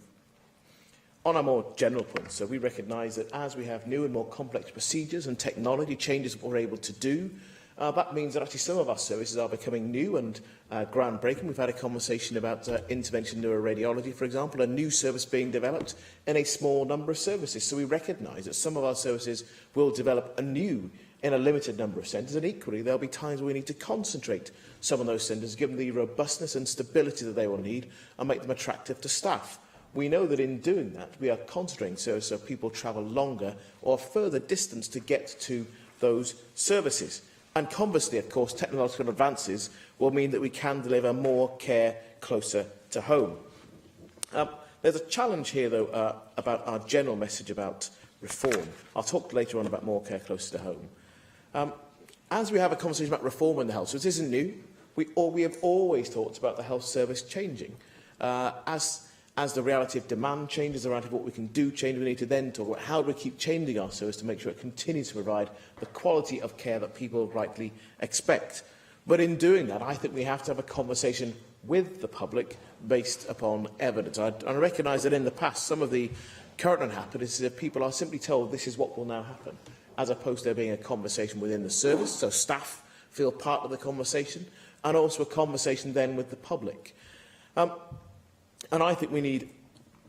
On a more general point, so we recognise that as we have new and more complex procedures and technology changes what we're able to do, that means that actually some of our services are becoming new and groundbreaking. We've had a conversation about intervention neuroradiology, for example, a new service being developed in a small number of services. So we recognise that some of our services will develop anew in a limited number of centres, and equally there will be times where we need to concentrate some of those centres, given the robustness and stability that they will need, and make them attractive to staff. We know that in doing that, we are concentrating services so people travel longer or further distance to get to those services. And conversely, of course, technological advances will mean that we can deliver more care closer to home. There's a challenge here, though, about our general message about reform. I'll talk later on about more care closer to home. As we have a conversation about reform in the health service, this isn't new. We have always talked about the health service changing. As the reality of demand changes, the reality of what we can do changes, we need to then talk about how do we keep changing our service to make sure it continues to provide the quality of care that people rightly expect. But in doing that, I think we have to have a conversation with the public based upon evidence. I recognise that in the past, some of the current unhappiness is that people are simply told this is what will now happen, as opposed to there being a conversation within the service, so staff feel part of the conversation, and also a conversation then with the public. And I think we need,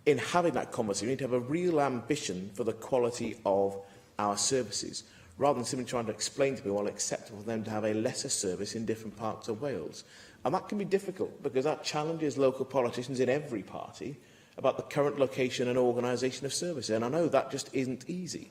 in having that conversation, we need to have a real ambition for the quality of our services, rather than simply trying to explain to people why it's acceptable for them to have a lesser service in different parts of Wales. And that can be difficult, because that challenges local politicians in every party about the current location and organisation of services. And I know that just isn't easy.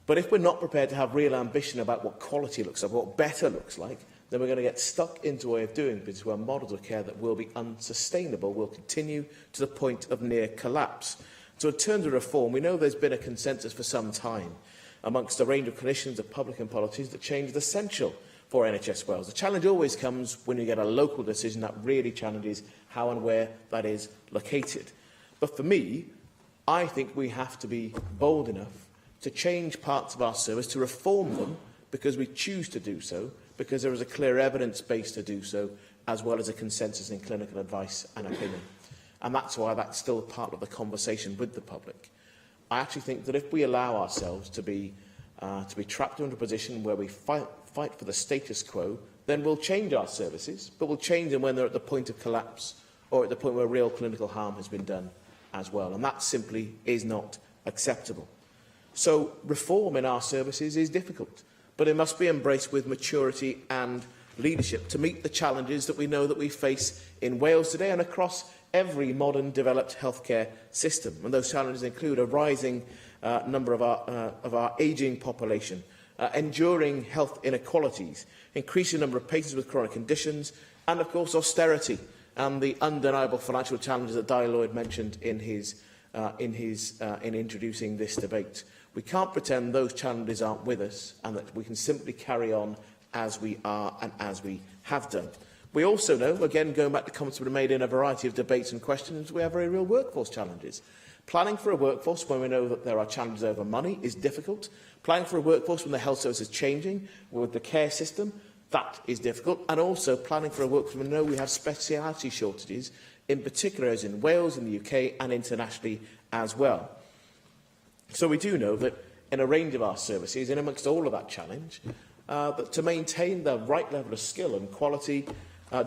But if we're not prepared to have real ambition about what quality looks like, what better looks like, then we're going to get stuck into a way of doing business where models of care that will be unsustainable will continue to the point of near collapse. So in terms of reform, we know there's been a consensus for some time amongst a range of clinicians, of public and politicians, that change is essential for NHS Wales. The challenge always comes when you get a local decision that really challenges how and where that is located. But for me, I think we have to be bold enough to change parts of our service, to reform them, because we choose to do so, because there is a clear evidence base to do so, as well as a consensus in clinical advice and opinion. And that's why that's still part of the conversation with the public. I actually think that if we allow ourselves to be trapped into a position where we fight for the status quo, then we'll change our services, but we'll change them when they're at the point of collapse or at the point where real clinical harm has been done as well. And that simply is not acceptable. So reform in our services is difficult, but it must be embraced with maturity and leadership to meet the challenges that we know that we face in Wales today and across every modern developed healthcare system. And those challenges include a rising number of our ageing population, enduring health inequalities, increasing number of patients with chronic conditions, and of course austerity and the undeniable financial challenges that Di Lloyd mentioned in introducing this debate. We can't pretend those challenges aren't with us and that we can simply carry on as we are and as we have done. We also know, again going back to comments that were made in a variety of debates and questions, we have very real workforce challenges. Planning for a workforce when we know that there are challenges over money is difficult. Planning for a workforce when the health service is changing with the care system, that is difficult. And also planning for a workforce when we know we have speciality shortages, in particular as in Wales, in the UK and internationally as well. So we do know that in a range of our services, in amongst all of that challenge, that to maintain the right level of skill and quality,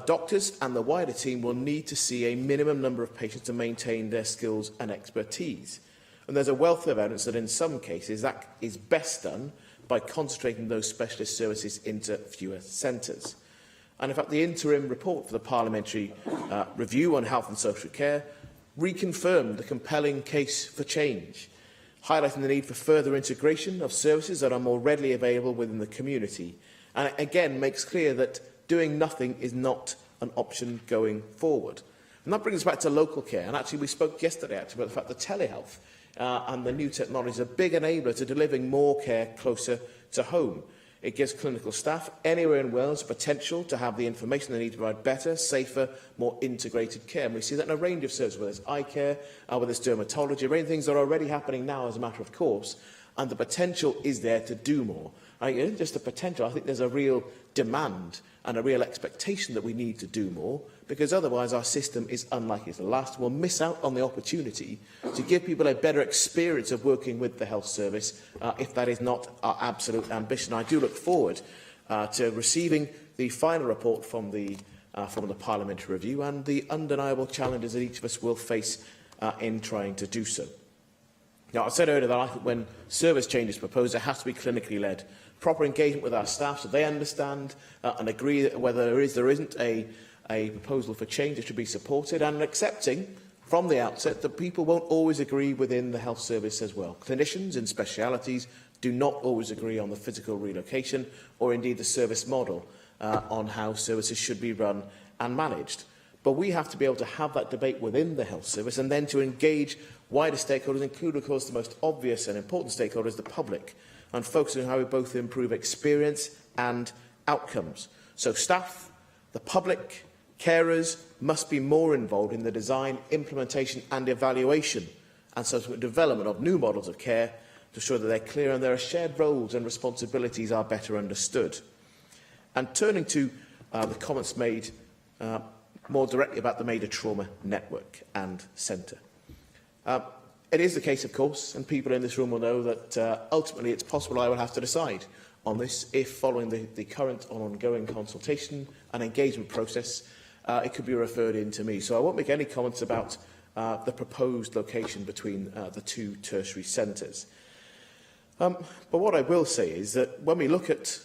doctors and the wider team will need to see a minimum number of patients to maintain their skills and expertise. And there's a wealth of evidence that in some cases that is best done by concentrating those specialist services into fewer centres. And in fact, the interim report for the Parliamentary Review on Health and Social Care reconfirmed the compelling case for change, highlighting the need for further integration of services that are more readily available within the community. And it again makes clear that doing nothing is not an option going forward. And that brings us back to local care. And actually, we spoke yesterday about the fact that telehealth and the new technology is a big enabler to delivering more care closer to home. It gives clinical staff anywhere in Wales the potential to have the information they need to provide better, safer, more integrated care. And we see that in a range of services, whether it's eye care, whether it's dermatology, a range of things that are already happening now as a matter of course, and the potential is there to do more. It isn't just the potential, I think there's a real demand and a real expectation that we need to do more, because otherwise our system is unlikely to last. We'll miss out on the opportunity to give people a better experience of working with the health service if that is not our absolute ambition. I do look forward to receiving the final report from the Parliamentary Review and the undeniable challenges that each of us will face in trying to do so. Now, I said earlier that I think when service change is proposed, it has to be clinically led. Proper engagement with our staff so they understand and agree that whether there is or isn't a proposal for change that should be supported, and accepting from the outset that people won't always agree within the health service as well. Clinicians in specialities do not always agree on the physical relocation or indeed the service model on how services should be run and managed. But we have to be able to have that debate within the health service and then to engage wider stakeholders, including, of course, the most obvious and important stakeholders, the public, and focusing on how we both improve experience and outcomes. So staff, the public, carers must be more involved in the design, implementation and evaluation and subsequent development of new models of care to ensure that they're clear and their shared roles and responsibilities are better understood. And turning to the comments made more directly about the Major Trauma Network and Centre. It is the case, of course, and people in this room will know that ultimately it's possible I will have to decide on this if, following the current ongoing consultation and engagement process, it could be referred in to me. So I won't make any comments about the proposed location between the two tertiary centres. But what I will say is that when we look at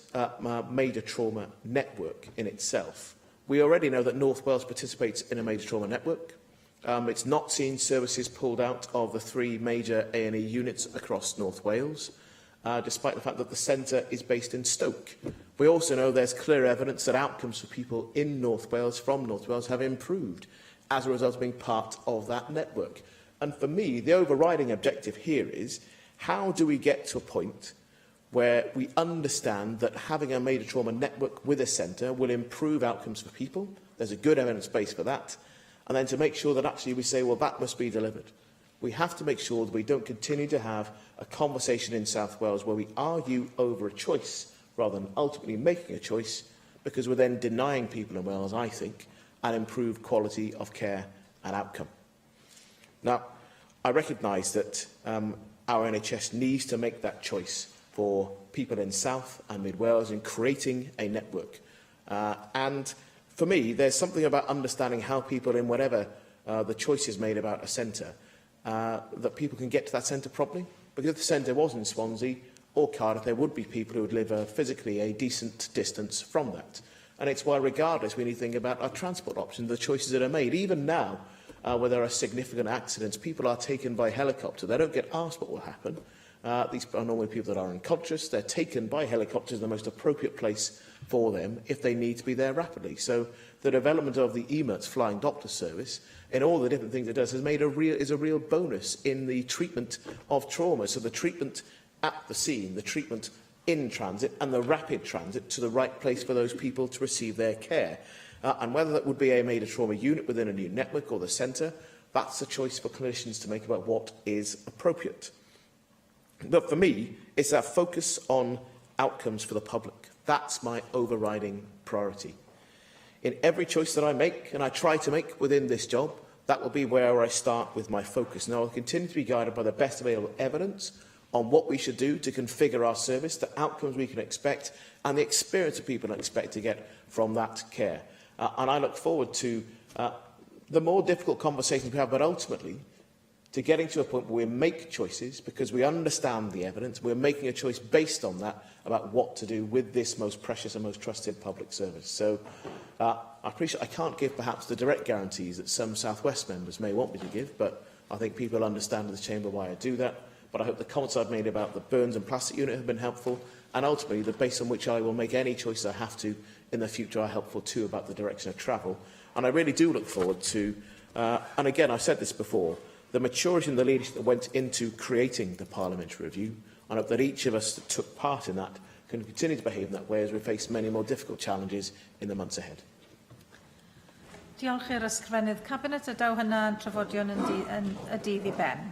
Major Trauma Network in itself, we already know that North Wales participates in a major trauma network. It's not seen services pulled out of the 3 major A&E units across North Wales, despite the fact that the centre is based in Stoke. We also know there's clear evidence that outcomes for people in North Wales, from North Wales, have improved as a result of being part of that network. And for me, the overriding objective here is, how do we get to a point where we understand that having a major trauma network with a centre will improve outcomes for people? There's a good evidence base for that. And then to make sure that actually we say, well, that must be delivered. We have to make sure that we don't continue to have a conversation in South Wales where we argue over a choice rather than ultimately making a choice, because we're then denying people in Wales, I think, an improved quality of care and outcome. Now, I recognise that our NHS needs to make that choice for people in South and Mid Wales in creating a network. And for me, there's something about understanding how people in whatever the choice is made about a centre, that people can get to that centre properly. Because if the centre was in Swansea or Cardiff, there would be people who would live physically a decent distance from that. And it's why, regardless, we need to think about our transport options, the choices that are made. Even now, where there are significant accidents, people are taken by helicopter. They don't get asked what will happen. These are normally people that are unconscious. They're taken by helicopters to the most appropriate place for them if they need to be there rapidly. So the development of the EMIRTS flying doctor service and all the different things it does has made is a real bonus in the treatment of trauma. So the treatment at the scene, the treatment in transit and the rapid transit to the right place for those people to receive their care. And whether that would be a major trauma unit within a new network or the centre, that's a choice for clinicians to make about what is appropriate. But for me, it's that focus on outcomes for the public. That's my overriding priority. In every choice that I make, and I try to make within this job, that will be where I start with my focus. Now, I'll continue to be guided by the best available evidence on what we should do to configure our service, the outcomes we can expect, and the experience that people expect to get from that care. And I look forward to the more difficult conversations we have, but ultimately to getting to a point where we make choices because we understand the evidence. We're making a choice based on that about what to do with this most precious and most trusted public service. So I appreciate I can't give perhaps the direct guarantees that some South West members may want me to give, but I think people understand in the Chamber why I do that. But I hope the comments I've made about the Burns and Plastic Unit have been helpful, and ultimately the base on which I will make any choice I have to in the future are helpful too about the direction of travel. And I really do look forward to, and again I've said this before, the maturity and the leadership that went into creating the parliamentary review, and hope that each of us that took part in that can continue to behave in that way as we face many more difficult challenges in the months ahead. Diolch i'r ysgrifennydd Cabinet. Ydaw hynna yn trafodion yn y dydd I ben.